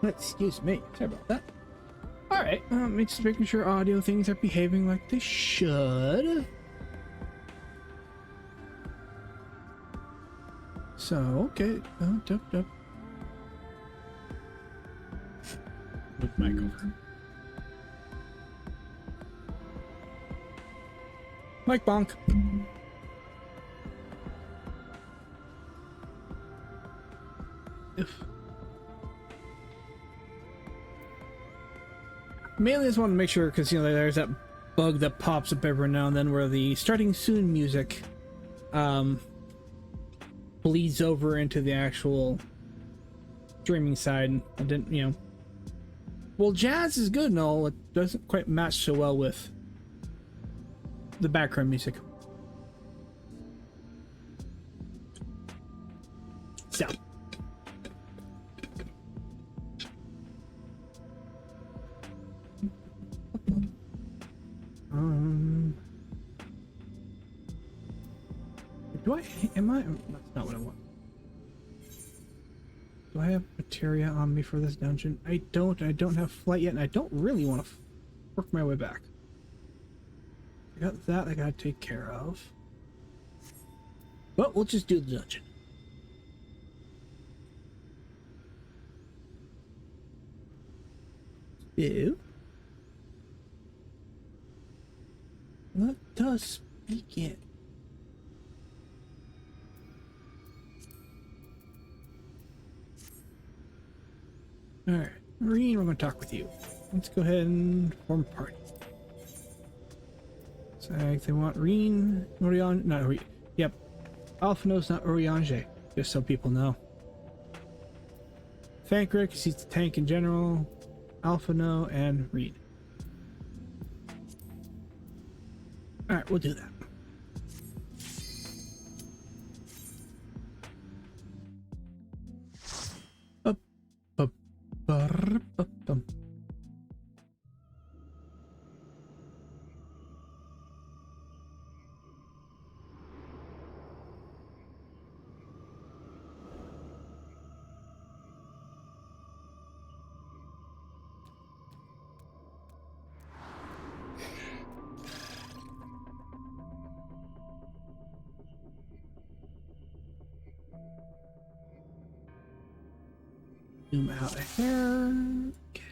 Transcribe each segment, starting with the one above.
Excuse me. Sorry about that. Alright, just making sure audio things are behaving like they should. So, okay. Move mic over. Mic bonk. Mainly just want to make sure, because you know there's that bug that pops up every now and then where the starting soon music bleeds over into the actual streaming side. I didn't, you know, well, jazz is good and all, it doesn't quite match so well with the background music. So that's not what I want. Do I have materia on me for this dungeon? I don't have flight yet, and I don't really want to work my way back. I got that I gotta take care of. But we'll just do the dungeon. Ew. Let us begin. Alright, Marine, we're going to talk with you. Let's go ahead and form a party. So they want Reen, Orion, not Ori. Yep, Alphino's not Oriange, just so people know. Thankrick, because he's the tank in general. Alphino and Reen. Alright, we'll do that. Zoom out a hair. Okay.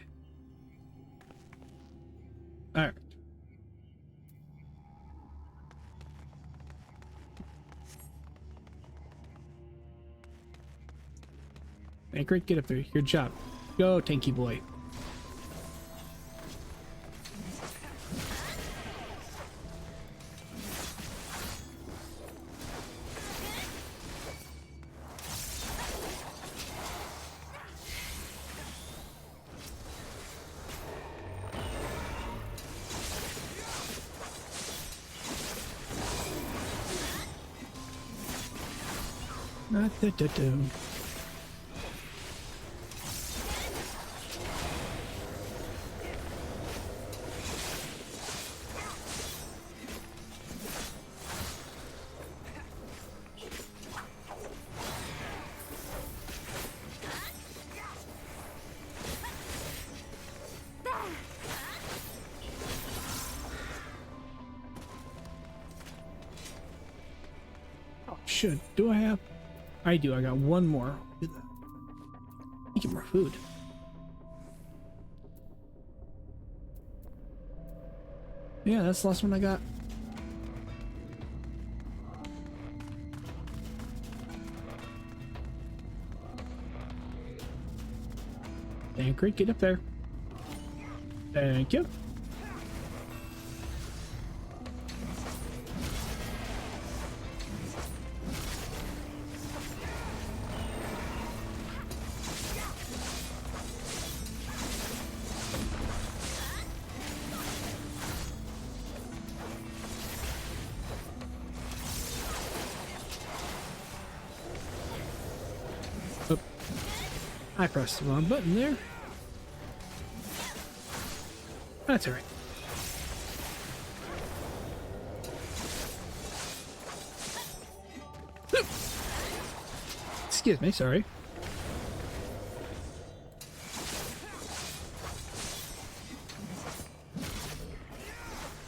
Alright. Hey, great, get up there. Your job. Go, tanky boy. Should do I have? I do. I got one more. Do that. Get more food. Yeah, that's the last one I got. Thank you. Get up there. Thank you. I pressed the wrong button there. That's alright. Excuse me, sorry.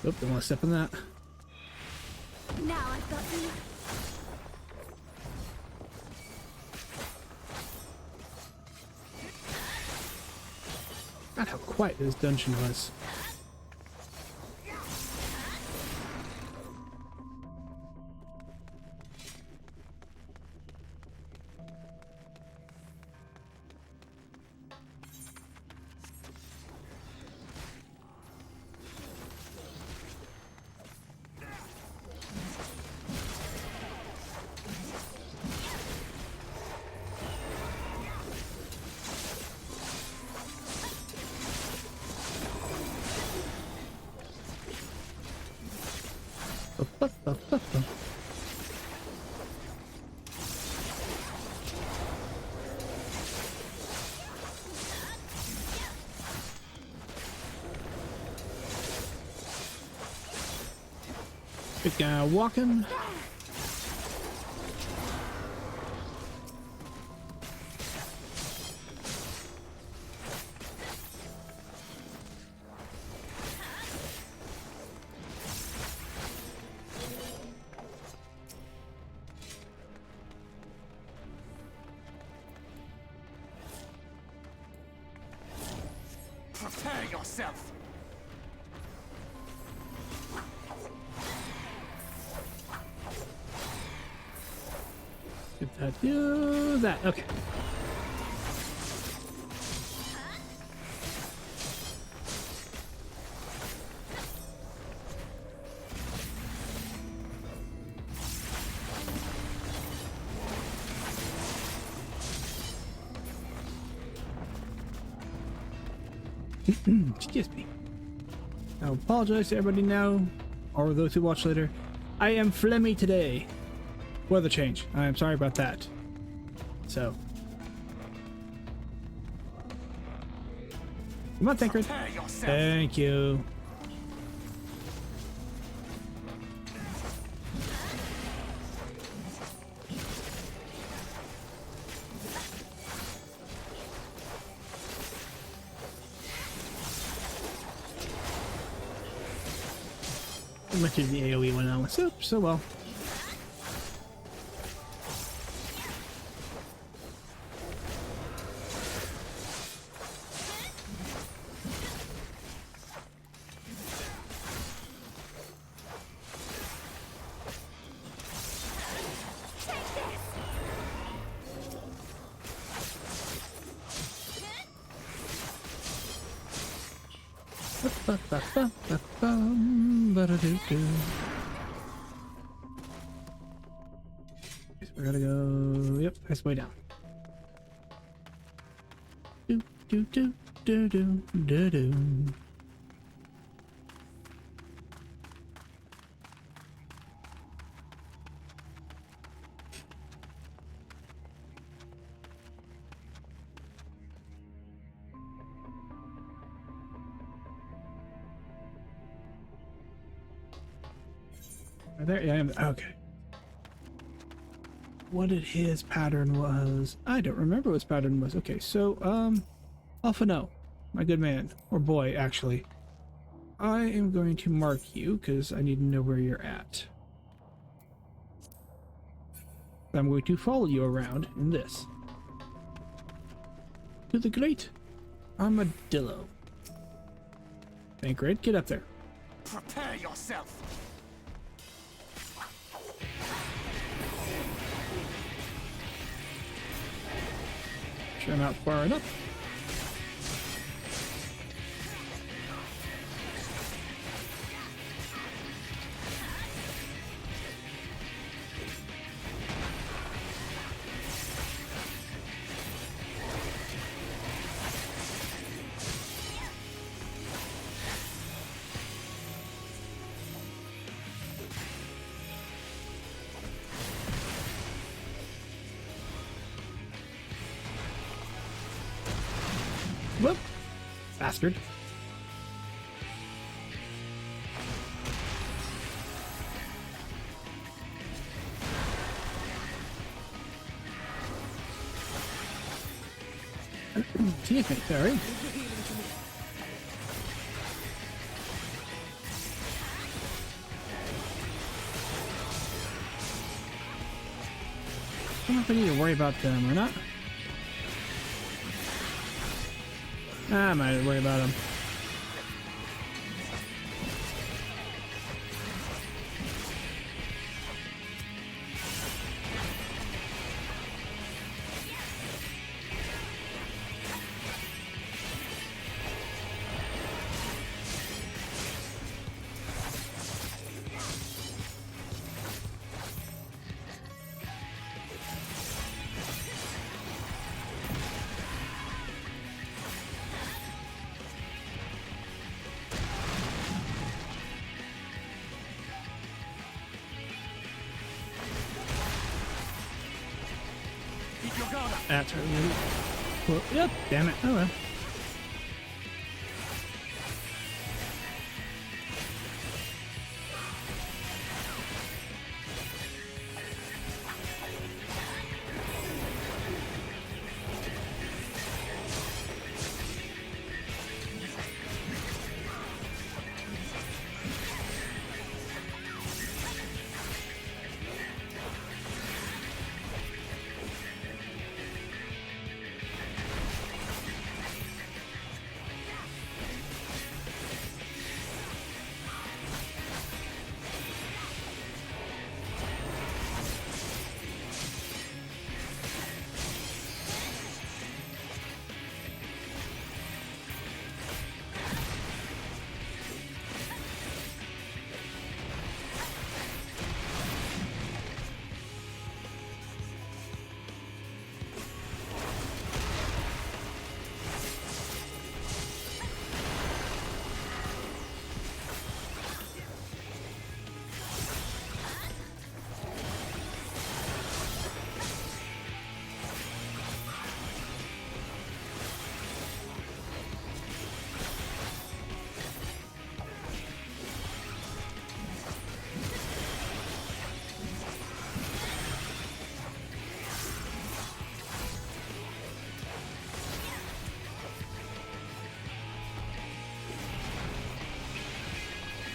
Oop, don't want to step in that. Now I've got you. God, how quiet this dungeon was. Big guy walking. Prepare yourself. If that do that, okay. Excuse me. I apologize to everybody now, or those who watch later. I am phlegmy today. Weather change. I am sorry about that. So. Come on, Tancred. Prepare yourself. Thank you. I went to the AoE one now. So well. We're gonna go. Yep, that's way down. Do do do do do do do. There, yeah, I am. Okay. What did his pattern was? I don't remember what his pattern was. Okay, so, Alphano, my good man, or boy, actually. I am going to mark you, because I need to know where you're at. I'm going to follow you around in this. To the great Armadillo. Tancred, get up there. Prepare yourself. Sure, I'm not far enough. Whoop! Bastard. Excuse me, sorry. I don't know if I need to worry about them or not. I might worry about them. Keep your guard up. That's right. Well, yep, damn it. Oh well.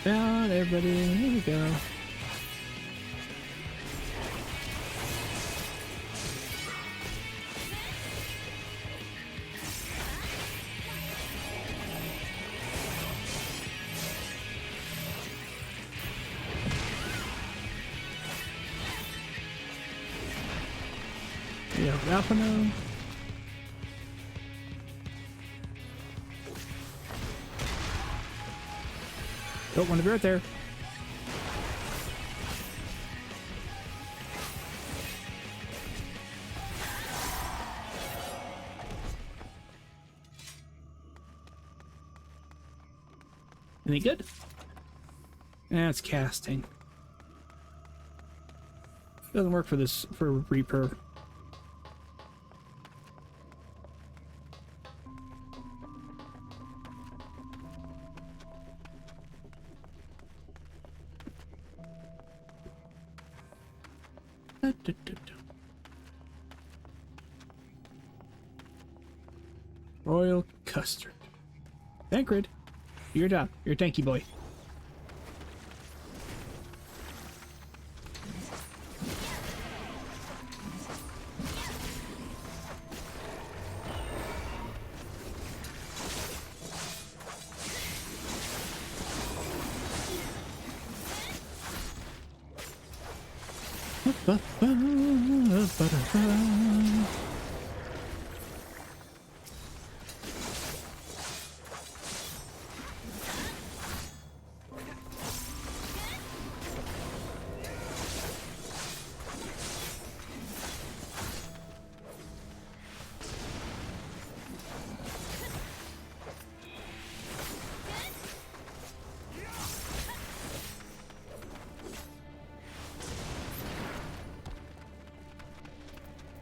Down, everybody. Here we go. Yeah, Rapino. Don't want to be right there. Any good? That's casting. Doesn't work for this for Reaper. Royal Custard. Tancred, you're done. You're a tanky boy.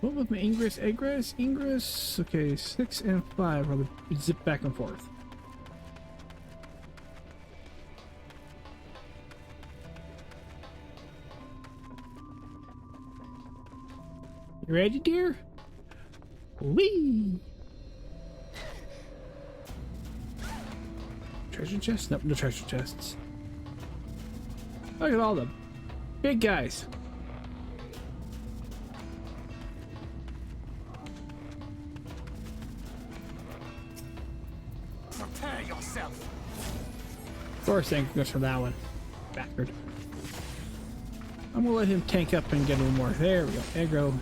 What with my Ingress, Egress, Ingress? Okay, 6 and 5 are the zip back and forth. You ready, dear? Whee! Treasure chest? Nope, no treasure chests. Look at all the big guys. Prepare yourself. Of course, Anchor goes for that one. Bastard. I'm gonna let him tank up and get a little more. There we go. Aggro.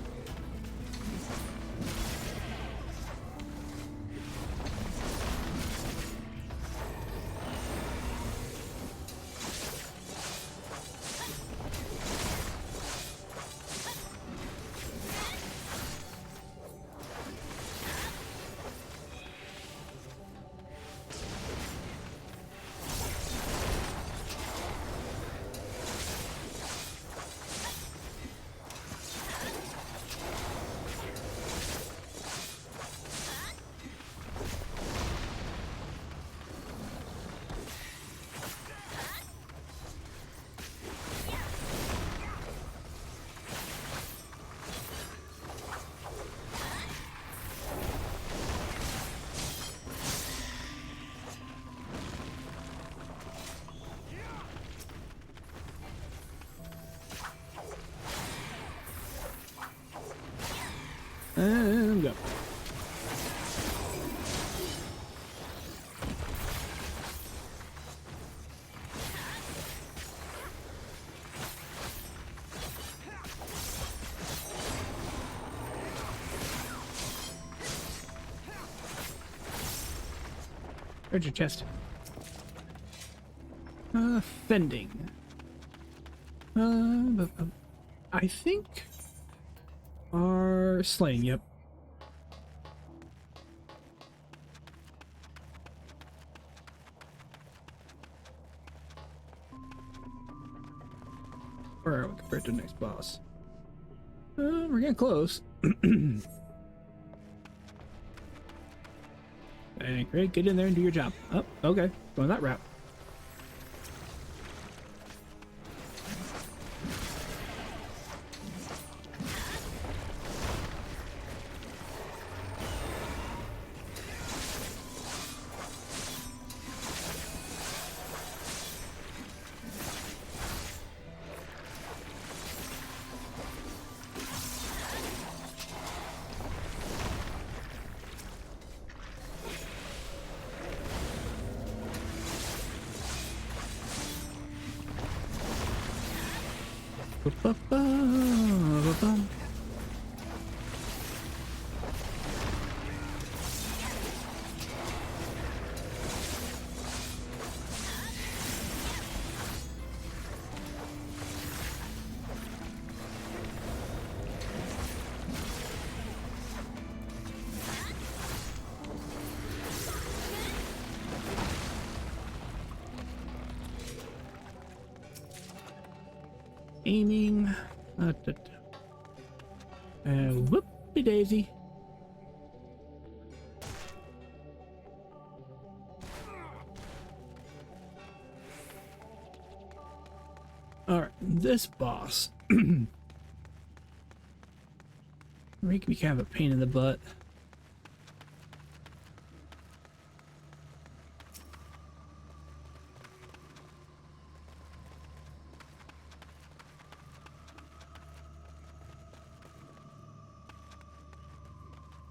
And go. Where's your chest? Fending. I think are slaying, yep. Where are we compared to the next boss? We're getting close. Hey, great, get in there and do your job. Oh, okay, going that route. Ba-ba-ba-ba-bum. Aiming. And whoopie daisy. Alright, this boss. He can be kind of a pain in the butt.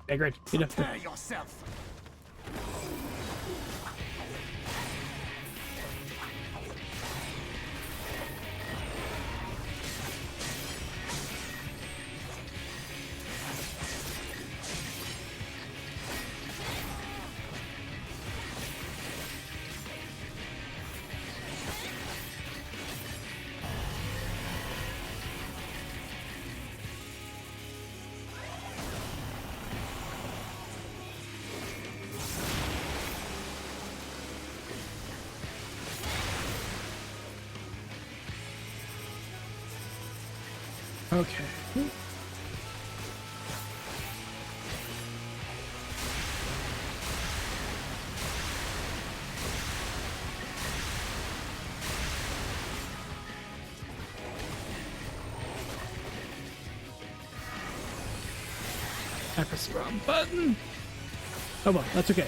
Hey, great. Get up there. Prepare yourself. Okay. I pressed the wrong button. Oh well, that's okay.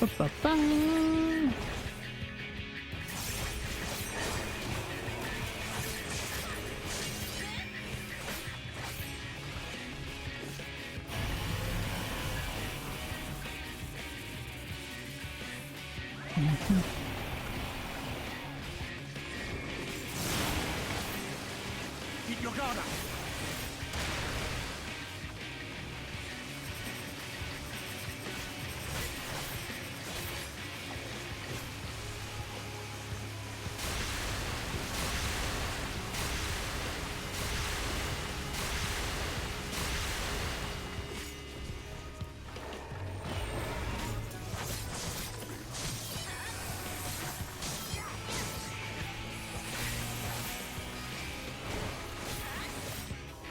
Ba-ba-ba. Keep your guard up.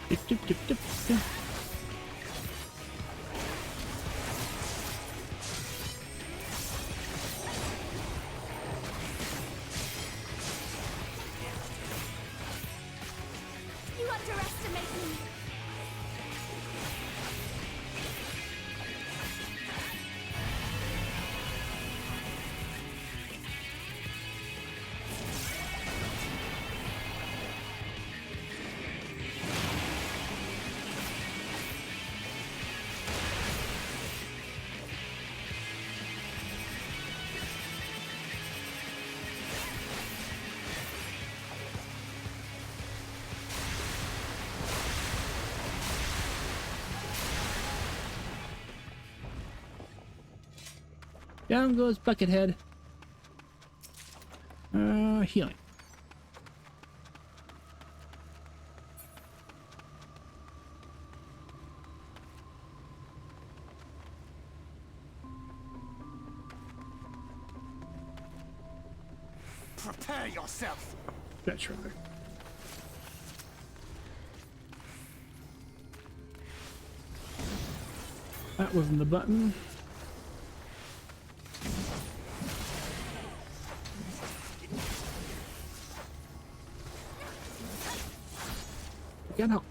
Dip, dip, dip, dip, dip. You underestimate me. Down goes Buckethead. Healing. Prepare yourself. That's right. That wasn't the button. Forget how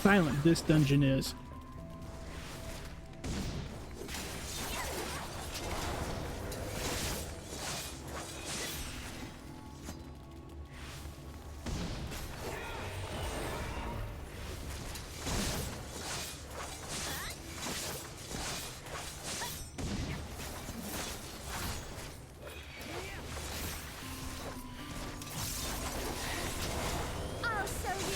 silent this dungeon is. I'll show you.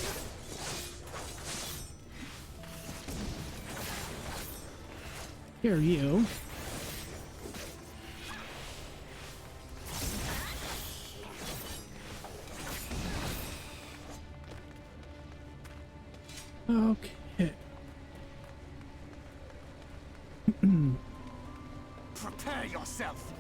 Here, you. Okay. Prepare yourself.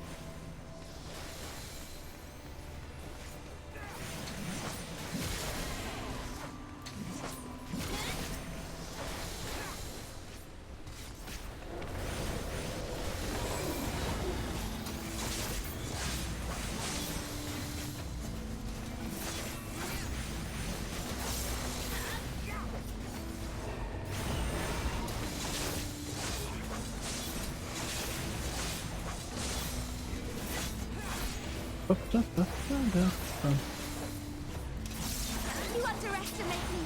You underestimate me.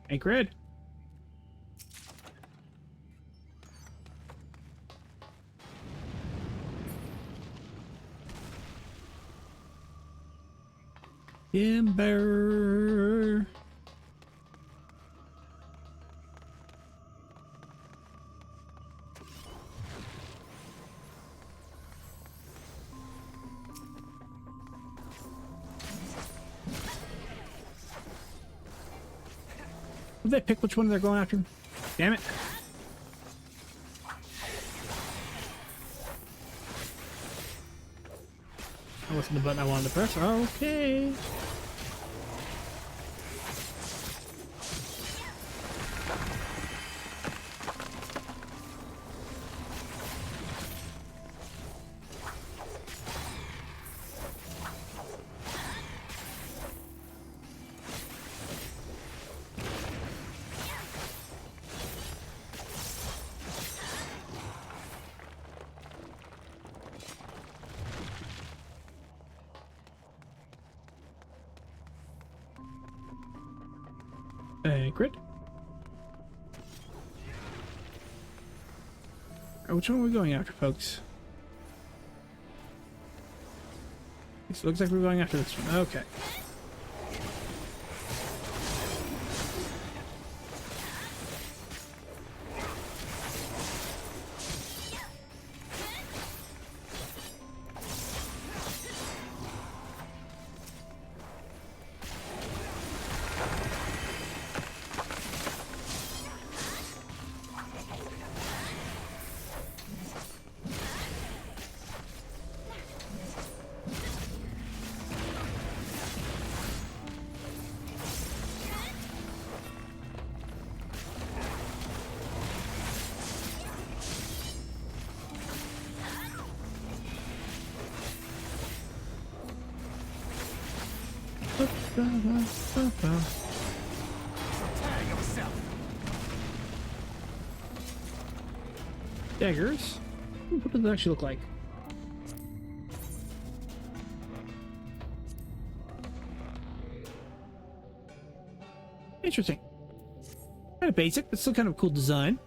Hey, Grid. Timber. Did they pick which one they're going after? Damn it. That wasn't the button I wanted to press. Okay. Grid. Which one are we going after, folks? It looks like we're going after this one. Okay. Prepare yourself. Daggers? What does it actually look like? Interesting. Kind of basic, but still kind of a cool design.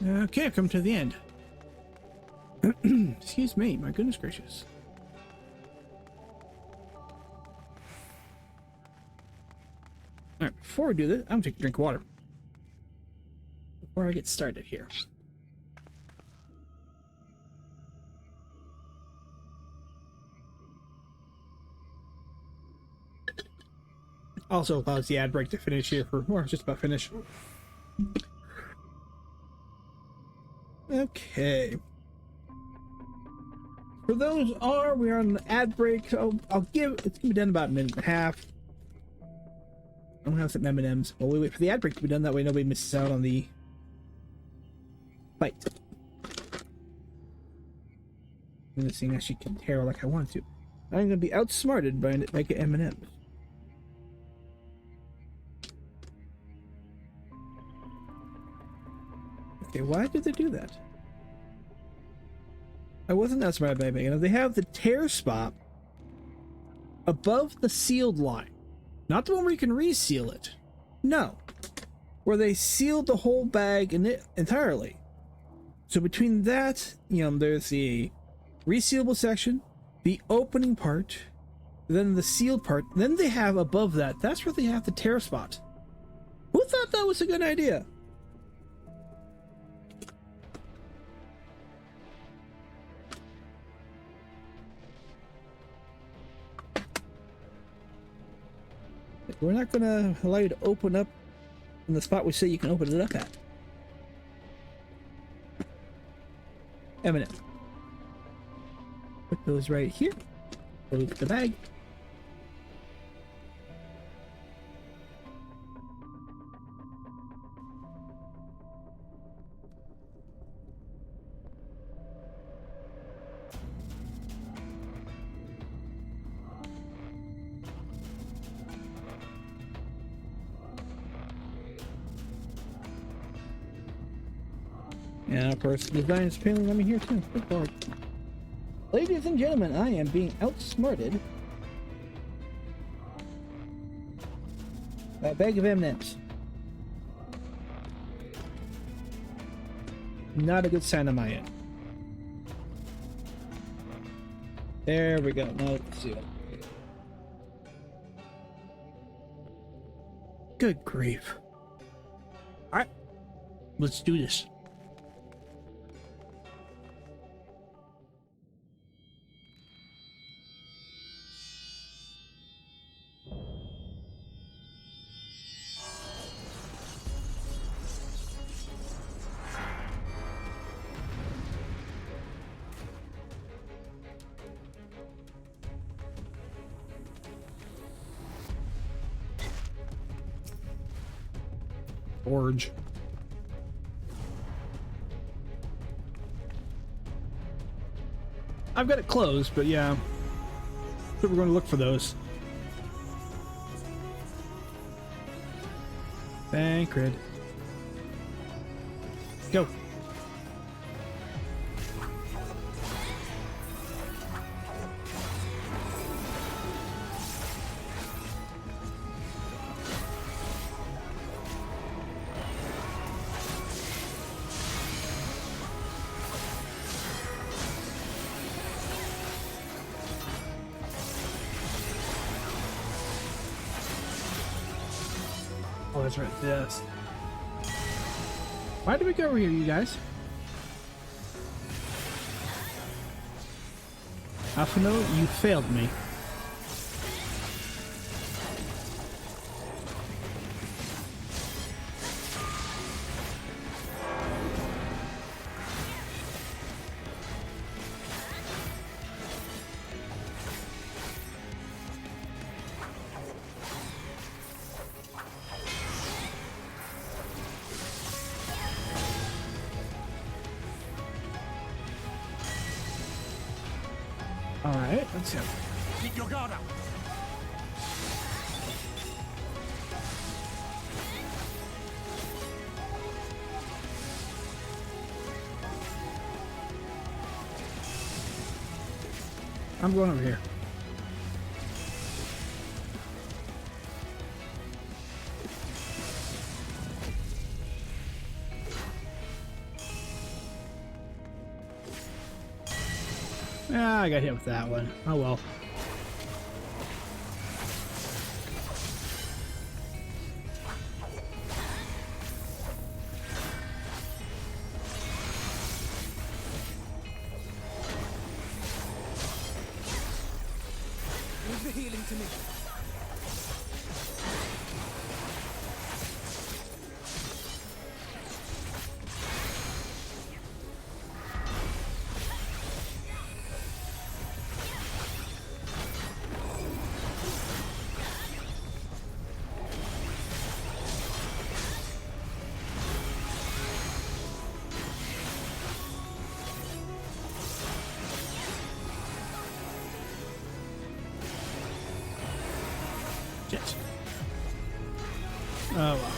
Okay, I've come to the end. Excuse me, my goodness gracious. Alright, before we do this, I'm gonna take a drink of water. Before I get started here. Also allows the ad break to finish here for, or just about finish. Okay. For those we are on the ad break. I'll give, it's gonna be done about a minute and a half. I'm gonna have some M&Ms while we wait for the ad break to be done. That way nobody misses out on the fight. And this thing actually can tear like I want to. I'm gonna be outsmarted by making M&Ms. Okay, why did they do that? I wasn't outsmarted by making it. They have the tear spot above the sealed line. Not the one where you can reseal it. No. Where they sealed the whole bag in it entirely. So between that, there's the resealable section, the opening part, then the sealed part, then they have above that, that's where they have the tear spot. Who thought that was a good idea? We're not going to allow you to open up in the spot we say you can open it up at. M&M. Put those right here. Look at the bag. Yeah, of course, the design is appealing on me here too. Good lord. Ladies and gentlemen, I am being outsmarted by a bag of M&Ms. Not a good sign on my end. There we go. Now let's see it. Good grief. Alright. Let's do this. Forge. I've got it closed, but yeah. So we're going to look for those. Thancred. Go. Oh, that's right. Yes. Why did we go over here, you guys? Alphino, you failed me. Alright, let's go. Keep your guard up. I'm going over here. Ah, I got hit with that one. Oh well. Leave the healing to me. Shit. Oh well.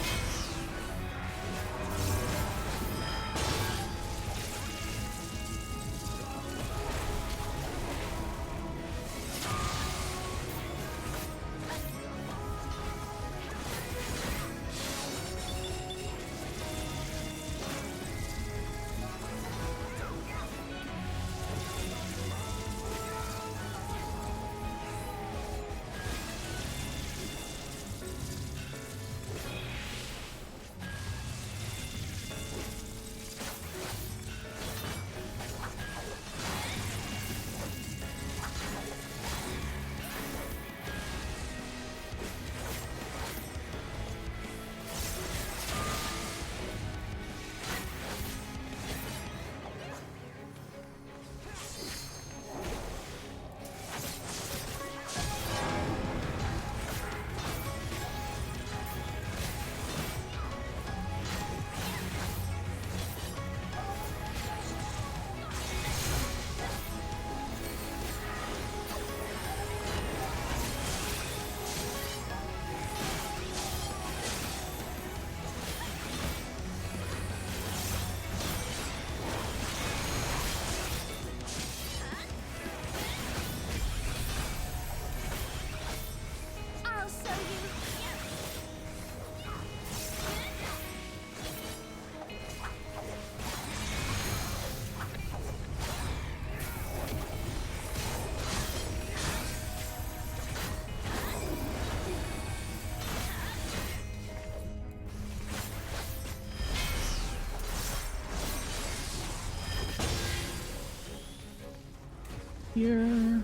here.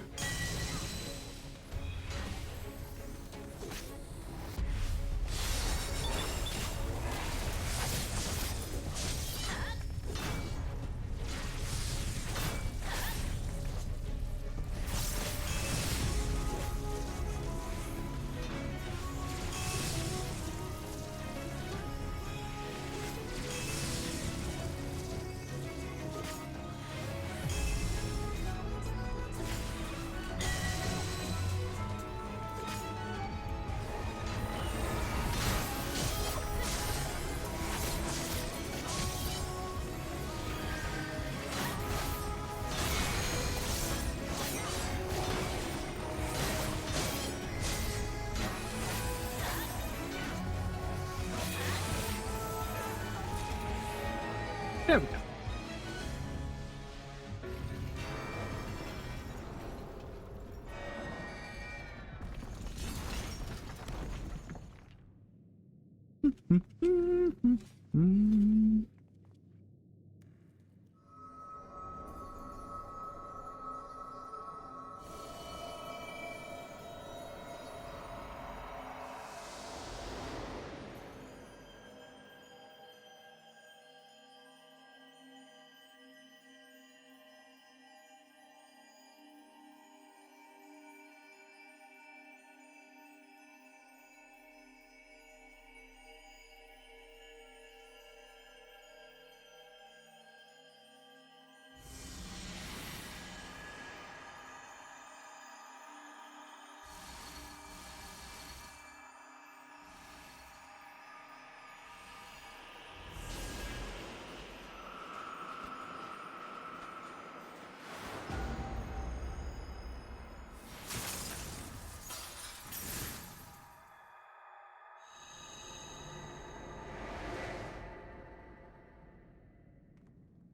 There we go.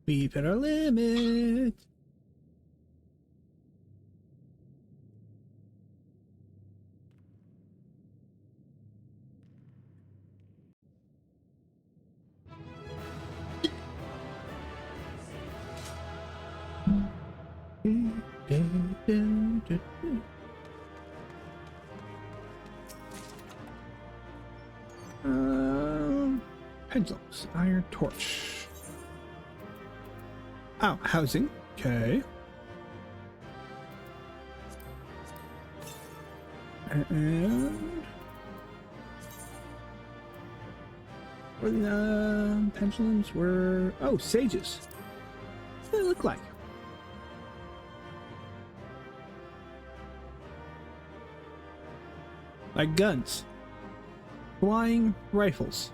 We've hit our limit. Pendulums, iron torch. Oh, housing. Okay. And where the pendulums were. Oh, sages. What do they look like? Like guns. Flying rifles.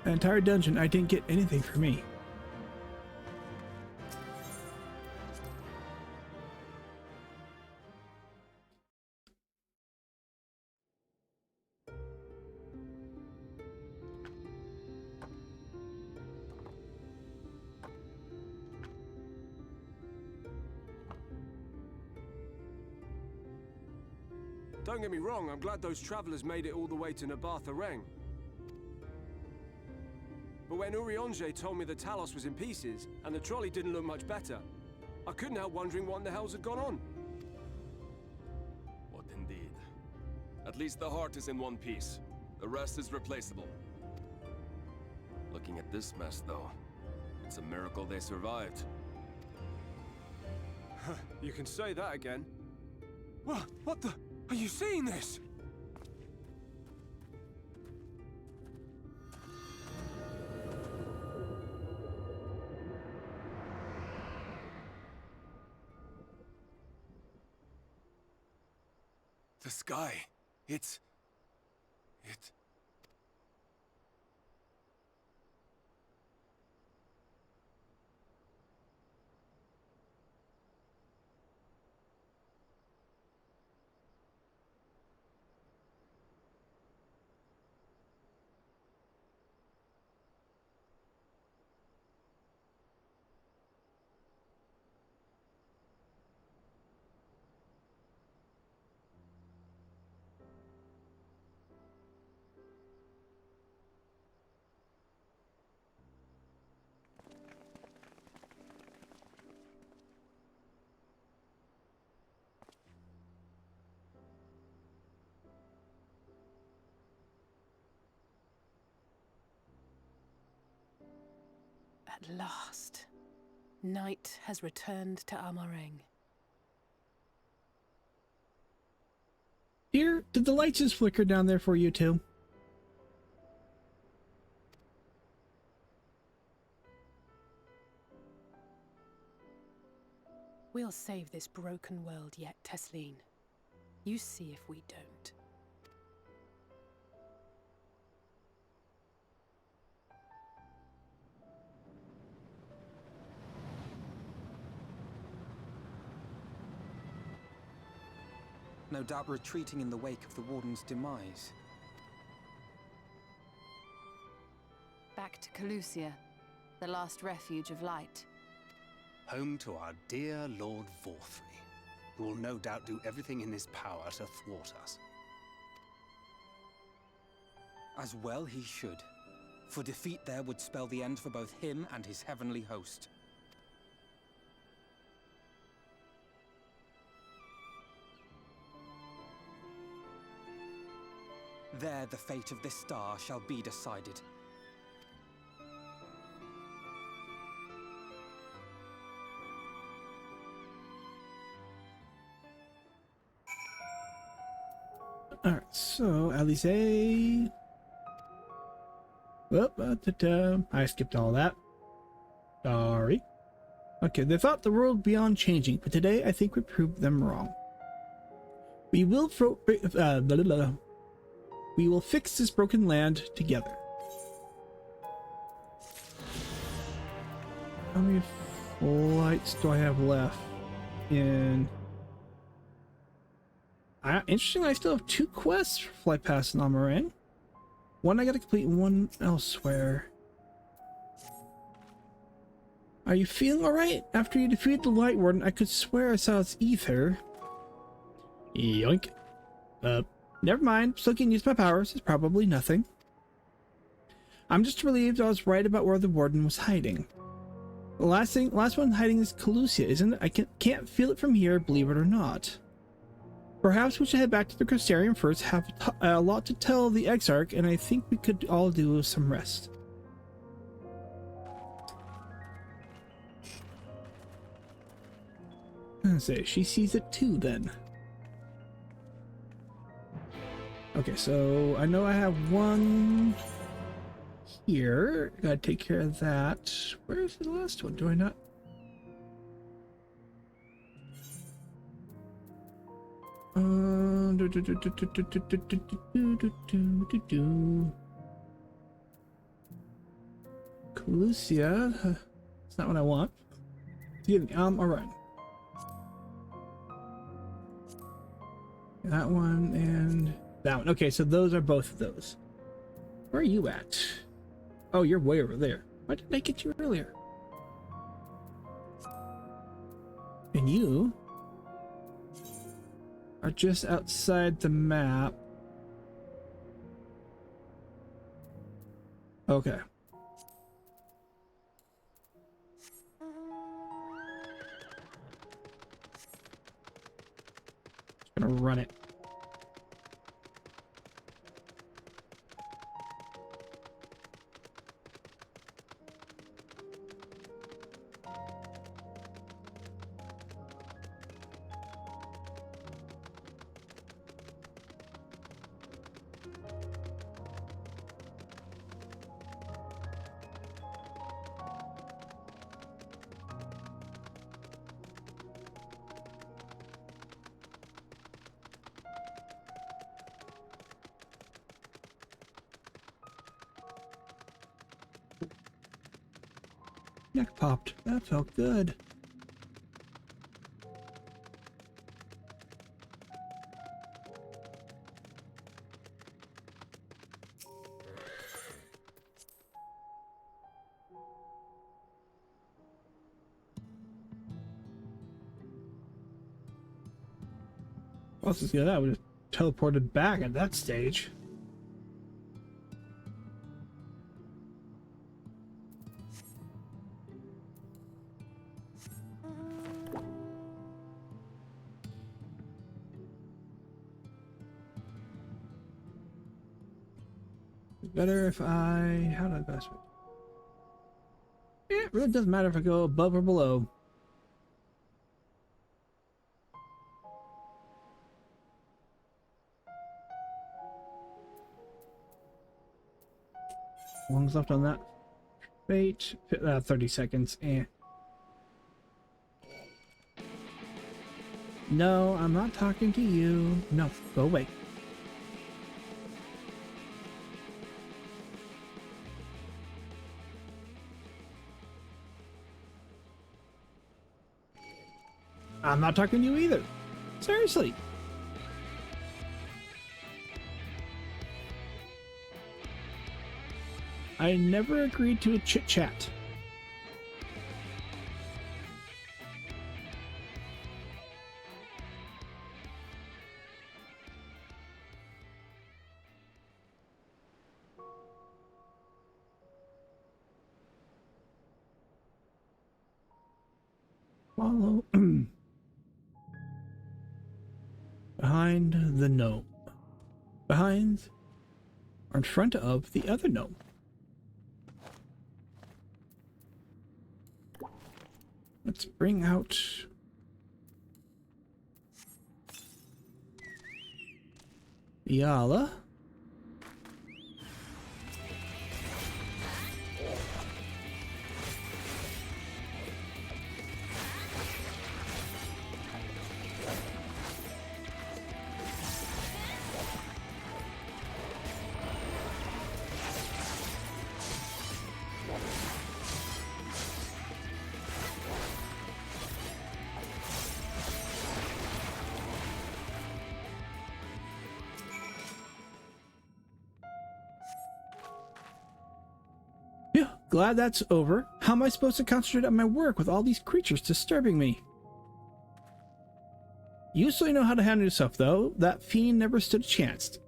An entire dungeon, I didn't get anything for me. Don't get me wrong, I'm glad those travelers made it all the way to Nabartha Reng. But when Urianger told me that Talos was in pieces, and the trolley didn't look much better, I couldn't help wondering what in the hells had gone on. What indeed? At least the heart is in one piece. The rest is replaceable. Looking at this mess, though, it's a miracle they survived. You can say that again. What the? Are you seeing this? The sky. It... At last, night has returned to Amareng. Dear, did the lights just flicker down there for you too? We'll save this broken world yet, Tesleen. You see if we don't. No doubt retreating in the wake of the Warden's demise. Back to Calusia, the last refuge of light. Home to our dear Lord Vorthry, who will no doubt do everything in his power to thwart us. As well he should, for defeat there would spell the end for both him and his heavenly host. There the fate of this star shall be decided. Alright, so Alice. Well, I skipped all that. Sorry. Okay, they thought the world beyond changing, but today I think we proved them wrong. We will we will fix this broken land together. How many flights do I have left? Interestingly, I still have 2 quests for Flight Past Amareng. One I gotta complete and one elsewhere. Are you feeling alright? After you defeated the Light Warden, I could swear I saw its ether. Yoink. Never mind. Still can use my powers. It's probably nothing. I'm just relieved I was right about where the Warden was hiding. The last one hiding is Calusia, isn't it? I can't feel it from here, believe it or not. Perhaps we should head back to the Crystarium first, have a lot to tell the Exarch, and I think we could all do with some rest. Say, she sees it too then. Okay, so I know I have one here. Gotta take care of that. Where's the last one? Do I not? Calusia. That's not what I want. Alright. That one and that one. Okay, so those are both of those. Where are you at? Oh, you're way over there. Why didn't I get you earlier? And you are just outside the map. Okay. Just gonna run it. Neck popped. That felt good. Well, let's just get that. We just teleported back at that stage. Better if I... How do I best... Yeah, it really doesn't matter if I go above or below. How long's left on that? Wait, 30 seconds. No, I'm not talking to you. No, go away. I'm not talking to you either. Seriously. I never agreed to a chit-chat. Follow behind the gnome. Behind or in front of the other gnome. Let's bring out Yala. Yeah, glad that's over. How am I supposed to concentrate on my work with all these creatures disturbing me? You certainly know how to handle yourself, though. That fiend never stood a chance.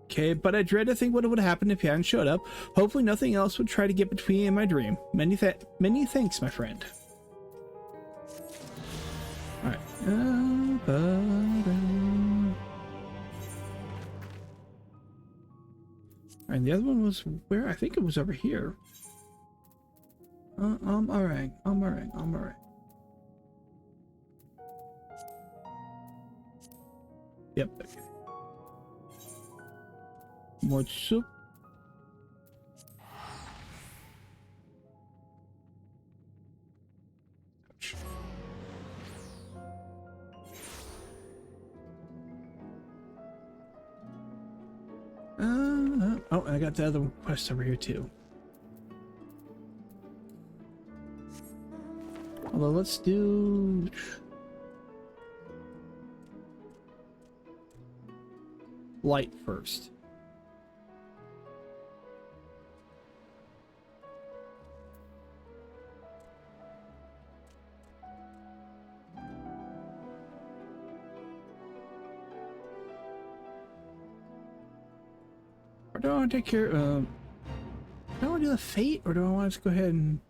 Okay, but I dread to think what would happen if you hadn't showed up. Hopefully nothing else would try to get between me and my dream. Many thanks, my friend. Alright. And the other one was where? I think it was over here. Alright. Yep, okay. More soup. Ouch. Oh, I got the other quest over here too. Although let's do light first. Or do I want to take care do I want to do the fate, or do I want to just go ahead and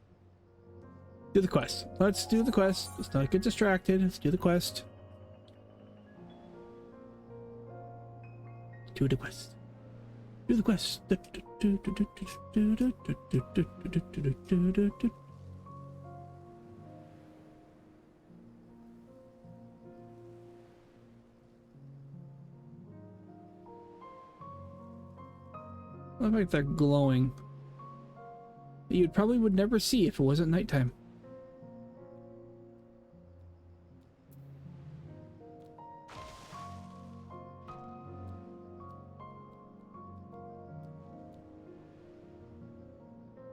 do the quest? Let's do the quest. Let's not get distracted. Let's do the quest. Do the quest. Do the quest. Look like they're glowing. You probably would never see if it wasn't nighttime.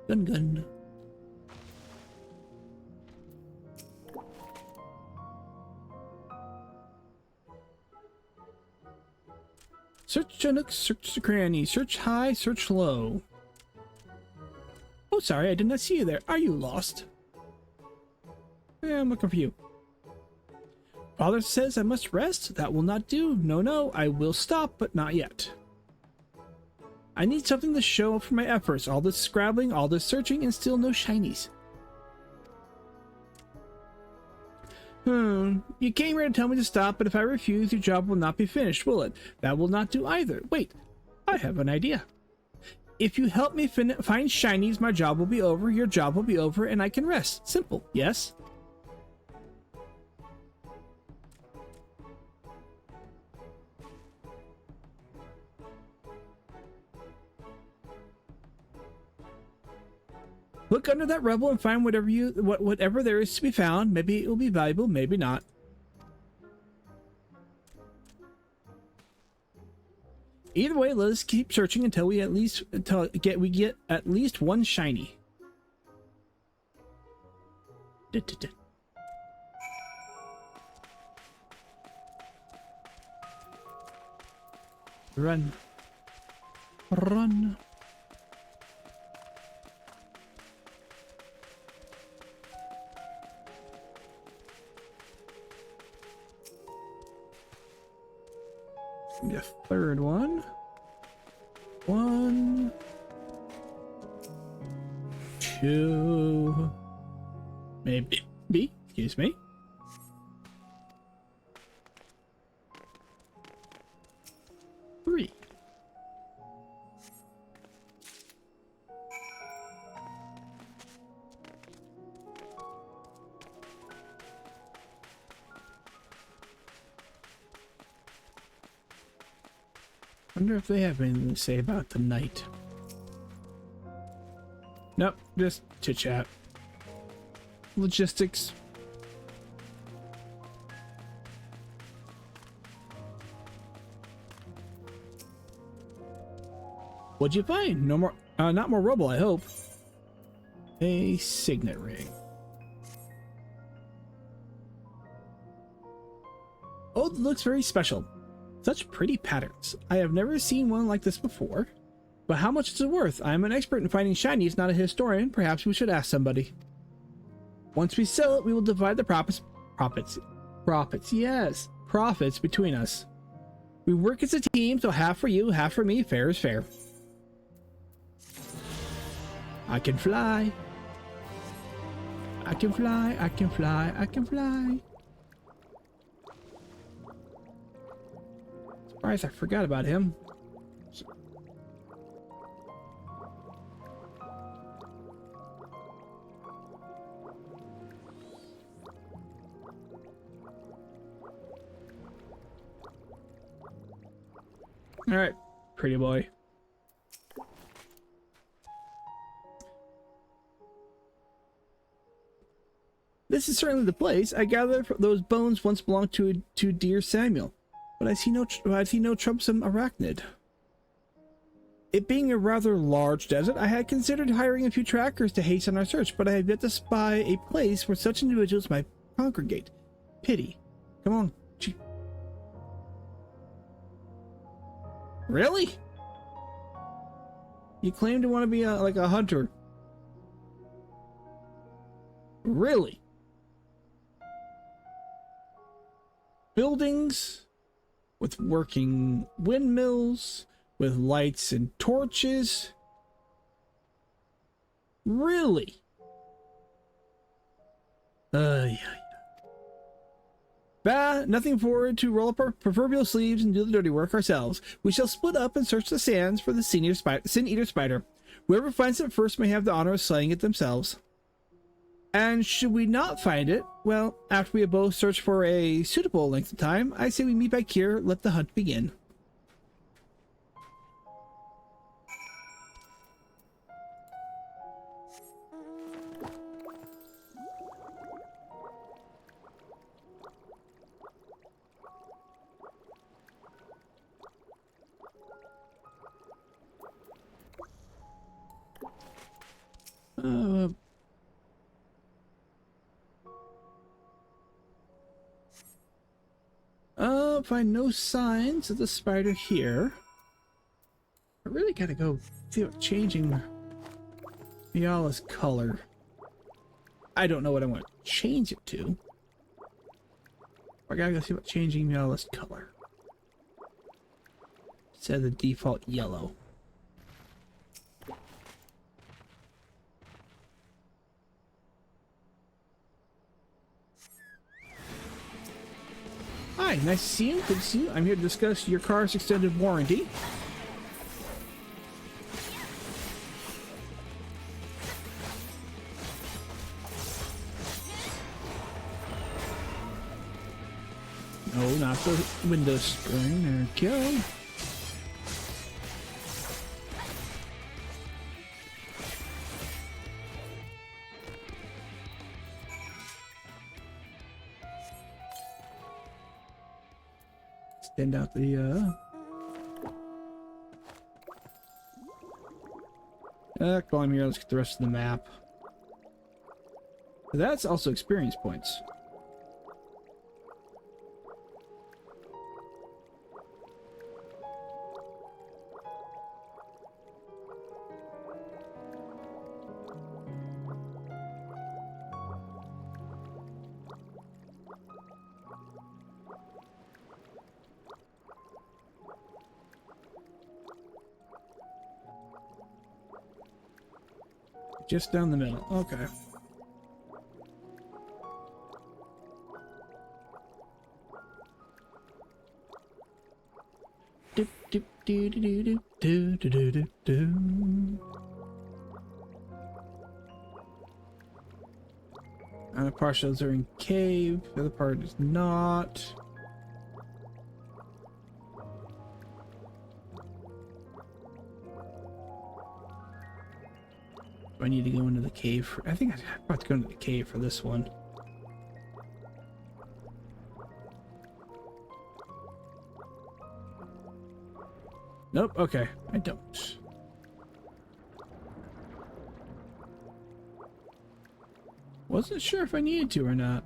Gun. Search the nooks, search the crannies, search high, search low. Oh, sorry, I did not see you there. Are you lost? Yeah, I'm looking for you. Father says I must rest. That will not do. No, I will stop, but not yet. I need something to show for my efforts. All this scrabbling, all this searching, and still no shinies. You came here to tell me to stop, but if I refuse, your job will not be finished, will it? That will not do either. Wait, I have an idea. If you help me find shinies, my job will be over, your job will be over, and I can rest. Simple, yes? Look under that rubble and find whatever there is to be found. Maybe it will be valuable, maybe not. Either way, let us keep searching until we get at least one shiny. Run. Run. The third one. 1, 2, maybe, excuse me. Three. Wonder if they have anything to say about the night. Nope, just chit chat. Logistics. What'd you find? No more, not more rubble, I hope. A signet ring. Oh, it looks very special. Such pretty patterns. I have never seen one like this before. But how much is it worth? I am an expert in finding shinies, not a historian. Perhaps we should ask somebody. Once we sell it, we will divide the profits, yes. Profits between us. We work as a team, so half for you, half for me. Fair is fair. I can fly. I can fly, I can fly, I can fly. Surprised I forgot about him. All right, pretty boy. This is certainly the place. I gather those bones once belonged to dear Samuel, but I see no troublesome arachnid. It being a rather large desert, I had considered hiring a few trackers to hasten our search, but I have yet to spy a place where such individuals might congregate. Pity. Come on. Really? You claim to want to be like a hunter. Really? Buildings with working windmills, with lights and torches. Really? Yeah. Bah, nothing forward to roll up our proverbial sleeves and do the dirty work ourselves. We shall split up and search the sands for the sin-eater spider. Whoever finds it first may have the honor of slaying it themselves. And should we not find it, well, after we have both searched for a suitable length of time, I say we meet back here, let the hunt begin. Find no signs of the spider here. I really gotta go see what changing Miala's color. I don't know what I want to change it to. I gotta go see what changing Miala's color. Set the default yellow. Hi, nice to see you. Good to see you. I'm here to discuss your car's extended warranty. No, not the window spring. There we go. Extend out the climb here. Let's get the rest of the map. That's also experience points. Just down the middle. Okay. Doop, doop, doo, doo, doo, doo, doo, doo, doo, doo. And the partials are in cave. The other part is not. Do I need to go into the cave? I think I'm about to go into the cave for this one. Nope, okay, I don't. Wasn't sure if I needed to or not.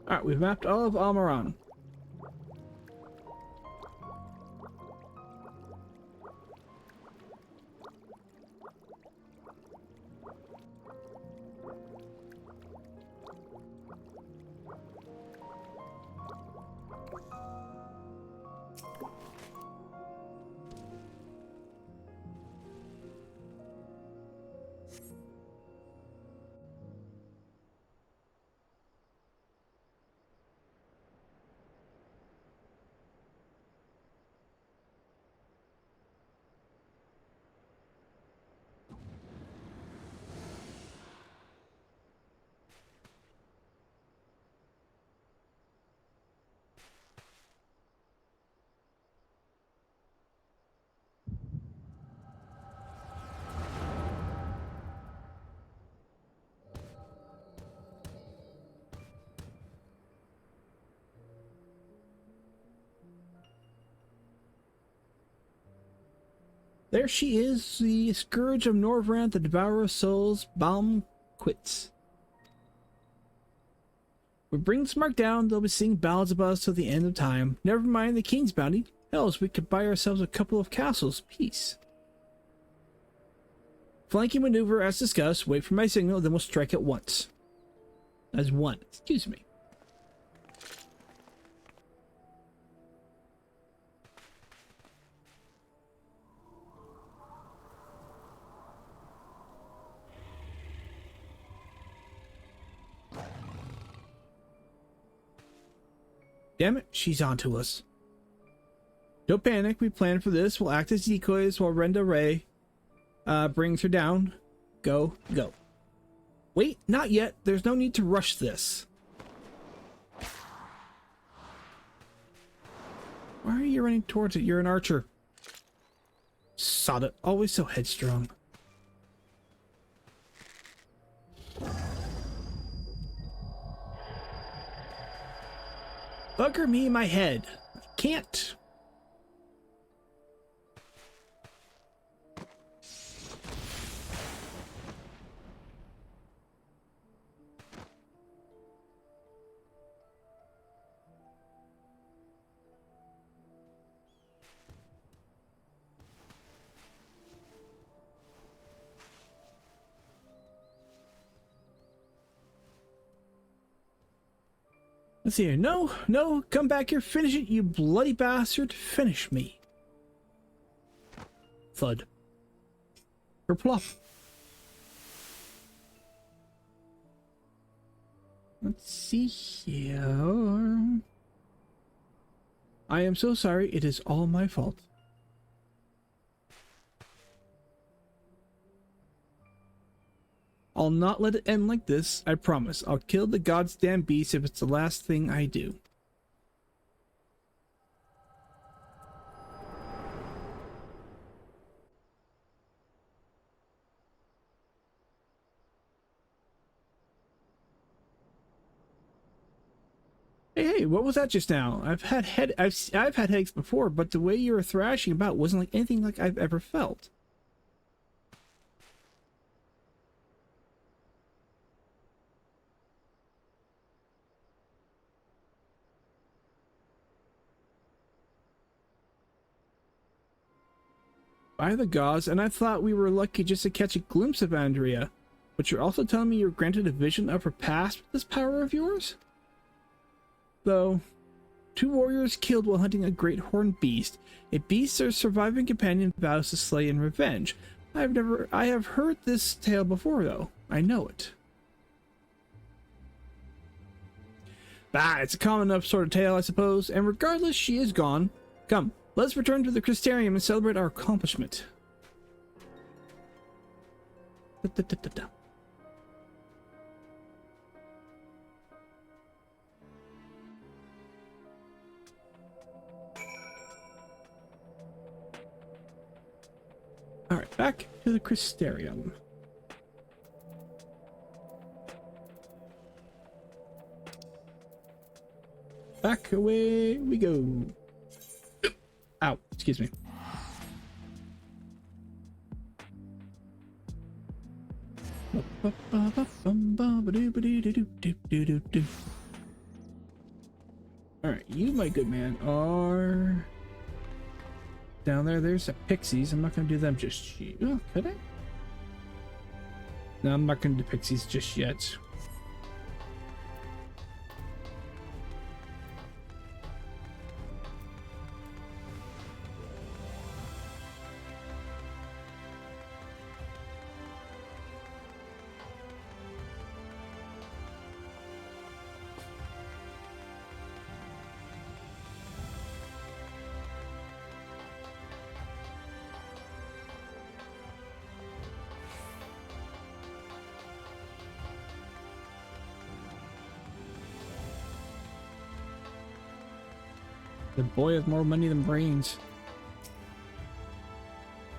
Alright, we've mapped all of Almaran. There she is, the Scourge of Norvrandt, the Devourer of Souls, Balm quits. We bring this mark down, they'll be singing ballads about us till the end of time. Never mind the King's bounty. Hells, we could buy ourselves a couple of castles. Peace. Flanking maneuver as discussed. Wait for my signal, then we'll strike at once. As one. Excuse me. Damn it, she's onto us. Don't panic, we planned for this. We'll act as decoys while Renda Ray brings her down. Go, go. Wait, not yet. There's no need to rush this. Why are you running towards it? You're an archer. Sod it. Always so headstrong. Bugger me in my head. I can't. Let's see here. No, no, come back here. Finish it, you bloody bastard. Finish me. Thud. Kerplop. Let's see here. I am so sorry. It is all my fault. I'll not let it end like this. I promise. I'll kill the goddamn beast if it's the last thing I do. Hey, what was that just now? I've had headaches before, but the way you were thrashing about wasn't like anything like I've ever felt. By the gods, and I thought we were lucky just to catch a glimpse of Andrea. But you're also telling me you're granted a vision of her past with this power of yours? Though, 2 warriors killed while hunting a great horned beast. A beast their surviving companion vows to slay in revenge. I have heard this tale before, though. I know it. Bah, it's a common enough sort of tale, I suppose. And regardless, she is gone. Come, let's return to the Crystarium and celebrate our accomplishment. Alright, back to the Crystarium. Back away we go. Ow, excuse me. Alright, you, my good man, are down there. There's the pixies. I'm not going to do them just yet. Oh, could I? No, I'm not going to do pixies just yet. The boy has more money than brains.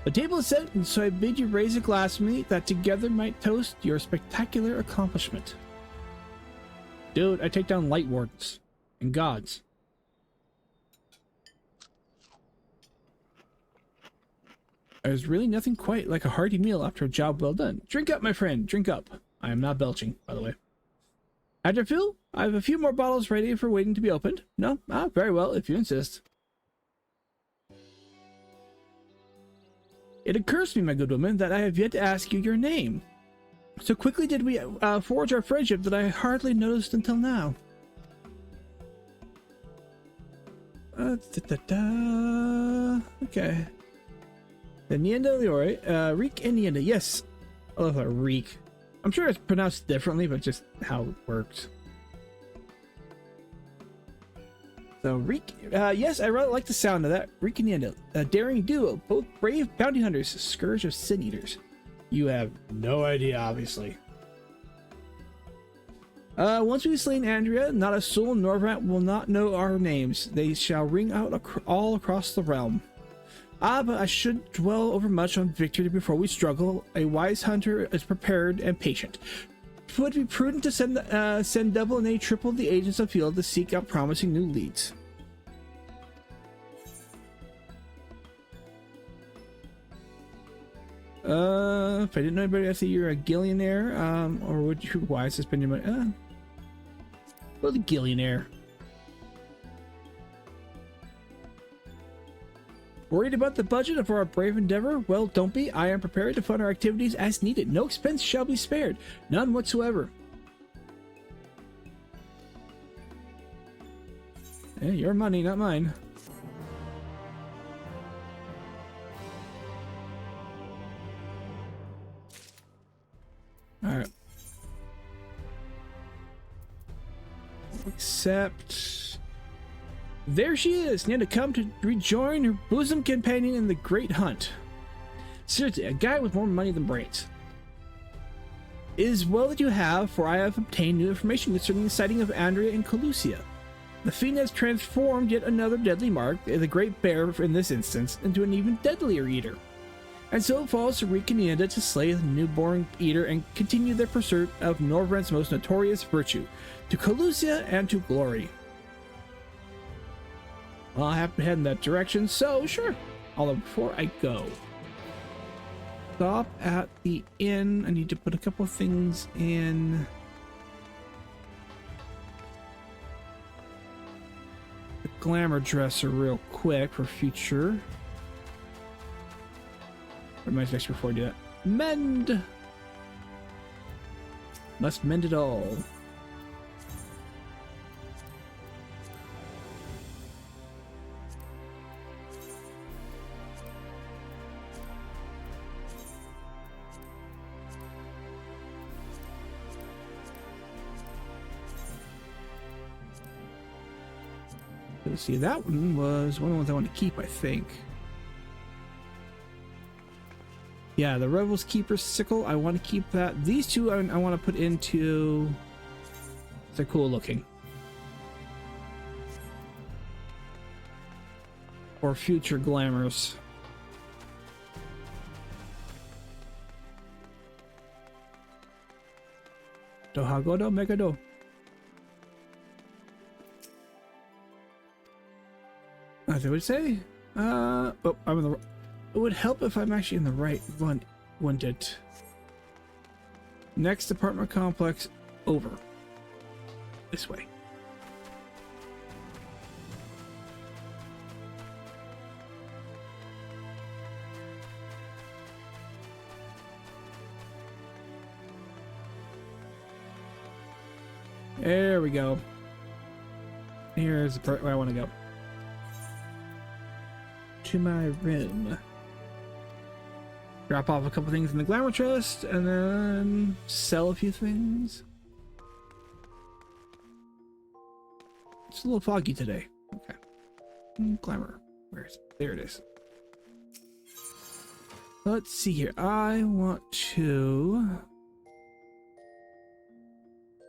The table is set, and so I bid you raise a glass with me that together might toast your spectacular accomplishment. Dude, I take down light wardens and gods. There's really nothing quite like a hearty meal after a job well done. Drink up, my friend, drink up. I am not belching, by the way. How'd you feel? I have a few more bottles ready for waiting to be opened. No? Ah, very well, if you insist. It occurs to me, my good woman, that I have yet to ask you your name. So quickly did we forge our friendship that I hardly noticed until now. Okay. The Nienda Leore, Reek and Nienda. Yes. I love that Reek. I'm sure it's pronounced differently, but just how it works. So, Reek, yes, I rather like the sound of that. Reek and Nienda, a daring duo, both brave bounty hunters, scourge of sin eaters. You have no idea, obviously. Once we've slain Andrea, not a soul in Norvrat will not know our names. They shall ring out all across the realm. Ah, but I shouldn't dwell over much on victory before we struggle. A wise hunter is prepared and patient. It would be prudent to send double and triple the agents afield to seek out promising new leads. If I didn't know anybody, I'd say you're a Gillionaire, or would you wise to spend your money? Well, the Gillionaire. Worried about the budget for our brave endeavor? Well, don't be. I am prepared to fund our activities as needed. No expense shall be spared. None whatsoever. Hey, your money, not mine. Alright. Except... there she is, Nienda, come to rejoin her bosom companion in the great hunt. Seriously, a guy with more money than brains. It is well that you have, for I have obtained new information concerning the sighting of Andrea and Colusia. The fiend has transformed yet another deadly mark, the Great Bear in this instance, into an even deadlier eater. And so it falls to Reek and Nienda to slay the newborn eater and continue their pursuit of Norvrent's most notorious virtue, to Colusia and to glory. Well, I have to head in that direction, so sure. Although before I go, stop at the inn. I need to put a couple of things in. The glamour dresser real quick for future. What am I next before I do that? Mend! Must mend it all. Let's see, that one was one of the ones I want to keep, I think. Yeah, the Revel's Keeper's Sickle, I want to keep that. These two I want to put into... They're cool looking. For future glamours. Dohagodo Megado. As I would say, oh, I'm in the. It would help if I'm actually in the right one. Wouldn't it? Next apartment complex over. This way. There we go. Here's the part where I want to go. To my room. Drop off a couple things in the glamour chest and then sell a few things. It's a little foggy today. Okay. Glamour. Where is it? There it is. Let's see here. I want to...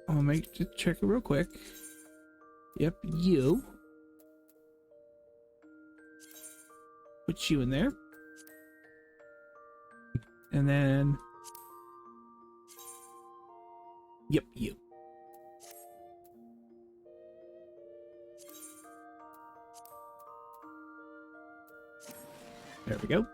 I'll make to check it real quick. Yep, you. Put you in there. And then... Yep, you. There we go.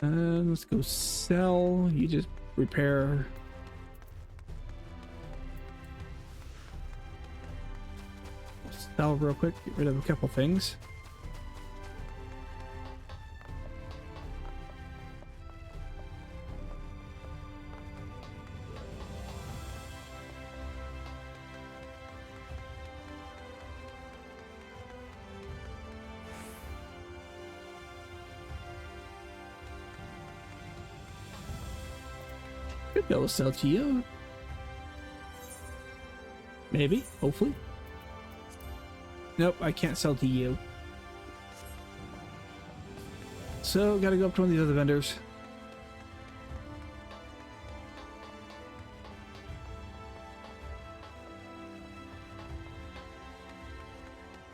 Let's go sell. You just repair. Sell real quick. Get rid of a couple things. Could be able to sell to you. Maybe, hopefully. Nope, I can't sell to you. So, gotta go up to one of these other vendors.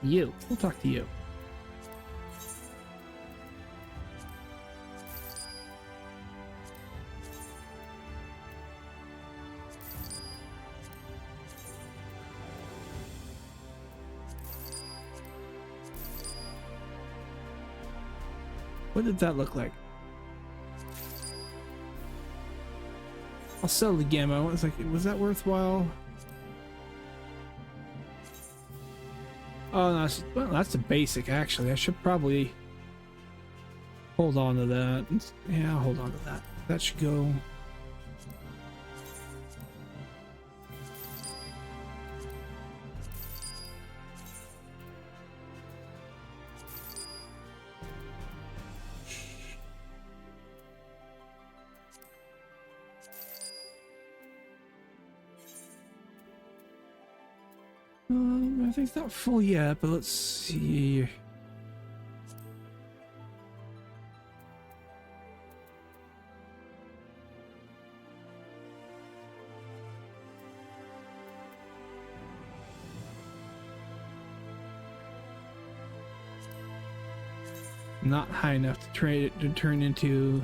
You. We'll talk to you. What did that look like? I'll sell the Gamma. It's like, was that worthwhile? Oh, no, well, that's a basic, actually. I should probably hold on to that. Yeah, I'll hold on to that. That should go. I think it's not full yet, but let's see. Not high enough to trade it to turn into.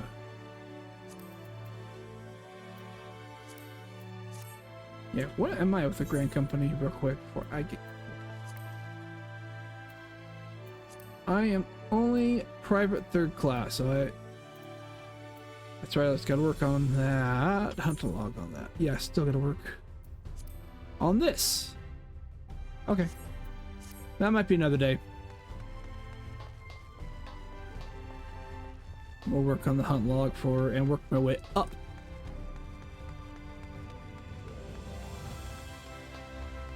Yeah, what am I with the Grand Company real quick before I get... I am only private third class, so I... That's right, let's gotta work on that. Hunt a log on that. Yeah, still gotta work on this. Okay. That might be another day. We'll work on the hunt log for and work my way up.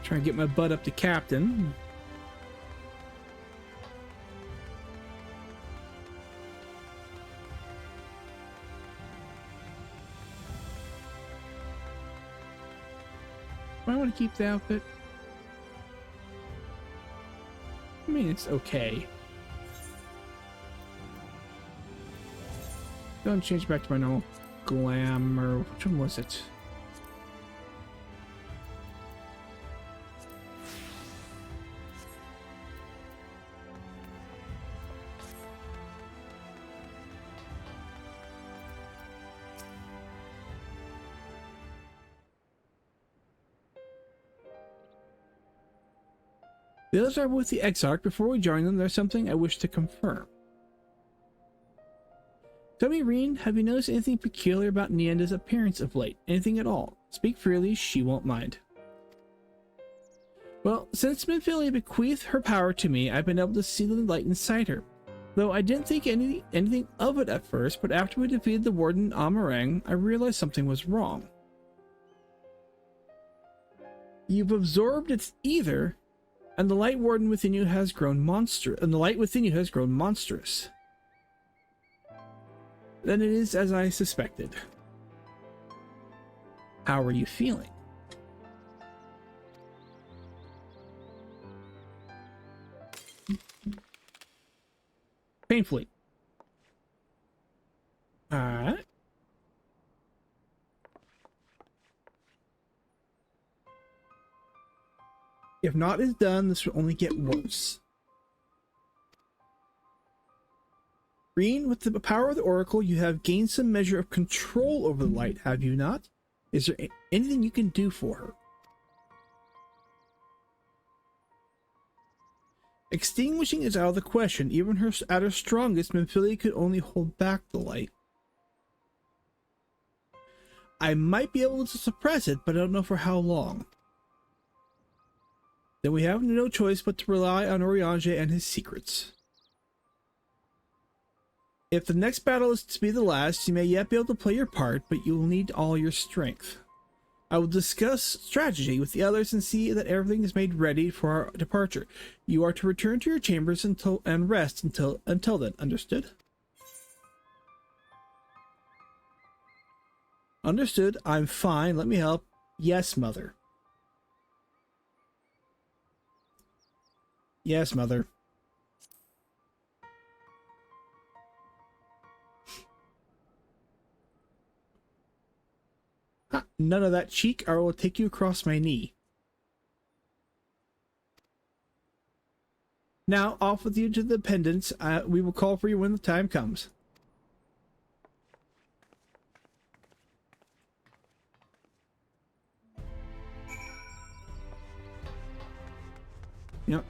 Try and get my butt up to captain. I want to keep the outfit. I mean, it's okay. Don't change back to my normal glamour. Which one was it? The others are with the Exarch. Before we join them, there's something I wish to confirm. Tell me, Reen, have you noticed anything peculiar about Nienda's appearance of late? Anything at all? Speak freely, she won't mind. Well, since Minfilia bequeathed her power to me, I've been able to see the light inside her. Though I didn't think anything of it at first, but after we defeated the Warden Amarang, I realized something was wrong. You've absorbed its ether, and the light warden within you has grown monstrous. Then it is as I suspected. How are you feeling? Painfully. Alright. If naught is done, this will only get worse. Reen, with the power of the Oracle, you have gained some measure of control over the light, have you not? Is there anything you can do for her? Extinguishing is out of the question. Even at her strongest, Minfilia could only hold back the light. I might be able to suppress it, but I don't know for how long. Then we have no choice but to rely on Urianger and his secrets. If the next battle is to be the last, you may yet be able to play your part, but you will need all your strength. I will discuss strategy with the others and see that everything is made ready for our departure. You are to return to your chambers and rest until then. Understood? Understood. I'm fine. Let me help. Yes, Mother. Yes, Mother. None of that, cheek, or I will take you across my knee. Now, off with you to the pendants. We will call for you when the time comes. Yep,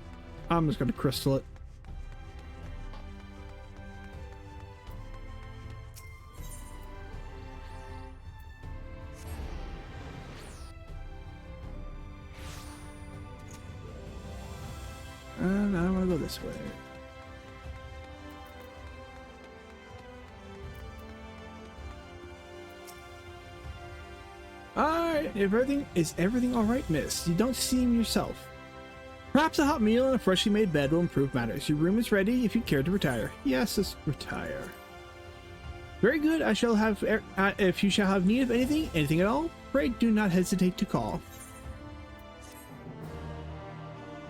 I'm just going to crystal it. And I want to go this way. Alright, is everything alright, miss? You don't seem yourself. Perhaps a hot meal and a freshly made bed will improve matters. Your room is ready if you care to retire. Yes, let's retire. Very good. I shall have, if you shall have need of anything at all, pray do not hesitate to call.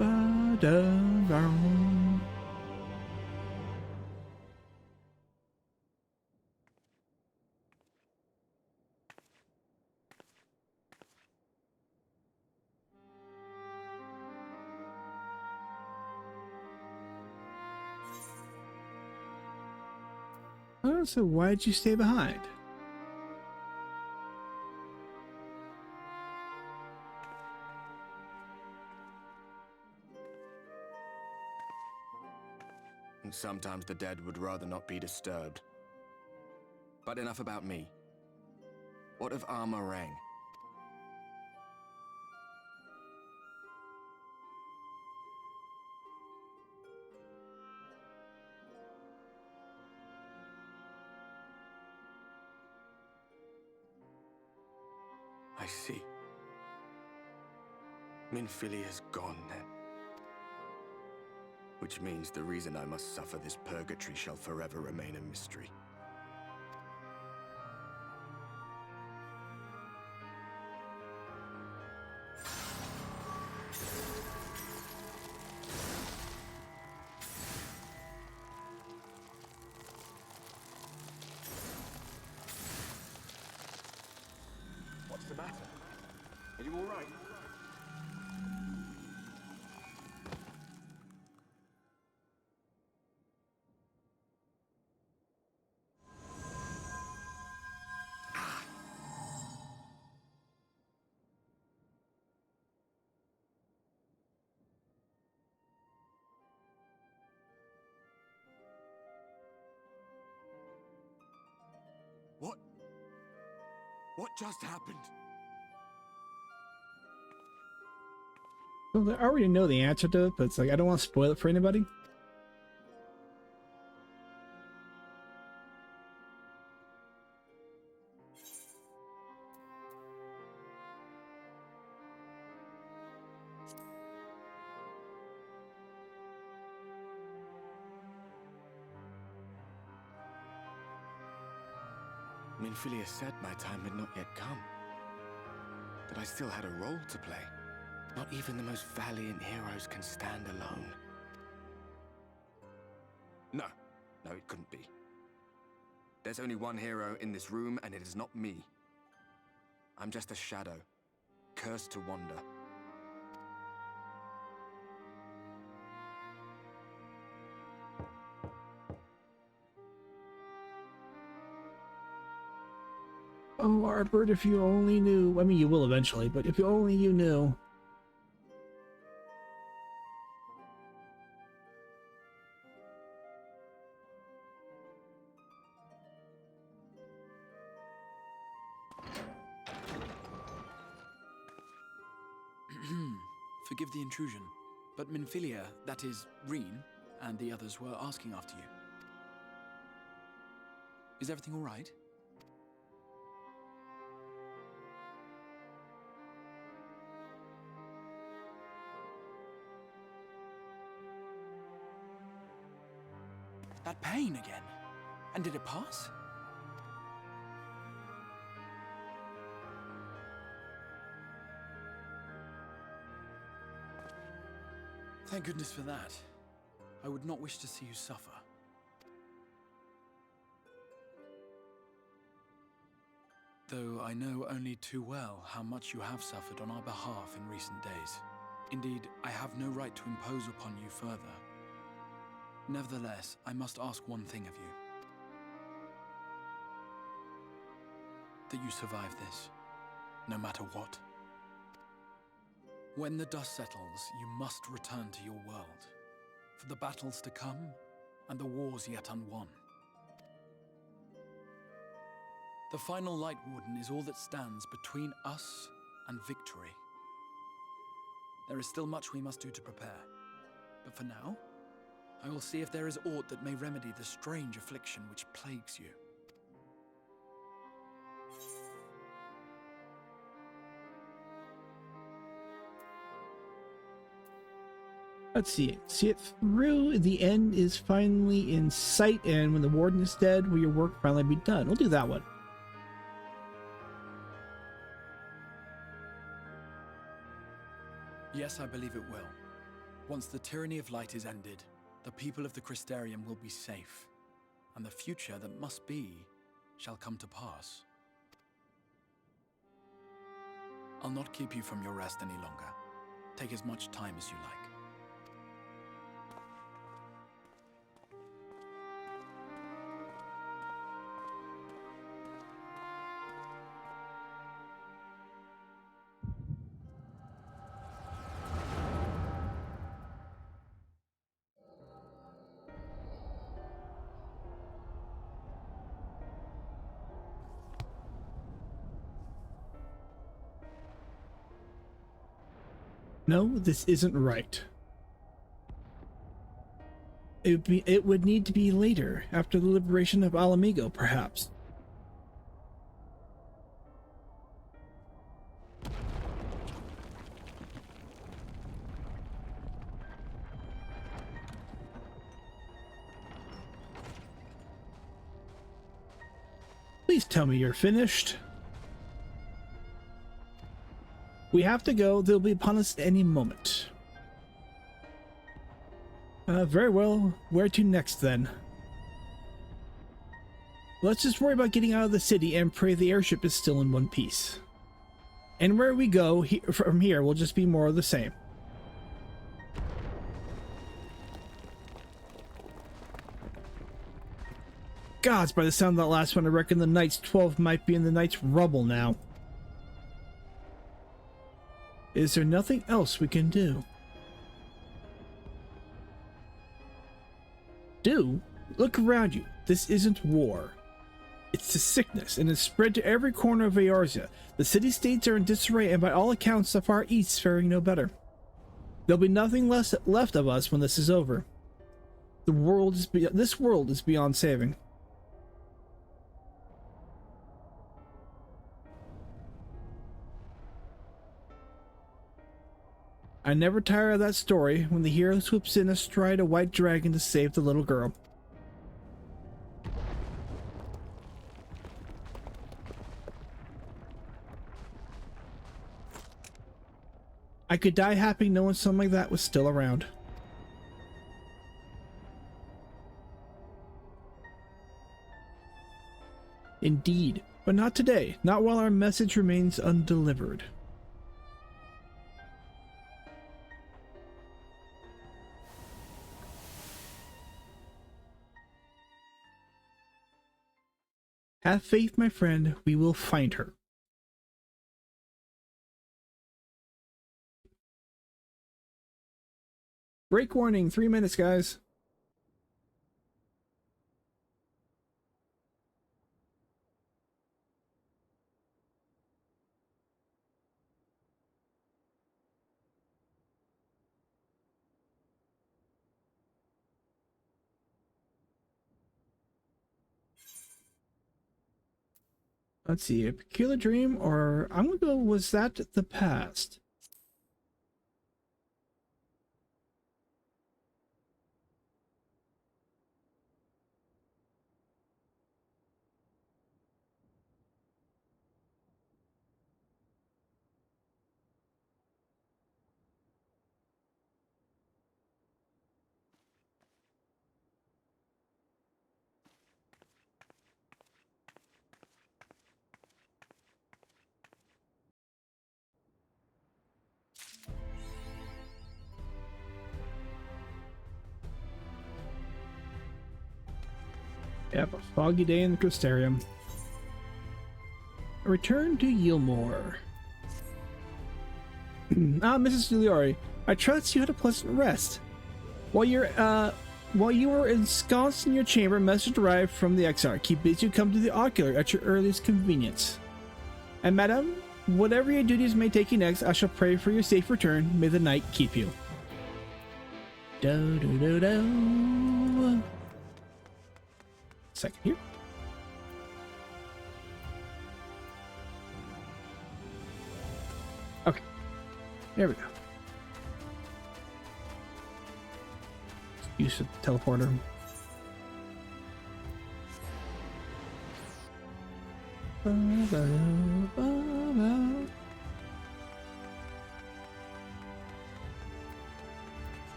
Ba-da-da. Oh, so why'd you stay behind? And sometimes the dead would rather not be disturbed. But enough about me. What of Armor Rang? I see. Minfilia's gone then. Which means the reason I must suffer this purgatory shall forever remain a mystery. What's the matter? Are you all right? What just happened? Well, I already know the answer to it, but it's like I don't want to spoil it for anybody. Minfilia said my time had not yet come. That I still had a role to play. Not even the most valiant heroes can stand alone. No, it couldn't be. There's only one hero in this room, and it is not me. I'm just a shadow, cursed to wander. Oh, Arbert, if you only knew. I mean, you will eventually, but if you only you knew. Forgive the intrusion, but Minfilia, that is, Reen, and the others were asking after you. Is everything all right? That pain again? And did it pass? Thank goodness for that. I would not wish to see you suffer. Though I know only too well how much you have suffered on our behalf in recent days. Indeed, I have no right to impose upon you further. Nevertheless, I must ask one thing of you. That you survive this, no matter what. When the dust settles, you must return to your world, for the battles to come and the wars yet unwon. The final Light Warden is all that stands between us and victory. There is still much we must do to prepare, but for now, I will see if there is aught that may remedy the strange affliction which plagues you. Let's see it. See it through. The end is finally in sight, and when the warden is dead, will your work finally be done? We'll do that one. Yes, I believe it will. Once the tyranny of light is ended, the people of the Crystarium will be safe, and the future that must be shall come to pass. I'll not keep you from your rest any longer. Take as much time as you like. No, this isn't right. It would need to be later, after the liberation of Ala Mhigo, perhaps. Please tell me you're finished. We have to go. They'll be upon us any moment. Very well. Where to next, then? Let's just worry about getting out of the city and pray the airship is still in one piece. And where we go from here will just be more of the same. Gods, by the sound of that last one, I reckon the Knight's 12 might be in the Knight's rubble now. Is there nothing else we can do? Look around you. This isn't war. It's a sickness, and it's spread to every corner of Eorzea. The city-states are in disarray, and by all accounts, the Far East faring no better. There'll be nothing left of us when this is over. This world is beyond saving. I never tire of that story when the hero swoops in astride a white dragon to save the little girl. I could die happy knowing something like that was still around. Indeed, but not today, not while our message remains undelivered. Have faith, my friend, we will find her. Break warning, 3 minutes, guys. Let's see, a peculiar dream, or I'm gonna go, was that the past? Yep, a foggy day in the Crystarium. A return to Yilmore. Mrs. Juliari, I trust you had a pleasant rest. While you were ensconced in your chamber, a message arrived from the Exarch. He bids you come to the Ocular at your earliest convenience. And madam, whatever your duties may take you next, I shall pray for your safe return. May the night keep you. Do-do-do-do. Second here. Okay, there we go. Use the teleporter.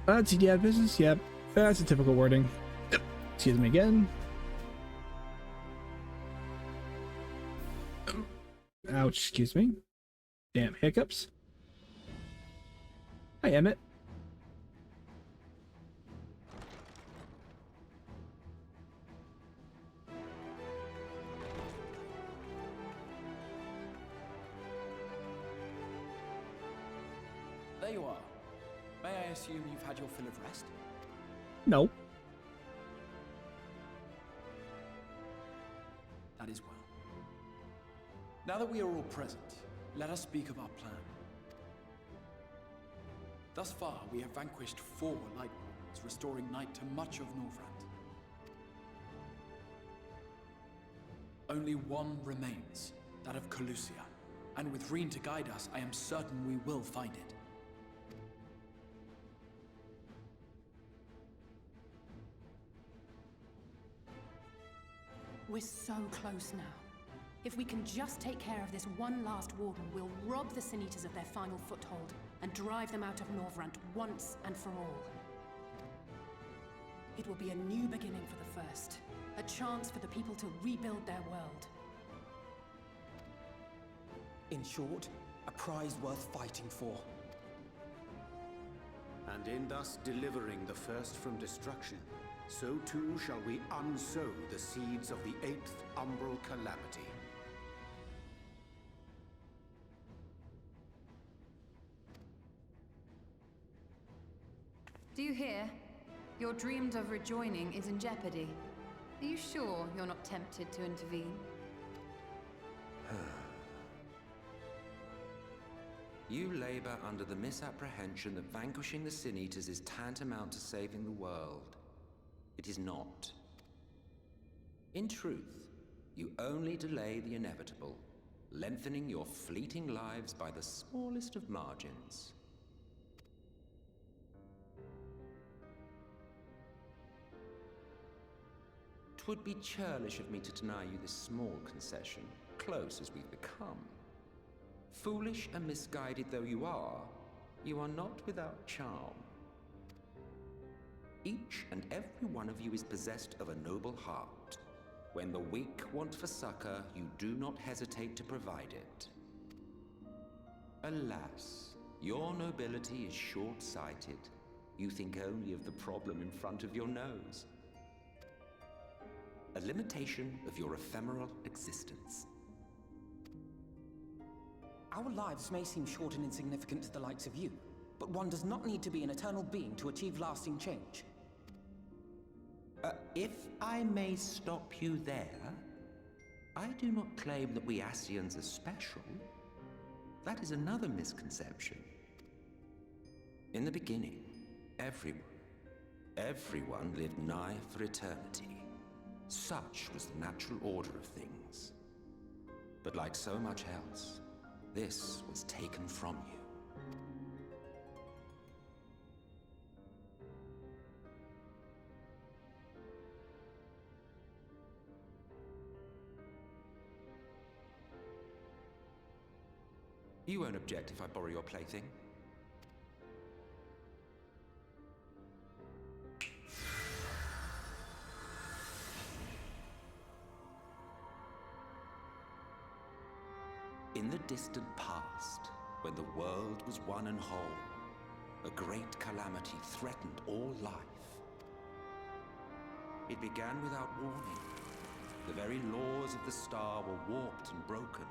TDI business, yep. That's a typical wording. Excuse me again. Ouch, excuse me. Damn hiccups. Hi, Emmett. There you are. May I assume you've had your fill of rest? No. That is well. Now that we are all present, let us speak of our plan. Thus far, we have vanquished 4 Light Wardens, restoring Night to much of Norvrand. Only one remains, that of Calusia. And with Reen to guide us, I am certain we will find it. We're so close now. If we can just take care of this one last warden, we'll rob the Sin Eaters of their final foothold and drive them out of Norvrand once and for all. It will be a new beginning for the First, a chance for the people to rebuild their world. In short, a prize worth fighting for. And in thus delivering the First from destruction, so too shall we unsow the seeds of the 8th Umbral Calamity. Do you hear? Your dreamed of rejoining is in jeopardy. Are you sure you're not tempted to intervene? You labor under the misapprehension that vanquishing the Sin Eaters is tantamount to saving the world. It is not. In truth, you only delay the inevitable, lengthening your fleeting lives by the smallest of margins. Twould be churlish of me to deny you this small concession, close as we've become. Foolish and misguided though you are not without charm. Each and every one of you is possessed of a noble heart. When the weak want for succor, you do not hesitate to provide it. Alas, your nobility is short-sighted. You think only of the problem in front of your nose. A limitation of your ephemeral existence. Our lives may seem short and insignificant to the likes of you, but one does not need to be an eternal being to achieve lasting change. If I may stop you there, I do not claim that we Ascians are special. That is another misconception. In the beginning, everyone lived nigh for eternity. Such was the natural order of things. But like so much else, this was taken from you. You won't object if I borrow your plaything? In the distant past, when the world was one and whole, a great calamity threatened all life. It began without warning. The very laws of the star were warped and broken,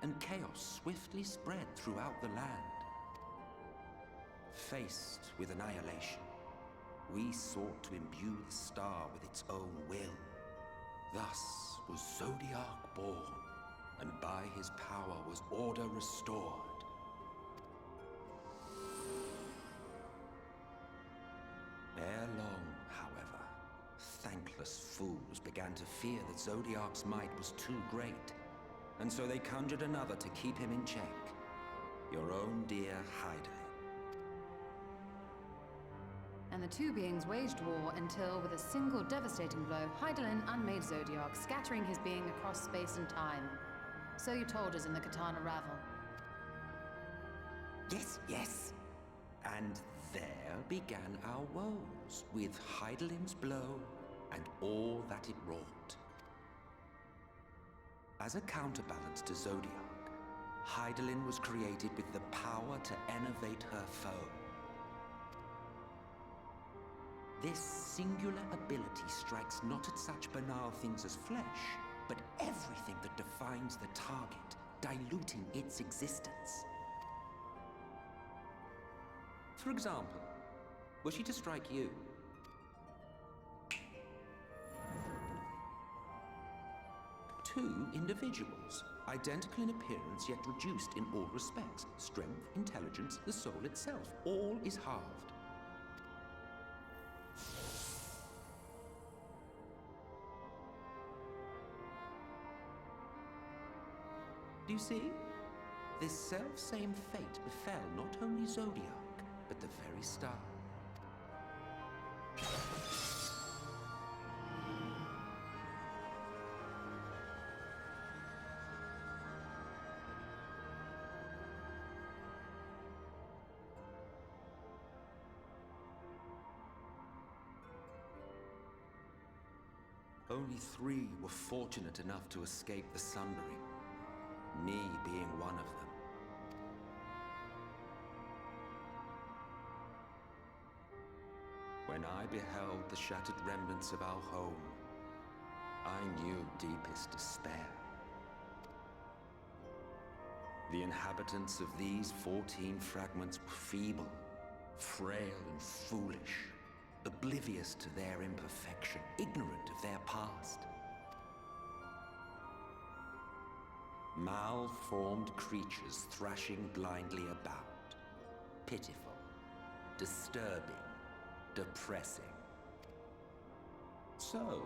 and chaos swiftly spread throughout the land. Faced with annihilation, we sought to imbue the star with its own will. Thus was Zodiark born, and by his power was order restored. Ere long, however, thankless fools began to fear that Zodiark's might was too great, and so they conjured another to keep him in check. Your own dear Hydaelyn. And the two beings waged war until, with a single devastating blow, Hydaelyn unmade Zodiark, scattering his being across space and time. So you told us in the Katana Ravel. Yes. And There began our woes, with Hydalim's blow and all that it wrought. As a counterbalance to Zodiark, Hydalim was created with the power to enervate her foe. This singular ability strikes not at such banal things as flesh, but everything that defines the target, diluting its existence. For example, were she to strike you? Two individuals, identical in appearance yet reduced in all respects. Strength, intelligence, the soul itself, all is halved. Do you see? This self-same fate befell not only Zodiark, but the very star. Only 3 were fortunate enough to escape the Sundering, me being one of them. When I beheld the shattered remnants of our home, I knew deepest despair. The inhabitants of these 14 fragments were feeble, frail and foolish, oblivious to their imperfection, ignorant of their past. Malformed creatures thrashing blindly about. Pitiful, disturbing, depressing. So,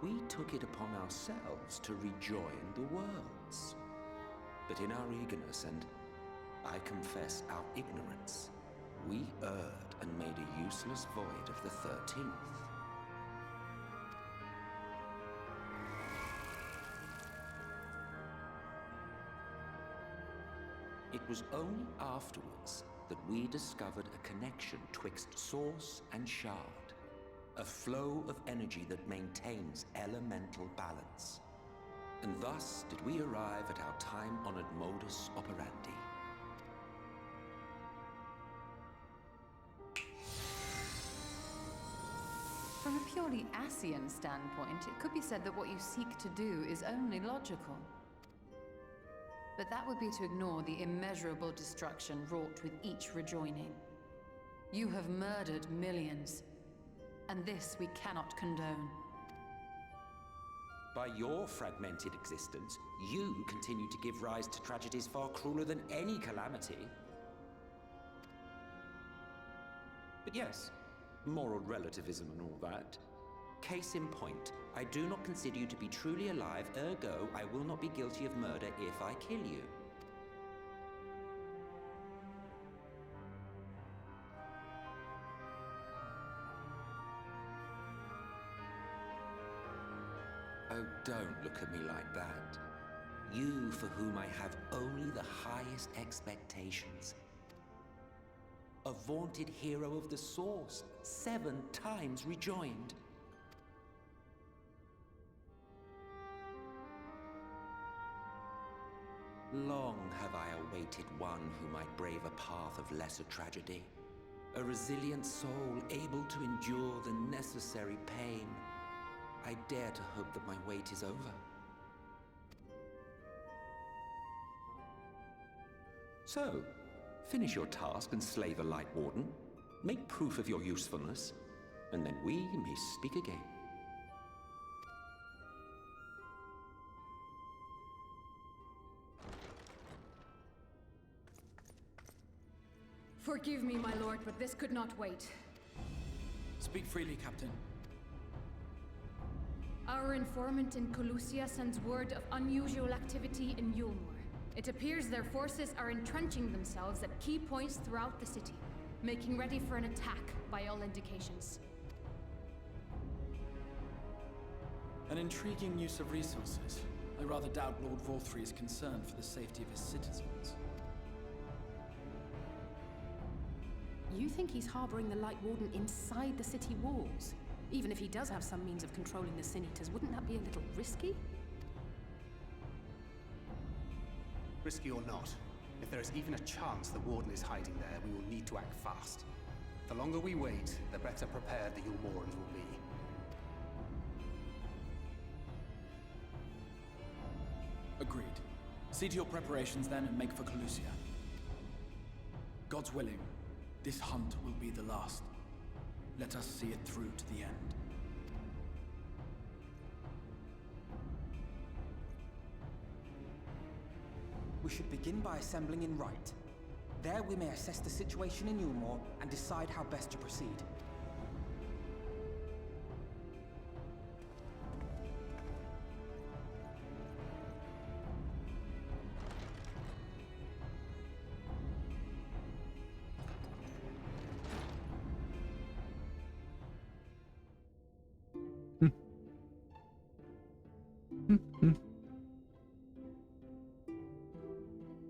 we took it upon ourselves to rejoin the worlds. But in our eagerness and, I confess, our ignorance, we erred and made a useless void of the 13th. It was only afterwards that we discovered a connection twixt source and shard, a flow of energy that maintains elemental balance. And thus did we arrive at our time-honored modus operandi. From a purely Ascian standpoint, it could be said that what you seek to do is only logical. But that would be to ignore the immeasurable destruction wrought with each rejoining. You have murdered millions, and this we cannot condone. By your fragmented existence, you continue to give rise to tragedies far crueler than any calamity. But yes, moral relativism and all that. Case in point, I do not consider you to be truly alive, ergo, I will not be guilty of murder if I kill you. Oh, don't look at me like that. You for whom I have only the highest expectations. A vaunted hero of the Source, 7 times rejoined. Long have I awaited one who might brave a path of lesser tragedy. A resilient soul able to endure the necessary pain. I dare to hope that my wait is over. So, finish your task and slay the Light Warden. Make proof of your usefulness, and then we may speak again. Forgive me, my lord, but this could not wait. Speak freely, Captain. Our informant in Colusia sends word of unusual activity in Yulmur. It appears their forces are entrenching themselves at key points throughout the city, making ready for an attack by all indications. An intriguing use of resources. I rather doubt Lord Vorthri is concerned for the safety of his citizens. You think he's harboring the Light Warden inside the city walls? Even if he does have some means of controlling the Sin Eaters, wouldn't that be a little risky? Risky or not, if there is even a chance the Warden is hiding there, we will need to act fast. The longer we wait, the better prepared the Yulmorans will be. Agreed. See to your preparations then and make for Calusia. God's willing, this hunt will be the last. Let us see it through to the end. We should begin by assembling in Rite. There we may assess the situation in Yulmore and decide how best to proceed.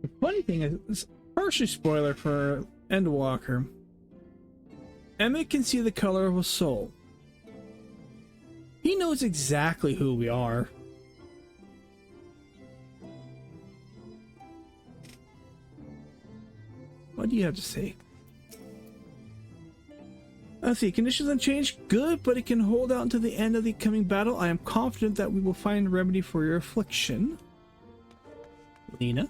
The funny thing is, it's partially spoiler for Endwalker. Emmett can see the color of a soul. He knows exactly who we are. What do you have to say? Let's see, conditions unchanged, good, but it can hold out until the end of the coming battle. I am confident that we will find a remedy for your affliction. Lena?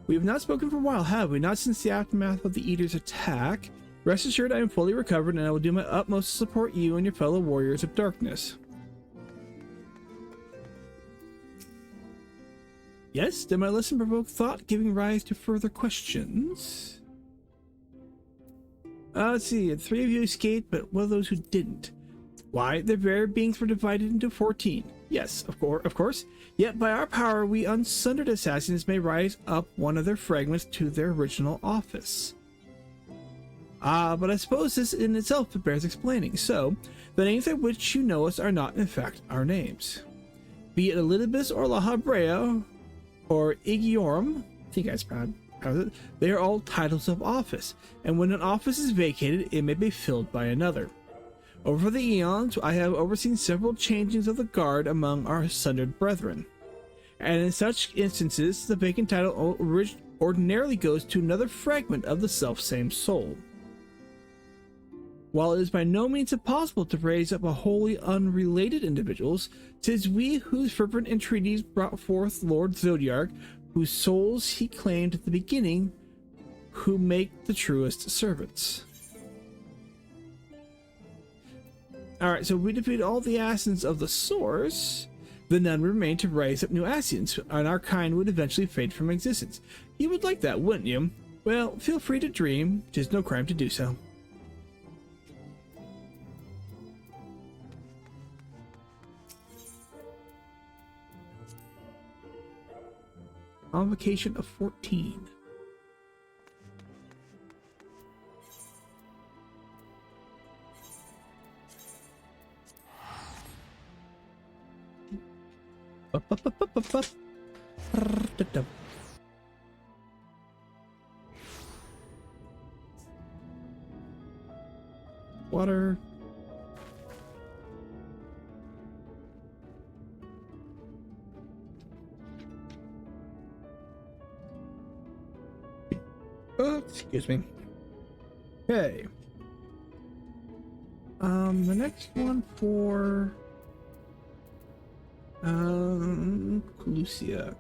We have not spoken for a while, have we? Not since the aftermath of the Eater's attack. Rest assured I am fully recovered, and I will do my utmost to support you and your fellow warriors of darkness. Yes, did my lesson provoke thought, giving rise to further questions? Let's see, 3 of you escaped, but what of those who didn't? Why, their very beings were divided into 14. Yes, of course. Yet by our power, we unsundered assassins may rise up one of their fragments to their original office. But I suppose this in itself bears explaining. So, the names by which you know us are not, in fact, our names. Be it Elidibus or La Habrea, or Igiorum, I think that's proud. They are all titles of office, and when an office is vacated, it may be filled by another. Over the eons, I have overseen several changings of the guard among our sundered brethren, and in such instances, the vacant title ordinarily goes to another fragment of the self-same soul. While it is by no means impossible to raise up a wholly unrelated individuals, 'tis we whose fervent entreaties brought forth Lord Zodiark, whose souls he claimed at the beginning, who make the truest servants. Alright, so we defeated all the Ascians of the Source. The none remained to raise up new Ascians, and our kind would eventually fade from existence. You would like that, wouldn't you? Well, feel free to dream. 'Tis no crime to do so. Convocation of 14. Water. Oh, excuse me. Okay. The next one for Calusia.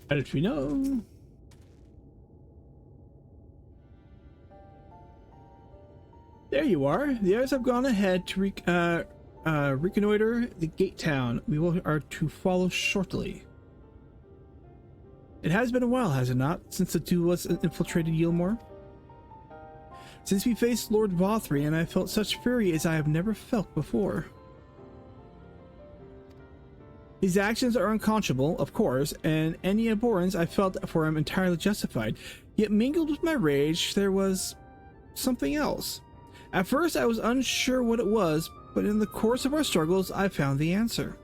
How did we know? There you are. The others have gone ahead to reconnoiter the gate town. We are to follow shortly. It has been a while, has it not, since the two of us infiltrated Yulmore? Since we faced Lord Vothri, and I felt such fury as I have never felt before. His actions are unconscionable, of course, and any abhorrence I felt for him entirely justified. Yet mingled with my rage, there was something else. At first, I was unsure what it was, but in the course of our struggles, I found the answer.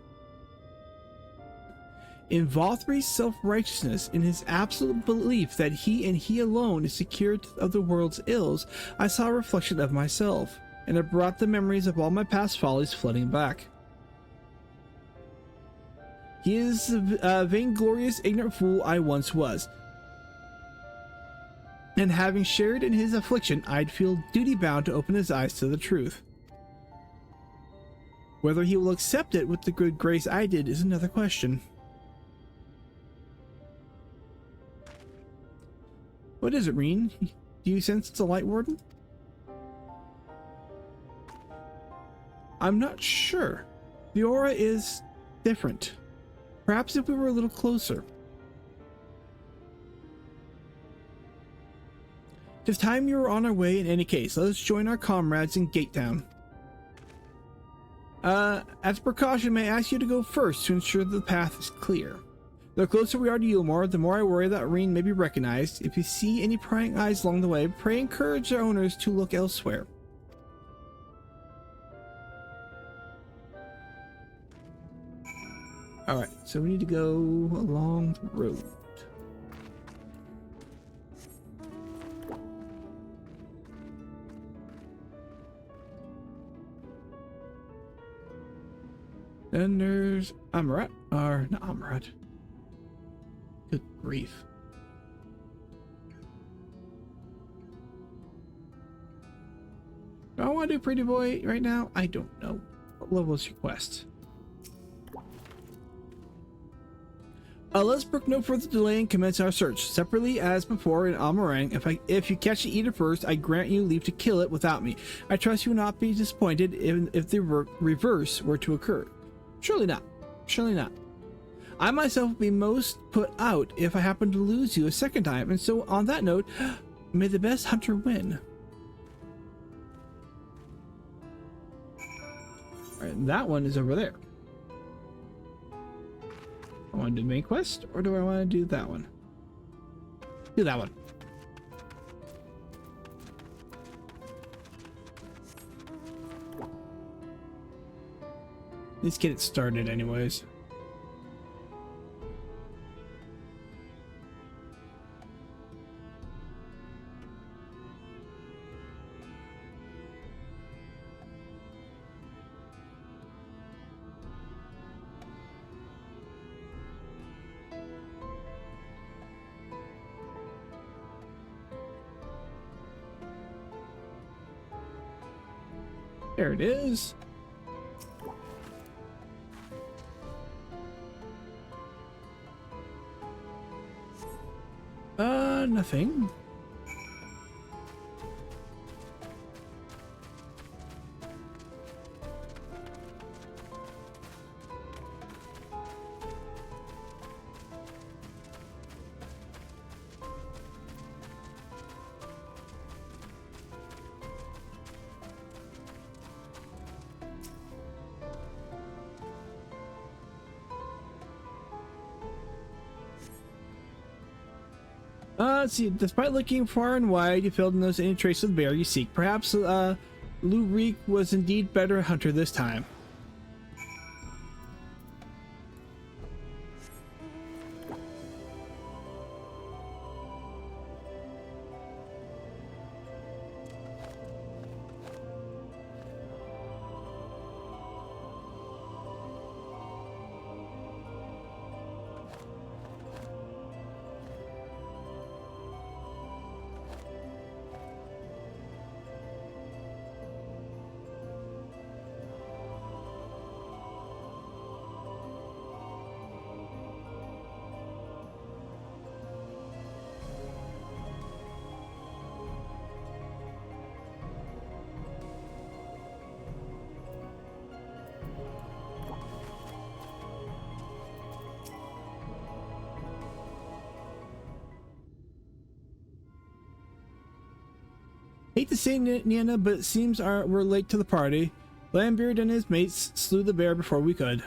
In Valthry's self-righteousness, in his absolute belief that he and he alone is secure of the world's ills, I saw a reflection of myself, and it brought the memories of all my past follies flooding back. He is the vainglorious, ignorant fool I once was. And having shared in his affliction, I'd feel duty-bound to open his eyes to the truth. Whether he will accept it with the good grace I did is another question. What is it, Reen? Do you sense it's a Light Warden? I'm not sure. The aura is different. Perhaps if we were a little closer. It's time you were on our way in any case. Let us join our comrades in Gatetown. As a precaution, may I ask you to go first to ensure that the path is clear. The closer we are to Eulmore, the more I worry that Reen may be recognized. If you see any prying eyes along the way, pray encourage their owners to look elsewhere. Alright, so we need to go along the road. Then there's Amarat, or not Amarat. Good grief. Do I want to do Pretty Boy right now? I don't know. What level is your quest? Let's brook no further delay and commence our search. Separately as before in Amarang, if you catch the eater first, I grant you leave to kill it without me. I trust you will not be disappointed if the reverse were to occur. Surely not. Surely not. I myself would be most put out if I happen to lose you a second time, and so on that note, may the best hunter win. Alright, that one is over there. I want to do main quest, or do I want to do that one? Do that one. Let's get it started anyways. There it is. Nothing. Let's see. Despite looking far and wide, you failed to notice any trace of the bear you seek. Perhaps Lurik was indeed better hunter this time. Hate to say Niana, but it seems we're late to the party. Lambbeard and his mates slew the bear before we could.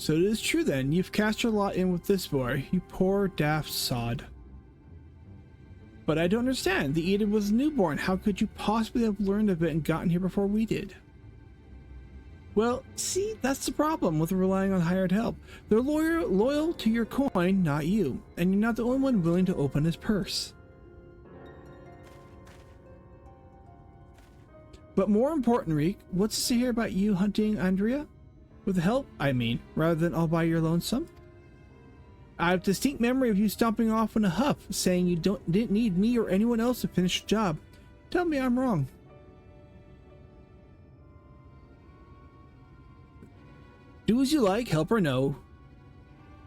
So it is true then. You've cast your lot in with this boy, you poor daft sod. But I don't understand. The Edith was newborn. How could you possibly have learned of it and gotten here before we did? Well, see, that's the problem with relying on hired help. They're loyal to your coin, not you. And you're not the only one willing to open his purse. But more important, Reek, what's to say here about you hunting Andrea? With help, I mean, rather than all by your lonesome? I have distinct memory of you stomping off in a huff, saying you didn't need me or anyone else to finish the job. Tell me I'm wrong. Do as you like, help or no.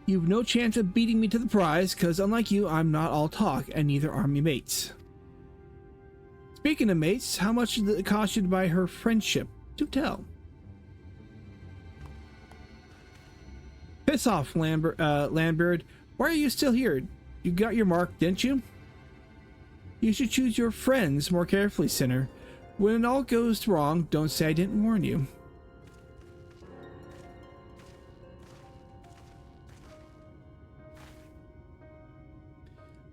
You've no chance of beating me to the prize, because unlike you, I'm not all talk, and neither are me mates. Speaking of mates, how much did it cost you to buy her friendship? Do tell. Piss off, Lambert. Why are you still here? You got your mark, didn't you? You should choose your friends more carefully, sinner. When it all goes wrong, don't say I didn't warn you.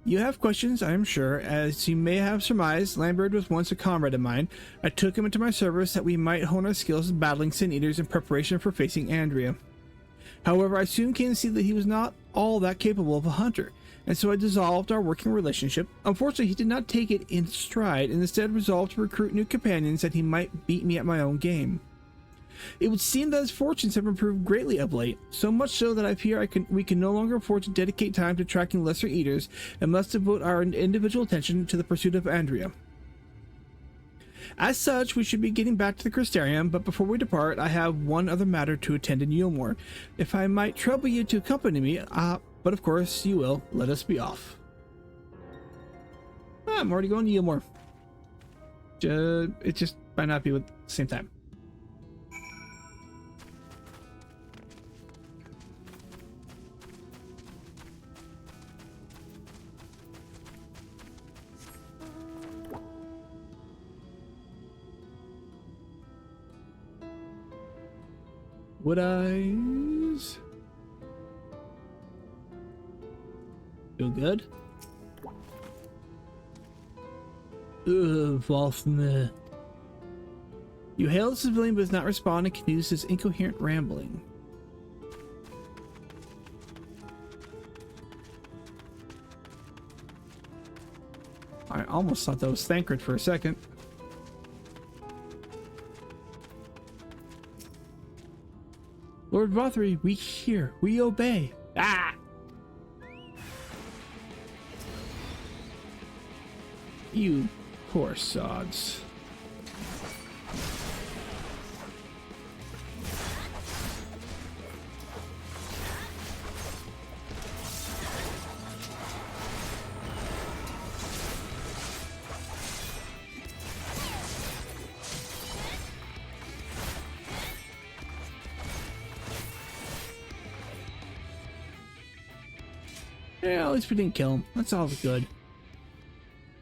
You have questions, I am sure. As you may have surmised, Lambert was once a comrade of mine. I took him into my service that we might hone our skills in battling Sin Eaters in preparation for facing Andrea. However, I soon came to see that he was not all that capable of a hunter, and so I dissolved our working relationship. Unfortunately, he did not take it in stride, and instead resolved to recruit new companions that he might beat me at my own game. It would seem that his fortunes have improved greatly of late, so much so that I fear we can no longer afford to dedicate time to tracking lesser eaters and must devote our individual attention to the pursuit of Andrea. As such, we should be getting back to the Crystarium, but before we depart, I have one other matter to attend in Yulmore. If I might trouble you to accompany me, but of course you will. Let us be off. I'm already going to Yulmore. It just might not be at the same time. Wood eyes. Feel good. Volfmir. You hail the civilian but does not respond and continues his incoherent rambling. I almost thought that was Thancred for a second. Lord Vothri, we hear, we obey. Ah! You poor sods. Yeah, at least we didn't kill him. That's all good.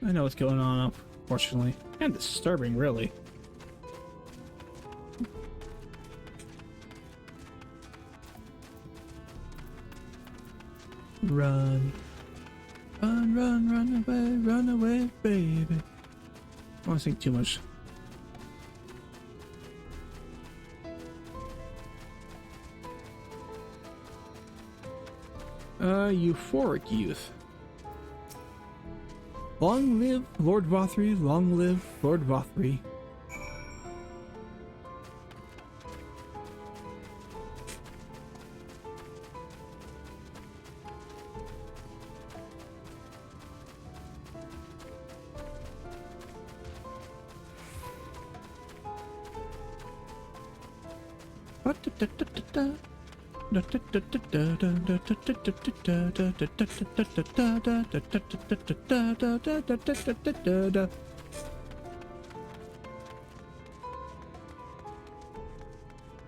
I know what's going on, unfortunately. And disturbing, really. Run. Run, run, run away, baby. I don't want to think too much. Euphoric youth. Long live Lord Vothri, long live Lord Vothri.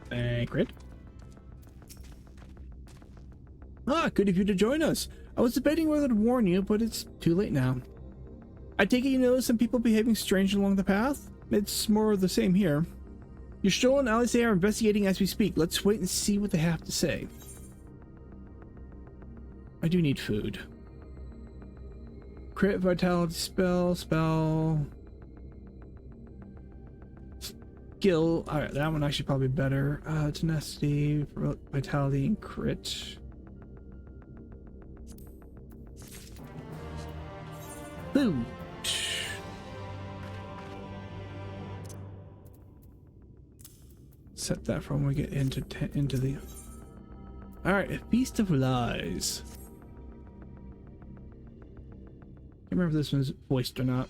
Thancred. Good of you to join us. I was debating whether to warn you, but it's too late now. I take it you noticed some people behaving strangely along the path? It's more of the same here. Your Stroll and Alisaie are investigating as we speak. Let's wait and see what they have to say. I do need food. Crit, vitality, spell. Skill. Alright, that one actually probably better. Tenacity, vitality, and crit. Boom. Set that for when we get into the. All right, a Feast of Lies. Can't remember if this one's voiced or not.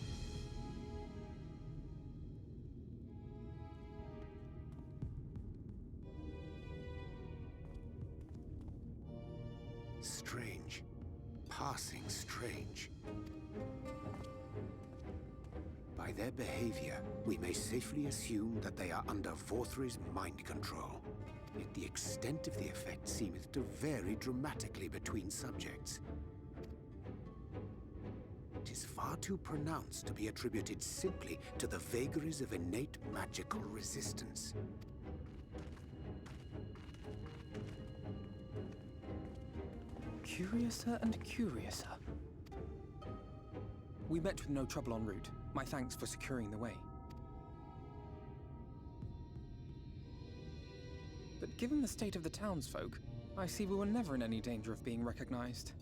Strange. Passing strange. By their behavior, we may safely assume that they are under Vorthri's mind control. Yet the extent of the effect seemeth to vary dramatically between subjects. It is far too pronounced to be attributed simply to the vagaries of innate magical resistance. Curiouser and curiouser. We met with no trouble en route. My thanks for securing the way. But given the state of the townsfolk, I see we were never in any danger of being recognized.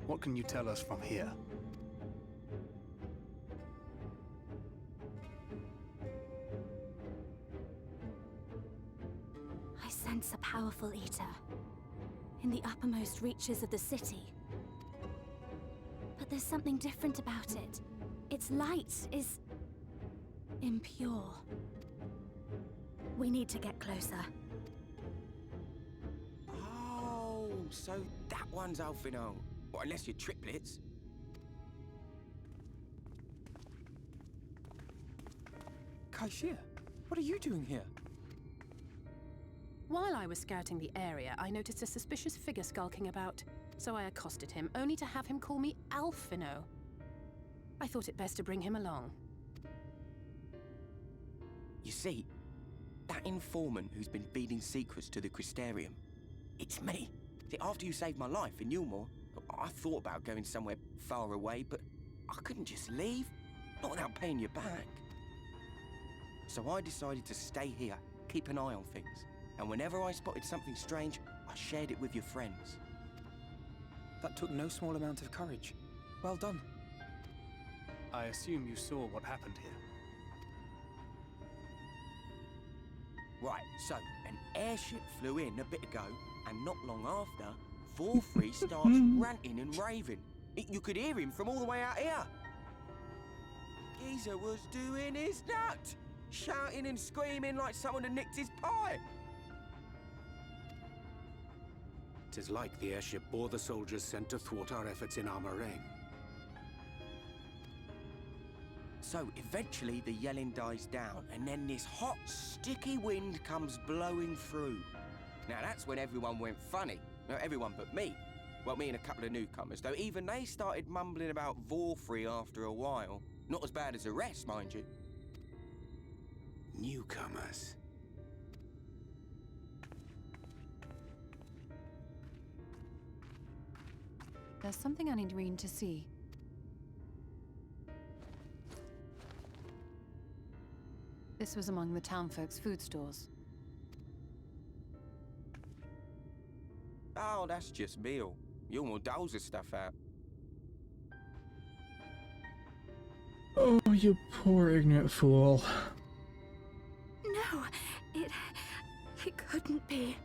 What can you tell us from here? I sense a powerful eater in the uppermost reaches of the city. But there's something different about it. Its light is impure. We need to get closer. Oh, so that one's Alphinaud. Well, unless you're triplets. Kaishir, what are you doing here? While I was scouting the area, I noticed a suspicious figure skulking about, so I accosted him, only to have him call me Alphinaud. I thought it best to bring him along. You see, that informant who's been feeding secrets to the Crystarium, it's me. See, after you saved my life in Yulmore, I thought about going somewhere far away, but I couldn't just leave, not without paying you back. So I decided to stay here, keep an eye on things. And whenever I spotted something strange, I shared it with your friends. That took no small amount of courage. Well done. I assume you saw what happened here. Right, so an airship flew in a bit ago, and not long after, Vorthri starts ranting and raving. You could hear him from all the way out here. Geezer was doing his nut, shouting and screaming like someone had nicked his pie. 'Tis like the airship bore the soldiers sent to thwart our efforts in Armorang. So eventually the yelling dies down, and then this hot, sticky wind comes blowing through. Now that's when everyone went funny. No, everyone but me. Well, me and a couple of newcomers, though even they started mumbling about Vorthri after a while. Not as bad as the rest, mind you. Newcomers. There's something I need Reen to see. This was among the townfolk's food stores. Oh, that's just meal. Yulmore doles his stuff out. Oh, you poor ignorant fool. No, it couldn't be.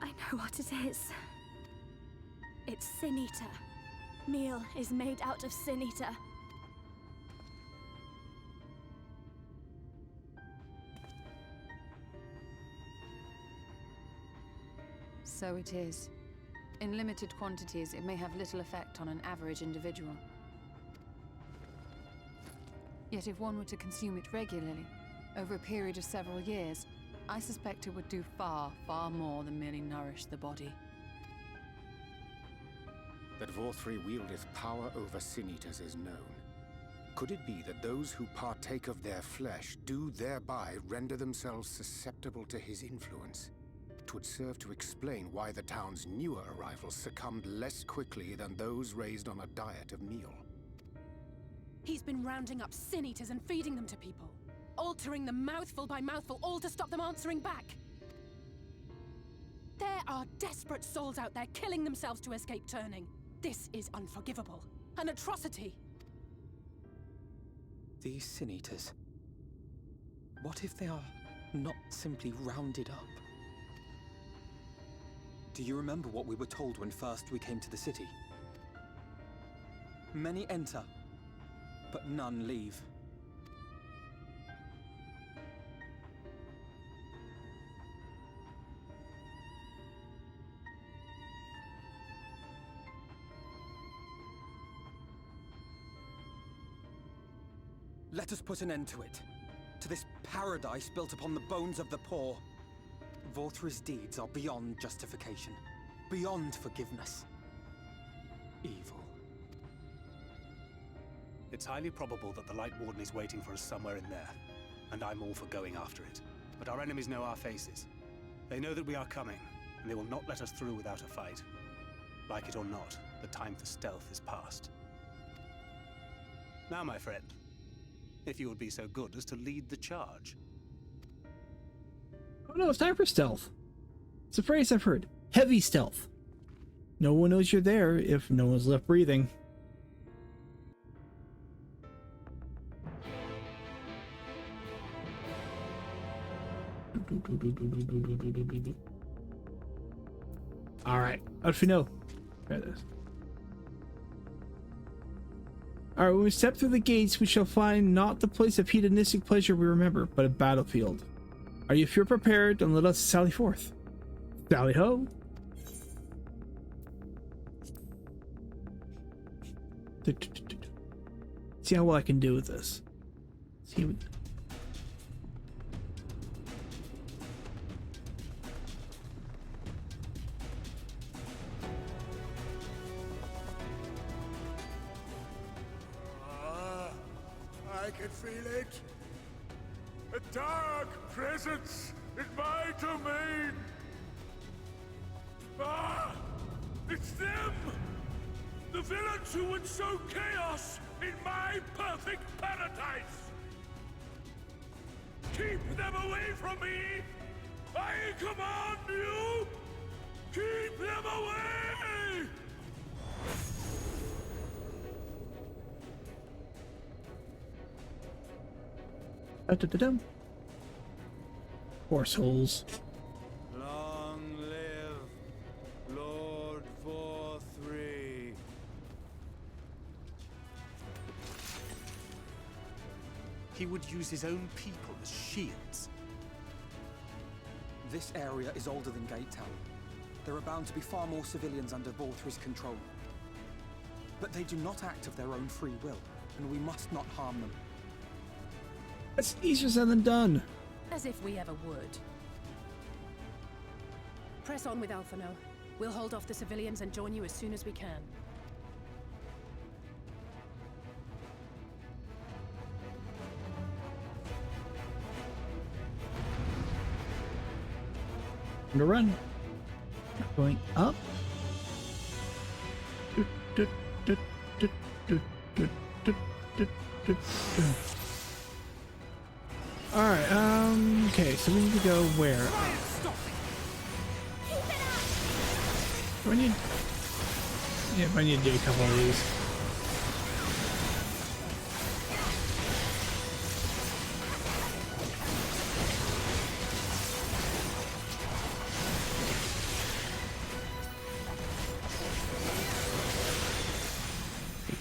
I know what it is. It's Sin Eater. Meal is made out of Sin Eater. So it is. In limited quantities, it may have little effect on an average individual. Yet if one were to consume it regularly, over a period of several years, I suspect it would do far, far more than merely nourish the body. That Vorthri wieldeth power over Sin-Eaters is known. Could it be that those who partake of their flesh do thereby render themselves susceptible to his influence? 'Twould serve to explain why the town's newer arrivals succumbed less quickly than those raised on a diet of meal. He's been rounding up Sin-Eaters and feeding them to people. Altering them mouthful by mouthful, all to stop them answering back. There are desperate souls out there killing themselves to escape turning. This is unforgivable. An atrocity. These Sin-Eaters. What if they are not simply rounded up? Do you remember what we were told when first we came to the city? Many enter, but none leave. Let us put an end to it. To this paradise built upon the bones of the poor. Vorthri's deeds are beyond justification. Beyond forgiveness. Evil. It's highly probable that the Light Warden is waiting for us somewhere in there. And I'm all for going after it. But our enemies know our faces. They know that we are coming, and they will not let us through without a fight. Like it or not, the time for stealth is past. Now, my friend, if you would be so good as to lead the charge. Oh no, it's time for stealth. It's a phrase I've heard. Heavy stealth. No one knows you're there if no one's left breathing. Alright, Alfino. Try this. Alright, when we step through the gates, we shall find not the place of hedonistic pleasure we remember, but a battlefield. Are you feel prepared? Then let us sally forth. Sally ho! See how well I can do with this. See what... I can feel it. A dark presence in my domain. Ah! It's them! The villains who would sow chaos in my perfect paradise! Keep them away from me! I command you! Keep them away! Horse holes. Long live Lord Vorthri. He would use his own people as shields. This area is older than Gate Town. There are bound to be far more civilians under Vorthri's control. But they do not act of their own free will, and we must not harm them. That's easier said than done. As if we ever would. Press on with Alphino. We'll hold off the civilians and join you as soon as we can. Time to run. Going up. Alright, okay, so we need to go where? Do I need... Yeah, I need to do a couple of these.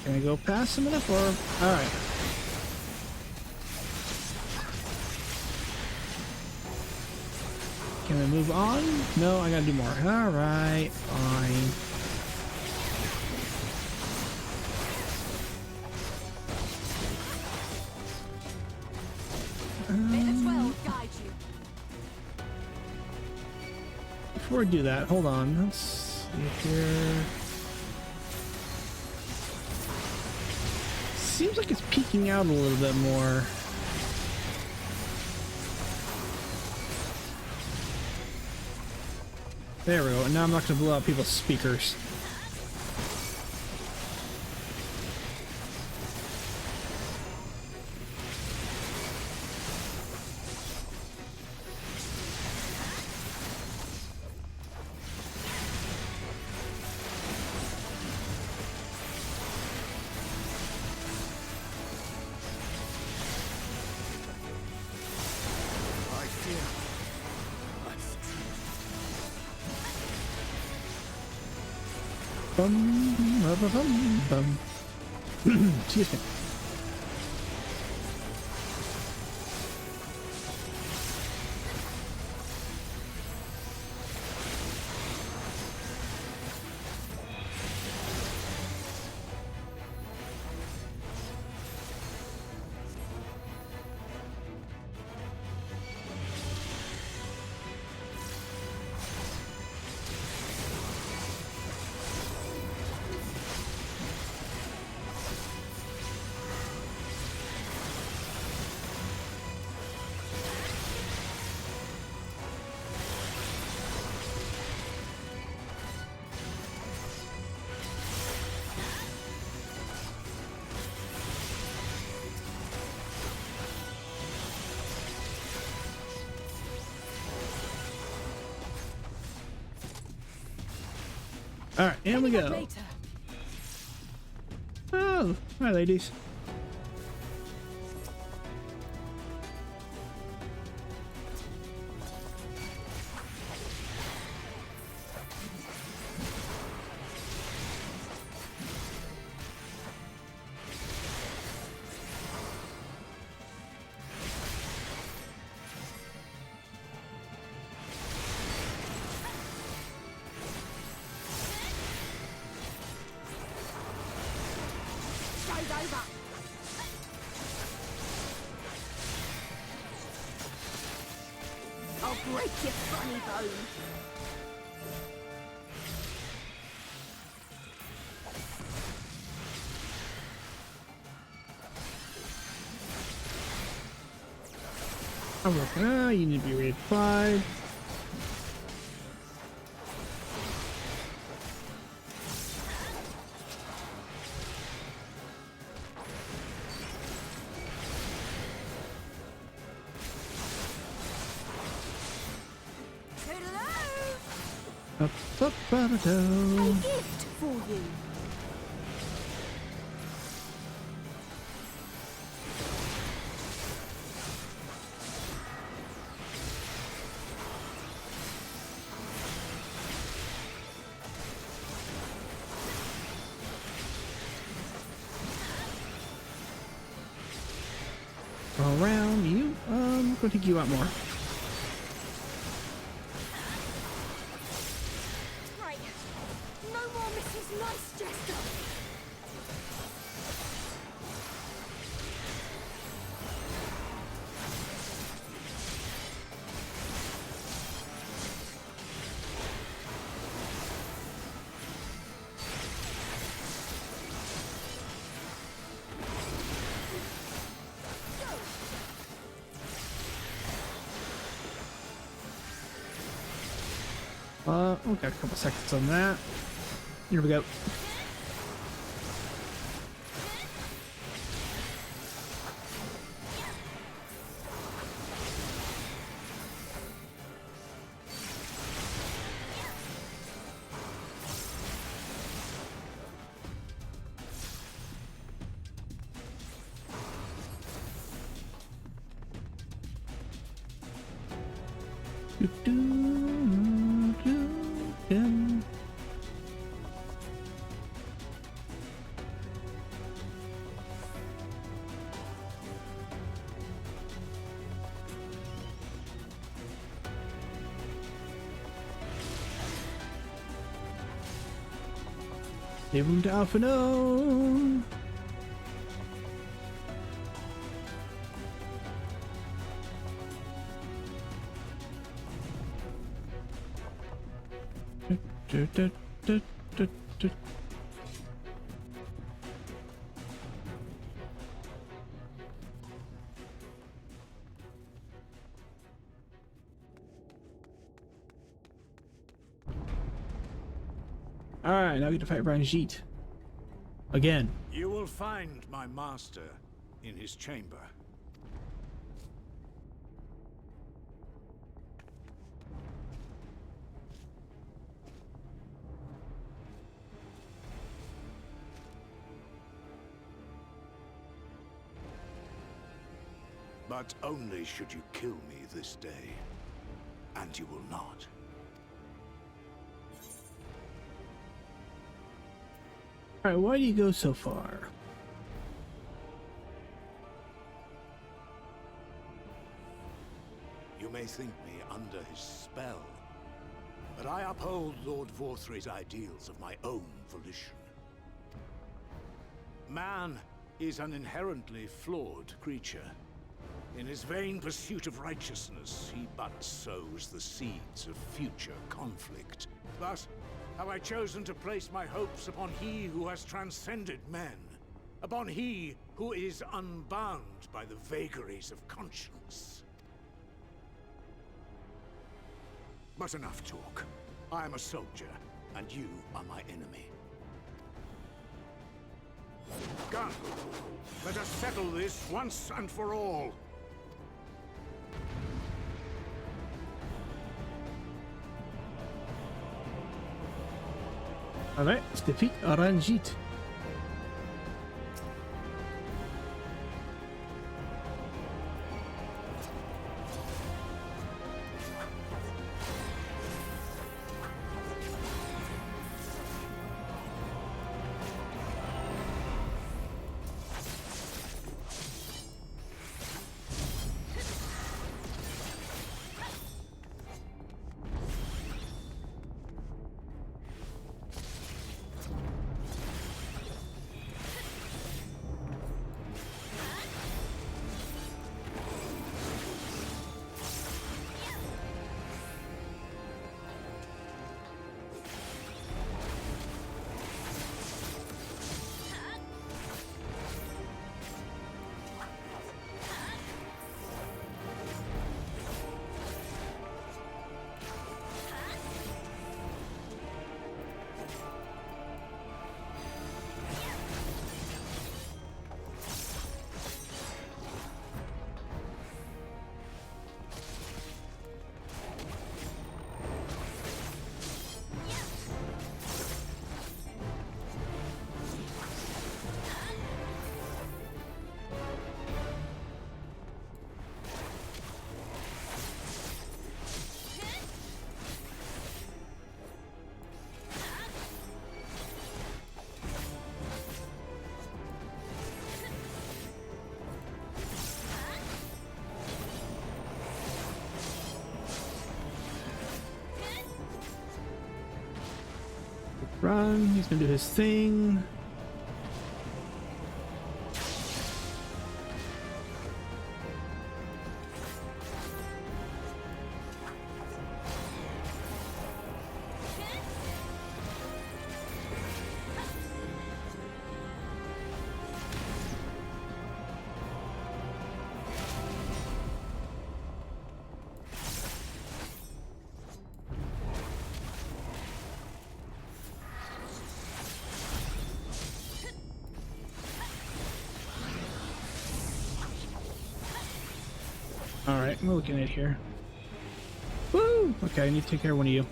Can I go past him enough, or... Alright. Can I move on? No, I gotta do more. Alright, fine. May the 12 guide you. before we do that, hold on. Let's see here. Seems like it's peeking out a little bit more. There we go. And now I'm not going to blow out people's speakers. Excuse me. All right, and we go. Oh, hi, ladies. I'll break your funny bone. I'm looking. Ah, you need to be reapplied. A gift for you. Around you. I'm going to take you out more. Okay, a couple seconds on that. Here we go. Leave him to Alphino. Du, du, du, du, du. Alright, now we get to fight Ranjit. Again. You will find my master in his chamber. But only should you kill me this day. And you will not. Alright, why do you go so far? You may think me under his spell, but I uphold Lord Vorthry's ideals of my own volition. Man is an inherently flawed creature. In his vain pursuit of righteousness, he but sows the seeds of future conflict. Thus, have I chosen to place my hopes upon he who has transcended men, upon he who is unbound by the vagaries of conscience. But enough talk. I am a soldier, and you are my enemy. Gun, let us settle this once and for all. Alright, let's defeat Ranjit. Run, he's gonna do his thing. Alright, we're looking at here. Woo! Okay, I need to take care of one of you.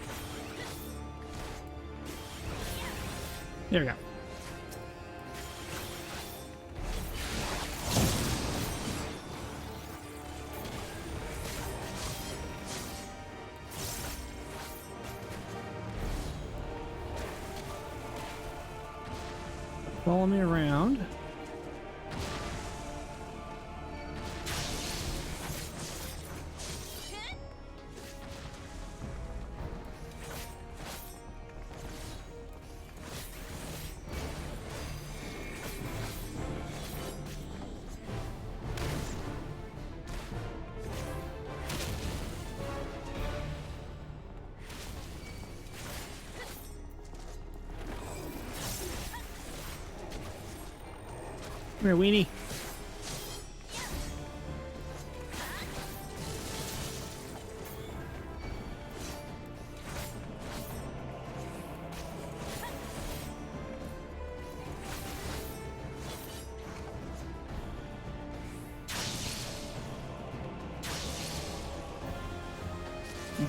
There we go. Follow me around. Come here, weenie.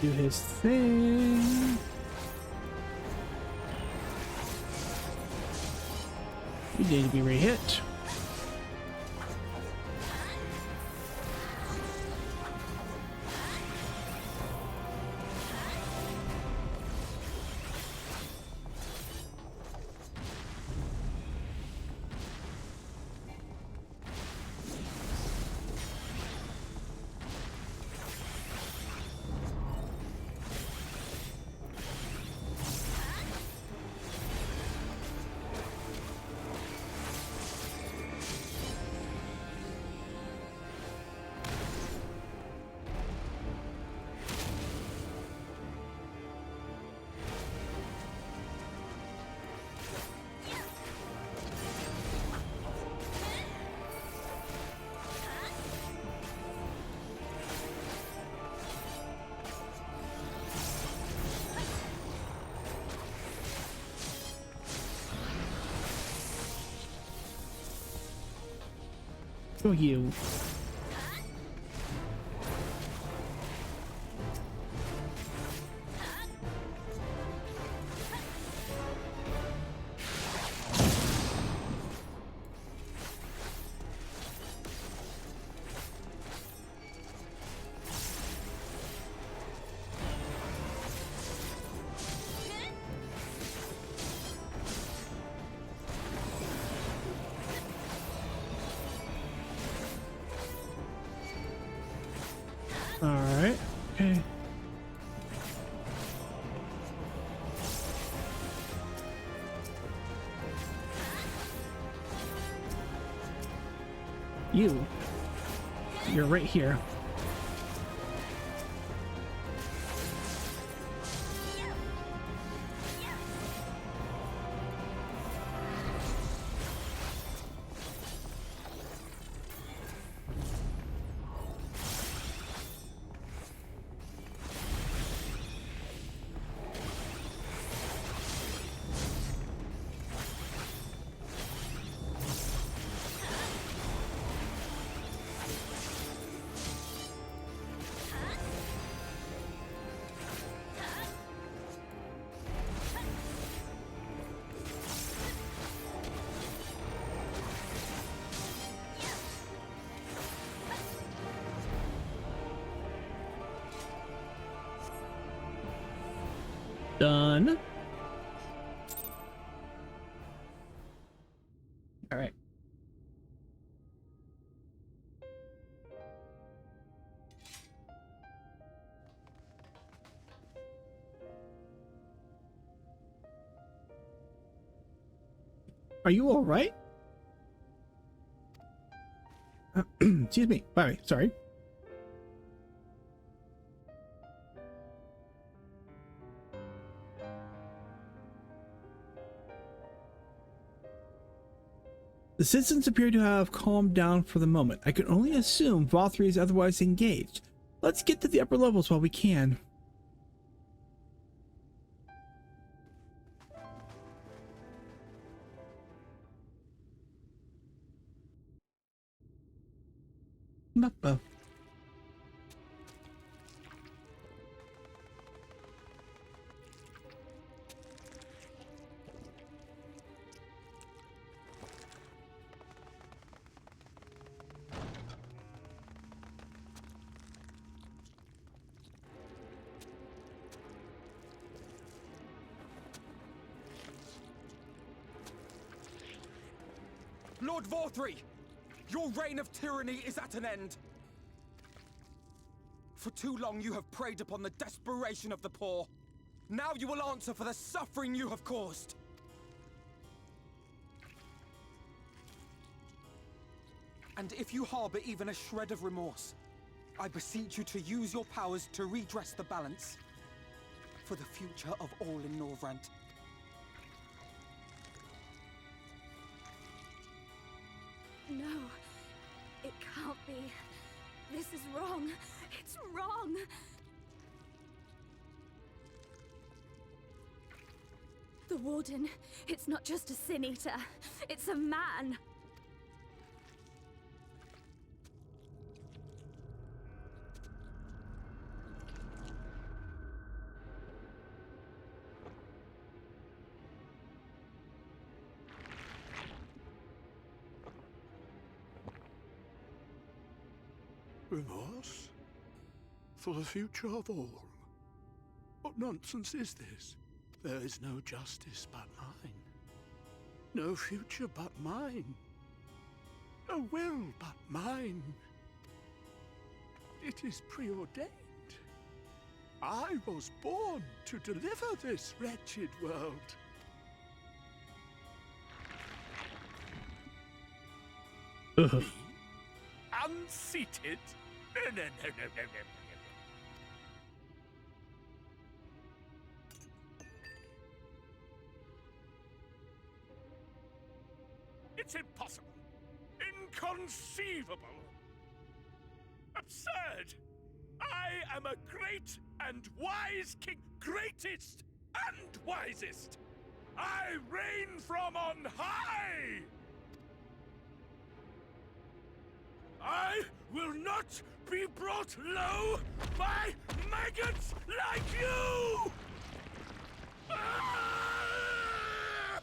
Do his thing. You need to be re-hit. Go you. Alright, okay. You're right here. Done. All right. Are you all right? Excuse me. Sorry. The citizens appear to have calmed down for the moment. I can only assume Vothri is otherwise engaged. Let's get to the upper levels while we can. Mappa. Lord Vothri! Your reign of tyranny is at an end! For too long you have preyed upon the desperation of the poor. Now you will answer for the suffering you have caused! And if you harbor even a shred of remorse, I beseech you to use your powers to redress the balance. For the future of all in This is wrong. It's wrong. The Warden, it's not just a Sin Eater. It's a man. Remorse? For the future of all? What nonsense is this? There is no justice but mine. No future but mine. No will but mine. It is preordained. I was born to deliver this wretched world. Me? Unseated? No. It's impossible. Inconceivable. Absurd. I am a great and wise king. Greatest and wisest. I reign from on high. I will not be brought low by maggots like you! Ah!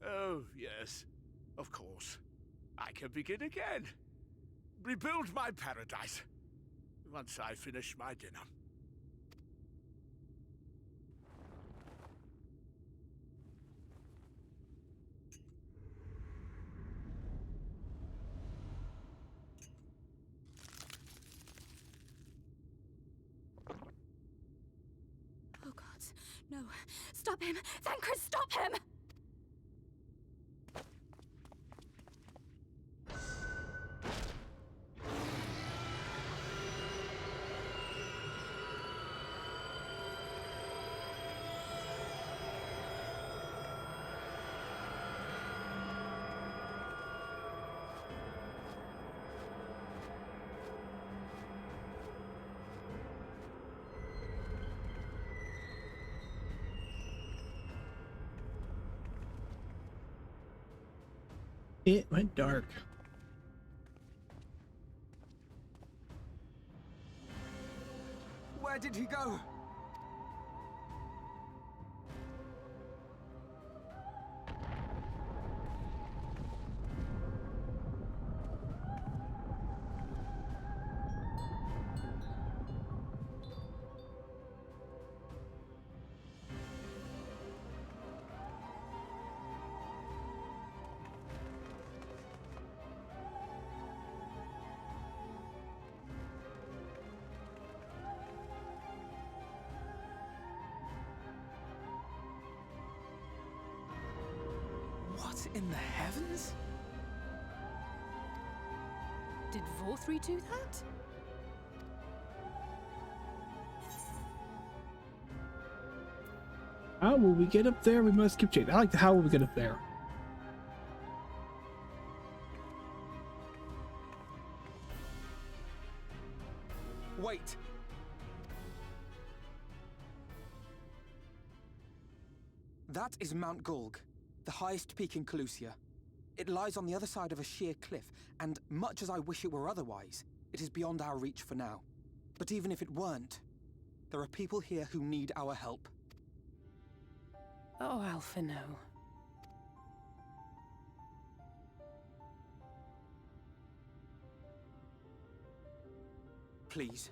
Oh, yes, of course. I can begin again. Rebuild my paradise. Once I finish my dinner. Oh God, no. Stop him! Thancred, stop him! It went dark. Where did he go? What in the heavens? Did Vorthri do that? How will we get up there? We must keep chasing. I like the how will we get up there. Wait! That is Mount Gulg, the highest peak in Calusia. It lies on the other side of a sheer cliff, and much as I wish it were otherwise, it is beyond our reach for now. But even if it weren't, there are people here who need our help. Oh, Alphino. Please,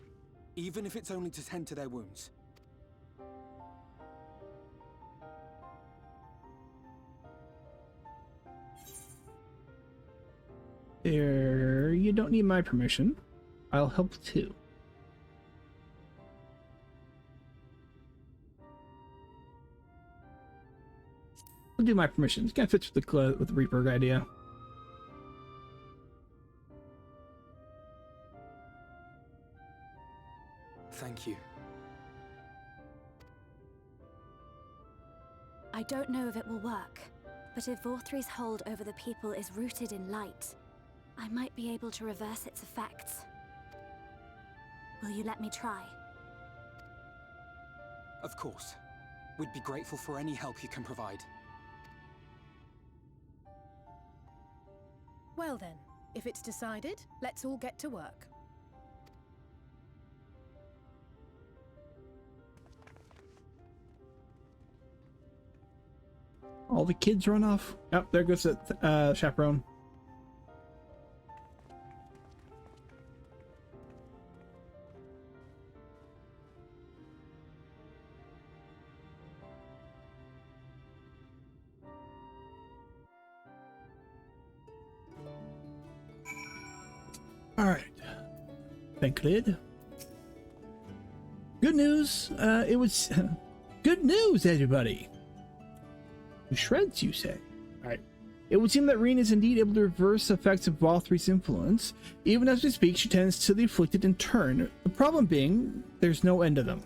even if it's only to tend to their wounds. There, you don't need my permission. I'll help too. I'll do my permission. It kind of fits with the Reaper idea. Thank you. I don't know if it will work, but if Vorthri's hold over the people is rooted in light, I might be able to reverse its effects. Will you let me try? Of course. We'd be grateful for any help you can provide. Well then, if it's decided, let's all get to work. All the kids run off. Oh, there goes the chaperone. All right. Tancred. Good news. It was good news, everybody. Shreds, you say? Alright. It would seem that Reen is indeed able to reverse the effects of Volthri's influence. Even as we speak, she tends to the afflicted in turn. The problem being, there's no end to them.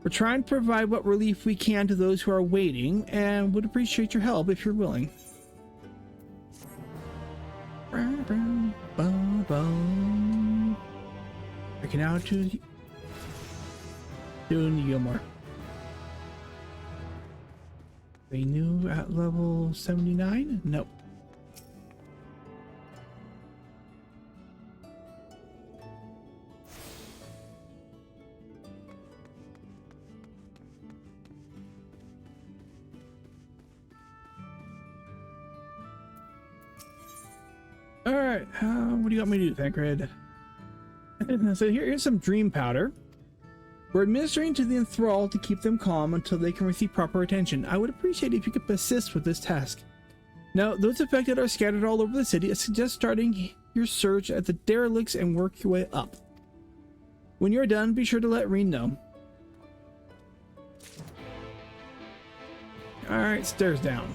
We're trying to provide what relief we can to those who are waiting, and would appreciate your help if you're willing. Breaking out to Gilmore. Renew at level 79? Nope. Alright, what do you want me to do, Tancred? So here's some dream powder. We're administering to the enthralled to keep them calm until they can receive proper attention. I would appreciate it if you could assist with this task. Now, those affected are scattered all over the city. I suggest starting your search at the derelicts and work your way up. When you're done, be sure to let Reen know. Alright, stairs down.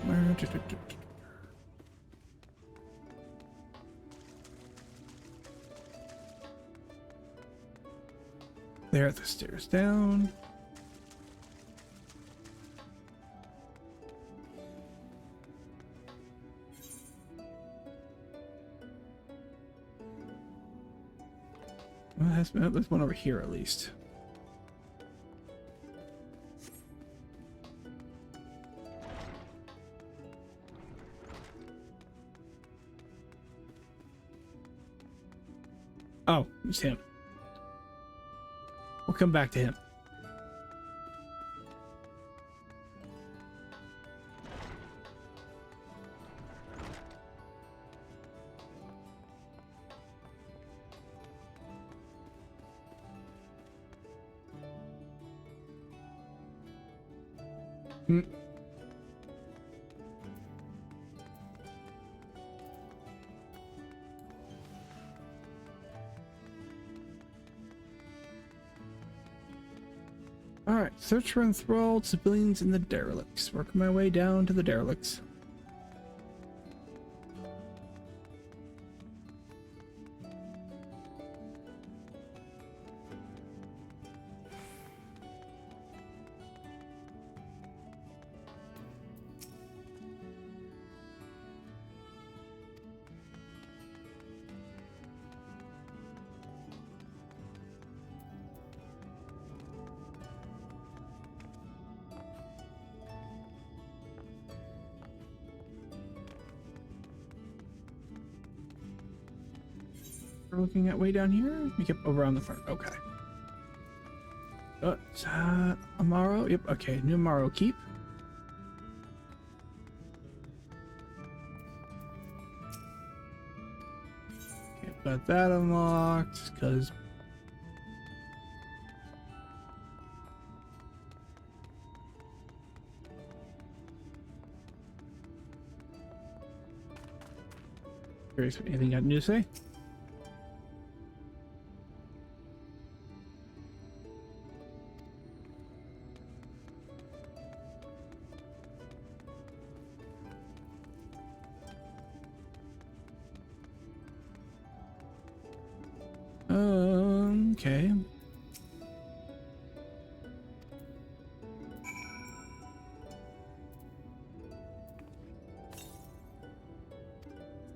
There are the stairs down. Well, there's one over here at least. Oh, it's him. We'll come back to him. Alright, search for enthralled civilians in the derelicts. Working my way down to the derelicts. We're looking at way down here. We keep over on the front. Okay. Amaro. Yep. Okay. New Amaro Keep. Okay, got that unlocked because. Curious if anything got new to say. Okay.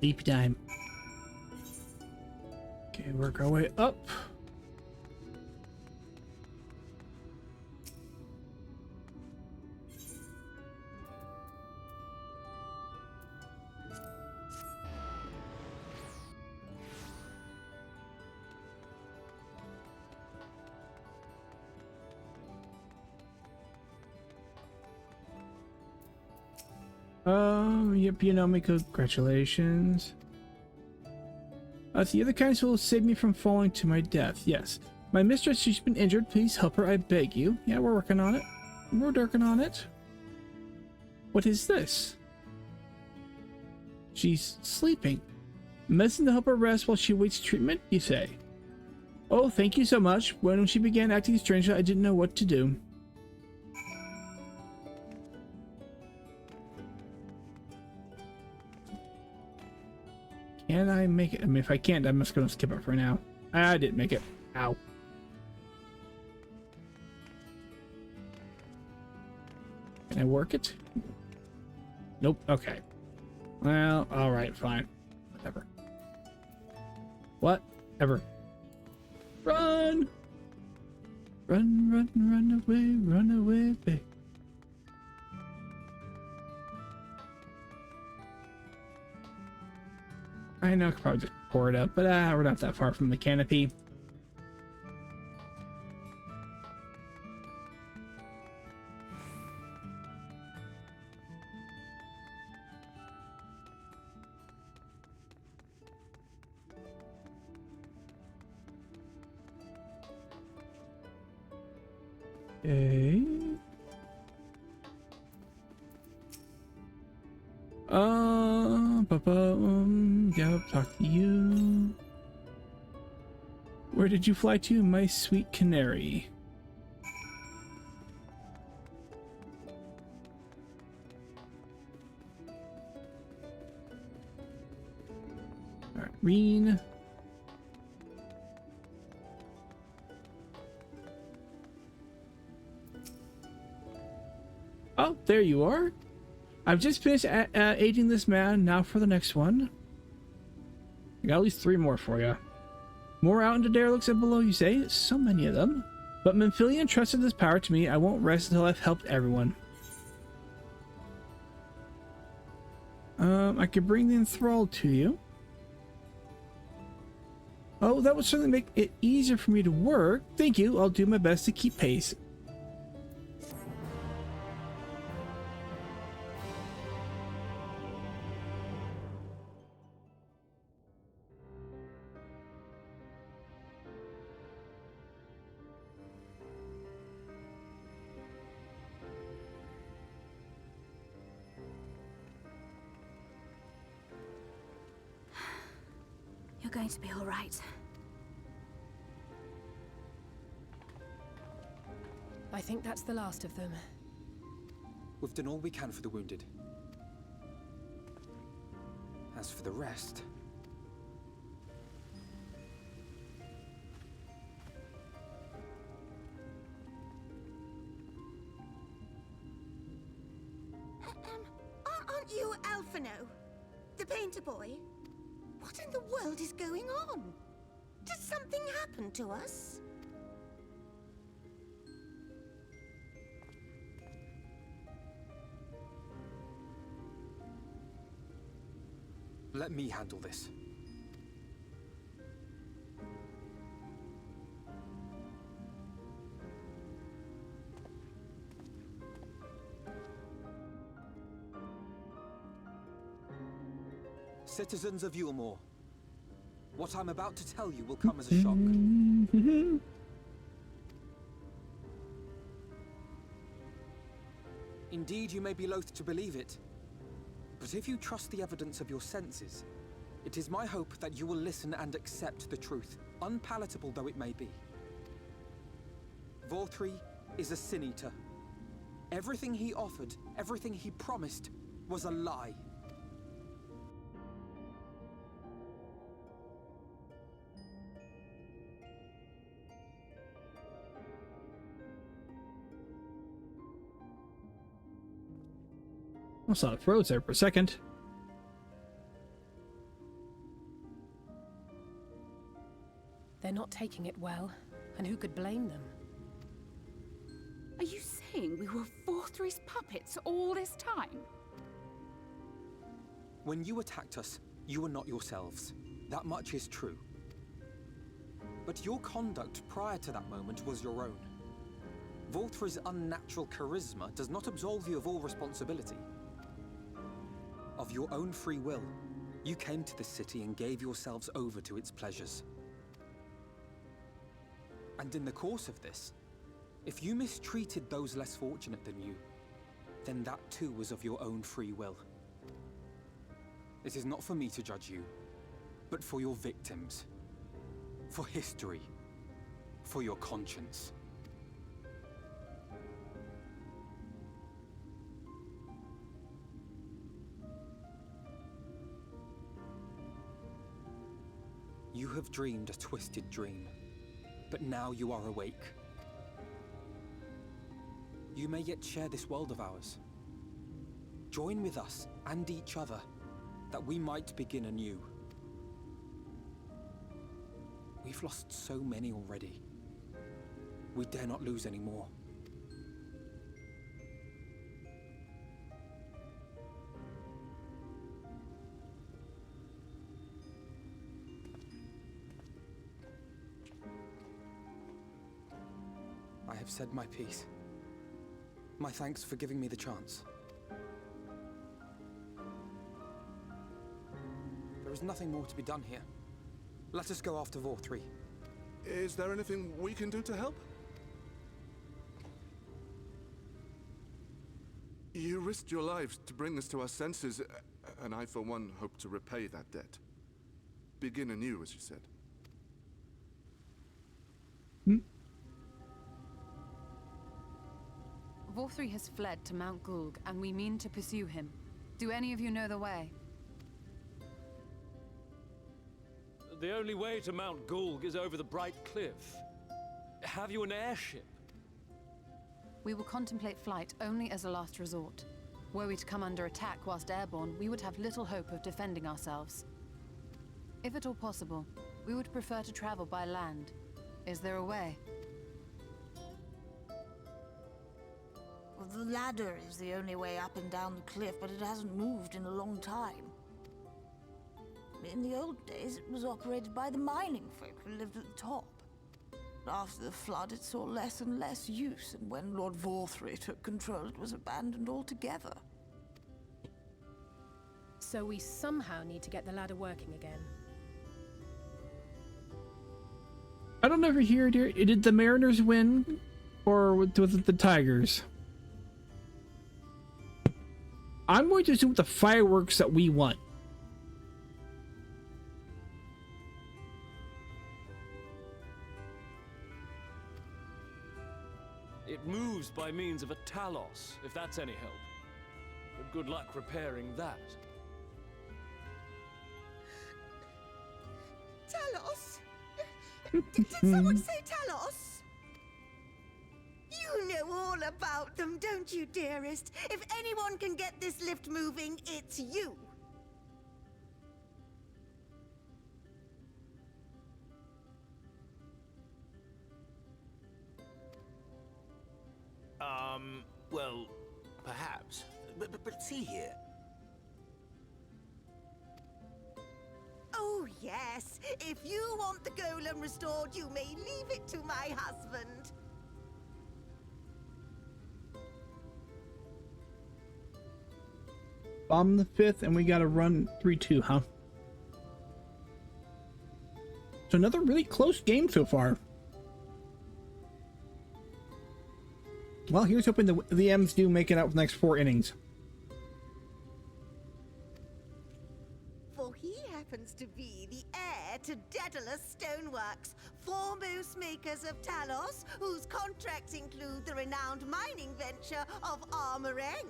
Sleepy time. Okay, work our way up. Oh, yep, you know me. Congratulations. The other kind will save me from falling to my death. Yes. My mistress, she's been injured. Please help her, I beg you. Yeah, we're working on it. We're working on it. What is this? She's sleeping. Medicine to help her rest while she waits treatment, you say? Oh, thank you so much. When she began acting strangely, I didn't know what to do. Can I make it? I mean, if I can't, I'm just gonna skip it for now. I didn't make it. Ow. Can I work it? Nope. Okay. Well, alright, fine. Whatever. Whatever. Run! Run, run, run away, babe. I know I could probably just pour it up, but we're not that far from the canopy. Okay. Yeah, talk to you. Where did you fly to, my sweet canary? Alright, Reen. Oh, there you are. I've just finished aiding this man. Now for the next one. I got at least 3 more for you. More out into derelicts and below, you say? So many of them. But Minfilia entrusted this power to me. I won't rest until I've helped everyone. I could bring the enthralled to you. Oh, that would certainly make it easier for me to work. Thank you. I'll do my best to keep pace. You're going to be all right. I think that's the last of them. We've done all we can for the wounded. As for the rest... Aren't you Alphino? The painter boy? What in the world is going on? Did something happen to us? Let me handle this. Citizens of Yulmore, what I'm about to tell you will come as a shock. Indeed, you may be loath to believe it, but if you trust the evidence of your senses, it is my hope that you will listen and accept the truth, unpalatable though it may be. Vorthri is a sin-eater. Everything he offered, everything he promised, was a lie. I saw it froze there for a second. taking it well, and who could blame them? Are you saying we were Vorthry's puppets all this time? When you attacked us, you were not yourselves. That much is true. But your conduct prior to that moment was your own. Vorthry's unnatural charisma does not absolve you of all responsibility. Of your own free will, you came to this city and gave yourselves over to its pleasures. And in the course of this, if you mistreated those less fortunate than you, then that too was of your own free will. It is not for me to judge you, but for your victims, for history, for your conscience. You have dreamed a twisted dream, but now you are awake. You may yet share this world of ours. Join with us and each other, that we might begin anew. We've lost so many already. We dare not lose any more. I have said my piece. My thanks for giving me the chance. There is nothing more to be done here. Let us go after Vorthry. Is there anything we can do to help? You risked your lives to bring us to our senses, and I, for one, hope to repay that debt. Begin anew, as you said. Vorthry has fled to Mount Gulg, and we mean to pursue him. Do any of you know the way? The only way to Mount Gulg is over the Bright Cliff. Have you an airship? We will contemplate flight only as a last resort. Were we to come under attack whilst airborne, we would have little hope of defending ourselves. If at all possible, we would prefer to travel by land. Is there a way? Well, the ladder is the only way up and down the cliff, but it hasn't moved in a long time. In the old days, it was operated by the mining folk who lived at the top. After the flood, it saw less and less use, and when Lord Vorthry took control, it was abandoned altogether. So we somehow need to get the ladder working again. I don't ever hear, dear. Did the Mariners win, or was it the Tigers? I'm going to assume the fireworks that we won. It moves by means of a Talos, if that's any help. But good luck repairing that. Talos? Did someone say Talos? You know all about them, don't you, dearest? If anyone can get this lift moving, it's you. Well, perhaps. But see here. Oh, yes. If you want the golem restored, you may leave it to my husband. Bomb the 5th, and we gotta run 3-2, huh? So another really close game so far. Well, here's hoping the M's do make it out for the next 4 innings. For he happens to be the heir to Daedalus Stoneworks, foremost makers of Talos, whose contracts include the renowned mining venture of Armoreng.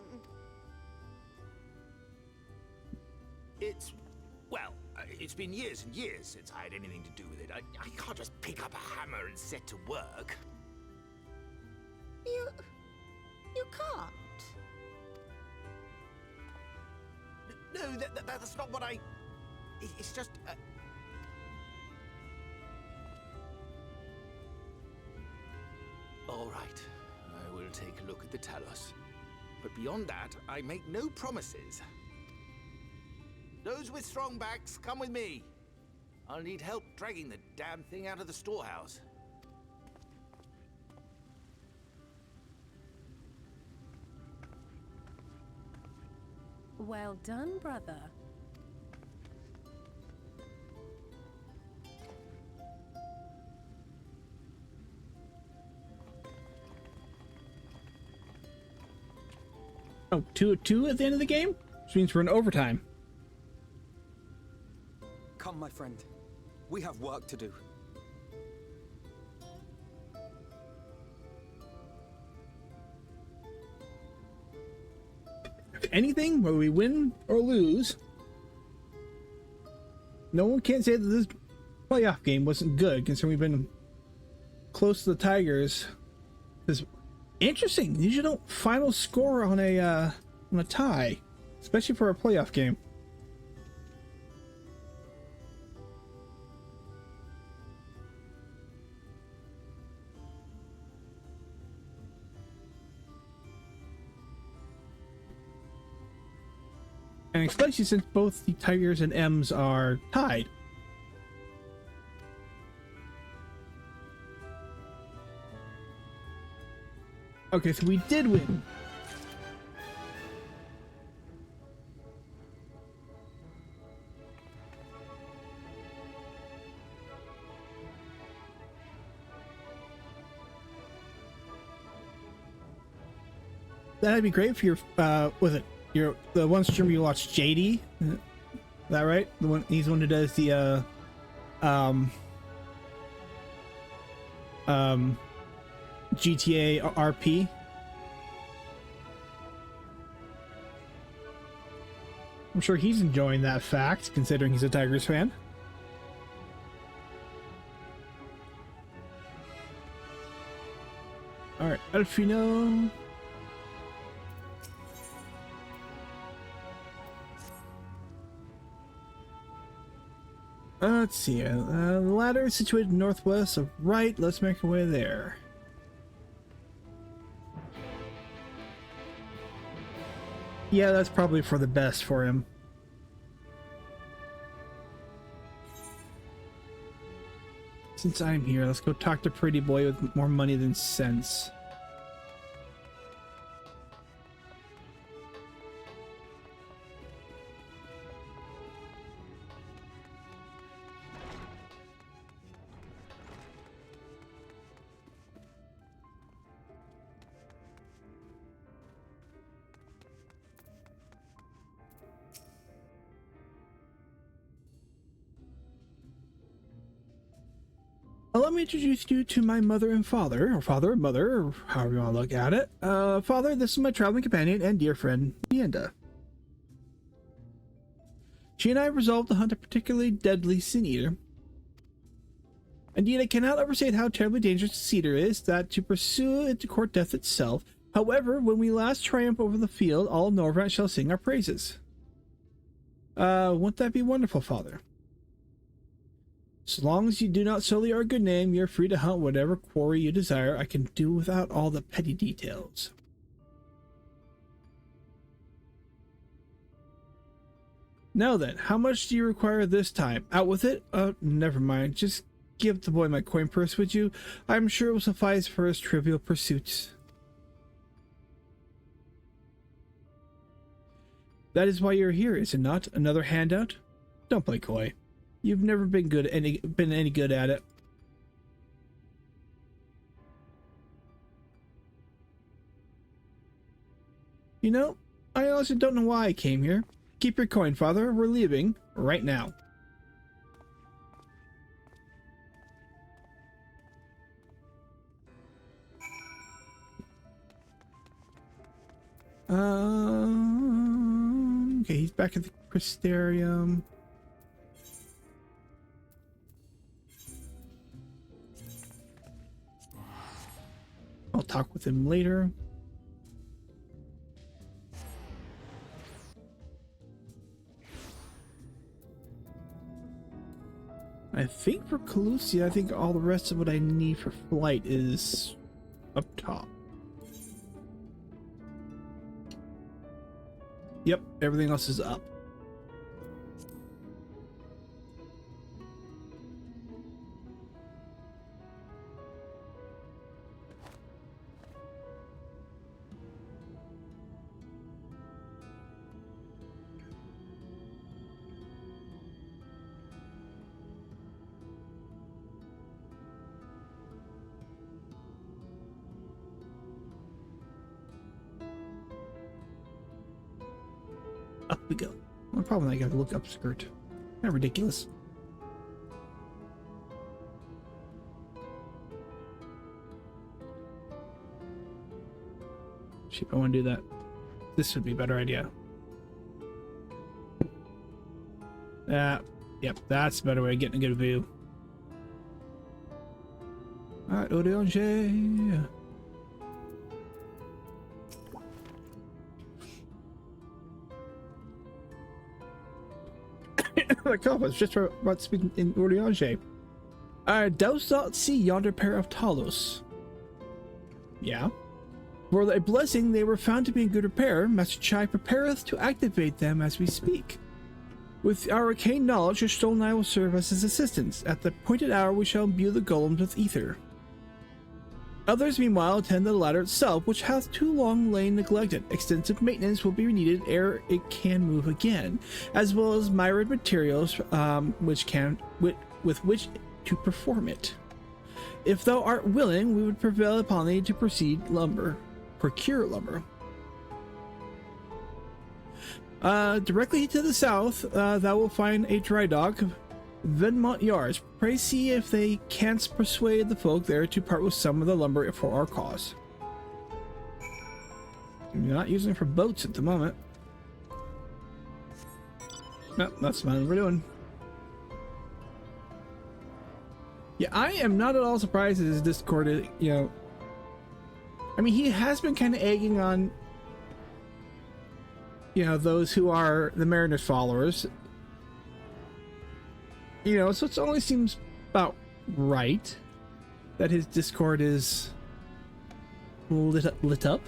It's been years and years since I had anything to do with it. I can't just pick up a hammer and set to work. You can't. No, that's not what I... It's just... All right. I will take a look at the Talos. But beyond that, I make no promises. Those with strong backs, come with me. I'll need help dragging the damn thing out of the storehouse. Well done, brother. Oh, 2-2 at the end of the game? Which means we're in overtime. Come, my friend. We have work to do. If anything, whether we win or lose, no one can say that this playoff game wasn't good, considering we've been close to the Tigers. It's interesting. You usually don't final score on a tie, especially for a playoff game. And especially since both the Tigers and M's are tied. Okay, so we did win. That'd be great for your was it the one stream you watched, JD? Is that right? The one, he's the one who does the GTA RP. I'm sure he's enjoying that fact, considering he's a Tigers fan. All right, Alfino. Let's see. The ladder is situated northwest of right. Let's make our way there. Yeah, that's probably for the best for him. Since I'm here, let's go talk to Pretty Boy with more money than sense. Let me introduce you to my mother and father, or father and mother, or however you want to look at it. Father, this is my traveling companion and dear friend, Nienda. She and I resolved to hunt a particularly deadly sin eater. Indeed, I cannot overstate how terribly dangerous the cedar is, that to pursue it to court death itself. However, when we last triumph over the field, all Norvrandt shall sing our praises. Won't that be wonderful, Father? So long as you do not sully our good name, you're free to hunt whatever quarry you desire. I can do without all the petty details. Now then, how much do you require this time? Out with it? Never mind. Just give the boy my coin purse, would you? I'm sure it will suffice for his trivial pursuits. That is why you're here, is it not? Another handout? Don't play coy. You've never been any good at it. You know, I honestly don't know why I came here. Keep your coin, Father. We're leaving right now. Okay, he's back at the Crystarium. I'll talk with him later. I think for Calusia, I think all the rest of what I need for flight is up top. Yep, everything else is up. Up we go. Well, probably I gotta look up skirt. Kind of ridiculous. Shit, I want to do that. This would be a better idea. Yep, that's a better way of getting a good view. Alright, Odeonge. The compass just about speaking in Odeonge. Dost thou see yonder pair of Talos? Yeah. For a blessing, they were found to be in good repair. Master Chai prepareth to activate them as we speak. With our arcane knowledge, your stolen eye will serve us as assistants. At the appointed hour, we shall imbue the golems with ether. Others, meanwhile, attend to the ladder itself, which hath too long lain neglected. Extensive maintenance will be needed ere it can move again, as well as myriad materials with which to perform it. If thou art willing, we would prevail upon thee to procure lumber. Directly to the south, thou will find a dry dock, Venmont Yards. Pray see if they canst persuade the folk there to part with some of the lumber for our cause. We're not using it for boats at the moment. No, that's not what we're doing. Yeah, I am not at all surprised that his Discord is, you know... I mean, he has been kind of egging on, you know, those who are the Mariners followers. You know, so it only seems about right that his Discord is lit up.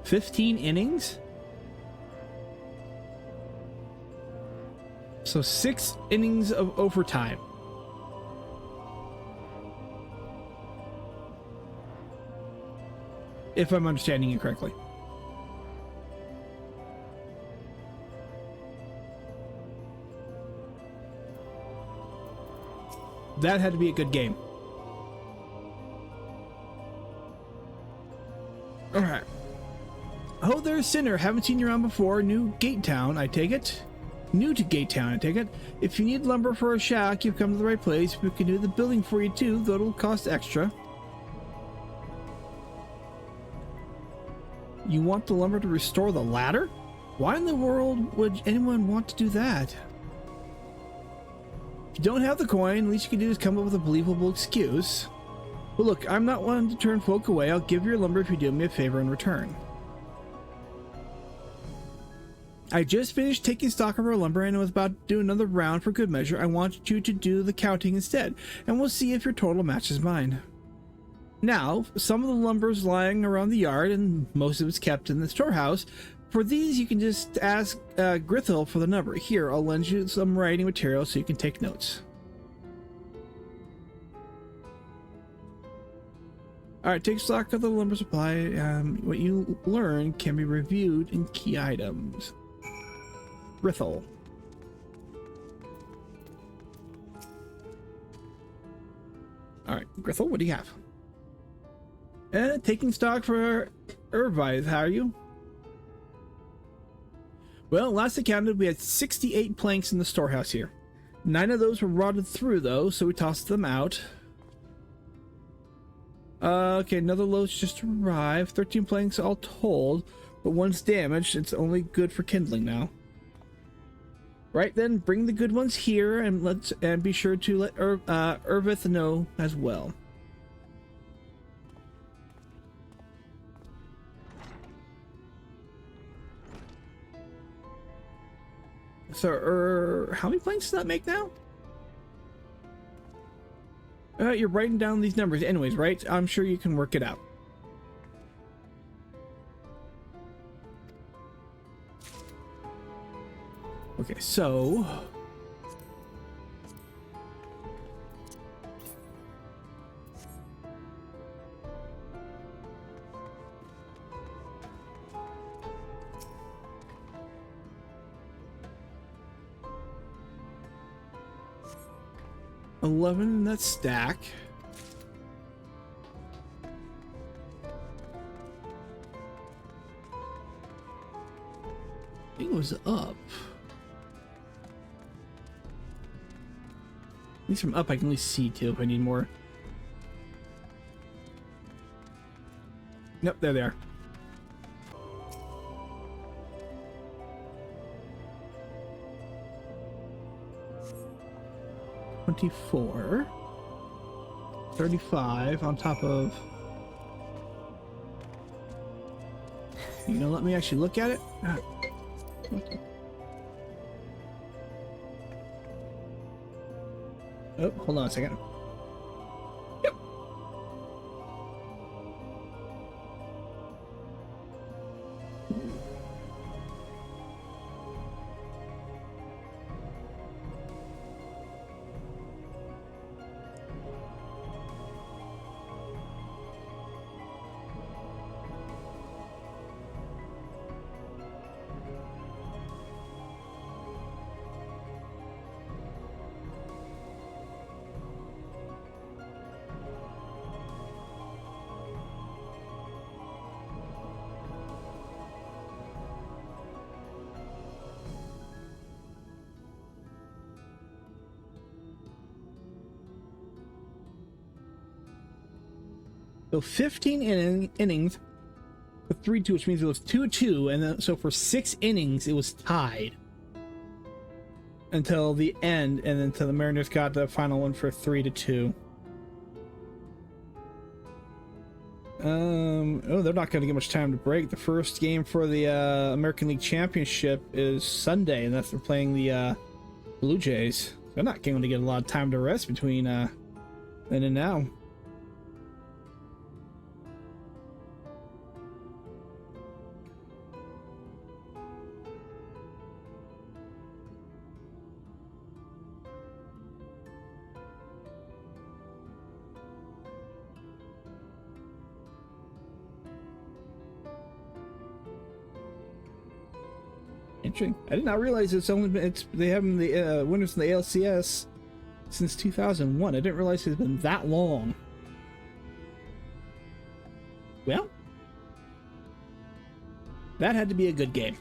15 innings? So 6 innings of overtime. If I'm understanding it correctly. That had to be a good game. Alright. Oh, there's Sinner. Haven't seen you around before. New Gate Town, I take it. New to Gate Town, I take it. If you need lumber for a shack, you've come to the right place. We can do the building for you too, though it'll cost extra. You want the lumber to restore the ladder? Why in the world would anyone want to do that? If you don't have the coin, the least you can do is come up with a believable excuse. But look, I'm not one to turn folk away. I'll give your lumber if you do me a favor in return. I just finished taking stock of our lumber and was about to do another round for good measure. I want you to do the counting instead, and we'll see if your total matches mine. Now, some of the lumber is lying around the yard, and most of it's kept in the storehouse. For these, you can just ask Grithel for the number. Here, I'll lend you some writing material so you can take notes. Alright, take stock of the lumber supply. What you learn can be reviewed in key items. Grithel. Alright, Grithel, what do you have? Taking stock for Irvine, how are you? Well, last I counted, we had 68 planks in the storehouse here. 9 of those were rotted through, though, so we tossed them out. Okay, another load's just arrived. 13 planks all told, but one's damaged. It's only good for kindling now. Right then, bring the good ones here, and be sure to let Irvith know as well. So, how many planks does that make now? You're writing down these numbers anyways, right? I'm sure you can work it out. Okay, so... $11 in that stack. It was up. At least from up, I can at least see too if I need more. Nope, there they are. $24, $35 on top of. You know, let me actually look at it. Oh, hold on a second. Yep. So 15 innings for 3-2, which means it was 2-2, and then so for 6 innings it was tied until the end, and then until the Mariners got the final one for 3-2. Oh, they're not going to get much time to break. The first game for the American League Championship is Sunday, and that's they're playing the Blue Jays. They're not going to get a lot of time to rest between then and now. Interesting. I did not realize it's only been, they haven't the winners in the ALCS since 2001. I didn't realize it's been that long. Well, that had to be a good game.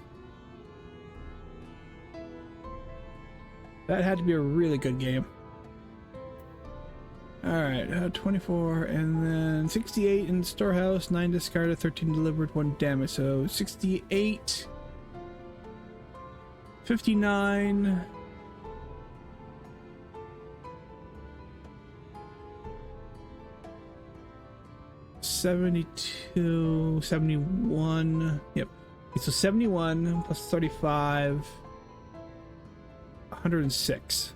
That had to be a really good game. Alright, 24 and then 68 in the storehouse, 9 discarded, 13 delivered, 1 damage. So 68, 59, 72, 71. Yep. Okay, so 71 plus 35, 106.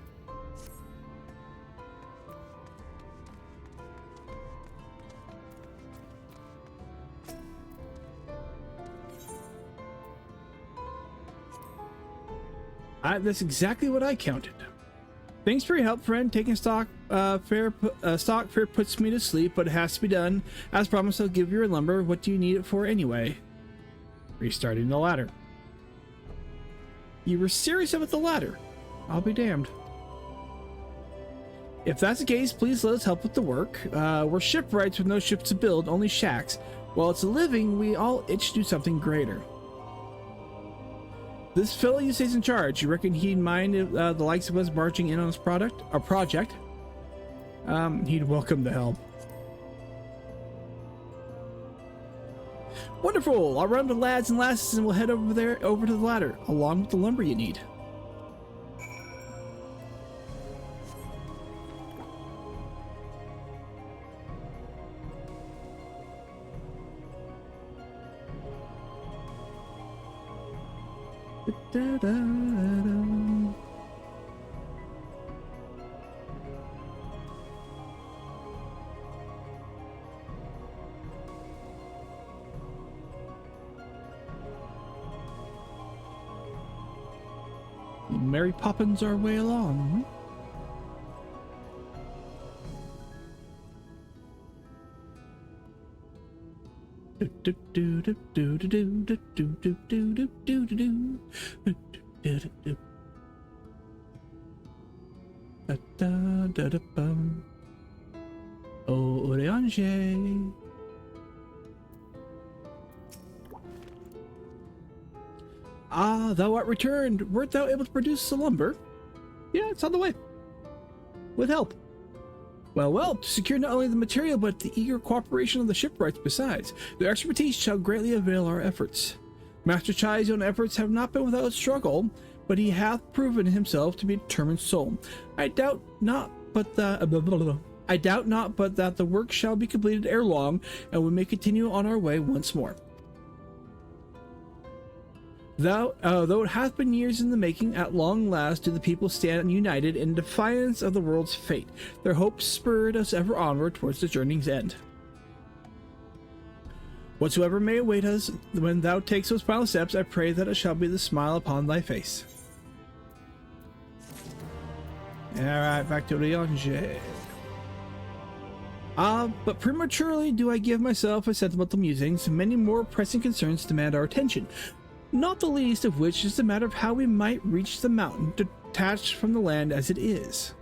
That's exactly what I counted. Thanks for your help, friend. Taking stock fair puts me to sleep, but it has to be done. As promised, I'll give you your lumber. What do you need it for anyway? Restarting the ladder. You were serious about the ladder? I'll be damned. If that's the case, please let us help with the work. We're shipwrights with no ships to build, only shacks. While it's a living, we all itch to do something greater. This fellow you say's in charge. You reckon he'd mind if the likes of us barging in on this project? He'd welcome the help. Wonderful! I'll run to lads and lasses and we'll head over to the ladder, along with the lumber you need. Mary Poppins our way along. Orange. Ah, thou art returned. Wert thou able to produce the lumber? Yeah, it's on the way. With help. Well, well, to secure not only the material, but the eager cooperation of the shipwrights besides. Their expertise shall greatly avail our efforts. Master Chai's own efforts have not been without struggle, but he hath proven himself to be a determined soul. I doubt not but that the work shall be completed ere long, and we may continue on our way once more. Though it hath been years in the making, at long last do the people stand united in defiance of the world's fate. Their hopes spurred us ever onward towards the journey's end. Whatsoever may await us when thou takes those final steps, I pray that it shall be the smile upon thy face. Alright, back to Leonge. But prematurely do I give myself a sentimental musings. Many more pressing concerns demand our attention. Not the least of which is the matter of how we might reach the mountain, detached from the land as it is.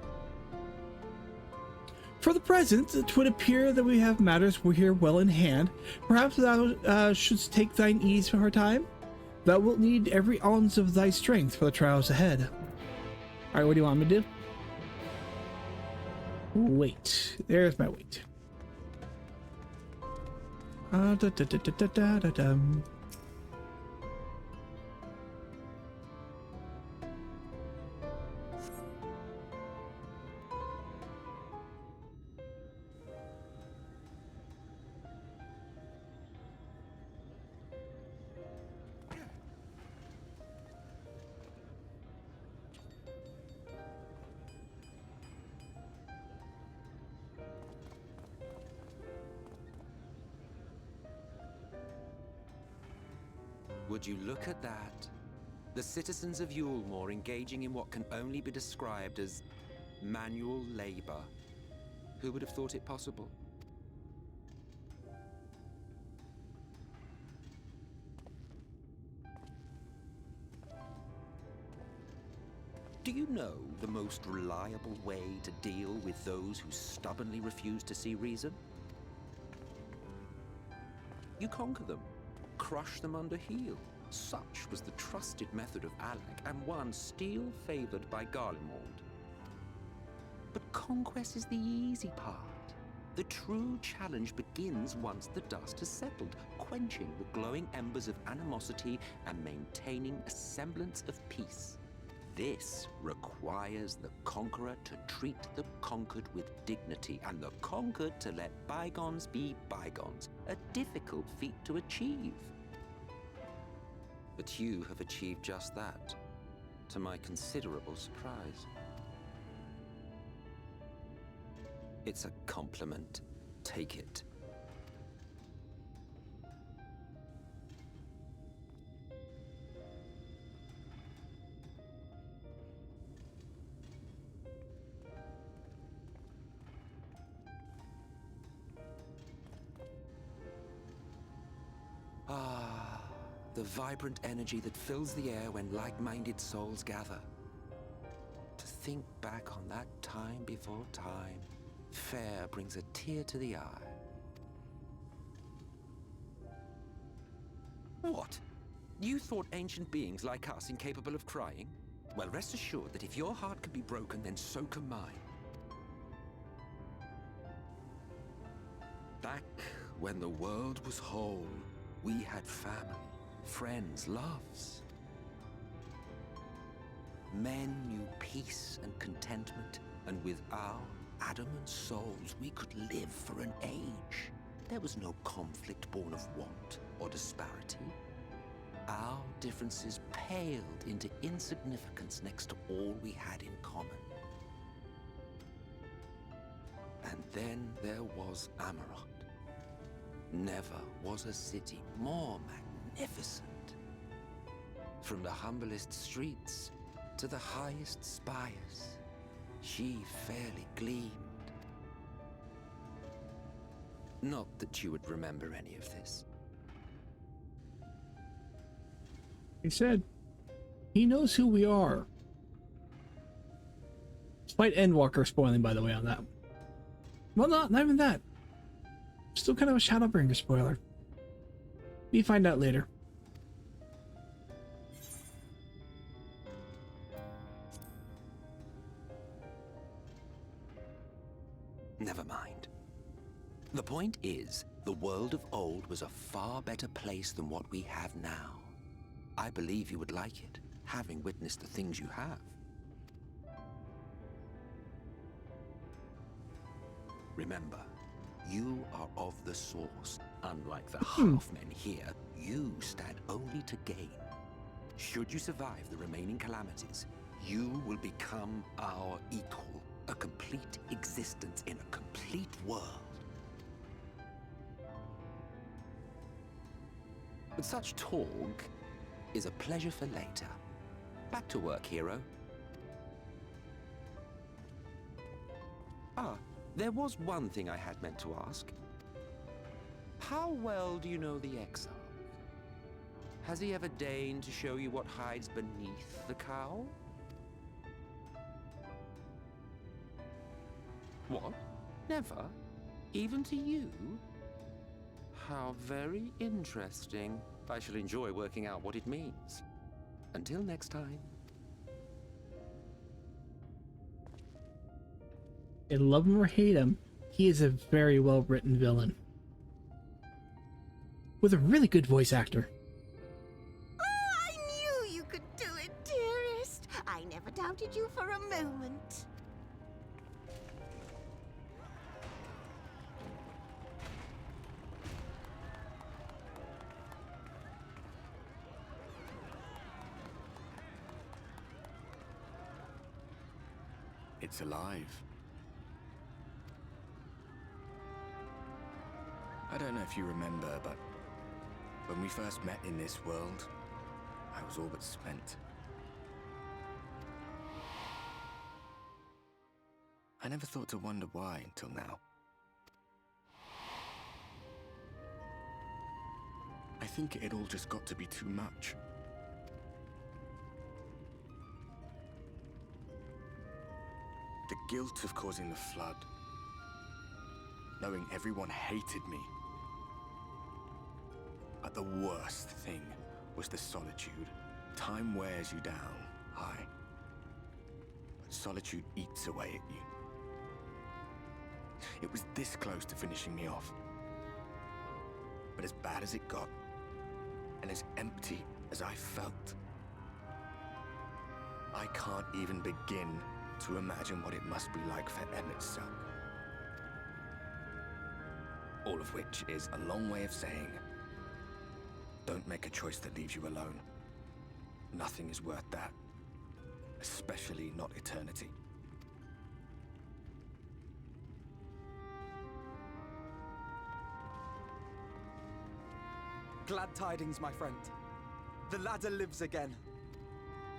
For the present, it would appear that we have matters here well in hand. Perhaps thou shouldst take thine ease for a time. Thou wilt need every ounce of thy strength for the trials ahead. Alright, what do you want me to do? Wait. There's my wait. Would you look at that? The citizens of Yulmore engaging in what can only be described as manual labor. Who would have thought it possible? Do you know the most reliable way to deal with those who stubbornly refuse to see reason? You conquer them. Crush them under heel. Such was the trusted method of Alec, and one still favored by Garlemald. But conquest is the easy part. The true challenge begins once the dust has settled, quenching the glowing embers of animosity and maintaining a semblance of peace. This requires the conqueror to treat the conquered with dignity, and the conquered to let bygones be bygones, a difficult feat to achieve. But you have achieved just that, to my considerable surprise. It's a compliment. Take it. The vibrant energy that fills the air when like-minded souls gather. To think back on that time before time, fair brings a tear to the eye. What? You thought ancient beings like us incapable of crying? Well, rest assured that if your heart can be broken, then so can mine. Back when the world was whole, we had family. Friends, loves. Men knew peace and contentment, and with our adamant souls we could live for an age. There was no conflict born of want or disparity. Our differences paled into insignificance next to all we had in common. And then there was Amarot. Never was a city more magnificent. From the humblest streets to to the highest spires. She fairly gleamed. Not that you would remember any of this. He said he knows who we are. Despite Endwalker spoiling, by the way, on that. Well, not even that. Still kind of a Shadowbringer spoiler. We find out later. Never mind. The point is, the world of old was a far better place than what we have now. I believe you would like it, having witnessed the things you have. Remember, you are of the Source. Unlike the half-men here, you stand only to gain. Should you survive the remaining calamities, you will become our equal. A complete existence in a complete world. But such talk is a pleasure for later. Back to work, hero. Ah, there was one thing I had meant to ask. How well do you know the Exarch? Has he ever deigned to show you what hides beneath the cowl? What? Never? Even to you? How very interesting. I shall enjoy working out what it means. Until next time. And love him or hate him, he is a very well written villain. With a really good voice actor. I knew you could do it, dearest. I never doubted you for a moment. It's alive. I don't know if you remember, but when we first met in this world, I was all but spent. I never thought to wonder why until now. I think it all just got to be too much. The guilt of causing the flood. Knowing everyone hated me. But the worst thing was the solitude. Time wears you down, aye. But solitude eats away at you. It was this close to finishing me off. But as bad as it got, and as empty as I felt, I can't even begin to imagine what it must be like for Emmett's son. All of which is a long way of saying, don't make a choice that leaves you alone. Nothing is worth that. Especially not eternity. Glad tidings, my friend. The ladder lives again.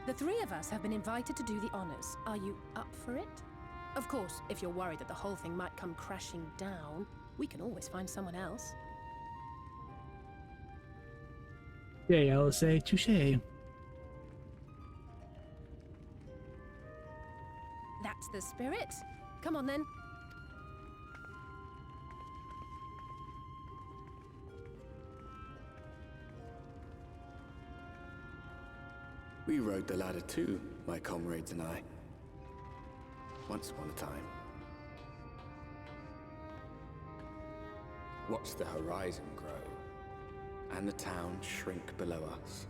The three of us have been invited to do the honors. Are you up for it? Of course, if you're worried that the whole thing might come crashing down, we can always find someone else. Yeah, I'll say touche. That's the spirit. Come on then. We rode the ladder too, my comrades and I. Once upon a time. Watched the horizon grow, and the town shrink below us.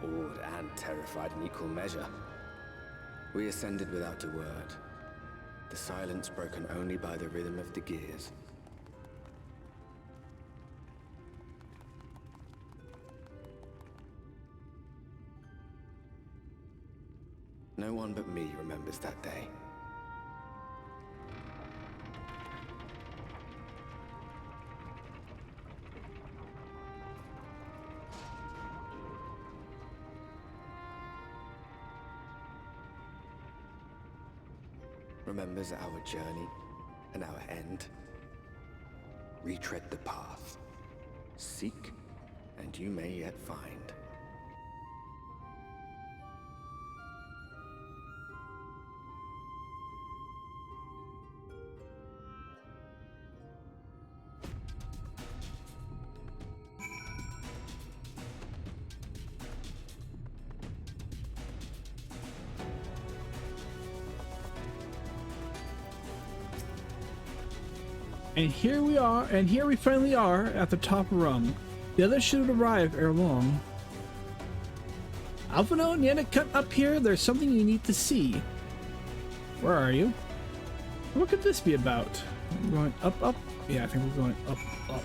Awed and terrified in equal measure, we ascended without a word, the silence broken only by the rhythm of the gears. No one but me remembers that day. remembers our journey and our end. Retread the path. Seek, and you may yet find. And here we are, and here we finally are at the top rung. The others should arrive ere long. Alphinaud and Yennefer, cut up here. There's something you need to see. Where are you? What could this be about? We're going up, up. Yeah, I think we're going up, up.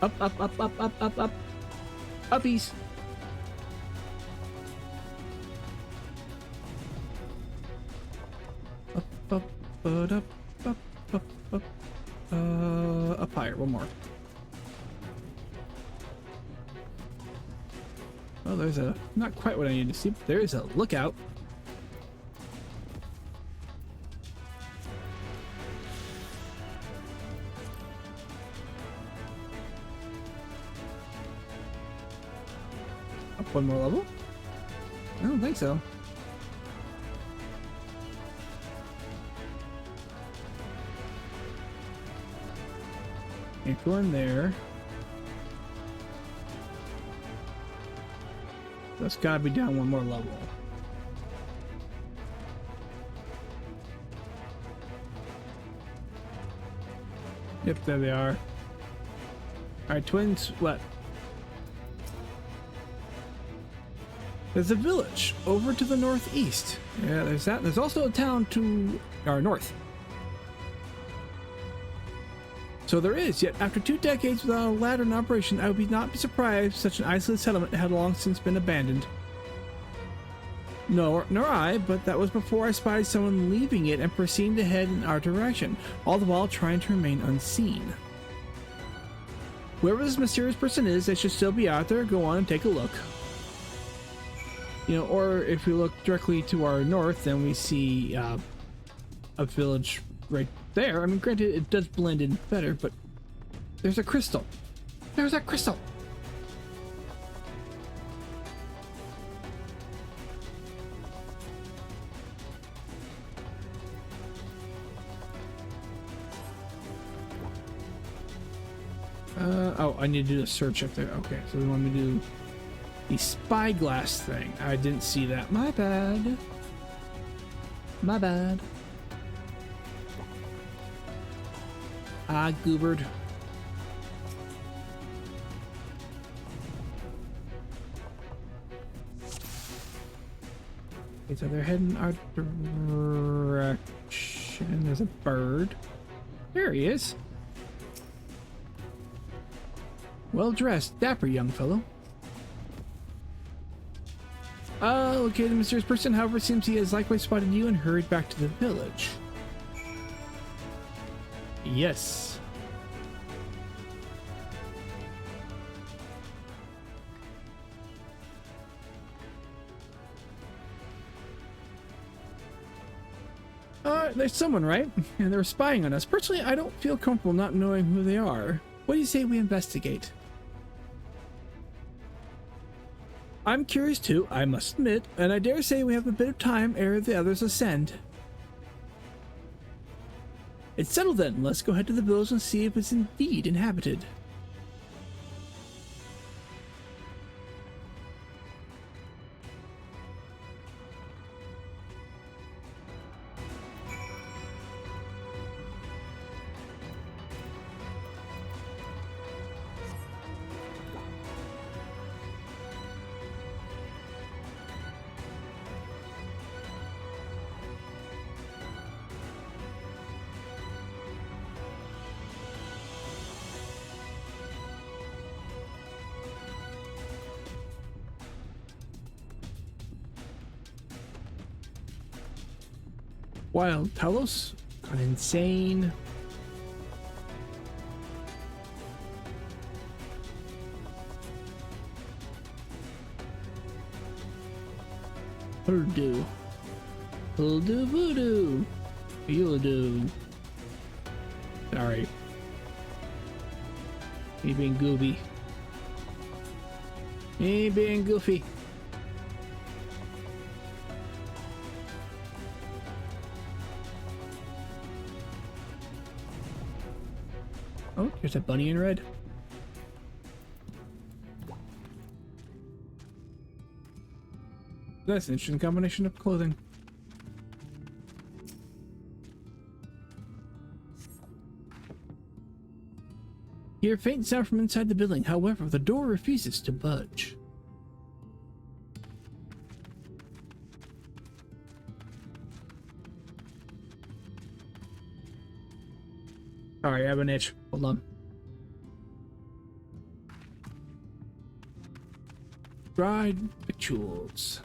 Up, up, up, up, up, up, up. Uppies. Up, up, up, up, up, up, up. Up higher, one more. Oh, there's a, not quite what I need to see, but there is a lookout. Up one more level? I don't think so. Can't go in there. That's gotta be down one more level. Yep, there they are. Alright, twins, what? There's a village over to the northeast. Yeah, there's that. There's also a town to our north. So there is, yet after 2 decades without a ladder in operation, I would not be surprised if such an isolated settlement had long since been abandoned. Nor I, but that was before I spied someone leaving it and proceeding to head in our direction, all the while trying to remain unseen. Whoever this mysterious person is, they should still be out there. Go on and take a look. You know, or if we look directly to our north, then we see a village right there. I mean, granted, it does blend in better, but there's a crystal. There's that crystal. Oh, I need to do a search up there. Okay, so we want me to do the spyglass thing. I didn't see that. My bad. My bad. Ah, goobered. Okay, so they're heading our direction. There's a bird. There he is. Well dressed, dapper young fellow. Okay, the mysterious person, however, seems he has likewise spotted you and hurried back to the village. Yes. There's someone, right? And they're spying on us. Personally, I don't feel comfortable not knowing who they are. What do you say we investigate? I'm curious too, I must admit, and I dare say we have a bit of time ere the others ascend. It's settled then. Let's go head to the village and see if it's indeed inhabited. Wild Talos gone insane. What'll do? He'll do voodoo. You'll do. Sorry. Me being goofy. Me being goofy. Oh, here's a bunny in red. That's an interesting combination of clothing. Hear faint sound from inside the building. However, the door refuses to budge. Sorry, I have an itch. Hold on. Dried victuals.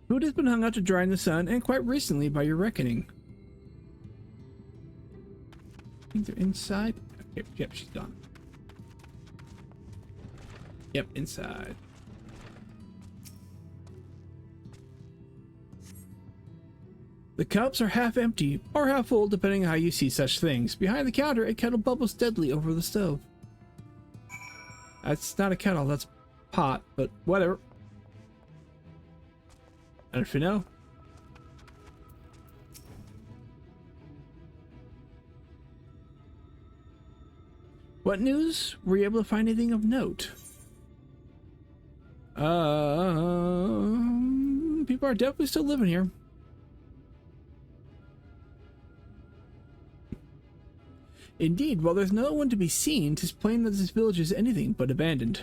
Food has been hung out to dry in the sun, and quite recently by your reckoning. I think they're inside. Yep, she's gone. Yep, inside. The cups are half empty, or half full, depending on how you see such things. Behind the counter, a kettle bubbles steadily over the stove. That's not a kettle, that's pot, but whatever. And if you know. What news? Were you able to find anything of note? People are definitely still living here. Indeed, while there's no one to be seen, 'tis plain that this village is anything but abandoned.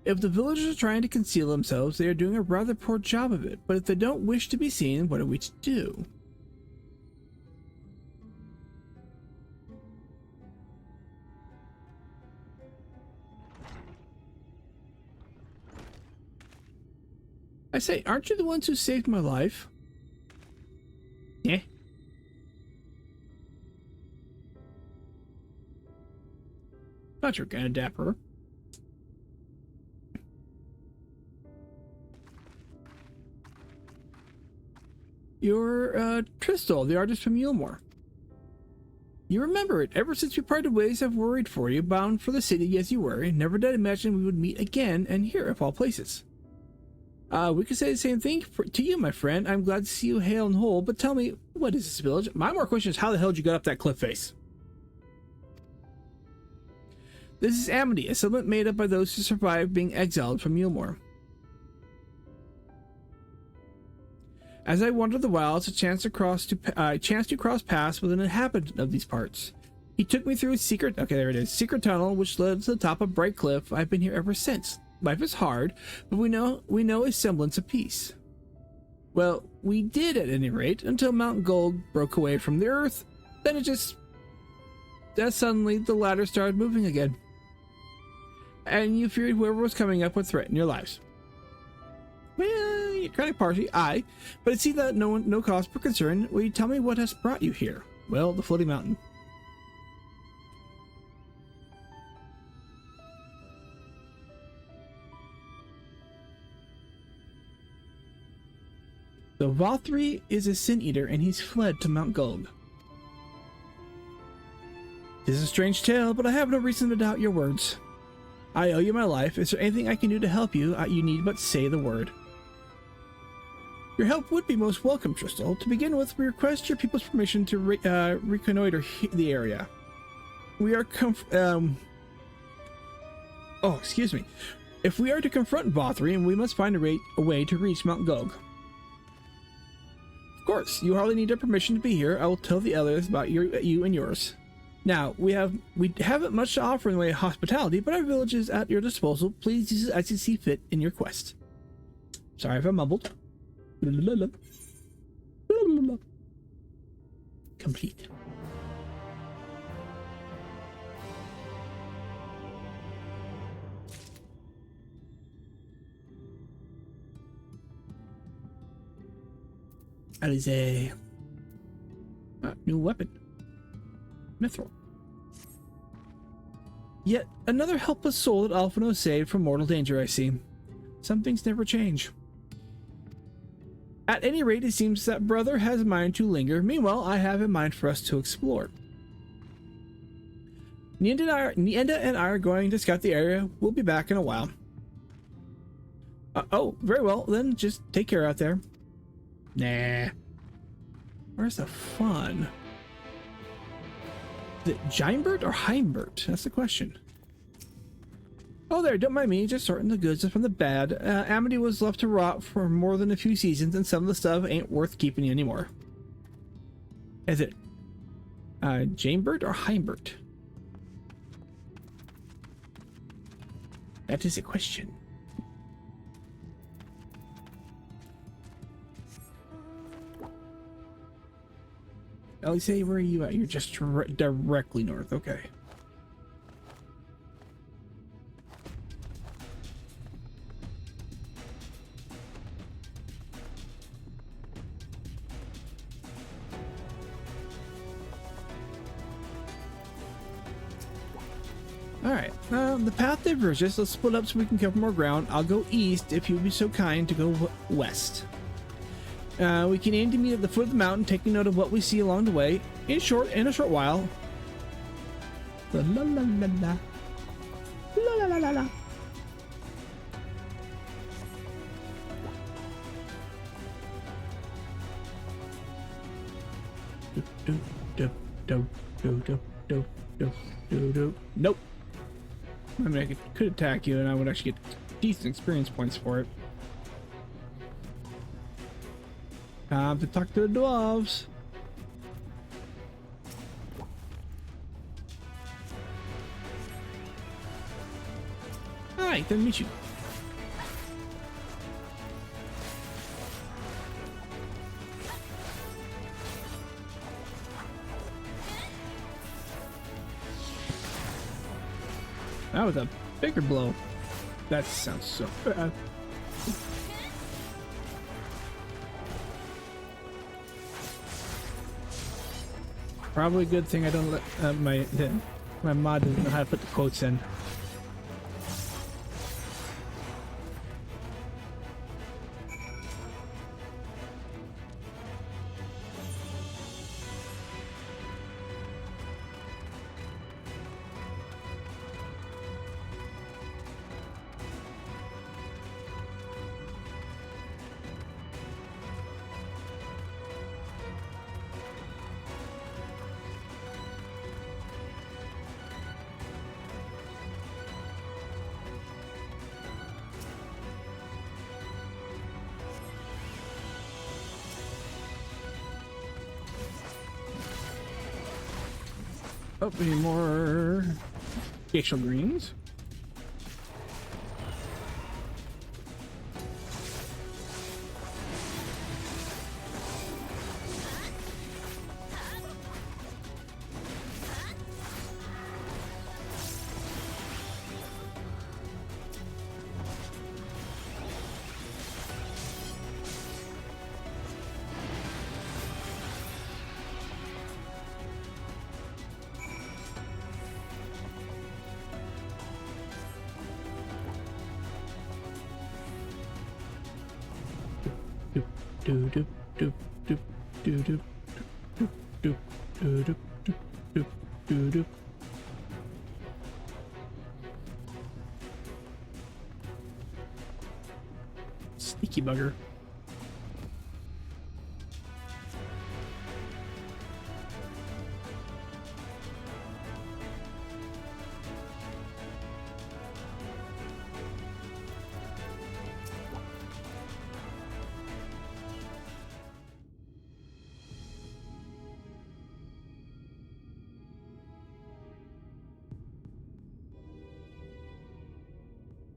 If the villagers are trying to conceal themselves, they are doing a rather poor job of it, but if they don't wish to be seen, what are we to do? I say, aren't you the ones who saved my life? Yeah. Thought you were kinda dapper. You're, Tristal, the artist from Yulmore. You remember it. Ever since we parted ways, I've worried for you, bound for the city as you were. Never did imagine we would meet again, and here of all places. We could say the same thing to you, my friend. I'm glad to see you hale and whole, but tell me, what is this village? My more question is, how the hell did you get up that cliff face? This is Amity, a settlement made up by those who survived being exiled from Yulmore. As I wandered the wilds, I chanced to cross paths with an inhabitant of these parts. He took me through a secret tunnel which led to the top of Bright Cliff. I've been here ever since. Life is hard, but we know a semblance of peace. Well, we did at any rate, until Mount Gold broke away from the earth. Then suddenly the ladder started moving again. And you feared whoever was coming up would threaten your lives. Well, you're kind of partially, aye, but I see that no cause for concern. Will you tell me what has brought you here? Well, the floating mountain. So Valthri is a sin eater, and he's fled to Mount Gold. This is a strange tale, but I have no reason to doubt your words. I owe you my life. Is there anything I can do to help you? You need but say the word. Your help would be most welcome, Tristal. To begin with, we request your people's permission to reconnoiter the area. We are excuse me. If we are to confront Valthri, we must find a way to reach Mount Gold. Of course, you hardly need our permission to be here. I will tell the others about you and yours. Now, we haven't much to offer in the way of hospitality, but our village is at your disposal. Please use it as you see fit in your quest. Sorry if I mumbled. Complete. That is a new weapon. Mithril. Yet another helpless soul that Alphino saved from mortal danger, I see. Some things never change. At any rate, it seems that brother has a mind to linger. Meanwhile, I have a mind for us to explore. Nienda and I are going to scout the area. We'll be back in a while. Oh, very well. Then just take care out there. Nah. Where's the fun? Is it Geinbert or Heimbert? That's the question. Oh, there, don't mind me, just sorting the goods from the bad. Amity was left to rot for more than a few seasons, and some of the stuff ain't worth keeping anymore. Is it Geinbert or Heimbert? That is a question. Elise, where are you at? You're just directly north. Okay. Alright, the path diverges. Let's split up so we can cover more ground. I'll go east if you'd be so kind to go west. We can aim to meet at the foot of the mountain, taking note of what we see along the way. In a short while. La la la la la. La la la la la. Nope. I mean, I could attack you and I would actually get decent experience points for it. Time to talk to the dwarves. Hi, good to meet you. That was a bigger blow. That sounds so bad. Probably a good thing I don't let my mod doesn't know how to put the quotes in. Oh, we need more facial greens. Sneaky bugger.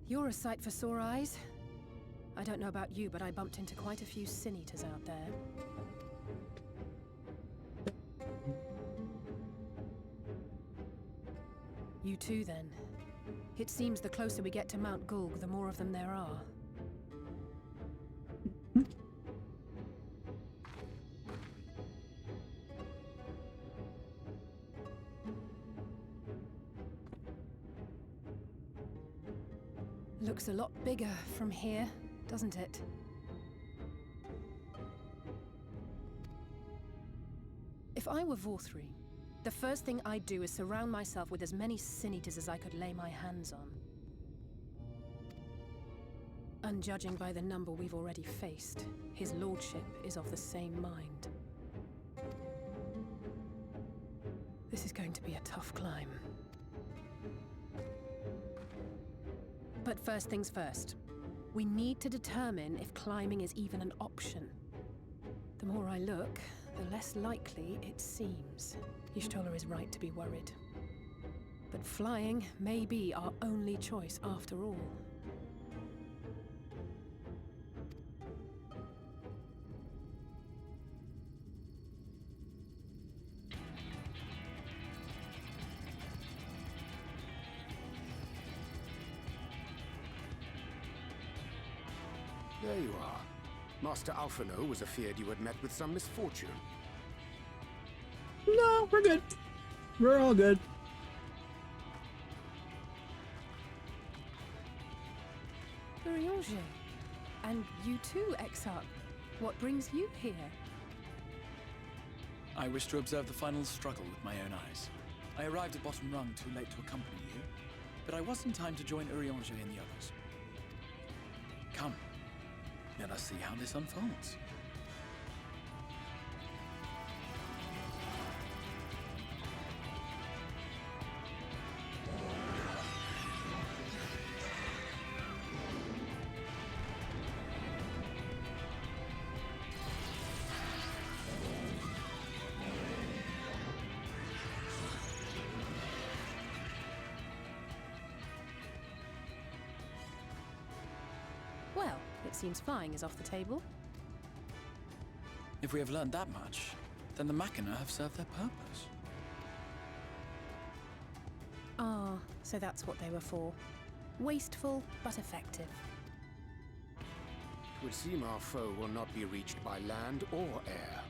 You're a sight for sore eyes. I don't know about you, but I bumped into quite a few Sin Eaters out there. You too, then. It seems the closer we get to Mount Gulg, the more of them there are. Looks a lot bigger from here, doesn't it? If I were Vorthri, the first thing I'd do is surround myself with as many Sin Eaters as I could lay my hands on. And judging by the number we've already faced, his lordship is of the same mind. This is going to be a tough climb. But first things first. We need to determine if climbing is even an option. The more I look, the less likely it seems. Y'shtola is right to be worried. But flying may be our only choice after all. There you are. Master Alphinaud was afeard you had met with some misfortune. No, we're good. We're all good. Urianger. And you too, Exarch. What brings you here? I wish to observe the final struggle with my own eyes. I arrived at Bottom Rung too late to accompany you, but I was in time to join Urianger and the others. Come, let us see how this unfolds. Well, it seems flying is off the table. If we have learned that much, then the Machina have served their purpose. Ah, so that's what they were for. Wasteful, but effective. It would seem our foe will not be reached by land or air.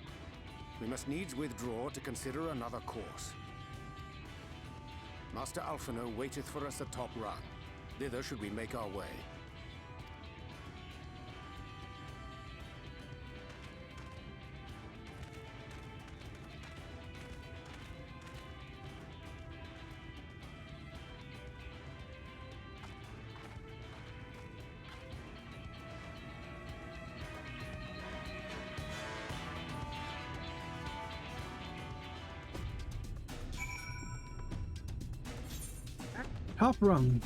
We must needs withdraw to consider another course. Master Alphinaud waiteth for us at Top Rung. Thither should we make our way. Top Rung.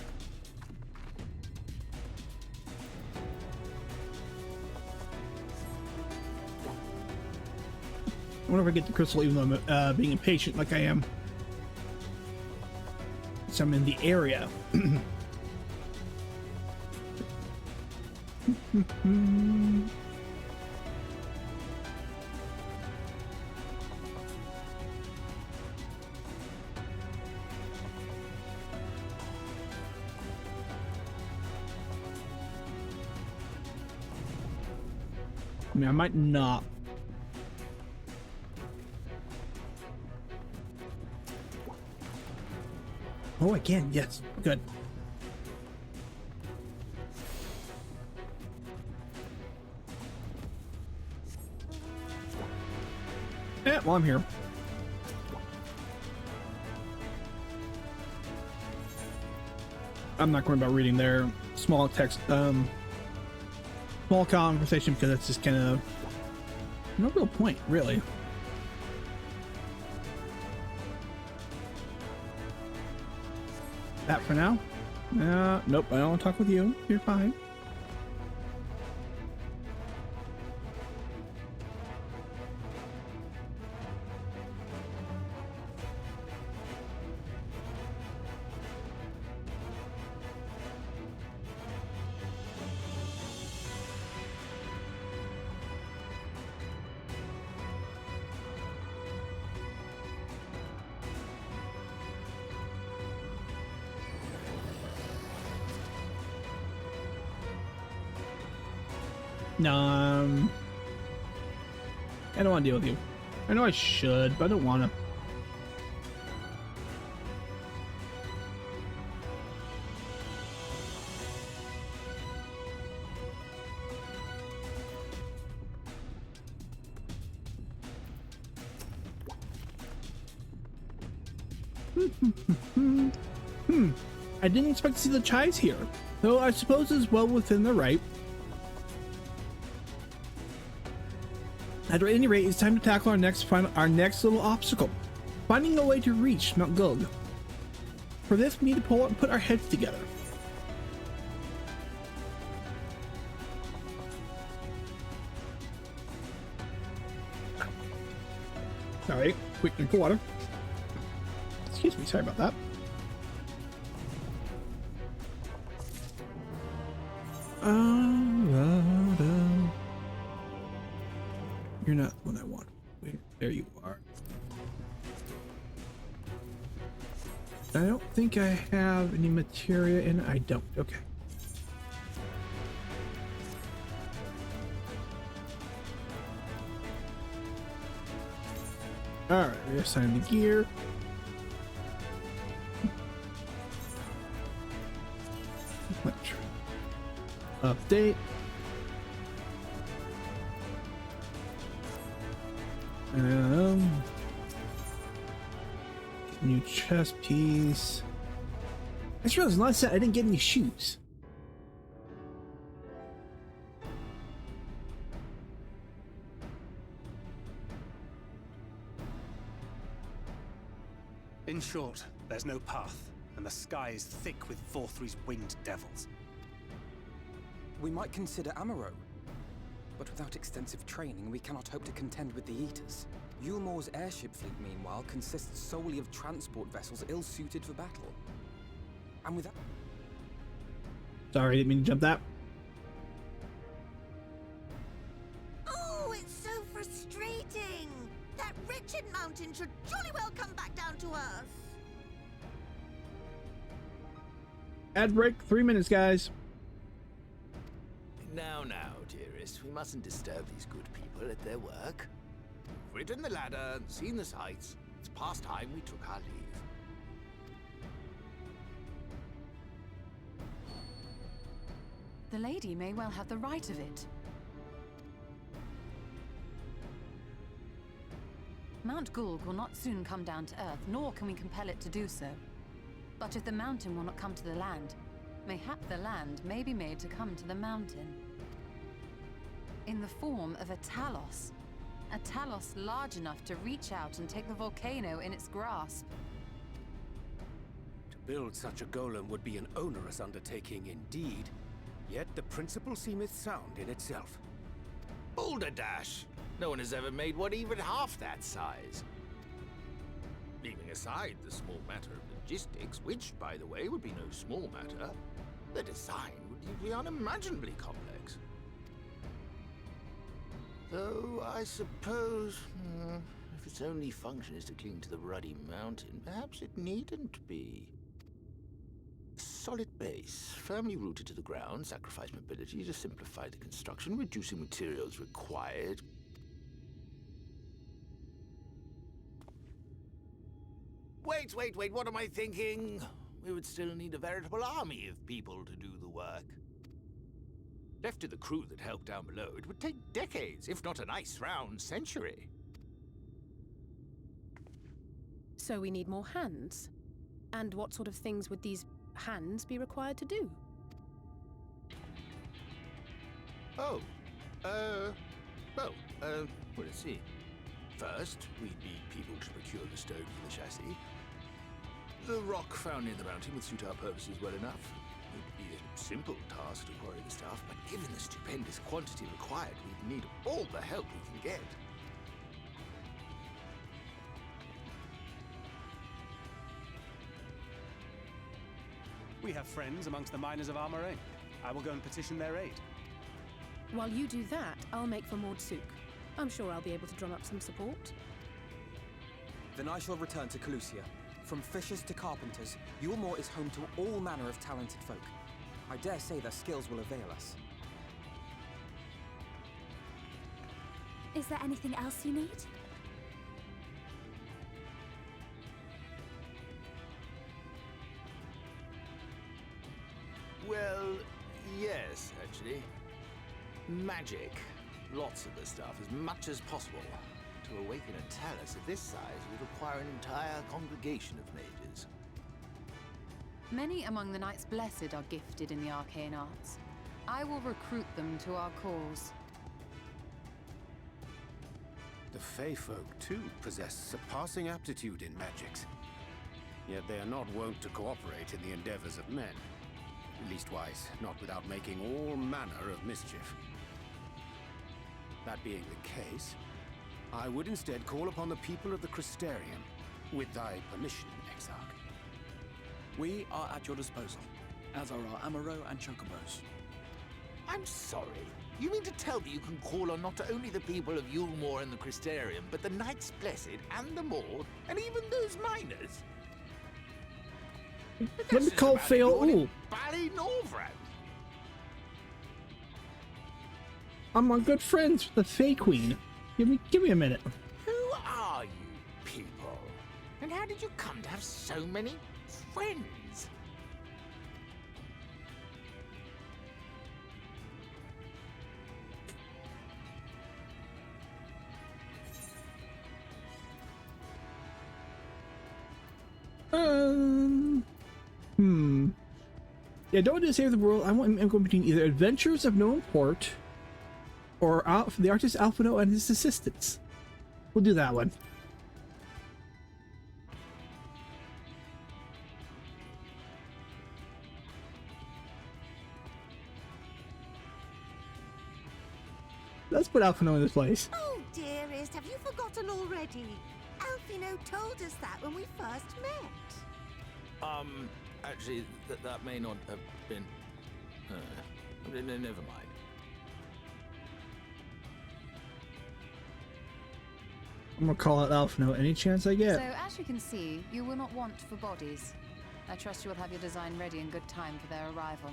I wonder if I get the crystal even though I'm being impatient like I am. So I'm in the area. I mean, I might not. Oh, again, yes, good. Yeah, well, I'm here. I'm not going about reading their small text, small conversation because that's just kind of no real point, really. That for now? Nope, I don't want to talk with you. You're fine. No, I don't want to deal with you. I know I should, but I don't want to. I didn't expect to see the chives here, though I suppose it's well within their right. At any rate, it's time to tackle our next little obstacle, finding a way to reach Mount Gulg. For this, we need to pull out and put our heads together. All right, quick drink of water. Excuse me, sorry about that. You're not what I want. Wait, there you are. I don't think I have any materia in it. I don't. Okay. Alright, reassign the gear. Update. New chest piece. I just realized last set I didn't get any shoes. In short, there's no path, and the sky is thick with Vorthry's winged devils. We might consider Amaro, but without extensive training, we cannot hope to contend with the Eaters. Yulmor's airship fleet, meanwhile, consists solely of transport vessels ill-suited for battle. And without... Sorry, didn't mean to jump that. Oh, it's so frustrating! That wretched mountain should jolly well come back down to earth! Ad break, 3 minutes, guys. Now, dearest, we mustn't disturb these good people at their work. We've ridden the ladder and seen the sights. It's past time we took our leave. The lady may well have the right of it. Mount Gulg will not soon come down to Earth, nor can we compel it to do so. But if the mountain will not come to the land, mayhap the land may be made to come to the mountain. In the form of a Talos. A Talos large enough to reach out and take the volcano in its grasp. To build such a golem would be an onerous undertaking indeed, yet the principle seemeth sound in itself. Boulder Dash! No one has ever made one even half that size. Leaving aside the small matter of logistics, which, by the way, would be no small matter, the design would be unimaginably complex. Though, I suppose, if its only function is to cling to the ruddy mountain, perhaps it needn't be. A solid base, firmly rooted to the ground, sacrifice mobility to simplify the construction, reducing materials required. Wait, what am I thinking? We would still need a veritable army of people to do the work. Left to the crew that helped down below, it would take decades, if not a nice round century. So we need more hands. And what sort of things would these hands be required to do? Well, let's see. First, we'd need people to procure the stone for the chassis. The rock found near the mountain would suit our purposes well enough. It would be a simple task to quarry the stuff, but given the stupendous quantity required, we'd need all the help we can get. We have friends amongst the miners of Armorain. I will go and petition their aid. While you do that, I'll make for Mordsuk. I'm sure I'll be able to drum up some support. Then I shall return to Calusia. From fishers to carpenters, Yulmor is home to all manner of talented folk. I dare say their skills will avail us. Is there anything else you need? Well, yes, actually. Magic. Lots of the stuff, as much as possible. To awaken a Talus of this size would require an entire congregation of mages. Many among the Knights Blessed are gifted in the arcane arts. I will recruit them to our cause. The Fey folk, too, possess surpassing aptitude in magics. Yet they are not wont to cooperate in the endeavors of men. Leastwise, not without making all manner of mischief. That being the case, I would instead call upon the people of the Crystarium, with thy permission, Exarch. We are at your disposal, as are our Amaro and Chocobos. I'm sorry. You mean to tell me you can call on not only the people of Yulmore and the Crystarium, but the Knights Blessed and the Maw, and even those miners? Let me call Fail. Ooh. Bally Norvrand. I'm on good friends with the Fey Queen. Give me a minute. Who are you people? And how did you come to have so many friends? Yeah, don't want to save the world. I'm going between either Adventures of No Import or the artist Alphino and his assistants. We'll do that one. Let's put Alphino in this place. Oh, dearest, have you forgotten already? Alphino told us that when we first met. Actually, that may not have been... never mind. I'm gonna call out Alphino any chance I get. So, as you can see, you will not want for bodies. I trust you will have your design ready in good time for their arrival.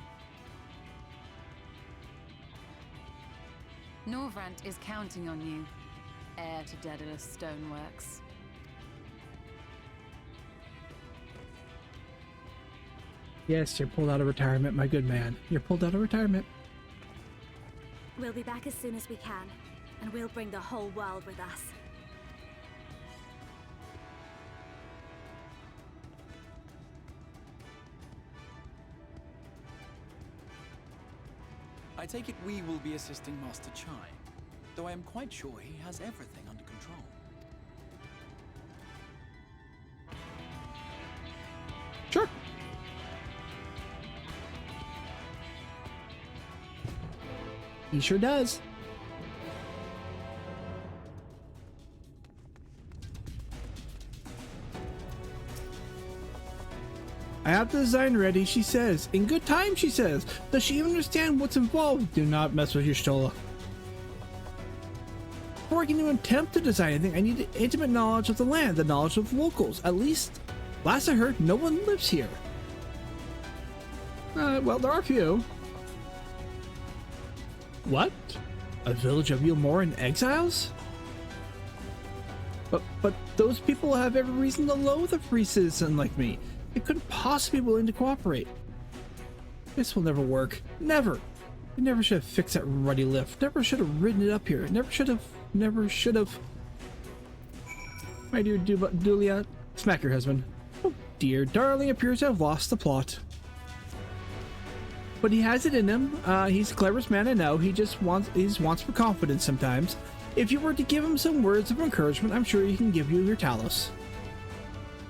Norvrant is counting on you, heir to Daedalus Stoneworks. Yes, you're pulled out of retirement, my good man. You're pulled out of retirement. We'll be back as soon as we can, and we'll bring the whole world with us. I take it we will be assisting Master Chai, though I am quite sure he has everything under control. Sure. He sure does. I have the design ready, she says. In good time, she says. Does she even understand what's involved? Do not mess with Y'shtola. Before I can even attempt to design anything, I need intimate knowledge of the land, the knowledge of the locals. At least, last I heard, no one lives here. Well, there are a few. What? A village of Yulmoran exiles? But those people have every reason to loathe a free citizen like me. They couldn't possibly be willing to cooperate. This will never work. Never. I never should have fixed that ruddy lift. Never should have ridden it up here. Never should have. My dear Dulia, smack your husband. Oh dear, darling appears to have lost the plot. But he has it in him. He's the cleverest man I know. He just wants for confidence sometimes. If you were to give him some words of encouragement, I'm sure he can give you your Talos.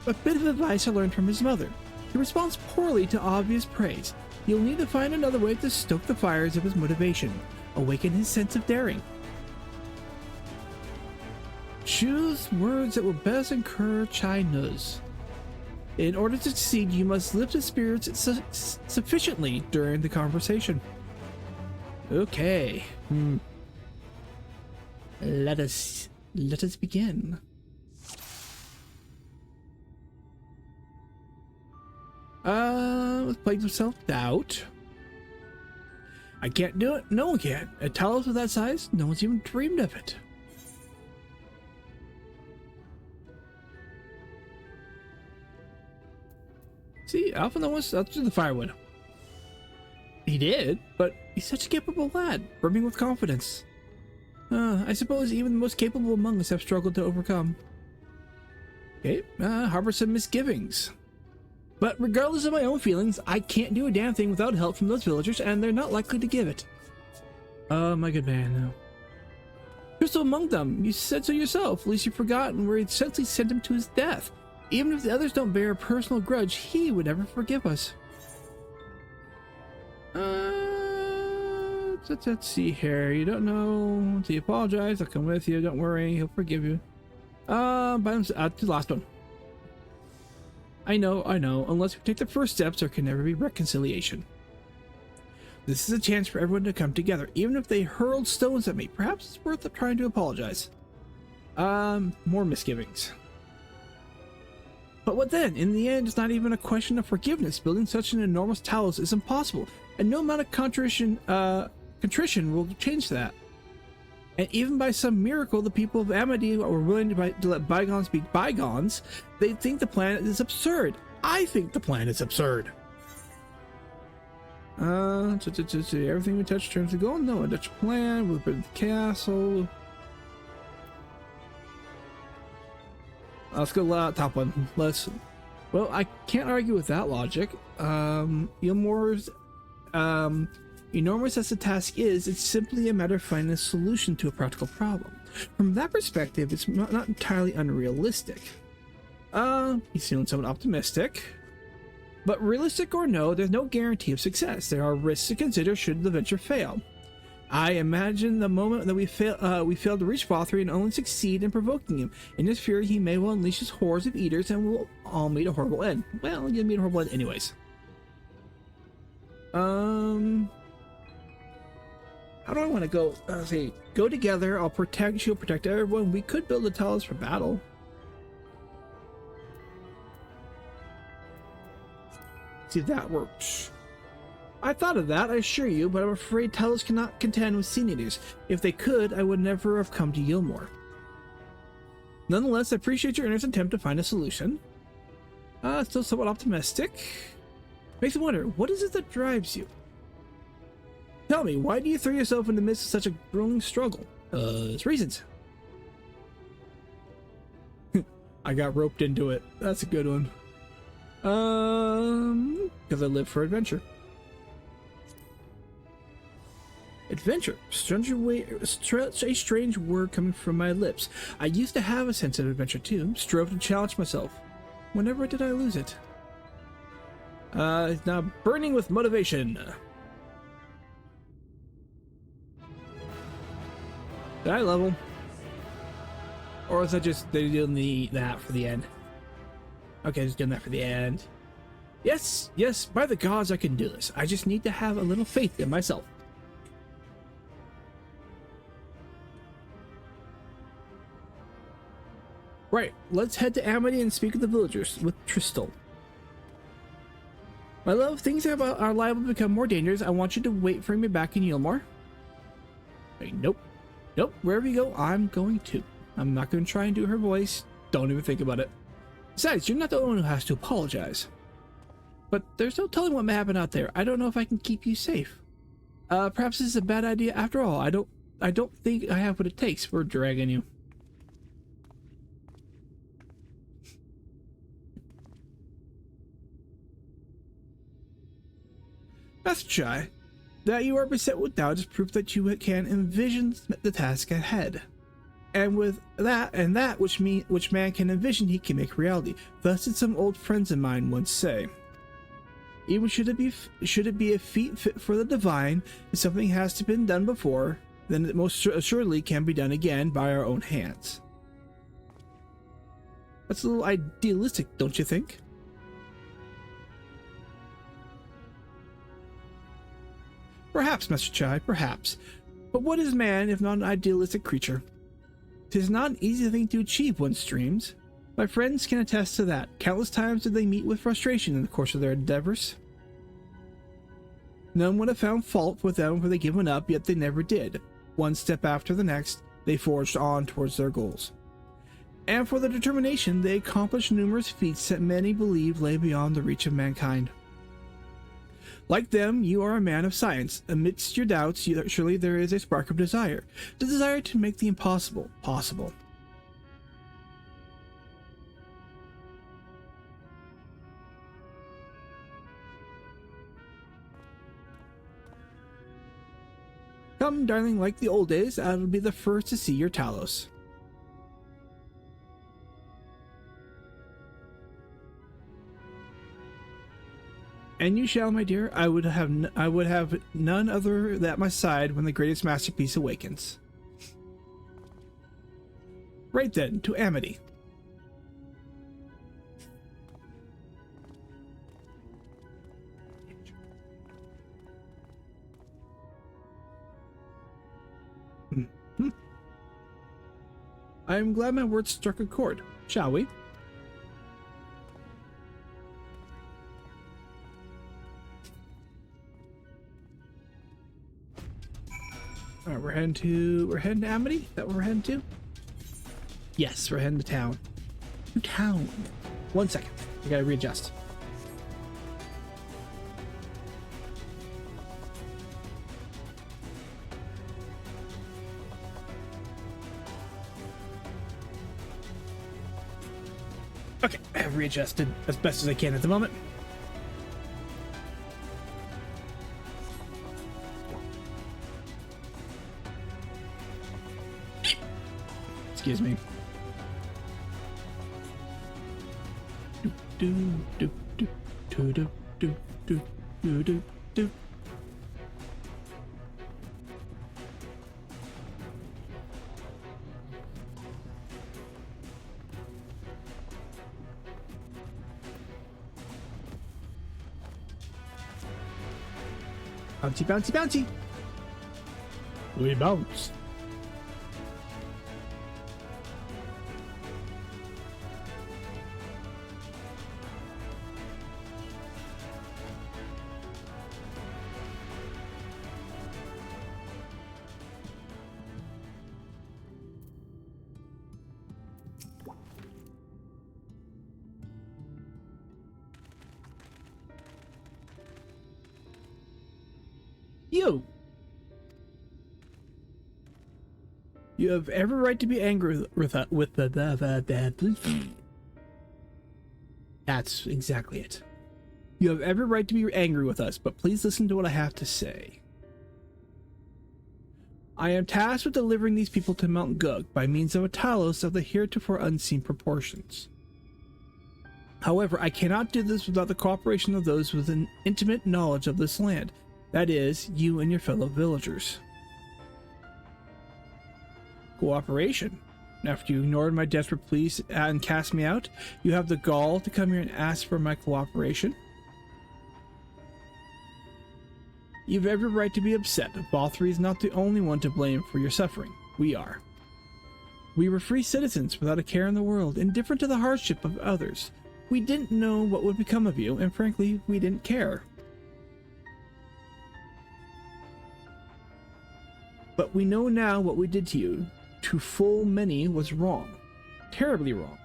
A bit of advice I learned from his mother. He responds poorly to obvious praise. You'll need to find another way to stoke the fires of his motivation, awaken his sense of daring. Choose words that will best encourage Chai Nuz. In order to succeed, you must lift his spirits sufficiently during the conversation. Okay. Let us begin. With plagues of self-doubt. I can't do it. No one can. A Talos of that size, no one's even dreamed of it. See, Alphino wants up to the firewood. He did, but he's such a capable lad, brimming with confidence. I suppose even the most capable among us have struggled to overcome. Okay, harbor some misgivings. But regardless of my own feelings, I can't do a damn thing without help from those villagers, and they're not likely to give it. My good man, no. Crystal among them, you said so yourself. At least you've forgotten where he essentially sent him to his death. Even if the others don't bear a personal grudge, he would never forgive us. Let's see here. You don't know. So you apologize. I'll come with you. Don't worry. He'll forgive you. To the last one. I know. Unless we take the first steps, there can never be reconciliation. This is a chance for everyone to come together. Even if they hurled stones at me, perhaps it's worth trying to apologize. More misgivings. But what then? In the end, it's not even a question of forgiveness. Building such an enormous talos is impossible, and no amount of contrition will change that. And even by some miracle, the people of Amity were willing to let bygones be bygones. They think the planet is absurd. I think the plan is absurd. Everything we touch turns to gold. No, a Dutch plan. We'll build the castle. Let's go top one. Well, I can't argue with that logic. Ylmor's enormous as the task is, it's simply a matter of finding a solution to a practical problem. From that perspective, it's not entirely unrealistic. He's feeling somewhat optimistic. But realistic or no, there's no guarantee of success. There are risks to consider should the venture fail. I imagine the moment that we fail to reach Vothri and only succeed in provoking him. In his fury, he may well unleash his hordes of eaters and we'll all meet a horrible end. Well, you'll meet a horrible end anyways. How do I want to go? Go together. I'll protect you. Protect everyone. We could build a talos for battle. See if that works. I thought of that, I assure you, but I'm afraid talos cannot contend with Sea Eaters. If they could, I would never have come to Ylmor. Nonetheless, I appreciate your earnest attempt to find a solution. Still somewhat optimistic. Makes me wonder, what is it that drives you? Tell me, why do you throw yourself in the midst of such a grueling struggle? It's reasons. I got roped into it. That's a good one. Because I live for adventure. Adventure. Such a strange word coming from my lips. I used to have a sense of adventure too. Strove to challenge myself. Whenever did I lose it? It's now burning with motivation. Did I level? Or is that just they doing that for the end? Okay, just doing that for the end. Yes, by the gods I can do this. I just need to have a little faith in myself. Right, let's head to Amity and speak with the villagers, with Tristal. My love, things are liable to become more dangerous. I want you to wait for me back in Ylmor. Wait, nope. Wherever you go, I'm going to. I'm not going to try and do her voice. Don't even think about it. Besides, you're not the one who has to apologize. But there's no telling what may happen out there. I don't know if I can keep you safe. Perhaps this is a bad idea after all. I don't think I have what it takes for dragging you. Master Chai, that you are beset with doubt is proof that you can envision the task ahead. And with that which man can envision, he can make reality. Thus did some old friends of mine once say. Even should it be a feat fit for the divine, if something has to been done before, then it most assuredly can be done again by our own hands. That's a little idealistic, don't you think? Perhaps, Master Chai, perhaps. But what is man if not an idealistic creature? 'Tis not an easy thing to achieve, one's dreams. My friends can attest to that. Countless times did they meet with frustration in the course of their endeavors. None would have found fault with them for they given up, yet they never did. One step after the next, they forged on towards their goals. And for their determination, they accomplished numerous feats that many believed lay beyond the reach of mankind. Like them, you are a man of science. Amidst your doubts, surely there is a spark of desire. The desire to make the impossible possible. Come, darling, like the old days, I will be the first to see your Talos. And you shall, my dear. I would have none other at my side when the greatest masterpiece awakens. Right then, to Amity. I am glad my words struck a chord. Shall we? All right, we're heading to Amity? Is that what we're heading to? Yes, we're heading to town. To town. 1 second. I gotta readjust. Okay, I have readjusted as best as I can at the moment. Excuse me. Do do do do do do do do do do. Bouncy, bouncy, bouncy. We bounce. You have every right to be angry with the That's exactly it. You have every right to be angry with us, but please listen to what I have to say. I am tasked with delivering these people to Mount Gug by means of a Talos of the heretofore unseen proportions. However, I cannot do this without the cooperation of those with an intimate knowledge of this land. That is, you and your fellow villagers. Cooperation. After you ignored my desperate pleas and cast me out, you have the gall to come here and ask for my cooperation? You've every right to be upset. Vauthry is not the only one to blame for your suffering. We are. We were free citizens without a care in the world, indifferent to the hardship of others. We didn't know what would become of you, and frankly, we didn't care. But we know now what we did to you. To full many was wrong. Terribly wrong.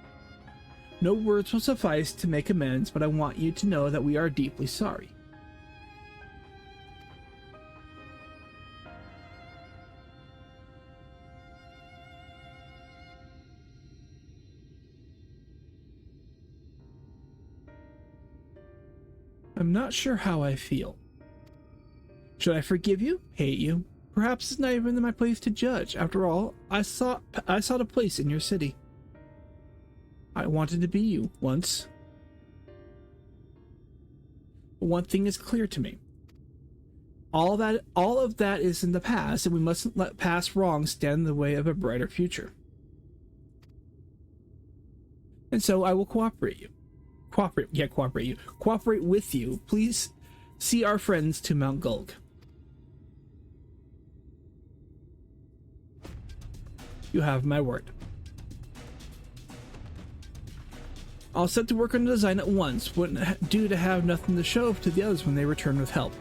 No words will suffice to make amends, but I want you to know that we are deeply sorry. I'm not sure how I feel. Should I forgive you? Hate you? Perhaps it's not even my place to judge. After all, I sought a place in your city. I wanted to be you once. But one thing is clear to me. All of that is in the past, and we mustn't let past wrongs stand in the way of a brighter future. And so I will cooperate with you. Please see our friends to Mount Gulg. You have my word. I'll set to work on the design at once. Wouldn't do to have nothing to show to the others when they return with help.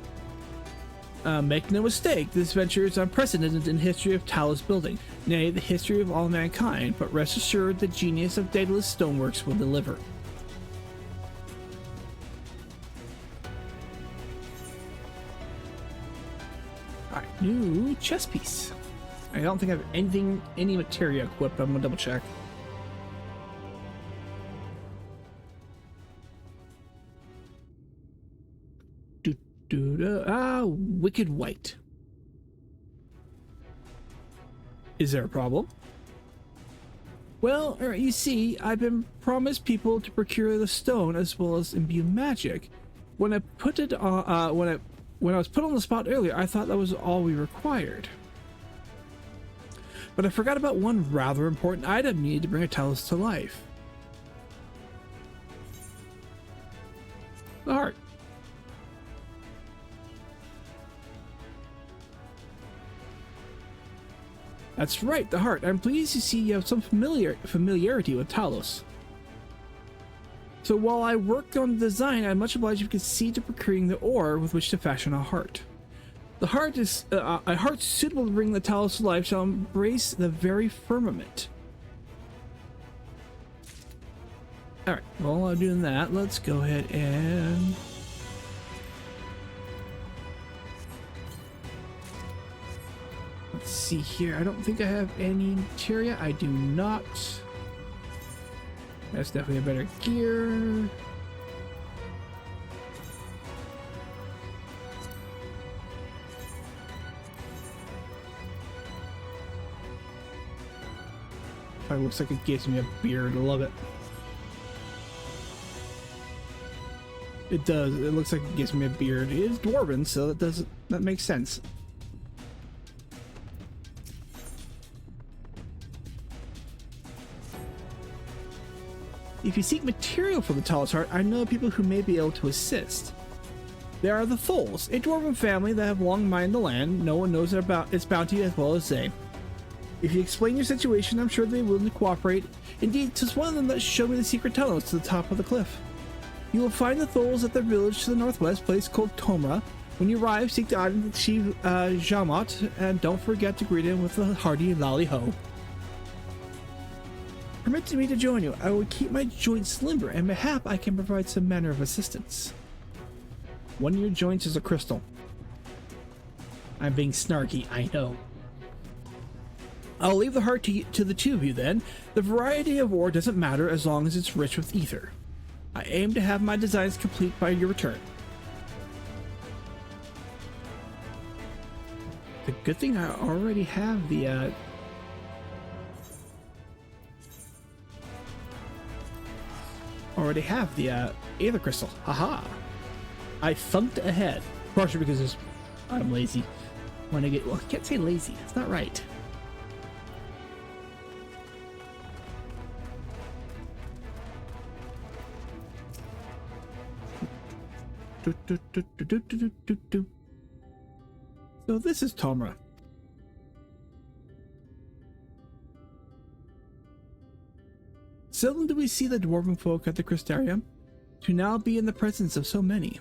Make no mistake, this venture is unprecedented in the history of Talos building, nay, the history of all mankind, but rest assured the genius of Daedalus Stoneworks will deliver. Alright, new chess piece. I don't think I have any materia equipped. I'm gonna double check. Wicked White. Is there a problem? Well, you see, I've been promised people to procure the stone as well as imbue magic. When I put it on, when I was put on the spot earlier, I thought that was all we required. But I forgot about one rather important item needed to bring a Talos to life. The heart. That's right, the heart. I'm pleased to see you have some familiarity with Talos. So while I worked on the design, I'm much obliged if you could see to procuring the ore with which to fashion a heart. The heart is a heart suitable to bring the Talos to life shall embrace the very firmament. Alright, well, while I'm doing that, let's go ahead and... Let's see here. I don't think I have any materia. I do not. That's definitely a better gear. It looks like it gives me a beard. I love it. It does. It looks like it gives me a beard. It is dwarven, so that makes sense. If you seek material for the Talos heart, I know people who may be able to assist. There are the Tholes, a dwarven family that have long mined the land. No one knows about its bounty as well as they. If you explain your situation, I'm sure they're willing to cooperate. Indeed, 'tis one of them that showed me the secret tunnels to the top of the cliff. You will find the Tholes at their village to the northwest, place called Tomra. When you arrive, seek the island of Chief Jamat, and don't forget to greet him with a hearty lally ho. Permit me to join you. I will keep my joints limber, and mayhap I can provide some manner of assistance. One of your joints is a crystal. I'm being snarky, I know. I'll leave the heart to the two of you then. The variety of ore doesn't matter as long as it's rich with ether. I aim to have my designs complete by your return. The good thing I already have the Aether Crystal. Haha. I thumped ahead. Partially because I'm lazy. When I get, well, I can't say lazy. That's not right. So this is Tomra. Seldom do we see the dwarven folk at the Crystarium, to now be in the presence of so many.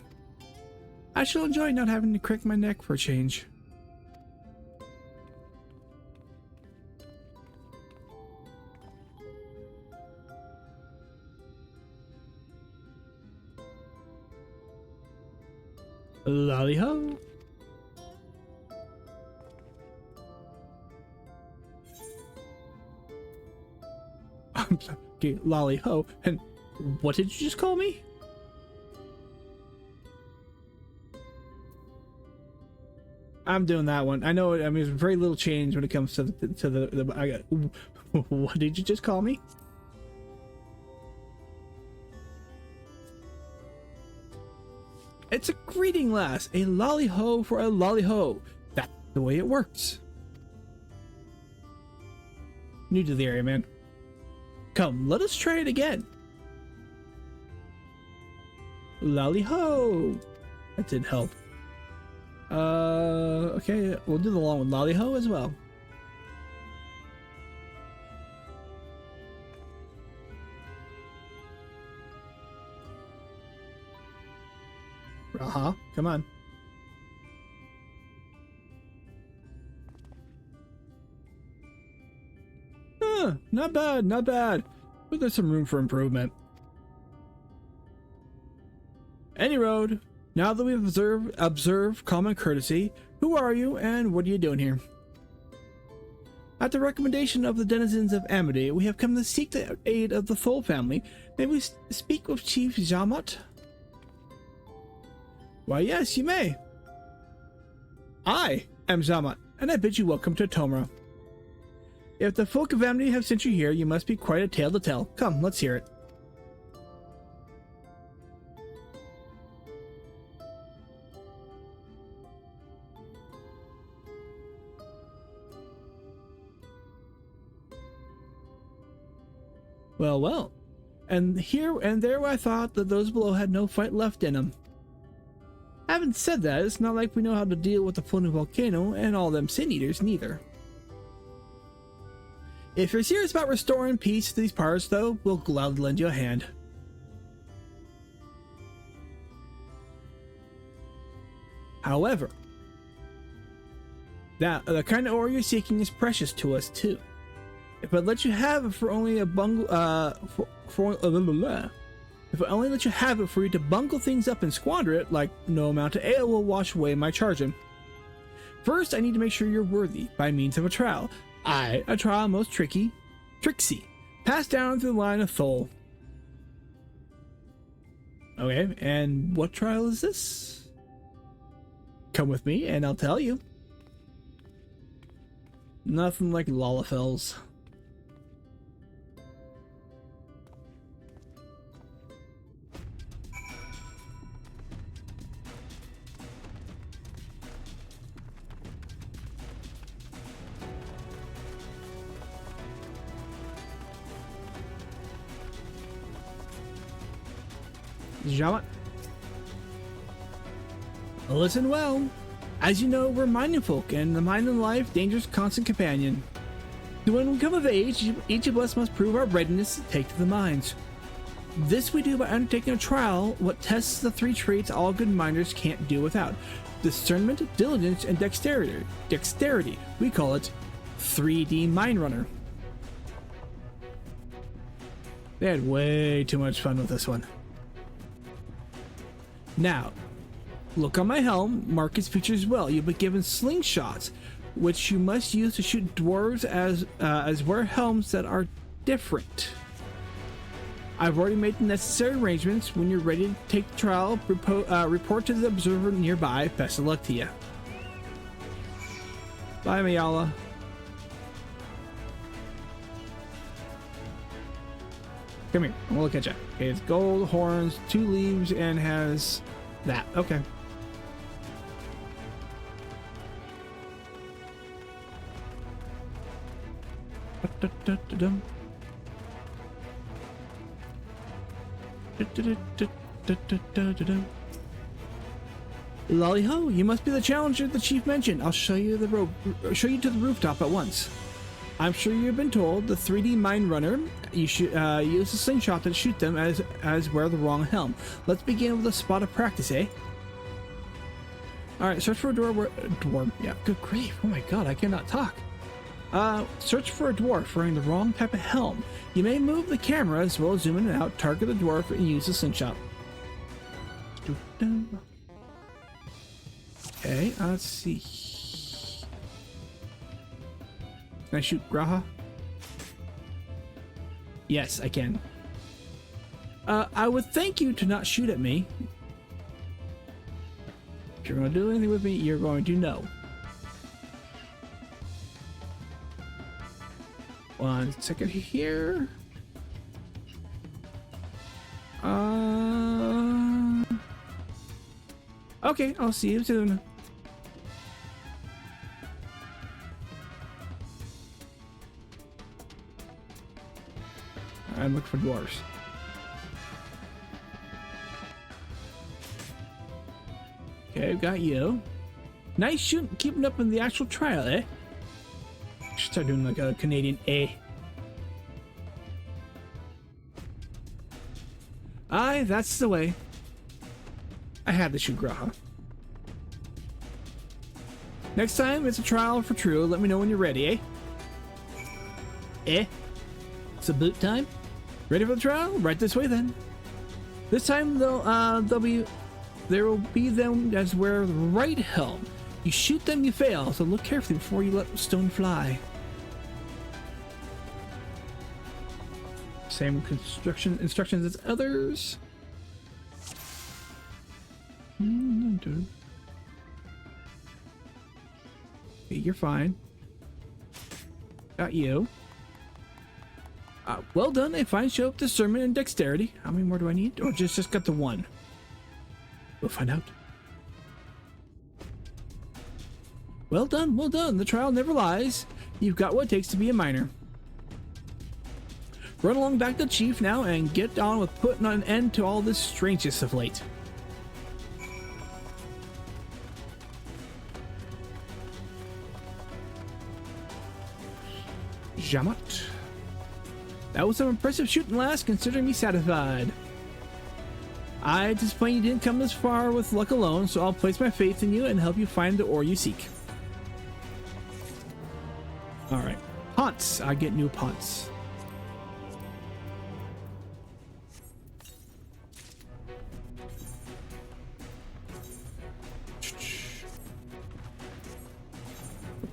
I shall enjoy not having to crack my neck for a change. Lally ho! Okay, lolly ho. And what did you just call me? I'm doing that one. I know. I mean, there's very little change when it comes to the I got. What did you just call me? It's a greeting, lass. A lolly ho for a lolly ho. That's the way it works. New to the area, man. Come, let us try it again. Lolly ho. That did help. Okay, we'll do the long one. Lolly ho as well. Come on. Not bad, not bad. But there's some room for improvement. Any road. Now that we've observed common courtesy, Who are you, and what are you doing here? At the recommendation of the denizens of Amity, we have come to seek the aid of the Thole family. May we speak with Chief Jamat? Why, yes, you may. I am Jamat, and I bid you welcome to Tomra. If the folk of Amity have sent you here, you must be quite a tale to tell. Come, let's hear it. Well, well. And here and there I thought that those below had no fight left in them. Having said that, it's not like we know how to deal with the floating volcano and all them sin eaters neither. If you're serious about restoring peace to these parts, though, we'll gladly lend you a hand. However, the kind of ore you're seeking is precious to us too. If I let you have it for only a bungle, if I only let you have it for you to bungle things up and squander it, like no amount of ale will wash away my charging. First, I need to make sure you're worthy by means of a trial. A trial most tricksy, passed down through the line of Thole. Okay, and what trial is this? Come with me and I'll tell you. Nothing like Lalafels. Jamat. Listen well. As you know, we're mining folk, and the mining life, dangerous constant companion. So when we come of age, each of us must prove our readiness to take to the mines. This we do by undertaking a trial, what tests the three traits all good miners can't do without: discernment, diligence, and dexterity. We call it 3D Mine Runner. They had way too much fun with this one. Now, look on my helm, mark its features well. You'll be given slingshots, which you must use to shoot dwarves as wear helms that are different. I've already made the necessary arrangements. When you're ready to take the trial, report to the observer nearby. Best of luck to you. Bye, Mayala. Come here, I'm gonna look at you. Okay, it's gold, horns, 2 leaves, and has that. Okay. Lolly-ho, you must be the challenger the chief mentioned. I'll show you to the rooftop at once. I'm sure you've been told the 3D Mine Runner. You should use a slingshot to shoot them as wear the wrong helm. Let's begin with a spot of practice, eh? Alright, search for a dwarf. Yeah, good grief. Oh my god, I cannot talk. Search for a dwarf wearing the wrong type of helm. You may move the camera as well as zoom in and out, target the dwarf, and use the slingshot. Okay, let's see. Can I shoot Graha? Yes, I can. I would thank you to not shoot at me. If you're going to do anything with me, you're going to know. 1 second here. Okay, I'll see you soon. I'm looking for dwarves. Okay, I've got you. Nice shooting, keeping up in the actual trial, eh? Should start doing like a Canadian A. Aye, that's the way. I had to shoot Graha. Next time it's a trial for true. Let me know when you're ready, eh? Eh? It's a boot time? Ready for the trial? Right this way then. This time there will be them as wear the right helm. You shoot them, you fail, so look carefully before you let the stone fly. Same construction instructions as others. Okay, you're fine. Got you. Well done. A fine show of discernment and dexterity. How many more do I need? Or just got the one? We'll find out. Well done, well done. The trial never lies. You've got what it takes to be a miner. Run along back to the chief now and get on with putting an end to all this strangeness of late. Jamat. That was some impressive shooting, lass, considering me satisfied. I disappoint you didn't come this far with luck alone, so I'll place my faith in you and help you find the ore you seek. Alright. Haunts. I get new haunts.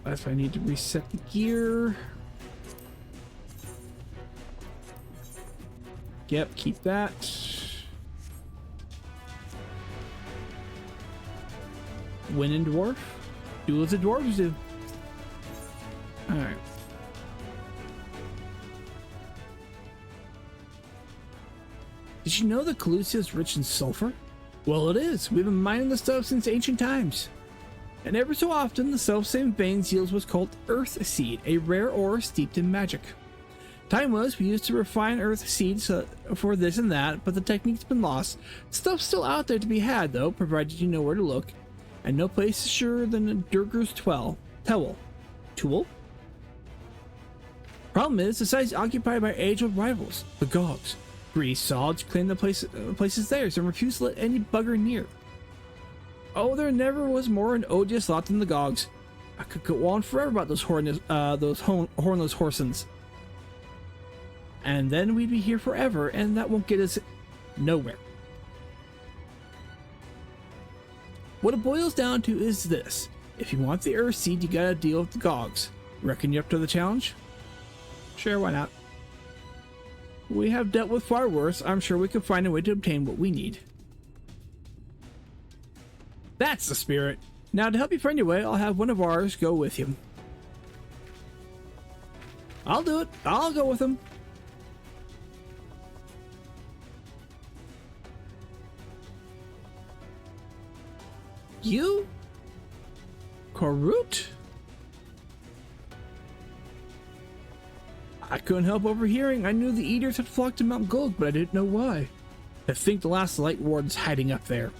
If I need to reset the gear. Yep, keep that. Win and dwarf. Do as the dwarves do. Alright. Did you know that Calusia is rich in sulfur? Well, it is. We've been mining the stuff since ancient times. And ever so often, the self-same veins yields what's called Earth Seed, a rare ore steeped in magic. Time was, we used to refine Earth Seeds for this and that, but the technique's been lost. Stuff's still out there to be had, though, provided you know where to look. And no place is surer than Durgar's Towl. Problem is, the site's occupied by age-old rivals, the Gogs. Greedy sods claim the place is theirs and refuse to let any bugger near. Oh, there never was more an odious lot than the Gogs. I could go on forever about those hornless horsens. And then we'd be here forever, and that won't get us nowhere. What it boils down to is this. If you want the Earth Seed, you gotta deal with the Gogs. Reckon you're up to the challenge? Sure, why not? We have dealt with far worse. I'm sure we can find a way to obtain what we need. That's the spirit. Now, to help you find your way, I'll have one of ours go with you. I'll do it. I'll go with him. You? Korut? I couldn't help overhearing. I knew the Eaters had flocked to Mount Gulg, but I didn't know why. I think the last Light Warden's hiding up there.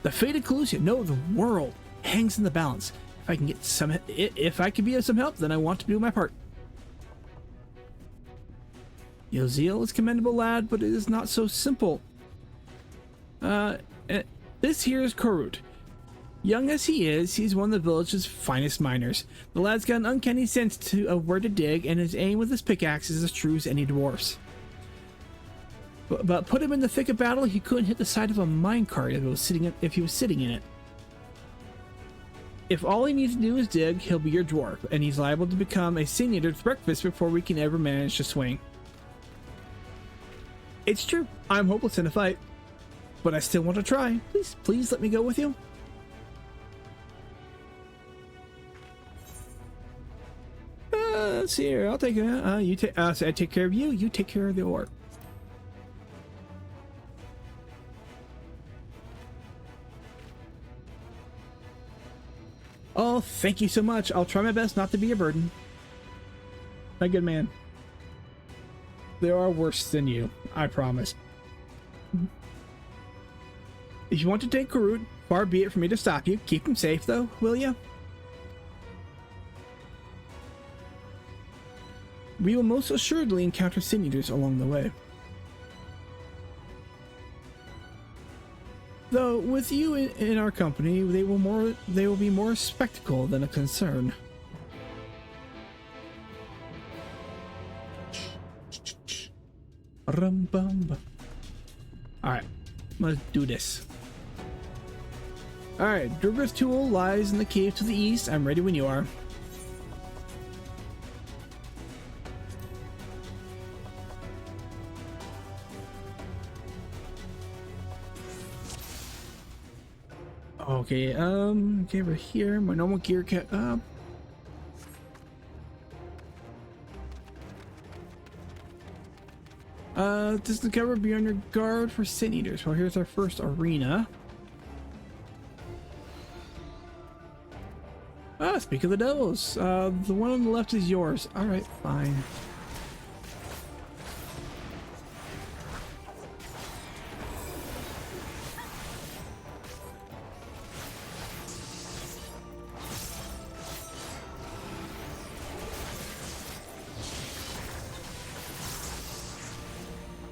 The fate of Calusia, no, the world, hangs in the balance. If I can be of some help, then I want to do my part. Your zeal is commendable, lad, but it is not so simple. This here is Korut. Young as he is, he's one of the village's finest miners. The lad's got an uncanny sense of where to dig, and his aim with his pickaxe is as true as any dwarf's. But put him in the thick of battle, he couldn't hit the side of a minecart if he was sitting in it. If all he needs to do is dig, he'll be your dwarf, and he's liable to become a Sin-Eater's breakfast before we can ever manage to swing. It's true, I'm hopeless in a fight, but I still want to try. Please let me go with you. Let's see here. I'll take it. So I take care of you. You take care of the ore. Oh, thank you so much. I'll try my best not to be a burden. My good man. There are worse than you, I promise. If you want to take Korut, far be it for me to stop you. Keep him safe, though, will you? We will most assuredly encounter Sin-Eaters along the way. Though, with you in our company, they will be more a spectacle than a concern. Alright, let's do this. Alright, Durga's tool lies in the cave to the east. I'm ready when you are. Okay, okay, we're here. My normal gear kept up. Discover be on your guard for Sin Eaters. Well, here's our first arena. Ah, speak of the devils. The one on the left is yours. Alright, fine.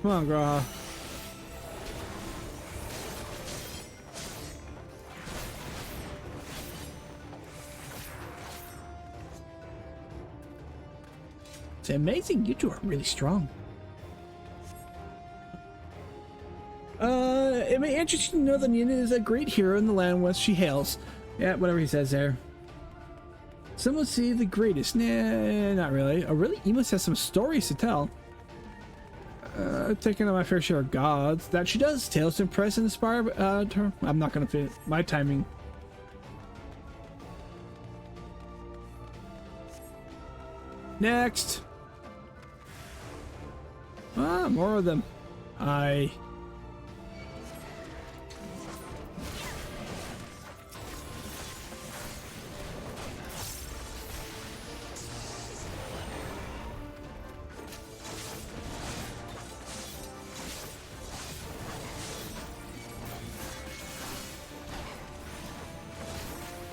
Come on, Graha. It's amazing. You two are really strong. It may interest you to know that Nina is a great hero in the land whence she hails. Yeah, whatever he says there. Some would say the greatest. Nah, not really. Oh, really? He must have some stories to tell. Taking on my fair share of gods. That she does. Tales to impress and inspire her. I'm not gonna fit my timing. Next. Ah, more of them.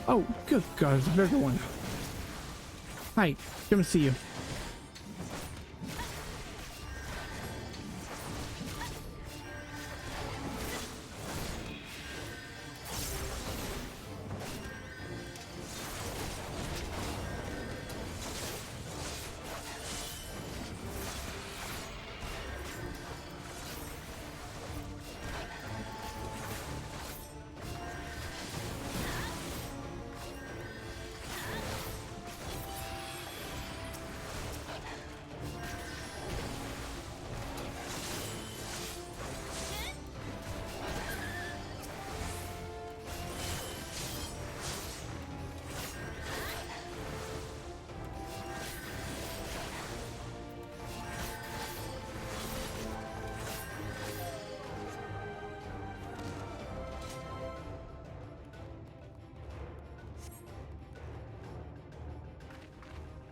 Oh, good God, there's a bigger one. Hi, come to see you.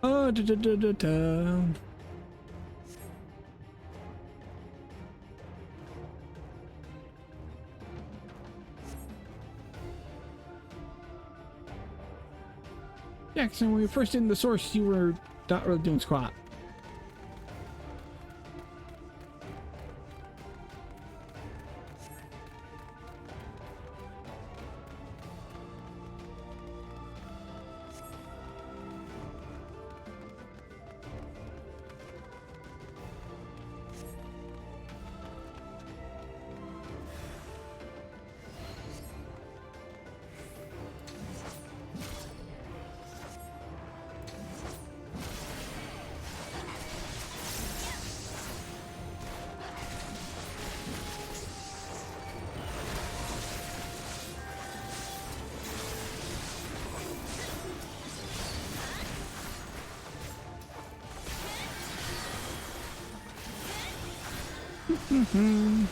Oh, yeah, because when we first did the source, you were not really doing squat. Mm-hmm.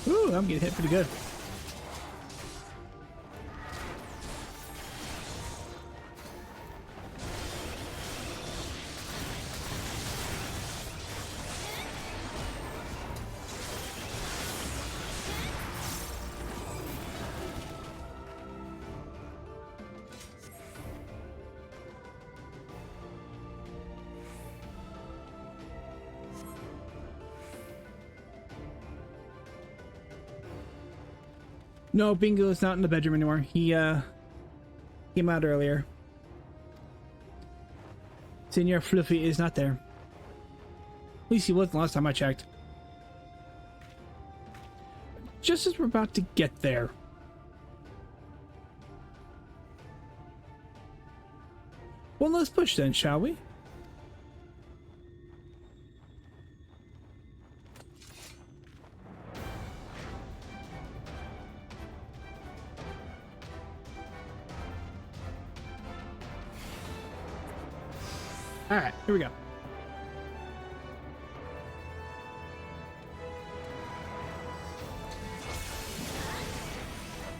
Ooh, I'm getting hit pretty good. No, Bingo is not in the bedroom anymore. He came out earlier. Senior Fluffy is not there. At least he wasn't last time I checked. Just as we're about to get there. Well, let's push then, shall we? All right, here we go.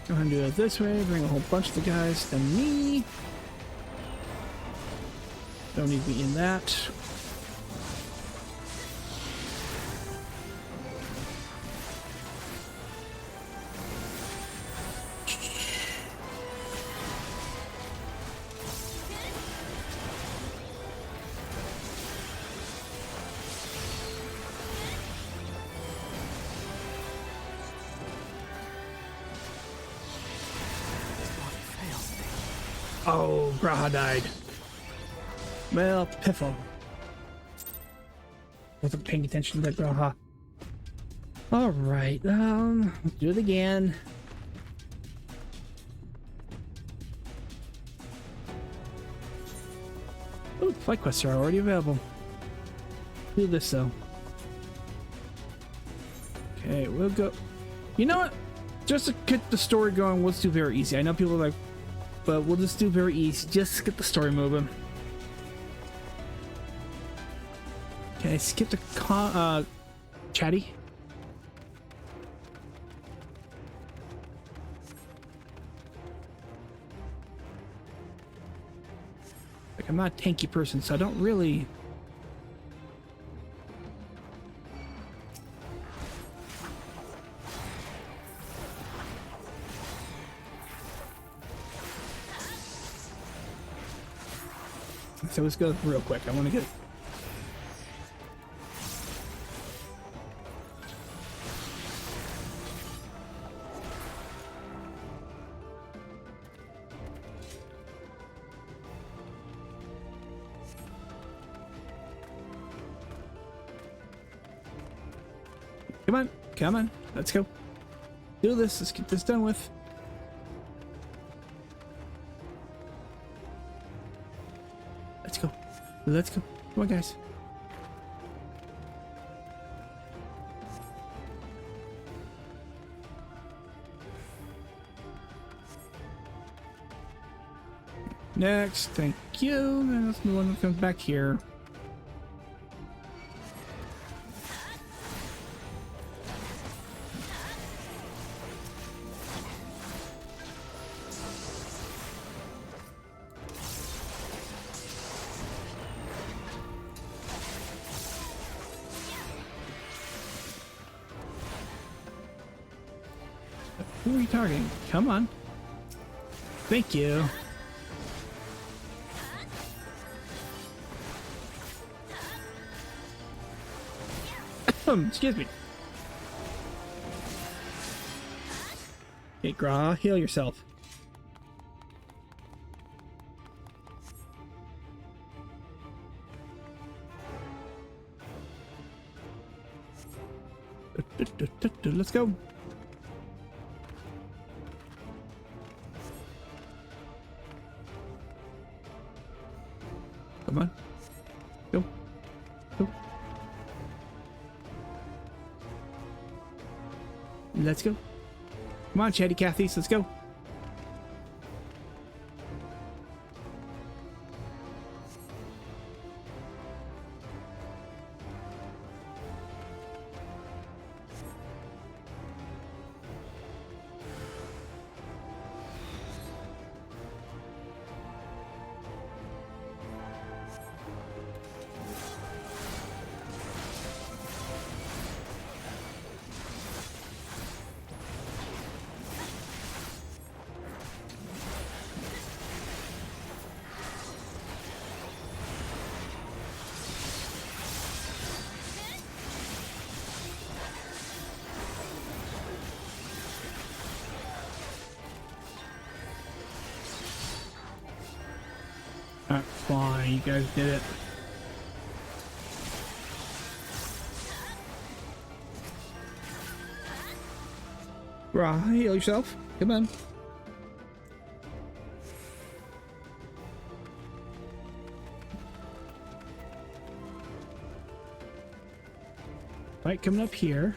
Go ahead and do it this way. Bring a whole bunch of the guys to me. Don't need to be in that. Oh, Graha died. Well, piffle. Wasn't paying attention to that Graha. Alright, let's do it again. Oh, flight quests are already available. Do this though. Okay, we'll go. You know what? Just to get the story going, let's do very easy. I know people are like, but we'll just do very easy. Just get the story moving. Okay, skip the chatty. Like, I'm not a tanky person, so I don't really. So let's go real quick. I want to get. Come on, come on. Let's go. Do this. Let's get this done with. Let's go. Let's go. Come on, guys. Next, thank you. And let's move on. That comes back here. Who are you targeting? Come on. Thank you. Excuse me. Hey, Graha, heal yourself. Let's go. Come on. Go. Go. Let's go. Come on, Chatty Cathy's, let's go. Alright, fine, you guys did it. Graha, heal yourself. Come on. Fight coming up here.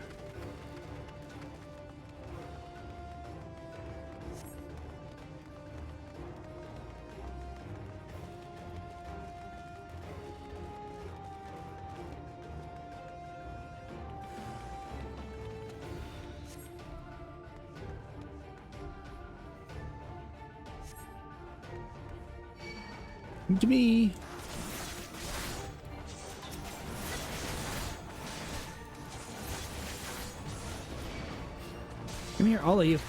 To me. Come here, all of you.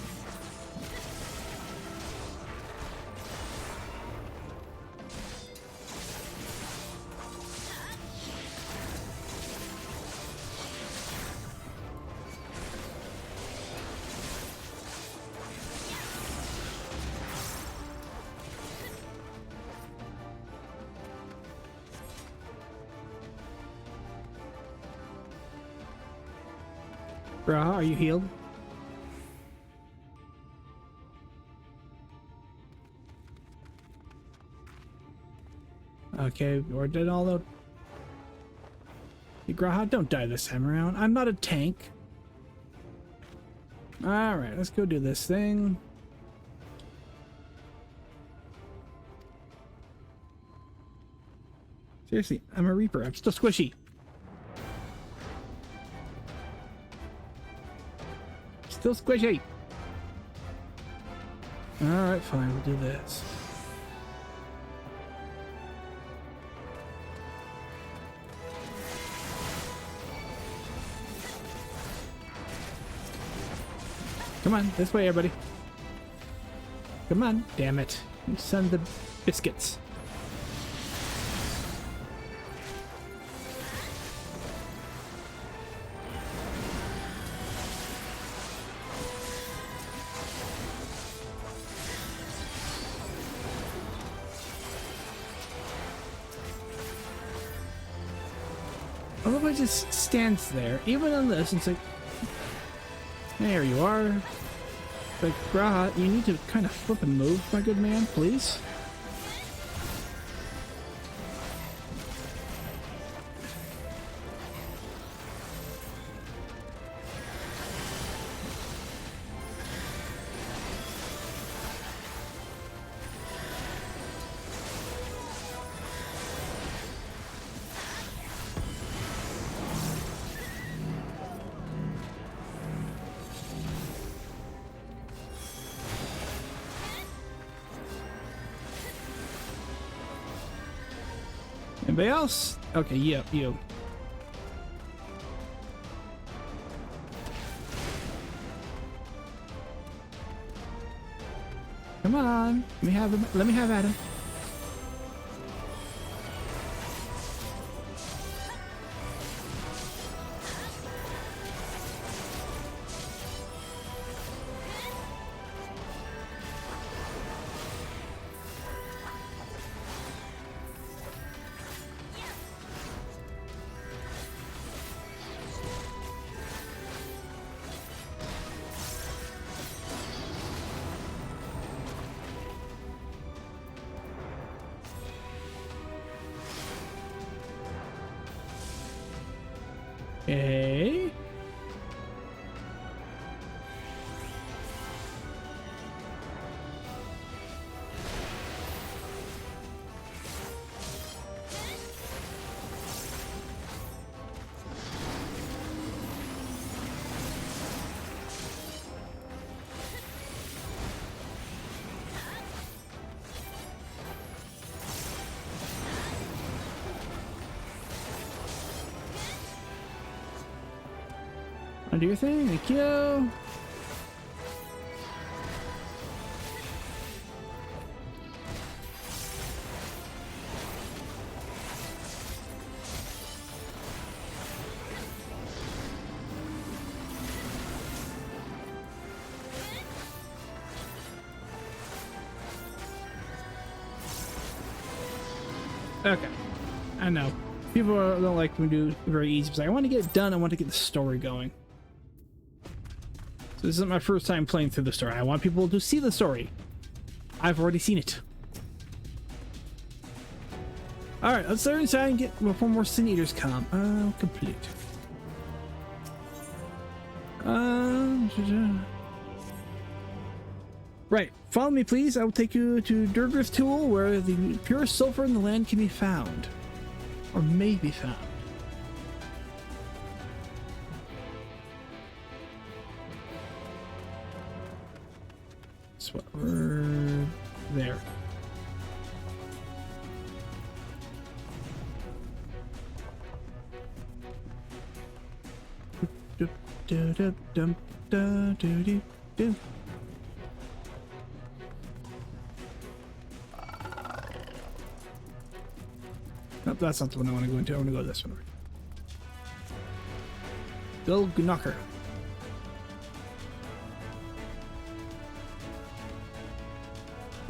Graha, are you healed? Okay, we're dead all out. Hey, Graha, don't die this time around. I'm not a tank. Alright, let's go do this thing. Seriously, I'm a Reaper. I'm still squishy. Still squishy. Alright, fine, we'll do this. Come on, this way, everybody. Come on, damn it. Send the biscuits. Otherwise, it just stands there. Even on this, it's like, there you are. Like, Graha, you need to kind of flip and move, my good man, please. Anybody else? Okay, yep, you. Come on, let me have him. Let me have at him. Do your thing. Thank you. Okay, I know. People don't like when we do very easy. It's like, I want to get it done. I want to get the story going. So this isn't my first time playing through the story. I want people to see the story. I've already seen it. All right, let's start inside and get before more Sin Eaters come. Complete. Right, follow me please. I will take you to Durgar's Tool, where the purest sulfur in the land can be found. Or may be found. That's what we're there. Nope, that's not the one I want to go into. I want to go this one. Go Knocker.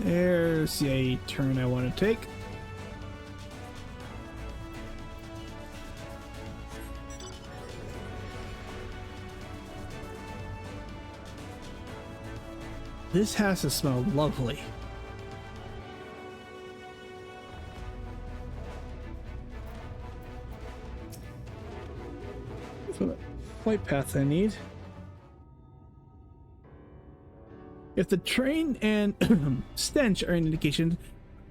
There's a turn I want to take. This has to smell lovely. For the flight path I need. If the train and stench are an indication,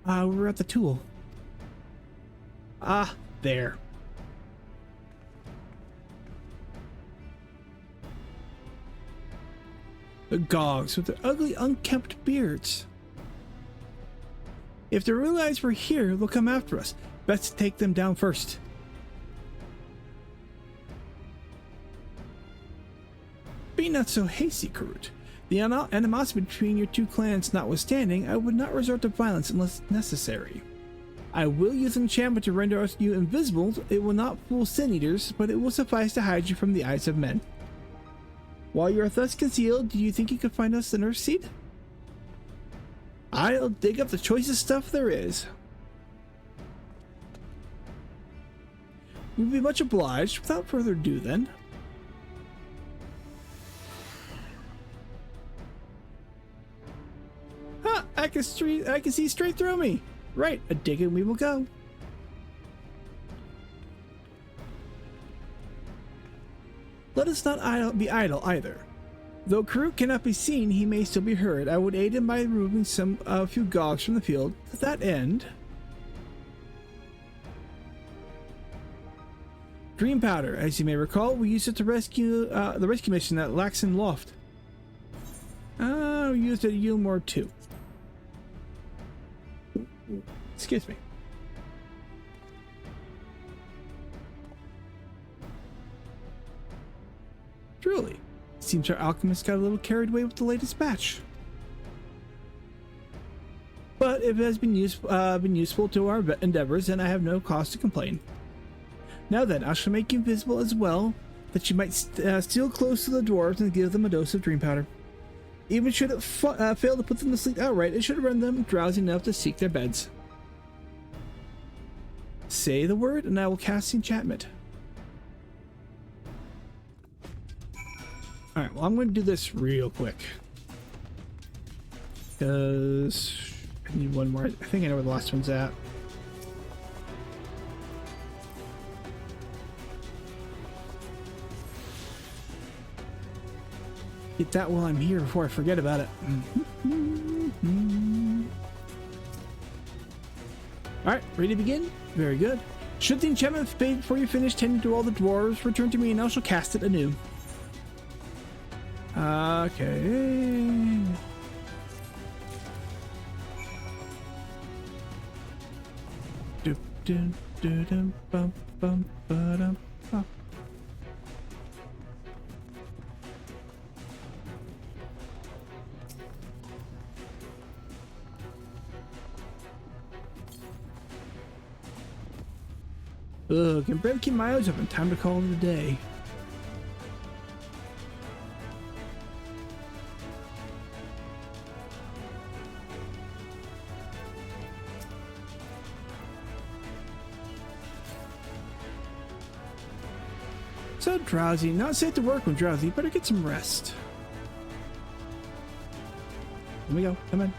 we're at the tool. Ah, there. The Gogs with their ugly, unkempt beards. If they realize we're here, they'll come after us. Best to take them down first. Be not so hasty, Karut. The animosity between your two clans notwithstanding, I would not resort to violence unless necessary. I will use enchantment to render you invisible. It will not fool Sin Eaters, but it will suffice to hide you from the eyes of men. While you are thus concealed, do you think you could find us the nurse seat? I'll dig up the choicest stuff there is. We'll be much obliged. Without further ado, then. Huh, I can see straight through me. Right, a dig and we will go. Let us not be idle either. Though Karut cannot be seen, he may still be heard. I would aid him by removing a few Gogs from the field. To that end, Dream Powder, as you may recall, we used it to rescue the rescue mission at Laxon Loft. We used it at Yulmore too. Excuse me. Truly, seems our alchemist got a little carried away with the latest batch. But if it has been useful to our endeavors, then I have no cause to complain. Now then, I shall make you invisible as well, that you might steal close to the dwarves and give them a dose of dream powder. Even should it fail to put them to sleep outright, it should render them drowsy enough to seek their beds. Say the word, and I will cast enchantment. Alright, well, I'm going to do this real quick. Because I need one more. I think I know where the last one's at. Get that while I'm here before I forget about it. Alright, ready to begin? Very good. Should the enchantment fade before you finish tending to all the dwarves, return to me and I shall cast it anew. Okay. Ugh, can barely keep my eyes open. Time to call it a day. So drowsy. Not safe to work when drowsy. Better get some rest. Here we go. Come on.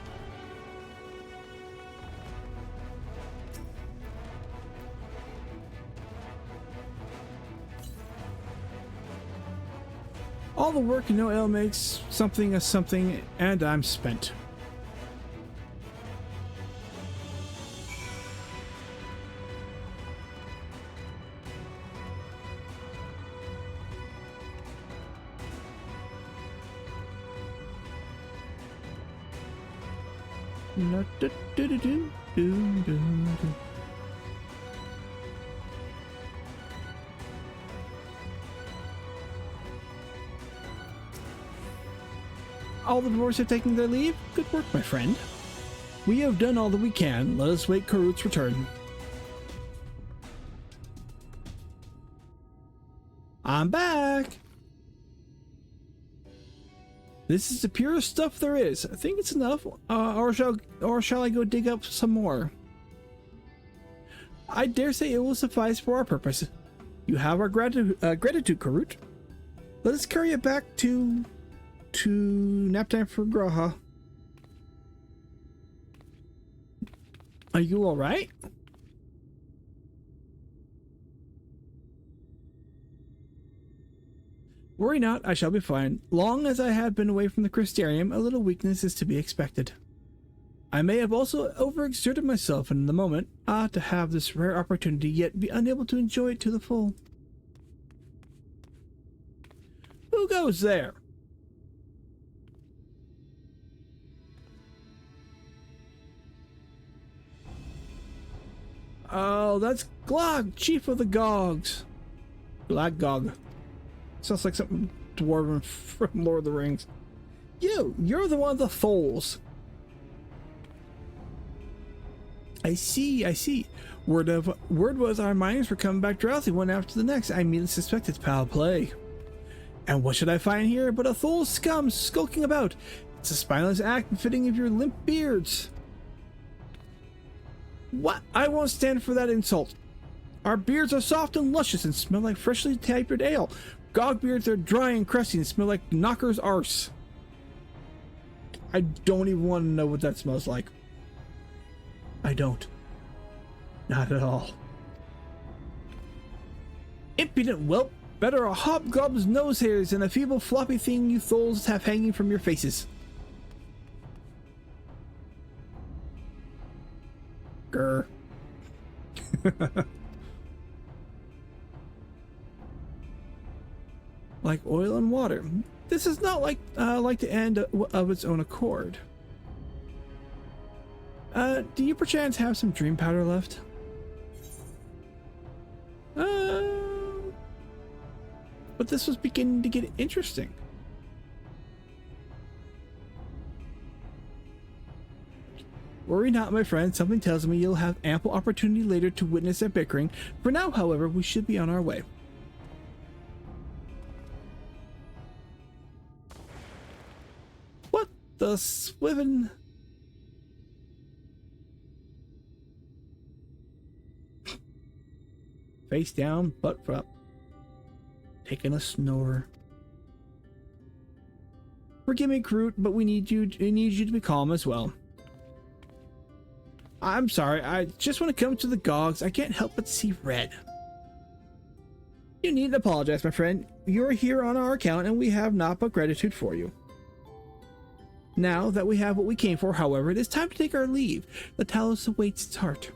All the work and no ale makes something a something, and I'm spent. All the dwarves have taken their leave. Good work, my friend. We have done all that we can. Let us wait Karut's return. I'm back. This is the purest stuff there is. I think it's enough. Or shall I go dig up some more? I dare say it will suffice for our purpose. You have our gratitude, Karut. Let us carry it back to nap time for G'raha. Are you all right? Worry not, I shall be fine. Long as I have been away from the Crystarium, a little weakness is to be expected. I may have also overexerted myself in the moment, to have this rare opportunity, yet be unable to enjoy it to the full. Who goes there? Oh, that's Glog, chief of the Gogs. Glagog. Sounds like something dwarven from Lord of the Rings. You're the one of the foals. I see. Word was our miners were coming back drowsy one after the next. I immediately suspected foul play. And what should I find here but a Thule scum skulking about? It's a spineless act befitting of your limp beards. What? I won't stand for that insult. Our beards are soft and luscious and smell like freshly tapered ale. Gog beards are dry and crusty and smell like knocker's arse. I don't even want to know what that smells like. I don't. Not at all. Impudent whelp! Better a hobgob's nose hairs than a feeble floppy thing you tholes have hanging from your faces. Grr. Like oil and water. This is not like the end of its own accord. Do you perchance have some dream powder left? But this was beginning to get interesting. Worry not, my friend. Something tells me you'll have ample opportunity later to witness their bickering. For now, however, we should be on our way. What the swivin? Face down, butt up. Taking a snore. Forgive me, Karut, but we need you to be calm as well. I'm sorry, I just want to come to the Gogs. I can't help but see red. You needn't apologize, my friend. You're here on our account, and we have naught but gratitude for you. Now that we have what we came for, however, it is time to take our leave. The Talos awaits its heart.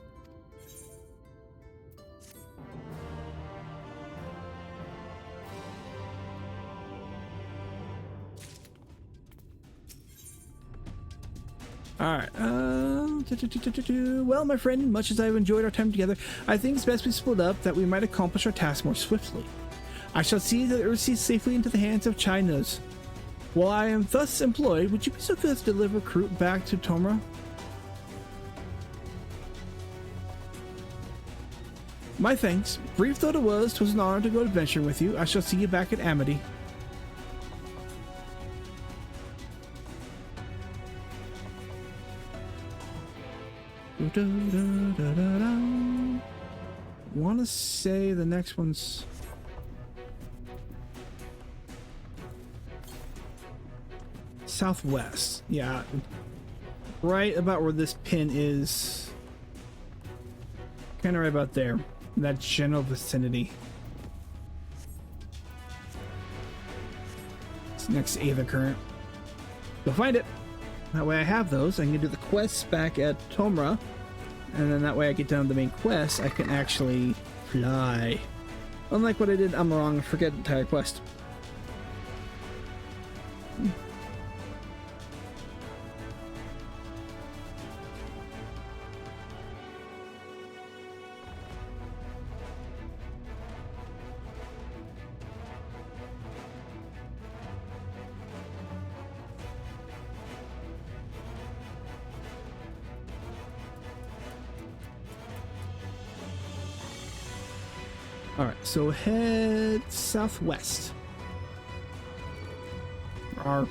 Alright, well, my friend, much as I've enjoyed our time together, I think it's best we split up that we might accomplish our task more swiftly. I shall see that it receives safely into the hands of Chinos. While I am thus employed, would you be so good as to deliver Karut back to Tomra? My thanks. Brief though it was, 'twas an honor to go adventuring with you. I shall see you back at Amity. Want to say the next one's southwest. Yeah, right about where this pin is. Kind of right about there, in that general vicinity. It's next to Aether Current. Go find it. That way I have those. I can do the quests back at Tomra, and then that way I get down to the main quest. I can actually fly. Unlike what I did, I'm wrong. Forget the entire quest. Alright, so head southwest. Rar.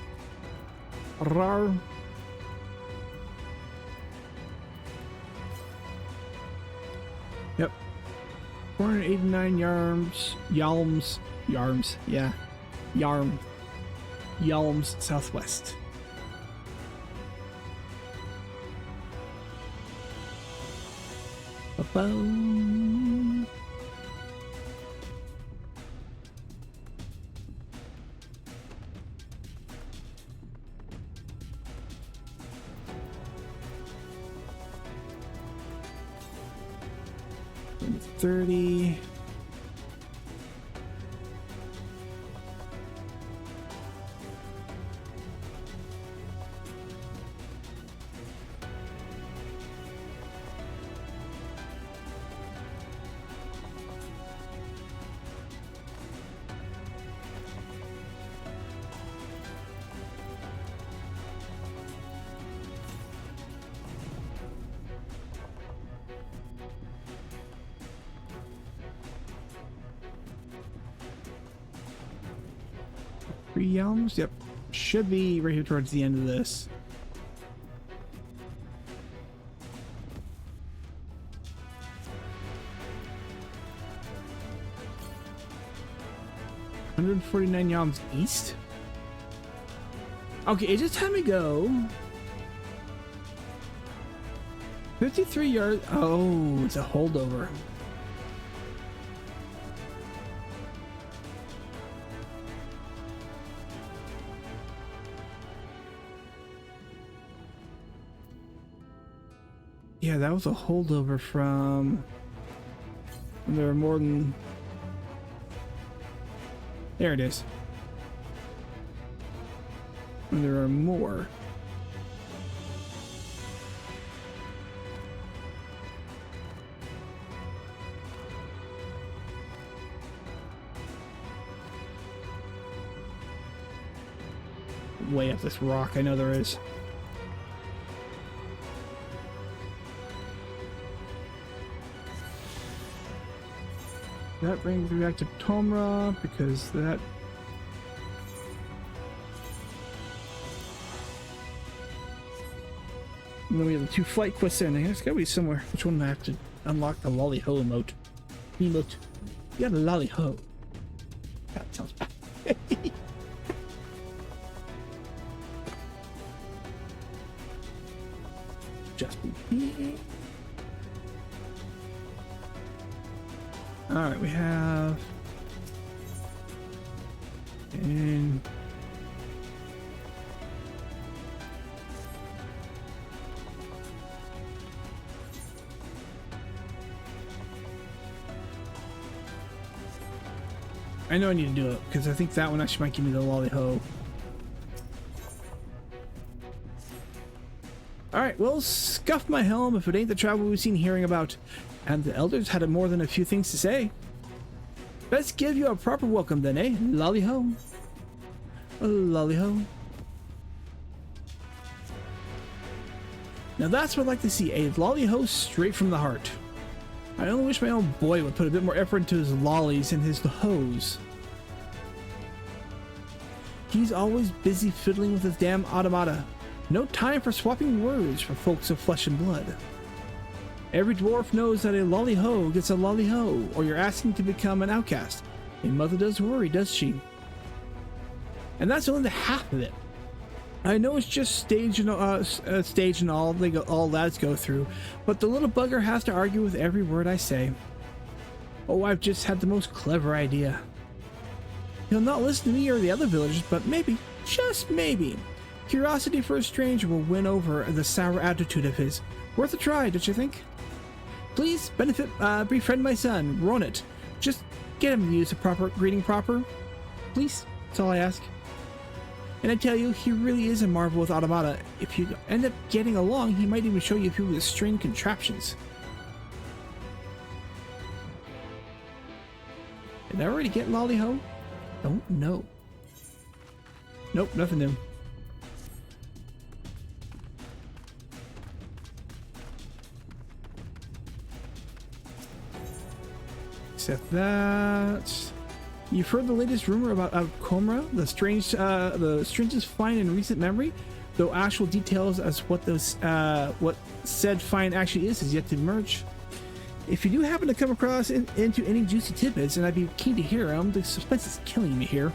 Rar. Yep. 489 yarms, yeah. Yalms southwest. Ba-boom. $30. Yalms? Yep. Should be right here towards the end of this. $149 yalms east? Okay, it's just time to go. 53 yards. Oh, it's a holdover. Yeah, that was a holdover from when there were more than... There it is. When there are more. Way up this rock, I know there is. That brings me back to Tomra, because that... And then we have the 2 flight quests ending. There's gotta be somewhere. Which one do I have to unlock the Lolly Ho emote? Emote. You got a Lolly Ho. That sounds bad. Just be... Alright, we have... And... I know I need to do it, because I think that one actually might give me the Lolly Ho. Alright, well, scuff my helm if it ain't the travel we've seen hearing about. And the elders had more than a few things to say. Let's give you a proper welcome then, eh? Lolly Ho. Lolly Ho. Now that's what I'd like to see, a Lolly Ho straight from the heart. I only wish my own boy would put a bit more effort into his lollies and his hoes. He's always busy fiddling with his damn automata. No time for swapping words for folks of flesh and blood. Every dwarf knows that a lolly ho gets a lolly ho, or you're asking to become an outcast. A mother does worry, does she? And that's only the half of it. I know it's just stage and all all lads go through, but the little bugger has to argue with every word I say. Oh, I've just had the most clever idea. He'll not listen to me or the other villagers, but maybe, just maybe, curiosity for a stranger will win over the sour attitude of his. Worth a try, don't you think? Please befriend my son, Ronit. Just get him to use the proper greeting proper. Please, that's all I ask. And I tell you, he really is a marvel with automata. If you end up getting along, he might even show you a few of his strange contraptions. Did I already get Lollyho? Don't know. Nope, nothing new. Except that... You've heard the latest rumor about Komra, the strangest find in recent memory, though actual details as what said find actually is yet to emerge. If you do happen to come across into any juicy tidbits, and I'd be keen to hear them, the suspense is killing me here.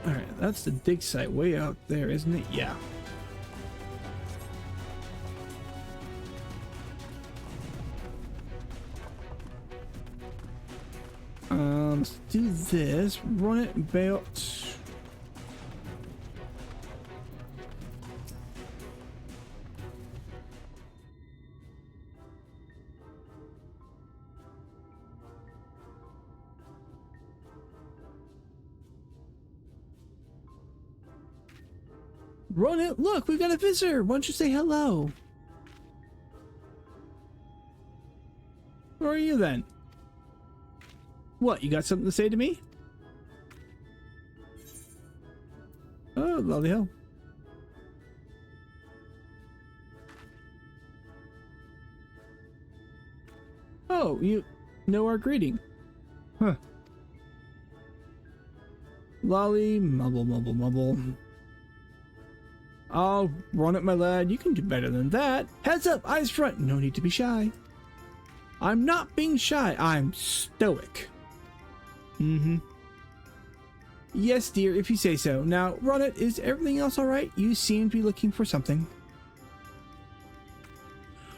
Alright, that's the dig site way out there, isn't it? Yeah. Let's do this. Run it about. Run it! Look, we've got a visitor. Why don't you say hello? Who are you then? What, you got something to say to me? Oh, lovely hell. Oh, you know our greeting. Huh. Lolly, mumble, mumble, mumble. Oh, run it, my lad. You can do better than that. Heads up, eyes front. No need to be shy. I'm not being shy. I'm stoic. Mm-hmm. Yes, dear, if you say so. Now, Ronit, is everything else alright? You seem to be looking for something.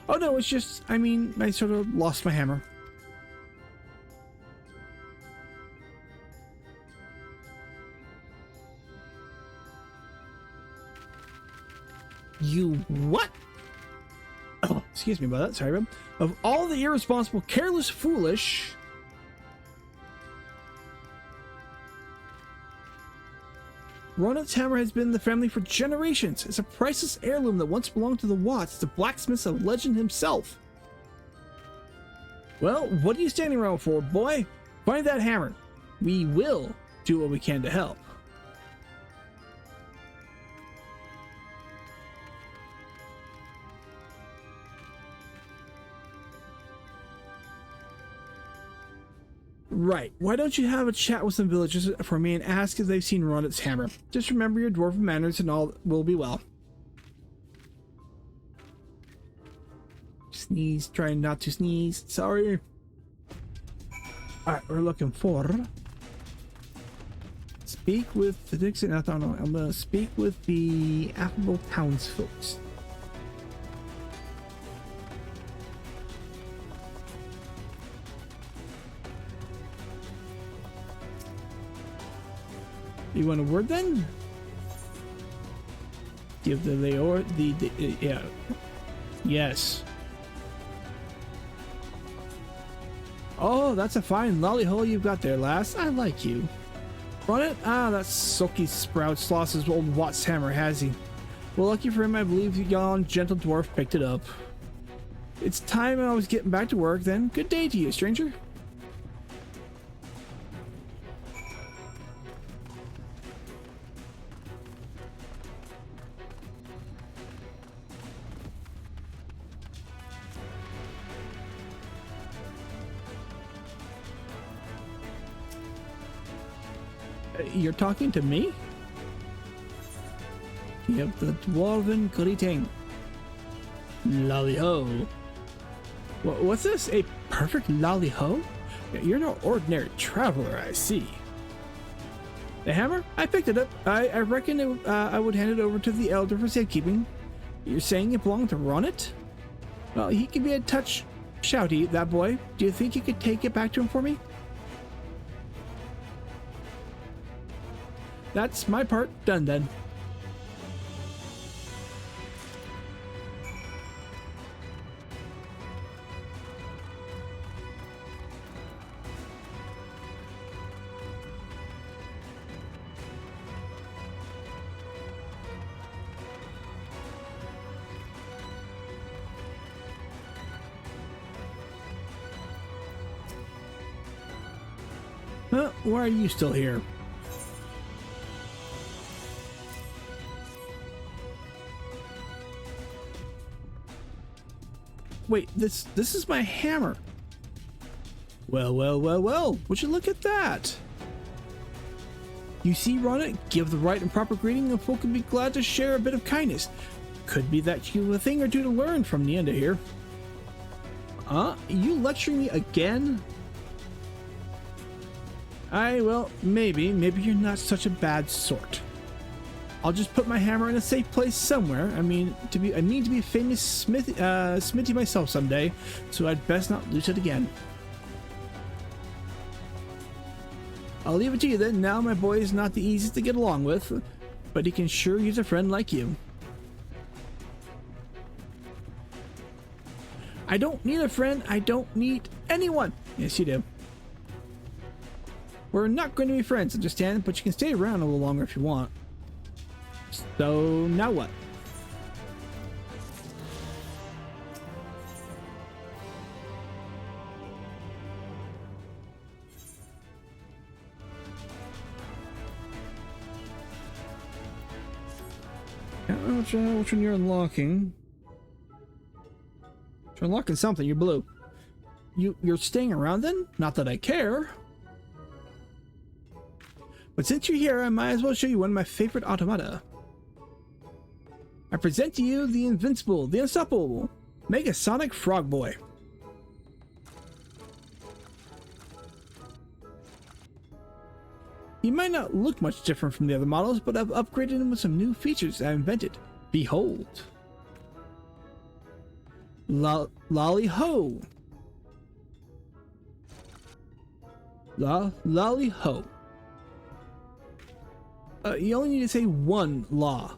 Oh no, it's just, I mean, I sort of lost my hammer. You what? Oh, excuse me about that, sorry, bro. Of all the irresponsible, careless, foolish... Ronit's hammer has been in the family for generations. It's a priceless heirloom that once belonged to the Watts, the blacksmiths of legend himself. Well, what are you standing around for, boy? Find that hammer. We will do what we can to help. Right. Why don't you have a chat with some villagers for me and ask if they've seen Ronit's hammer? Just remember your dwarven manners and all will be well. Sneeze. Trying not to sneeze. Sorry. Alright, we're looking for... Speak with the Dixon... No, I'm gonna speak with the affable townsfolk. You want a word then? Give the Leor yeah. Yes. Oh, that's a fine lolly hole you've got there, lass. I like you. Run it? Ah, that sulky sprouts lost his old Watt's hammer, has he? Well, lucky for him, I believe the young gentle dwarf picked it up. It's time I was getting back to work then. Good day to you, stranger. You're talking to me? Yep, the dwarven greeting. Lolly-ho. What's this? A perfect lolly-ho? You're no ordinary traveler, I see. The hammer? I picked it up. I reckon I would hand it over to the elder for safekeeping. You're saying it belonged to Ronnet? Well, he can be a touch shouty, that boy. Do you think you could take it back to him for me? That's my part done then. Huh? Why are you still here? Wait, this is my hammer. Well, would you look at that? You see, Ronnet, give the right and proper greeting and folk can be glad to share a bit of kindness. Could be that you have a thing or two to learn from Nienda here. You lecturing me again? Well, maybe you're not such a bad sort. I'll just put my hammer in a safe place somewhere. I mean to be a famous smithy myself someday, so I'd best not lose it again. I'll leave it to you then. Now my boy is not the easiest to get along with, but he can sure use a friend like you. I don't need a friend. I don't need anyone. Yes, you do. We're not going to be friends, understand? But you can stay around a little longer if you want. So, now what? Which one you're unlocking? You're unlocking something, you're blue. You're staying around then? Not that I care. But since you're here, I might as well show you one of my favorite automata. I present to you the invincible, the unstoppable, Megasonic Frog Boy. He might not look much different from the other models, but I've upgraded him with some new features I invented. Behold. Lolly-ho. Lolly-ho. You only need to say one law.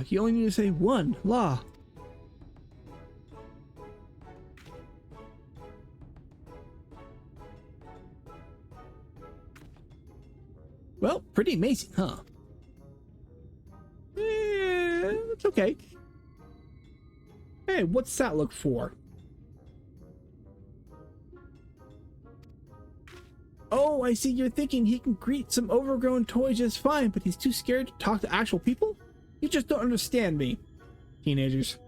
You only need to say one law. Well, pretty amazing, huh? It's okay. Hey, what's that look for? Oh, I see you're thinking he can greet some overgrown toys just fine, but he's too scared to talk to actual people? You just don't understand me, teenagers.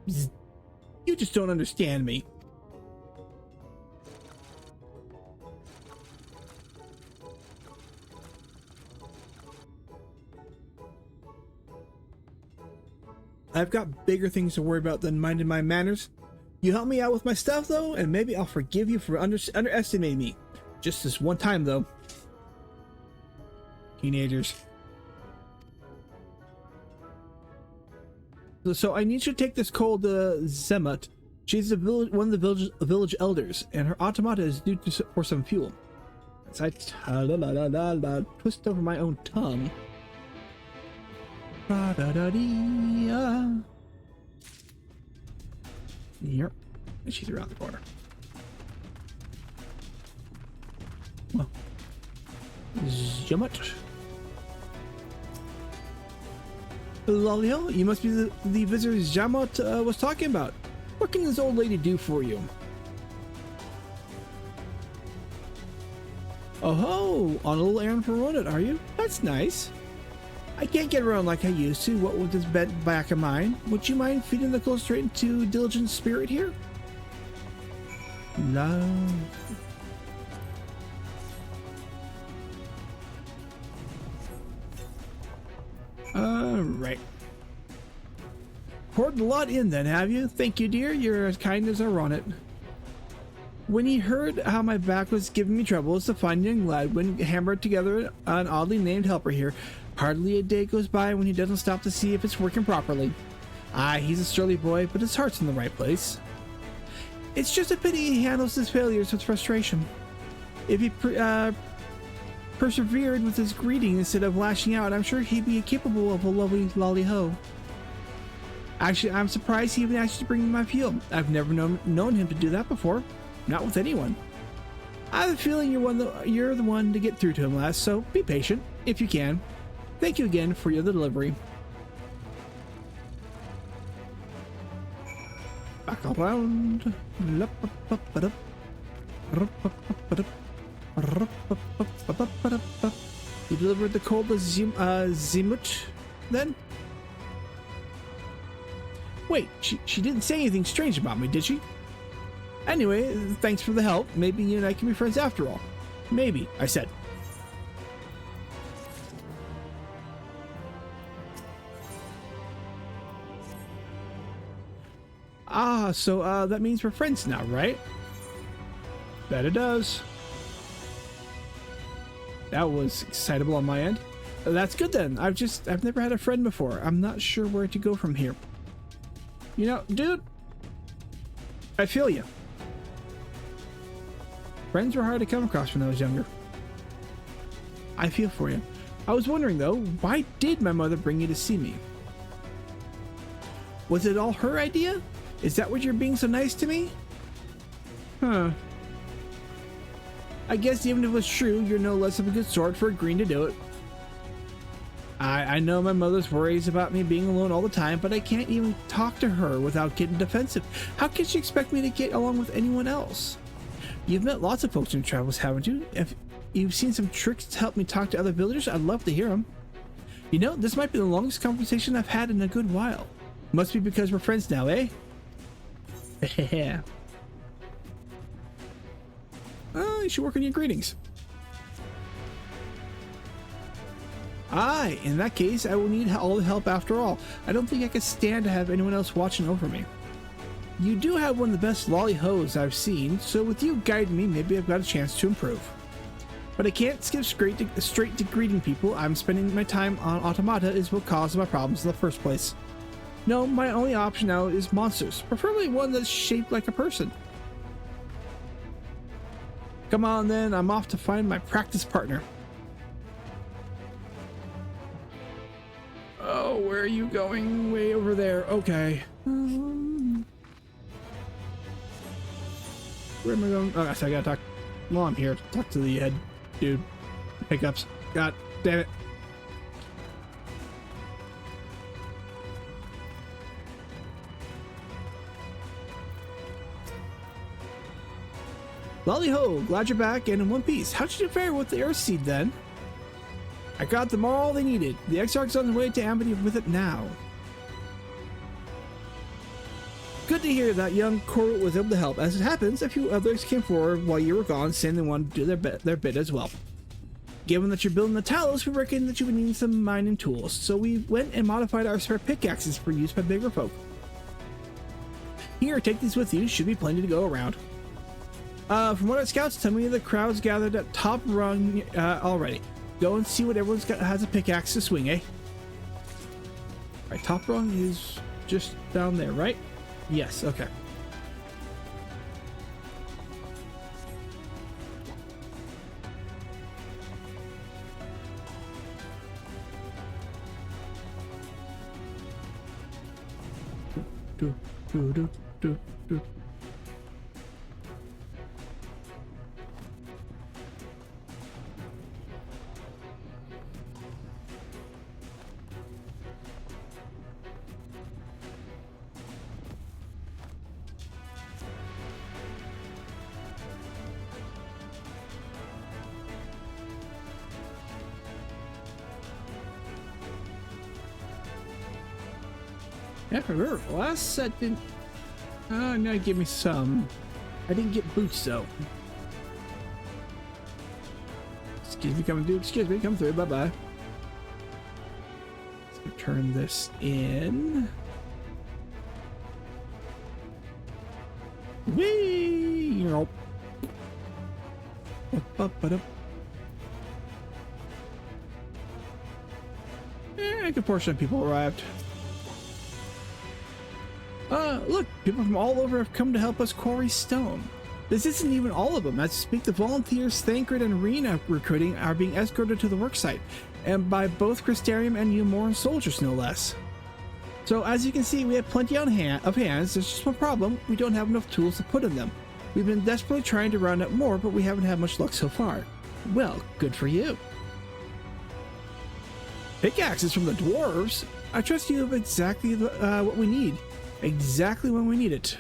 Bzz. You just don't understand me. I've got bigger things to worry about than minding my manners. You help me out with my stuff, though, and maybe I'll forgive you for underestimating me. Just this one time, though. Teenagers. So I need you to take this call to Zemut. She's one of the village elders, and her automata is due for some fuel. As I twist over my own tongue. Yep, and she's around the corner. Well, Zemut. Lolly-ho, you must be the visitor Zemut was talking about. What can this old lady do for you? Oh ho, on a little errand for Ronnet, are you? That's nice. I can't get around like I used to, what with this bed back of mine. Would you mind feeding the close straight into Diligent's spirit here? Love. Right. Poured a lot in then, have you? Thank you, dear. You're as kind as are on it. When he heard how my back was giving me troubles, the fine young lad went hammered together an oddly named helper here. Hardly a day goes by when he doesn't stop to see if it's working properly. Aye, he's a surly boy, but his heart's in the right place. It's just a pity he handles his failures with frustration. If he persevered with his greeting instead of lashing out, I'm sure he'd be capable of a lovely lolly-ho. Actually, I'm surprised he even asked you to bring me my fuel. I've never known him to do that before. Not with anyone. I have a feeling you're the one to get through to him, lass, so be patient, if you can. Thank you again for your delivery. Back around. You delivered the coal to Zimut, then? Wait, she didn't say anything strange about me, did she? Anyway, thanks for the help. Maybe you and I can be friends after all. Maybe, I said. Ah, so that means we're friends now, right? Bet it does. That was excitable on my end. That's good then. I've never had a friend before. I'm not sure where to go from here. You know, dude, I feel you. Friends were hard to come across when I was younger. I feel for you. I was wondering though, why did my mother bring you to see me? Was it all her idea? Is that what you're being so nice to me? Huh. I guess even if it was true, you're no less of a good sort for agreeing to do it. I know my mother's worries about me being alone all the time, but I can't even talk to her without getting defensive. How can she expect me to get along with anyone else? You've met lots of folks in your travels, haven't you? If you've seen some tricks to help me talk to other villagers, I'd love to hear them. You know, this might be the longest conversation I've had in a good while. Must be because we're friends now, eh? Yeah. Oh, you should work on your greetings. Aye, in that case, I will need all the help after all. I don't think I could stand to have anyone else watching over me. You do have one of the best lolly-hos I've seen, so with you guiding me, maybe I've got a chance to improve. But I can't skip straight to greeting people. I'm spending my time on automata is what caused my problems in the first place. No, my only option now is monsters, preferably one that's shaped like a person. Come on then, I'm off to find my practice partner. Oh, where are you going? Way over there. Okay. Where am I going? Oh, so I gotta talk. Well, I'm here to talk to the head dude. Hiccups. God damn it. Lolly-ho, glad you're back and in one piece. How did you fare with the Earthseed then? I got them all they needed. The Exarch's on the way to Amity with it now. Good to hear that young Korut was able to help. As it happens, a few others came forward while you were gone, saying they wanted to do their bit as well. Given that you're building the Talos, we reckoned that you would need some mining tools, so we went and modified our spare pickaxes for use by bigger folk. Here, take these with you. Should be plenty to go around. From what our scouts tell me, the crowd's gathered at top rung already. Go and see what everyone's got has a pickaxe to swing, eh? Alright, top rung is just down there, right? Yes, okay. Do, do, do, do, do. Yeah, remember, last set didn't... now give me some. I didn't get boots though. Excuse me, coming through. Excuse me, come through. Bye bye. Let's turn this in. Whee! Nope. A good portion of people arrived. Look, people from all over have come to help us quarry stone. This isn't even all of them. As we speak, the volunteers Thancred and Rena recruiting are being escorted to the worksite, and by both Crystarium and Umoran soldiers, no less. So as you can see, we have plenty on of hands. There's just one problem: we don't have enough tools to put in them. We've been desperately trying to round up more, but we haven't had much luck so far. Well, good for you. Pickaxes from the dwarves? I trust you have exactly what we need. Exactly when we need it.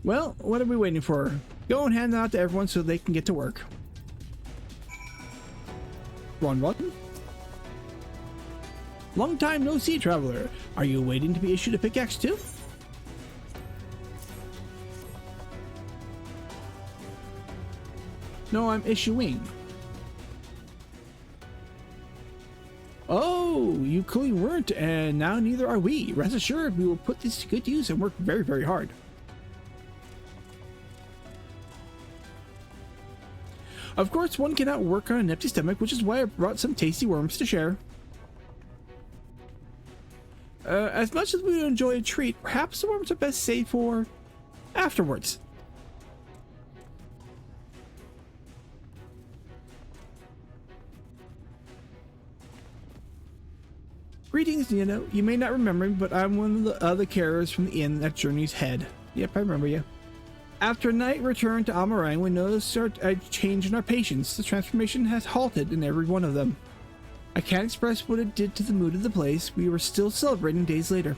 Well, what are we waiting for? Go and hand them out to everyone so they can get to work. Run. Long time no see, traveler. Are you waiting to be issued a pickaxe too? No, I'm issuing. Oh, you clearly weren't, and now neither are we. Rest assured, we will put this to good use and work very, very hard. Of course, one cannot work on an empty stomach, which is why I brought some tasty worms to share. As much as we would enjoy a treat, perhaps the worms are best saved for afterwards. Greetings, Nino. You may not remember me, but I'm one of the other carriers from the inn at Journey's Head. Yep, I remember you. After a night return to Amarang, we noticed a change in our patients. The transformation has halted in every one of them. I can't express what it did to the mood of the place. We were still celebrating days later,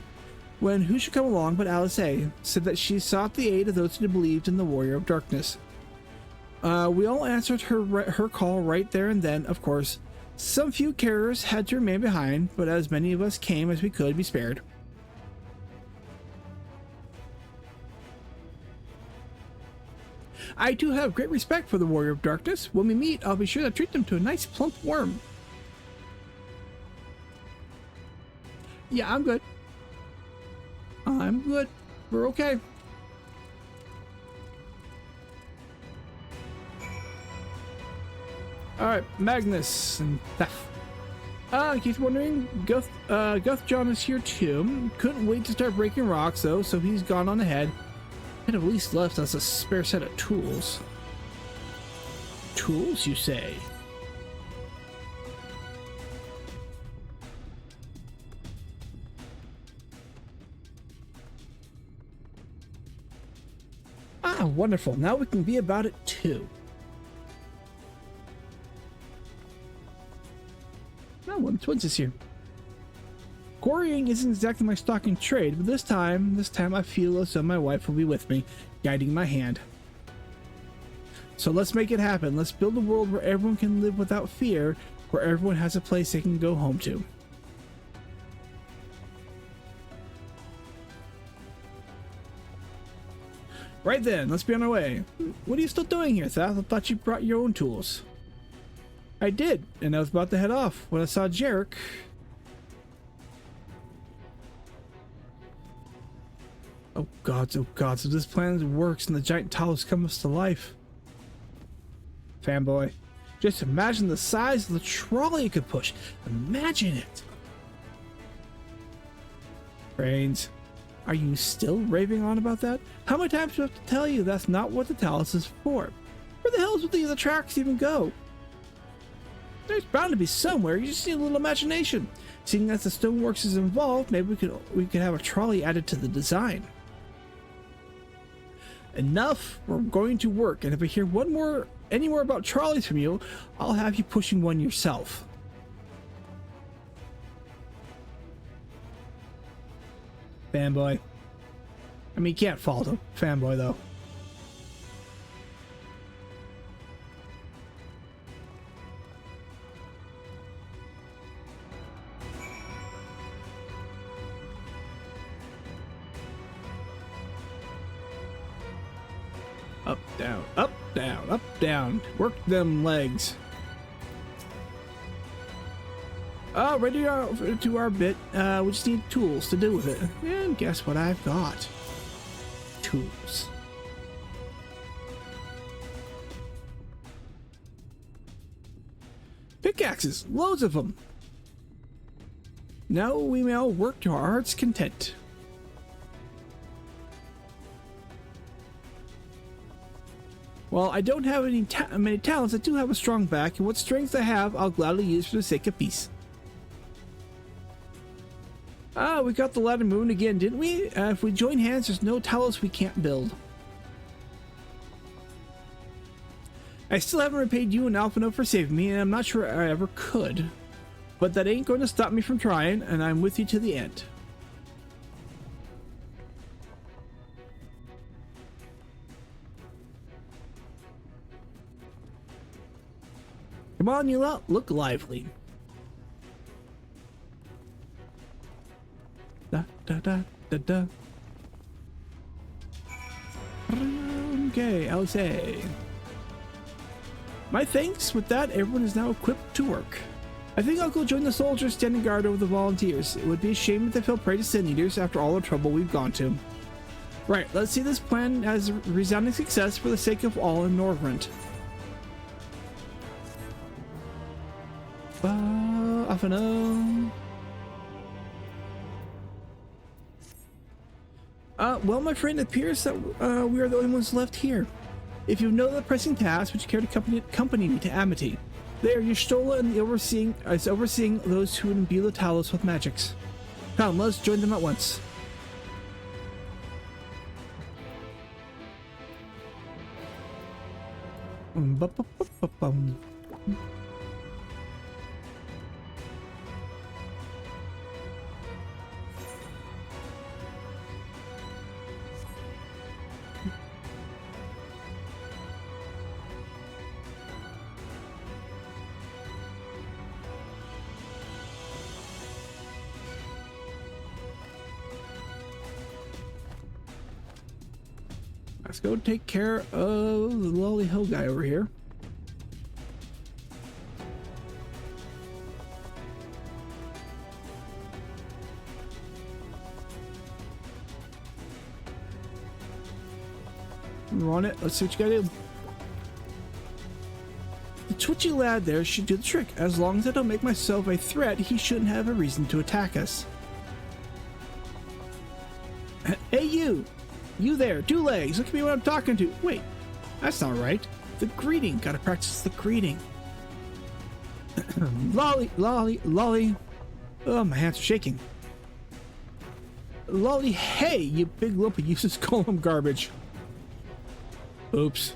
when who should come along but Alice A. said that she sought the aid of those who believed in the Warrior of Darkness. We all answered her call right there and then, of course. Some few carriers had to remain behind, but as many of us came as we could be spared. I too have great respect for the Warrior of Darkness. When we meet, I'll be sure to treat them to a nice plump worm. Yeah, I'm good. I'm good. We're okay. Alright, Magnus and Theft. In case you're wondering, Guthjon is here too. Couldn't wait to start breaking rocks though, so he's gone on ahead. Could have at least left us a spare set of tools. Tools, you say? Ah, wonderful. Now we can be about it too. Oh, one of the twins is here. Quarrying isn't exactly my stock in trade, but this time I feel as though my wife will be with me, guiding my hand. So let's make it happen. Let's build a world where everyone can live without fear, where everyone has a place they can go home to. Right then, let's be on our way. What are you still doing here, Theth? I thought you brought your own tools. I did, and I was about to head off when I saw Jarek. Oh god, so this plan works and the giant talus comes to life. Fanboy. Just imagine the size of the trolley it could push. Imagine it. Brains. Are you still raving on about that? How many times do I have to tell you that's not what the talus is for? Where the hell would these tracks even go? There's bound to be somewhere. You just need a little imagination. Seeing as the stoneworks is involved, maybe we could have a trolley added to the design. Enough. We're going to work, and if I hear any more about trolleys from you, I'll have you pushing one yourself. Fanboy. I mean, you can't fault him. Fanboy, though. Up, down, up, down, up, down. Work them legs. Ready to our bit. We just need tools to do with it. And guess what I've got? Tools. Pickaxes, loads of them. Now we may all work to our heart's content. While I don't have many talents, I do have a strong back, and what strength I have, I'll gladly use for the sake of peace. We got the ladder moving again, didn't we? If we join hands, there's no Talos we can't build. I still haven't repaid you and Alphinaud for saving me, and I'm not sure I ever could. But that ain't going to stop me from trying, and I'm with you to the end. Come on, you lot, look lively. Da da da da da. Okay, I'll say. My thanks. With that, everyone is now equipped to work. I think I'll go join the soldiers standing guard over the volunteers. It would be a shame if they fell prey to Sin Eaters after all the trouble we've gone to. Right, let's see this plan as a resounding success for the sake of all in Norvrent. Alphinaud. Well, my friend, it appears that we are the only ones left here. If you know the pressing task, would you care to accompany me to Amity? There, Y'shtola and is overseeing those who would imbue the Talos with magics. Come, let's join them at once. Let's go take care of the Lolly Hill guy over here. We're on it. Let's see what you gotta do. The twitchy lad there should do the trick. As long as I don't make myself a threat, he shouldn't have a reason to attack us. Hey, you! You there, 2 legs. Look at me when I'm talking to. Wait, that's not right. The greeting. Gotta practice the greeting. Lolly, lolly, lolly. Oh, my hands are shaking. Lolly, hey, you big lump of useless golem garbage. Oops.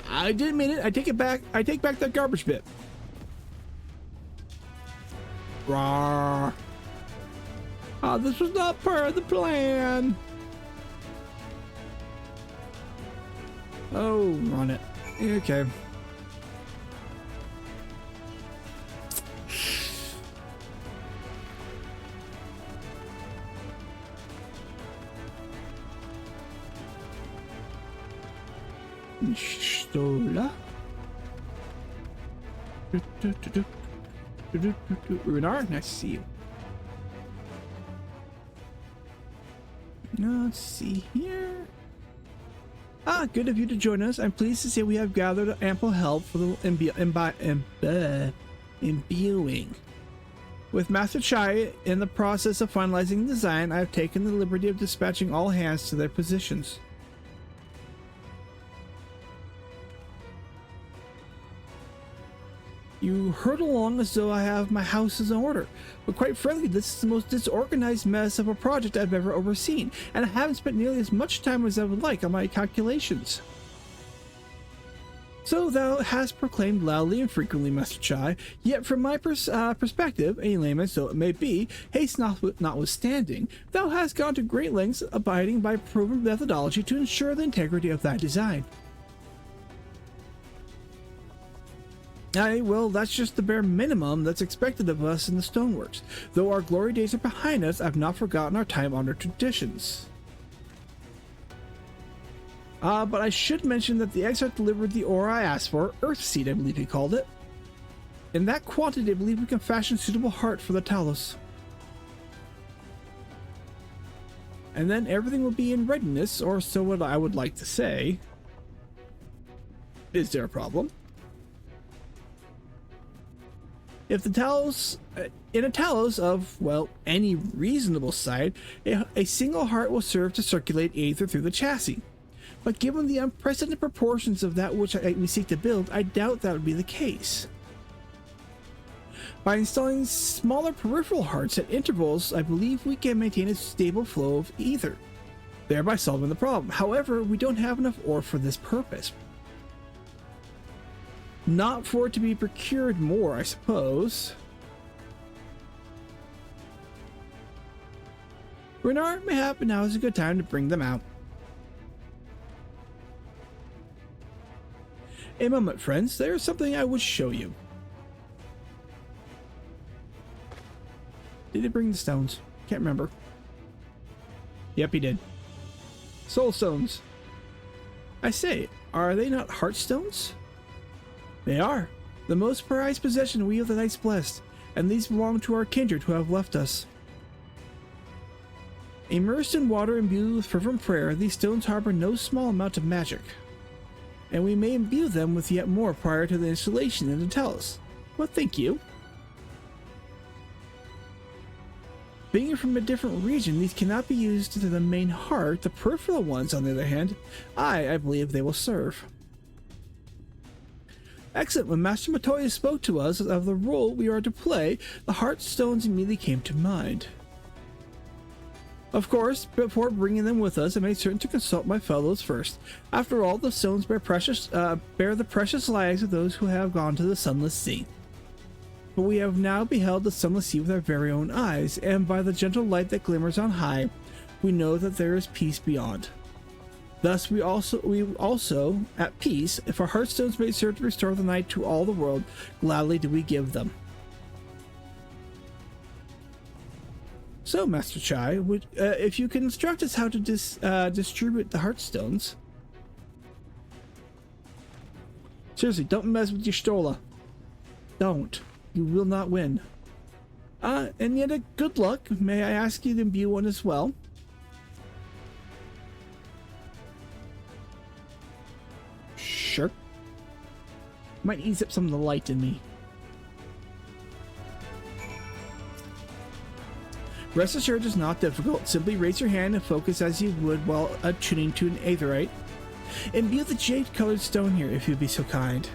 I didn't mean it. I take it back. I take back that garbage bit. Rawr. Oh, this was not part of the plan. Oh, run it. Okay. Y'shtola. Runar, nice to see you. Let's see here. Good of you to join us. I'm pleased to say we have gathered ample help for the imbuing. With Master Chai in the process of finalizing the design, I have taken the liberty of dispatching all hands to their positions. You hurtle along as though I have my house in order, but quite frankly, this is the most disorganized mess of a project I've ever overseen, and I haven't spent nearly as much time as I would like on my calculations. So thou hast proclaimed loudly and frequently, Master Chai, yet from my perspective, a layman though it may be, haste notwithstanding, thou hast gone to great lengths abiding by proven methodology to ensure the integrity of thy design. Aye, well, that's just the bare minimum that's expected of us in the stoneworks. Though our glory days are behind us, I've not forgotten our time-honored traditions. But I should mention that the Exarch delivered the ore I asked for, Earth Seed I believe he called it. In that quantity, I believe we can fashion suitable heart for the Talos. And then everything will be in readiness, or so what I would like to say. Is there a problem? If the Talos, in a Talos of, well, any reasonable size, a single heart will serve to circulate aether through the chassis. But given the unprecedented proportions of that which we seek to build, I doubt that would be the case. By installing smaller peripheral hearts at intervals, I believe we can maintain a stable flow of ether, thereby solving the problem. However, we don't have enough ore for this purpose. Not for it to be procured more, I suppose. Renard, mayhap now is a good time to bring them out. A moment, friends. There is something I would show you. Did he bring the stones? Can't remember. Yep, he did. Soul stones. I say, are they not heart stones? They are. The most prized possession we of the Knights Blessed, and these belong to our kindred who have left us. Immersed in water imbued with fervent prayer, these stones harbor no small amount of magic, and we may imbue them with yet more prior to the installation in the Talos. What think you? Being from a different region, these cannot be used to the main heart. The peripheral ones, on the other hand, I believe they will serve. Excellent. When Master Matoya spoke to us of the role we are to play, the heart stones immediately came to mind. Of course, before bringing them with us, I made certain to consult my fellows first. After all, the stones bear the precious lives of those who have gone to the Sunless Sea. But we have now beheld the Sunless Sea with our very own eyes, and by the gentle light that glimmers on high, we know that there is peace beyond. Thus we also at peace. If our heartstones may serve to restore the night to all the world, gladly do we give them. So, Master Chai, if you can instruct us how to distribute the heartstones. Seriously, don't mess with your Stola. Don't. You will not win. And yet, good luck. May I ask you to imbue one as well? Sure. Might ease up some of the light in me. Rest assured is not difficult. Simply raise your hand and focus as you would while attuning to an aetherite. Imbue the jade-colored stone here, if you'd be so kind.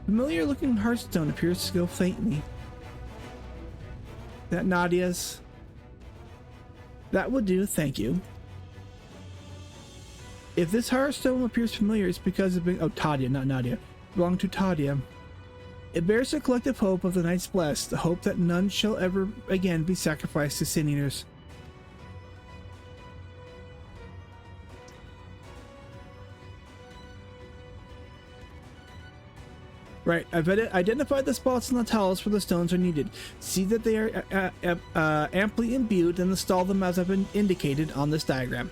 Familiar-looking heartstone appears to go faintly. That Nadia's? That would do, thank you. If this heartstone appears familiar, it's because of being... Oh, Tadia, not Nadia. Belonged to Tadia. It bears the collective hope of the Knights Blessed, the hope that none shall ever again be sacrificed to sin eaters. Right, I've identified the spots in the Talos where the stones are needed. See that they are amply imbued and install them as I've been indicated on this diagram.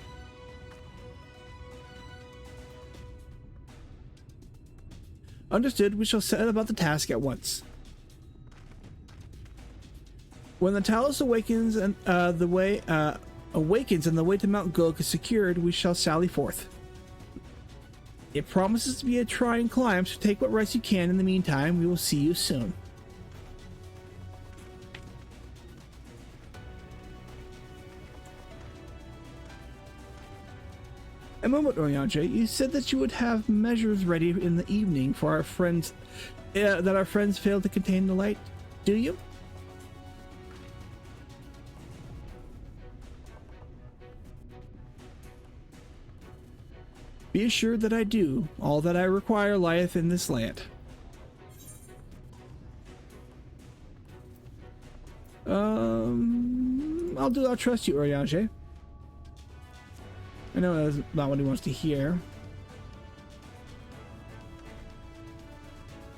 Understood, we shall set about the task at once. When the Talos awakens and the way to Mount Gulg is secured, we shall sally forth. It promises to be a trying climb, so take what rest you can. In the meantime, we will see you soon. A moment, Oriange. You said that you would have measures ready in the evening for our friends, that our friends failed to contain the light. Do you? Be assured that I do. All that I require lieth in this land. I'll trust you, Oriange. I know that's not what he wants to hear.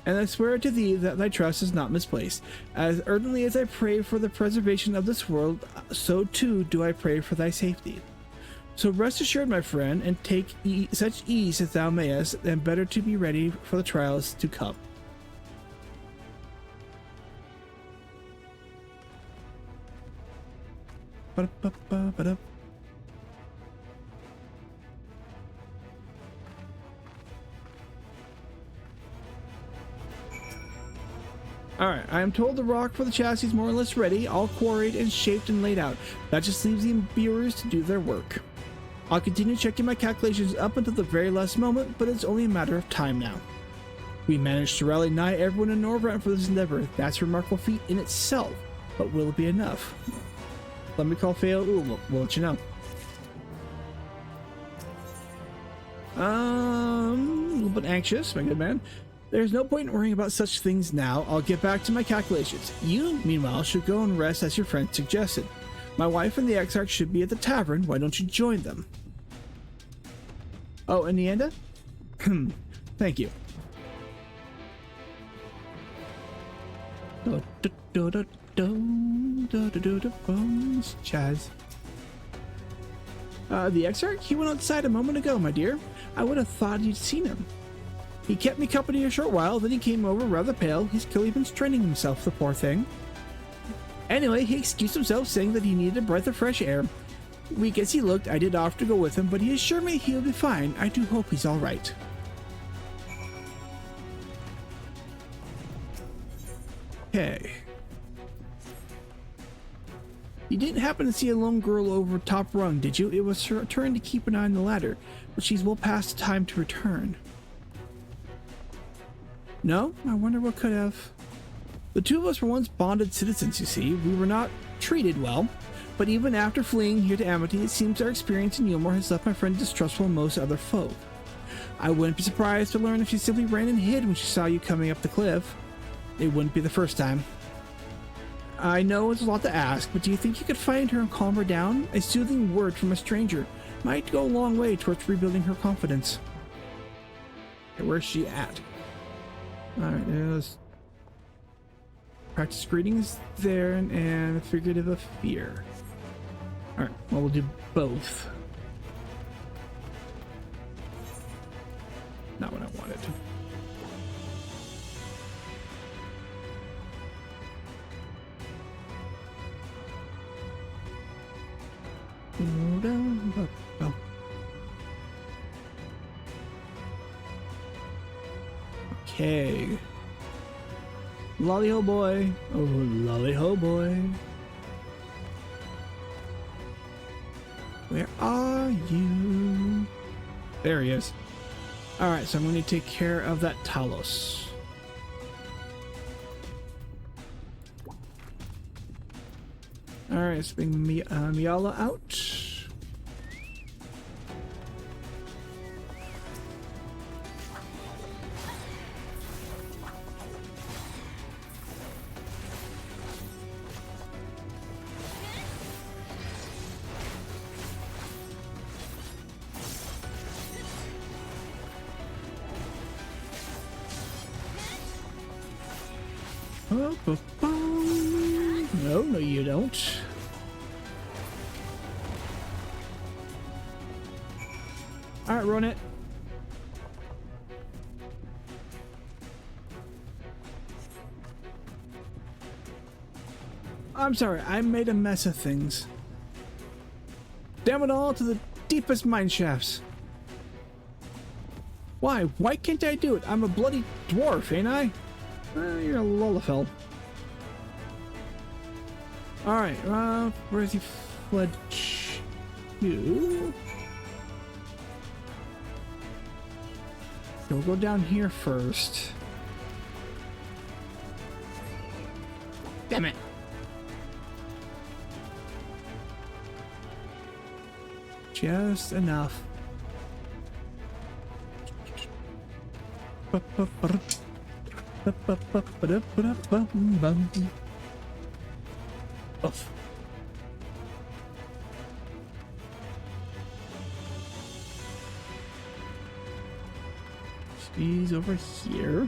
and I swear to thee that thy trust is not misplaced. As ardently as I pray for the preservation of this world, so too do I pray for thy safety. So rest assured, my friend, and take such ease as thou mayest, and better to be ready for the trials to come. Ba-da-ba-ba-ba-da. Alright, I am told the rock for the chassis is more or less ready, all quarried and shaped and laid out. That just leaves the imbuers to do their work. I'll continue checking my calculations up until the very last moment, but it's only a matter of time now. We managed to rally nigh everyone in Norvrent for this endeavor. That's a remarkable feat in itself, but will it be enough? Let me call Fail. We'll let you know. A little bit anxious, my good man. There's no point in worrying about such things now. I'll get back to my calculations. You, meanwhile, should go and rest as your friend suggested. My wife and the Exarch should be at the tavern. Why don't you join them? Oh, and Nienda? Thank you. Chaz. The Exarch? He went outside a moment ago, my dear. I would have thought you'd seen him. He kept me company a short while, then he came over rather pale. He's clearly been straining himself, the poor thing. Anyway, he excused himself, saying that he needed a breath of fresh air. Weak as he looked, I did offer to go with him, but he assured me he'll be fine. I do hope he's all right. Okay. You didn't happen to see a lone girl over top rung, did you? It was her turn to keep an eye on the ladder, but she's well past time to return. No? I wonder what could have. The two of us were once bonded citizens, you see. We were not treated well, but even after fleeing here to Amity, it seems our experience in Yulmore has left my friend distrustful of most other folk. I wouldn't be surprised to learn if she simply ran and hid when she saw you coming up the cliff. It wouldn't be the first time. I know it's a lot to ask, but do you think you could find her and calm her down? A soothing word from a stranger might go a long way towards rebuilding her confidence. Okay, where's she at? Alright, there's practice greetings there and figurative of fear. Alright, well, we'll do both. Not what I wanted. Okay. Lolly ho boy. Oh, lolly ho boy. Where are you? There he is. Alright, so I'm going to take care of that Talos. Alright, let's bring Miala out. No, you don't. All right, run it. I'm sorry, I made a mess of things. Damn it all to the deepest mine shafts. Why? Why can't I do it? I'm a bloody dwarf, ain't I? You're a Lullafell. Alright, where's he fled to? We'll go down here first. Damn it! Just enough. Off. She's over here.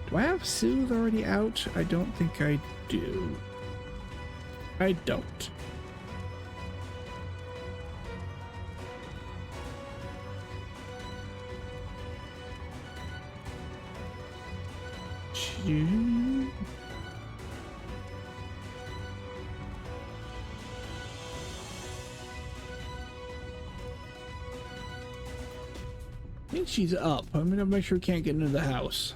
Do I have Soothe already out? I don't think I do. I don't. I think she's up. I'm gonna make sure we can't get into the house.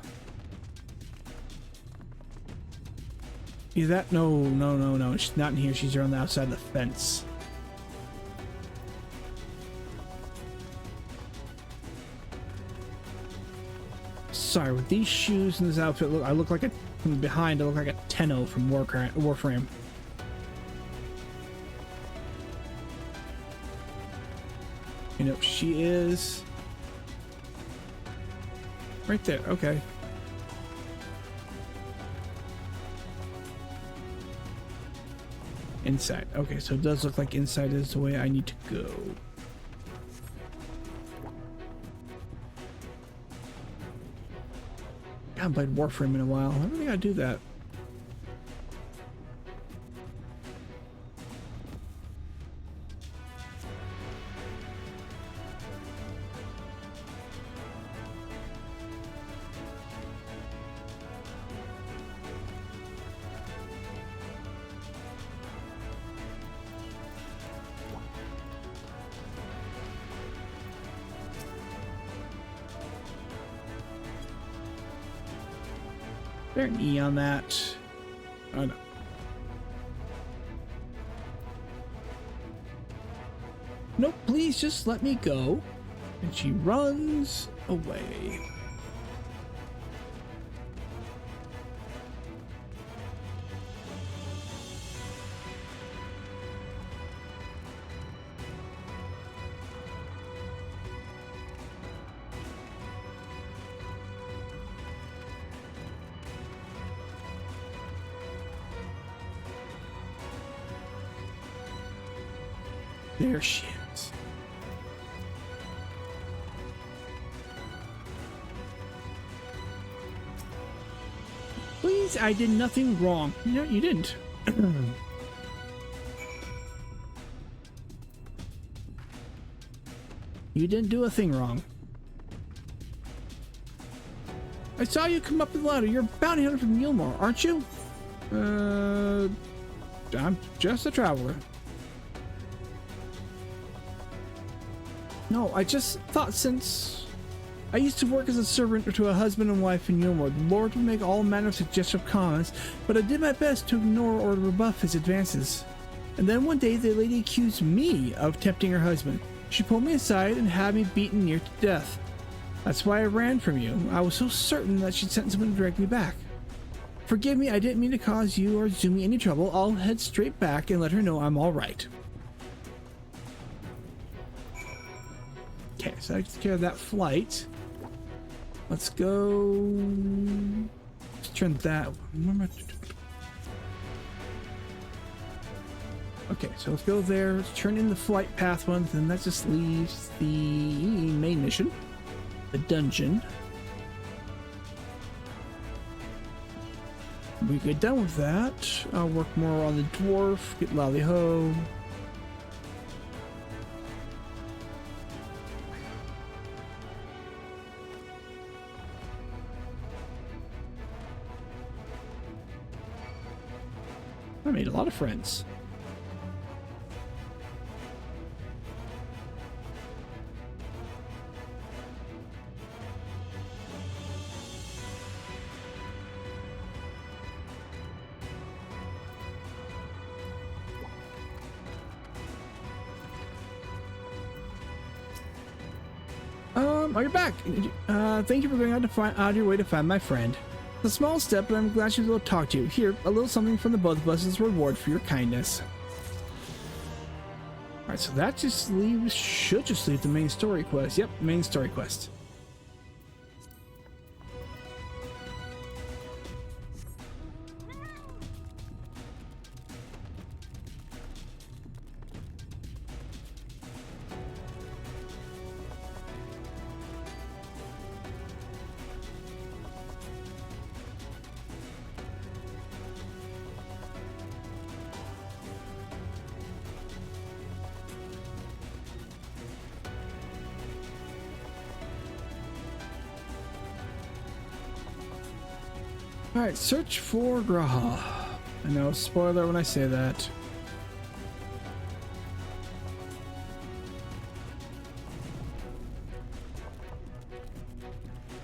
Is that no. She's not in here. She's on the outside of the fence. Sorry, with these shoes and this outfit, I look like a from behind. I look like a Tenno from Warframe. You know, she is right there. Okay. Inside. Okay, so it does look like inside is the way I need to go. I haven't played Warframe in a while. I really gotta do that. Is there an E on that? Oh no. Nope, please just let me go. And she runs away. There she is. Please, I did nothing wrong. No, you didn't. You didn't do a thing wrong. I saw you come up the ladder. You're a bounty hunter from Yulmore, aren't you? I'm just a traveler. No, I just thought since I used to work as a servant to a husband and wife in Yulmore, the Lord would make all manner of suggestive comments, but I did my best to ignore or rebuff his advances. And then one day the lady accused me of tempting her husband. She pulled me aside and had me beaten near to death. That's why I ran from you. I was so certain that she'd sent someone to drag me back. Forgive me, I didn't mean to cause you or Zumi any trouble. I'll head straight back and let her know I'm all right. Okay, so I took care of that flight. Let's go. Let's turn that. Okay, so let's go there. Let's turn in the flight path one. Then that just leaves the main mission, the dungeon. We get done with that. I'll work more on the dwarf. Get Lally Ho. I made a lot of friends. Oh, you're back. Thank you for going out of your way to find my friend. It's a small step, but I'm glad she was able to talk to you. Here, a little something from the both of us as a reward for your kindness. Alright, so that just leaves, should just leave the main story quest. Yep, main story quest. Alright, search for Graha. I know, spoiler when I say that.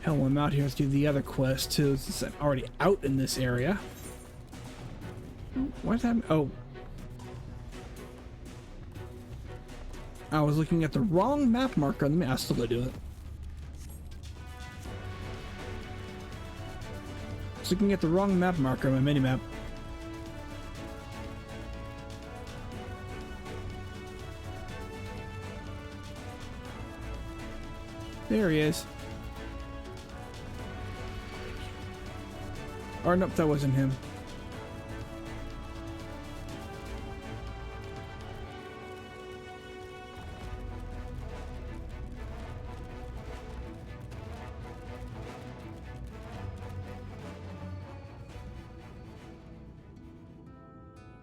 Hell, I'm out here, let's do the other quest too, since I'm already out in this area. What happened? Oh. I was looking at the wrong map marker. Let me ask still go do it. I was looking at the wrong map marker on my minimap. There he is. Or nope, that wasn't him.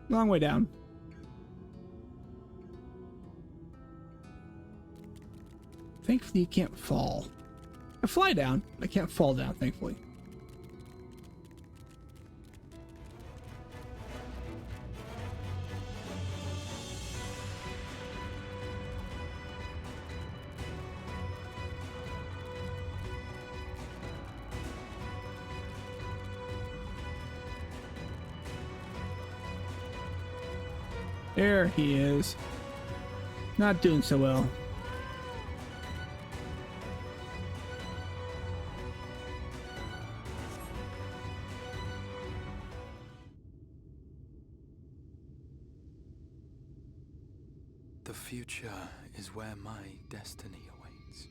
Long way down. Thankfully, you can't fall. I fly down. I can't fall down, thankfully. There he is. Not doing so well. The future is where my destiny awaits.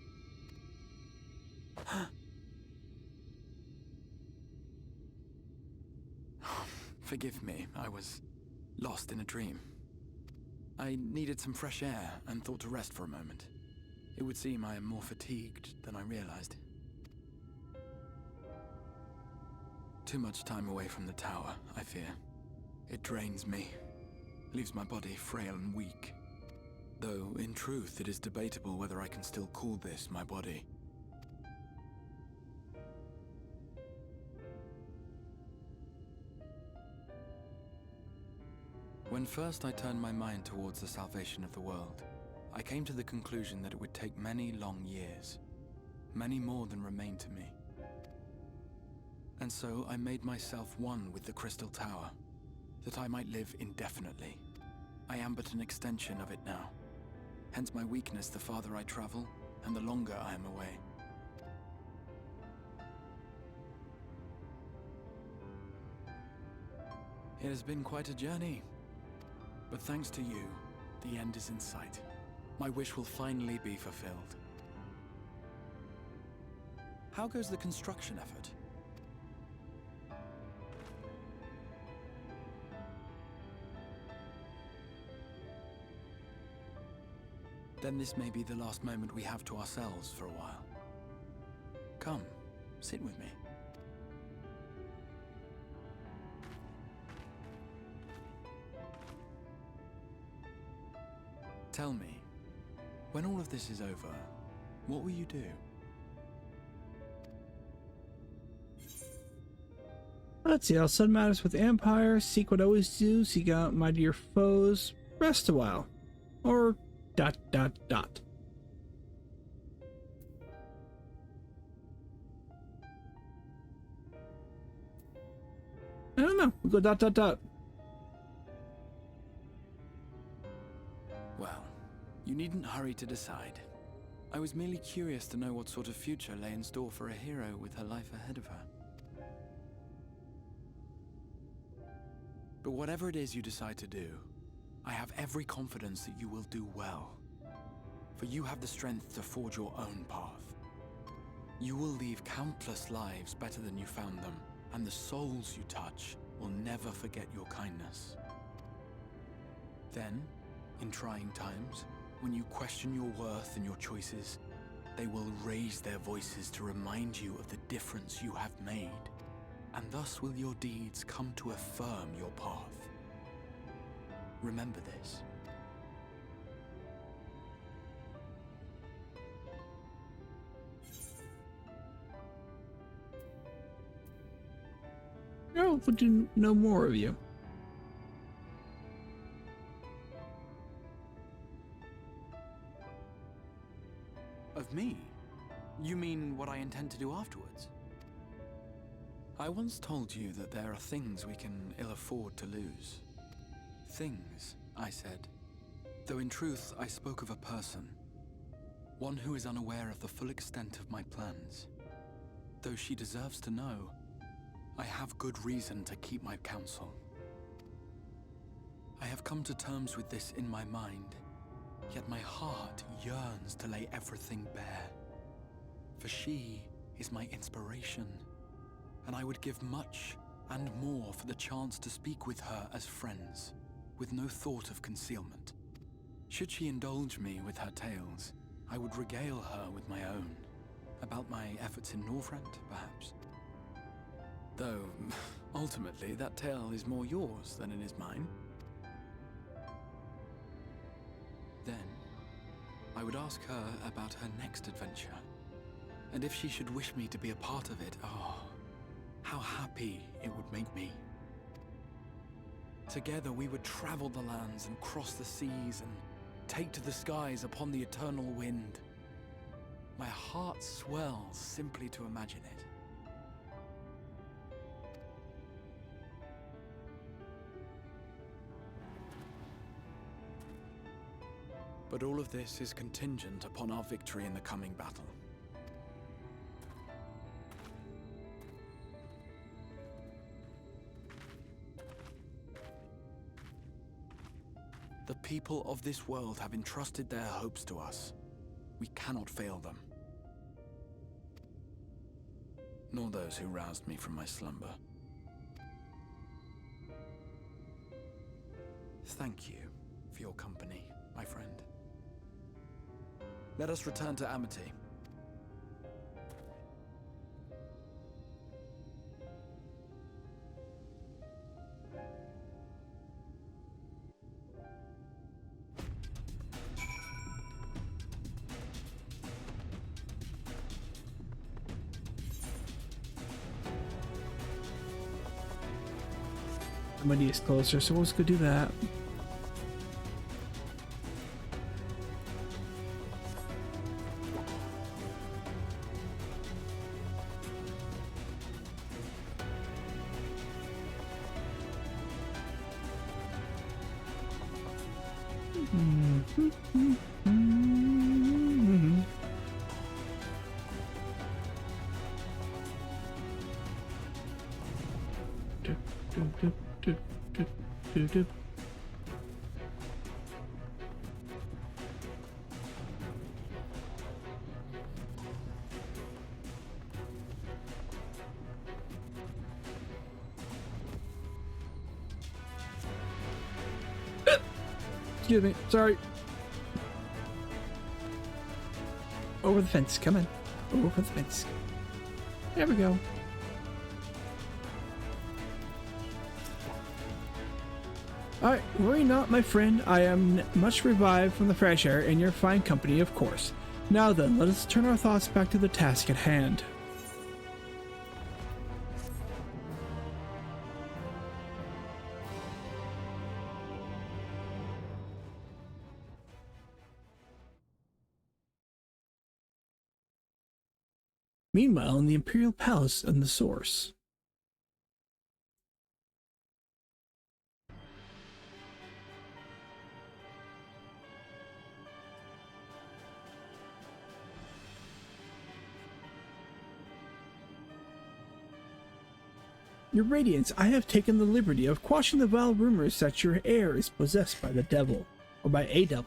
Forgive me, I was lost in a dream. I needed some fresh air and thought to rest for a moment. It would seem I am more fatigued than I realized. Too much time away from the tower, I fear. It drains me, leaves my body frail and weak. Though, in truth, it is debatable whether I can still call this my body. When first I turned my mind towards the salvation of the world, I came to the conclusion that it would take many long years, many more than remain to me. And so I made myself one with the Crystal Tower, that I might live indefinitely. I am but an extension of it now. Hence my weakness the farther I travel, and the longer I am away. It has been quite a journey. But thanks to you, the end is in sight. My wish will finally be fulfilled. How goes the construction effort? Then this may be the last moment we have to ourselves for a while. Come, sit with me. Tell me, when all of this is over, what will you do? Let's see, I'll settle matters with the Empire, seek what I always do, seek out mightier foes, rest a while. Or ... I don't know, we'll go ... Well, you needn't hurry to decide. I was merely curious to know what sort of future lay in store for a hero with her life ahead of her. But whatever it is you decide to do, I have every confidence that you will do well. For you have the strength to forge your own path. You will leave countless lives better than you found them, and the souls you touch will never forget your kindness. Then, in trying times, when you question your worth and your choices, they will raise their voices to remind you of the difference you have made, and thus will your deeds come to affirm your path. Remember this. Oh, would to know more of you. Of me? You mean what I intend to do afterwards? I once told you that there are things we can ill afford to lose. Things, I said. Though in truth, I spoke of a person. One who is unaware of the full extent of my plans. Though she deserves to know, I have good reason to keep my counsel. I have come to terms with this in my mind, yet my heart yearns to lay everything bare. For she is my inspiration, and I would give much and more for the chance to speak with her as friends, with no thought of concealment. Should she indulge me with her tales, I would regale her with my own. About my efforts in Northrend, perhaps. Though, ultimately, that tale is more yours than it is mine. Then, I would ask her about her next adventure. And if she should wish me to be a part of it, oh, how happy it would make me. Together we would travel the lands and cross the seas and take to the skies upon the eternal wind. My heart swells simply to imagine it. But all of this is contingent upon our victory in the coming battle. The people of this world have entrusted their hopes to us. We cannot fail them. Nor those who roused me from my slumber. Thank you for your company, my friend. Let us return to Amity. Somebody is closer, so let's go do that. Excuse me, sorry. Over the fence, come in. Over the fence. There we go. Alright, worry not, my friend. I am much revived from the fresh air in your fine company, of course. Now then, let us turn our thoughts back to the task at hand. Meanwhile, in the Imperial Palace and the Source. Your Radiance, I have taken the liberty of quashing the vile rumors that your heir is possessed by the devil, or by a devil.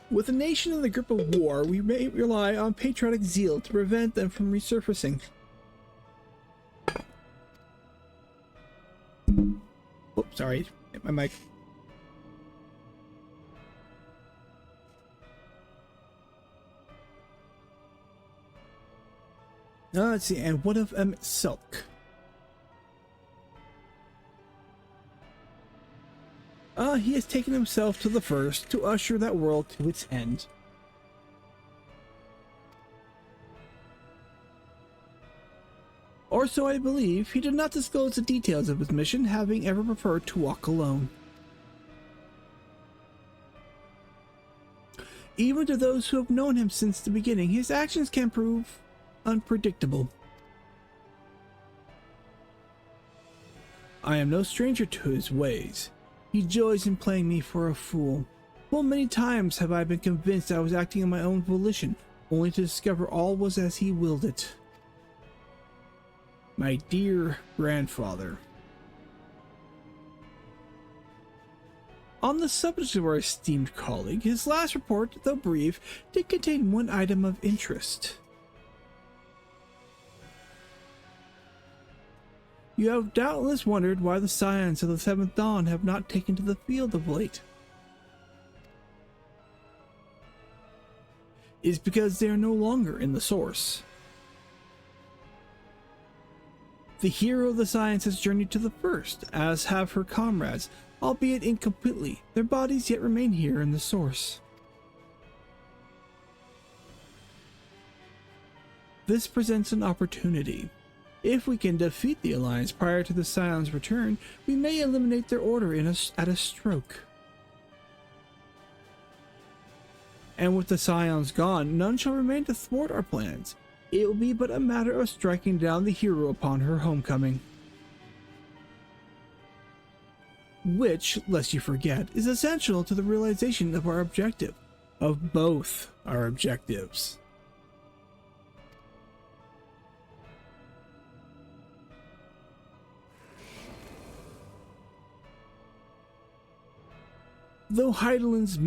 With a nation in the grip of war, we may rely on patriotic zeal to prevent them from resurfacing. Oh, sorry, hit my mic. Let's see, and what of Sulk? He has taken himself to the first to usher that world to its end. Or so I believe. He did not disclose the details of his mission, having ever preferred to walk alone. Even to those who have known him since the beginning, his actions can prove unpredictable. I am no stranger to his ways. He joys in playing me for a fool. Full many times have I been convinced I was acting on my own volition, only to discover all was as he willed it. My dear grandfather. On the subject of our esteemed colleague, his last report, though brief, did contain one item of interest. You have doubtless wondered why the Scions of the Seventh Dawn have not taken to the field of late. It is because they are no longer in the Source. The hero of the Scions has journeyed to the First, as have her comrades, albeit incompletely. Their bodies yet remain here in the Source. This presents an opportunity. If we can defeat the Alliance prior to the Scion's return, we may eliminate their order at a stroke. And with the Scions gone, none shall remain to thwart our plans. It will be but a matter of striking down the hero upon her homecoming. Which, lest you forget, is essential to the realization of our objective. Of both our objectives. Through Hydaelyn's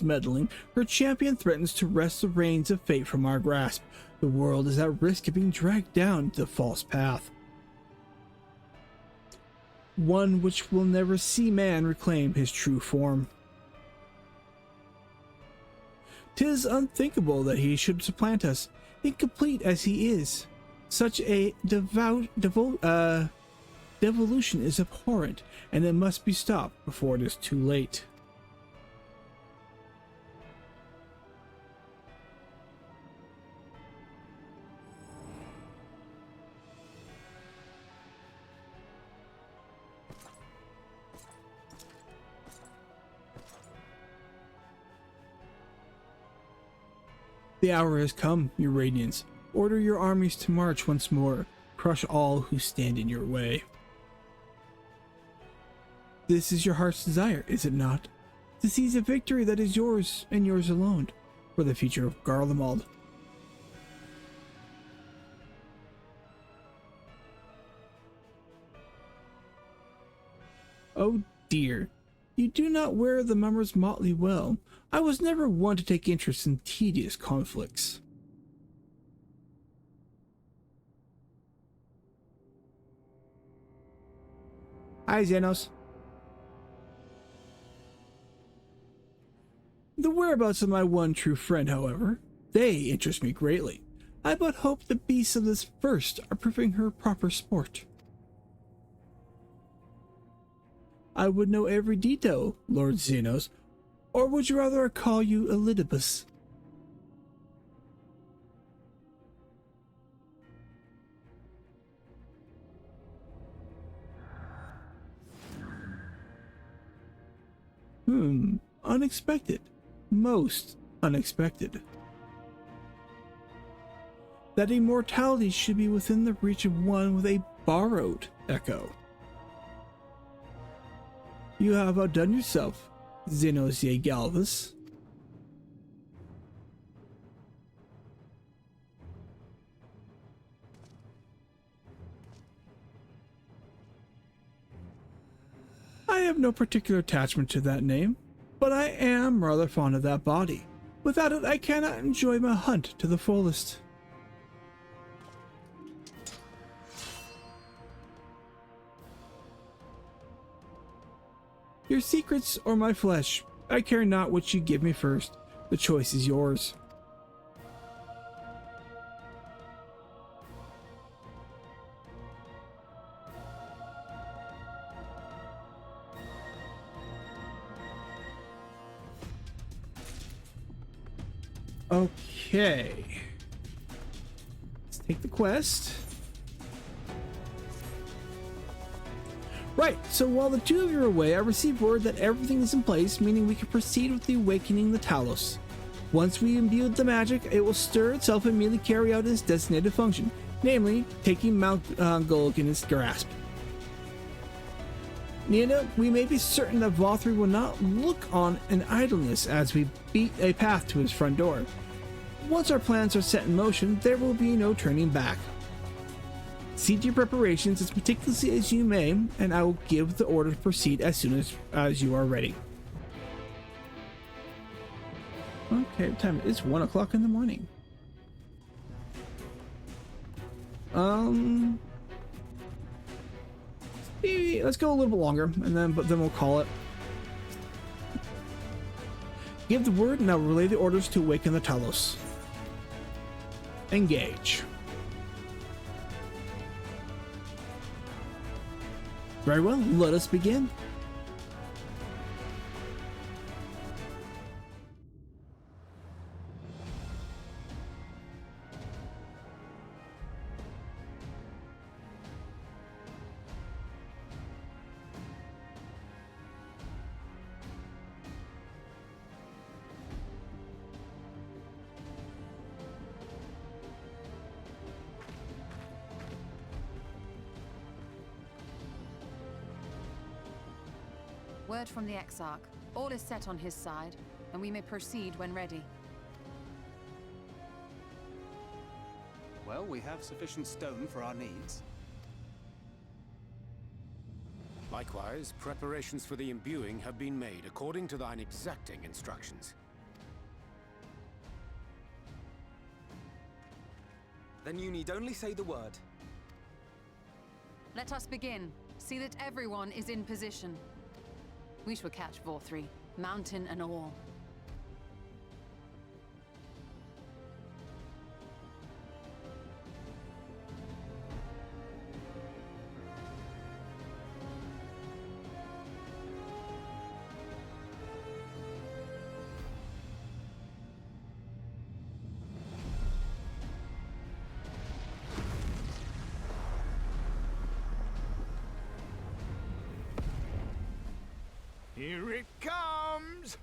meddling, her champion threatens to wrest the reins of fate from our grasp. The world is at risk of being dragged down the false path. One which will never see man reclaim his true form. 'Tis unthinkable that he should supplant us, incomplete as he is. Such a devolution is abhorrent, and it must be stopped before it is too late. The hour has come, your radiance. Order your armies to march once more. Crush all who stand in your way. This is your heart's desire, is it not? To seize a victory that is yours and yours alone, for the future of Garlemald. Oh dear, you do not wear the mummer's motley well. I was never one to take interest in tedious conflicts. Hi, Xenos. The whereabouts of my one true friend, however, they interest me greatly. I but hope the beasts of this First are proving her proper sport. I would know every detail, Lord Xenos, or would you rather I call you Elidibus? Unexpected. Most unexpected. That immortality should be within the reach of one with a borrowed echo. You have outdone yourself, Xenos ye Galvus. I have no particular attachment to that name, but I am rather fond of that body. Without it, I cannot enjoy my hunt to the fullest. Your secrets or my flesh, I care not which you give me first. The choice is yours. Okay. Let's take the quest. Right, so while the two of you are away, I received word that everything is in place, meaning we can proceed with the awakening the Talos. Once we imbue the magic, it will stir itself and immediately carry out its designated function, namely, taking Mount Gulg in its grasp. Nina, we may be certain that Vothri will not look on in idleness as we beat a path to his front door. Once our plans are set in motion, there will be no turning back. See to your preparations as meticulously as you may, and I will give the order to proceed as soon as you are ready. Okay, what time? It's 1 o'clock in the morning. Let's go a little bit longer, and then we'll call it. Give the word, and I will relay the orders to awaken the Talos. Engage. Very well, let us begin. Word from the Exarch. All is set on his side, and we may proceed when ready. Well, we have sufficient stone for our needs. Likewise, preparations for the imbuing have been made according to thine exacting instructions. Then you need only say the word. Let us begin. See that everyone is in position. We shall catch Vothri, mountain and all. Here it comes!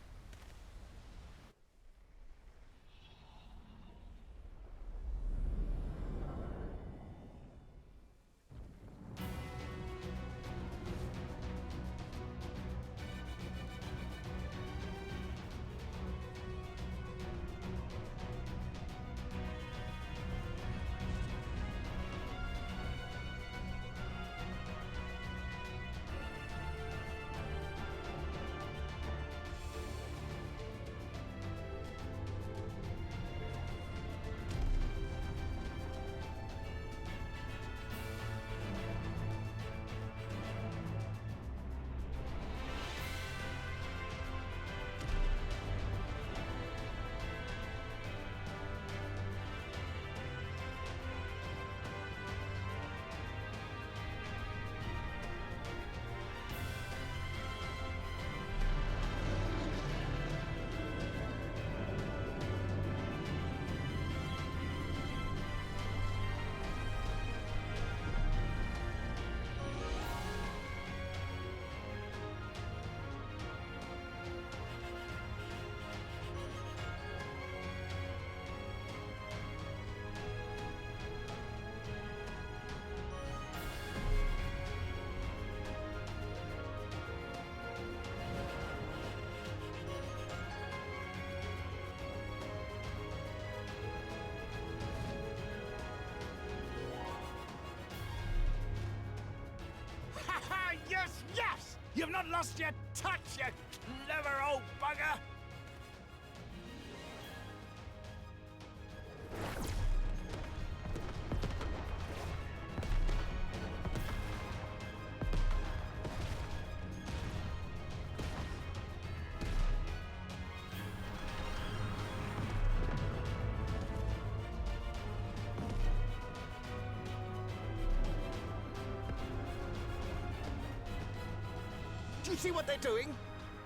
Yes, yes! You've not lost your touch, you clever old bugger! Do you see what they're doing?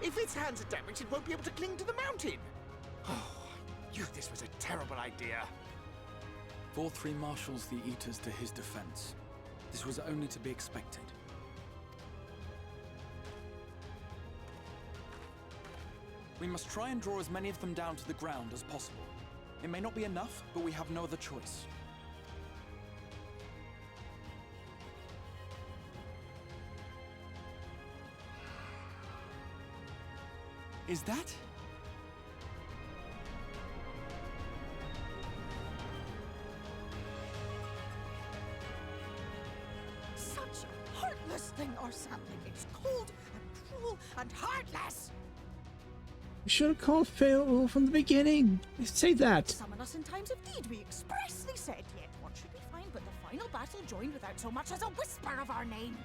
If its hands are damaged, it won't be able to cling to the mountain. Oh, I knew this was a terrible idea. Vothri marshals the Eaters to his defense. This was only to be expected. We must try and draw as many of them down to the ground as possible. It may not be enough, but we have no other choice. Is that? Such a heartless thing, our sapling. It's cold and cruel and heartless. You should have called Phil from the beginning. Say that. Summon us in times of need, we expressly said. Yet what should we find but the final battle joined without so much as a whisper of our name?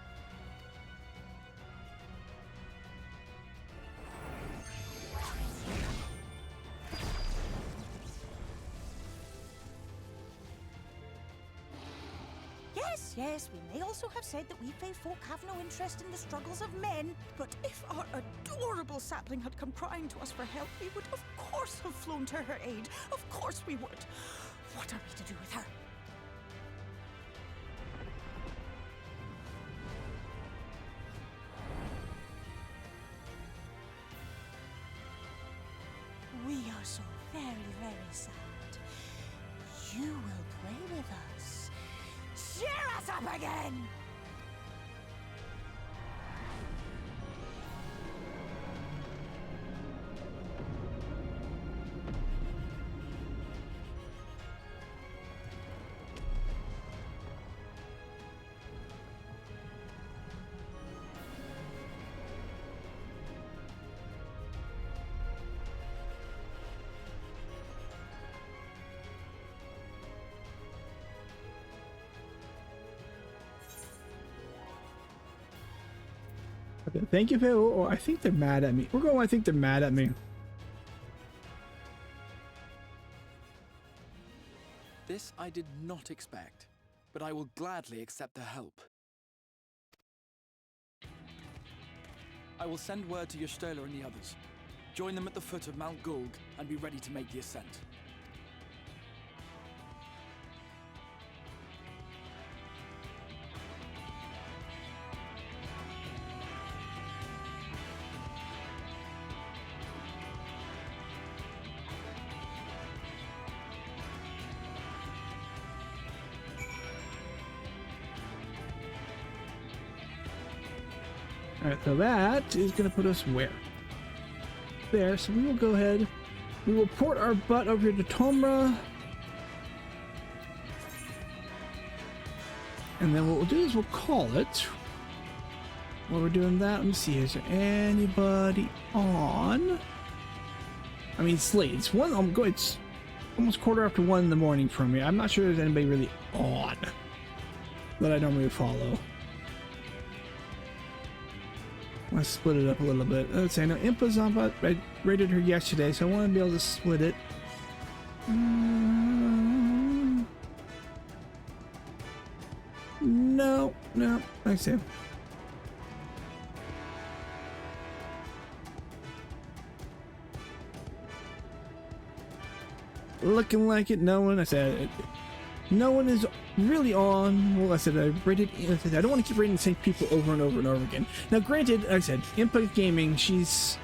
Yes, we may also have said that we Fae folk have no interest in the struggles of men, but if our adorable sapling had come crying to us for help, we would of course have flown to her aid. Of course we would. What are we to do with her? We are so very, very sad. You will play with us. Cheer us up again! Okay, thank you, Phil. Oh, I think they're mad at me. We're going, I think they're mad at me. This I did not expect, but I will gladly accept their help. I will send word to Y'shtola and the others. Join them at the foot of Mount Gulg and be ready to make the ascent. Alright, so that is going to put us where? There, so we will go ahead. We will port our butt over here to Tomra. And then what we'll do is we'll call it. While we're doing that, let me see, is there anybody on? I mean, it's late. It's one, it's almost 1:15 in the morning for me. I'm not sure there's anybody really on that I normally follow. Let's split it up a little bit. Let's say, I know Impa's on, but I rated her yesterday, so I want to be able to split it. No, I see. Looking like it. No one. I said no one is really on. Well, I said I rated. I don't want to keep rating the same people over and over and over again. Now, granted, like I said, Impa Gaming. She's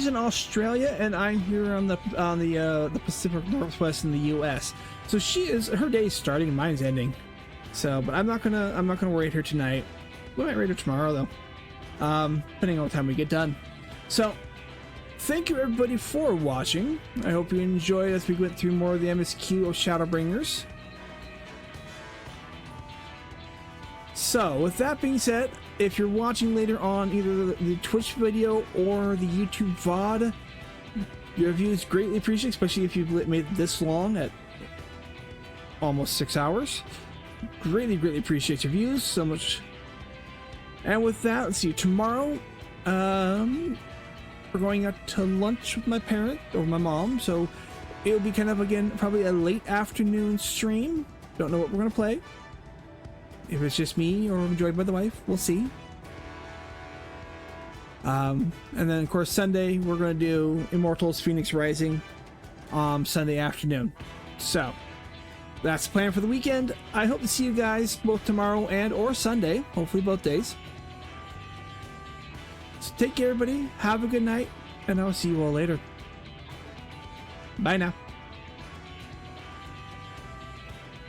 in Australia, and I'm here on the Pacific Northwest in the U.S. So her day is starting and mine's ending. So, but I'm not gonna rate her tonight. We might rate her tomorrow though, depending on what time we get done. So, thank you everybody for watching. I hope you enjoyed as we went through more of the MSQ of Shadowbringers. So, with that being said, if you're watching later on either the Twitch video or the YouTube VOD, your views greatly appreciated, especially if you've made it this long at almost 6 hours. Greatly appreciate your views so much. And with that, let's see, tomorrow, we're going out to lunch with my parent or my mom, so it'll be kind of, again, probably a late afternoon stream. Don't know what we're gonna play. If it's just me or I'm joined by the wife, we'll see. And then of course Sunday we're gonna do Immortals Phoenix Rising Sunday afternoon. So that's the plan for the weekend. I hope to see you guys both tomorrow and or Sunday, hopefully both days. So take care everybody, have a good night, And I'll see you all later. Bye now.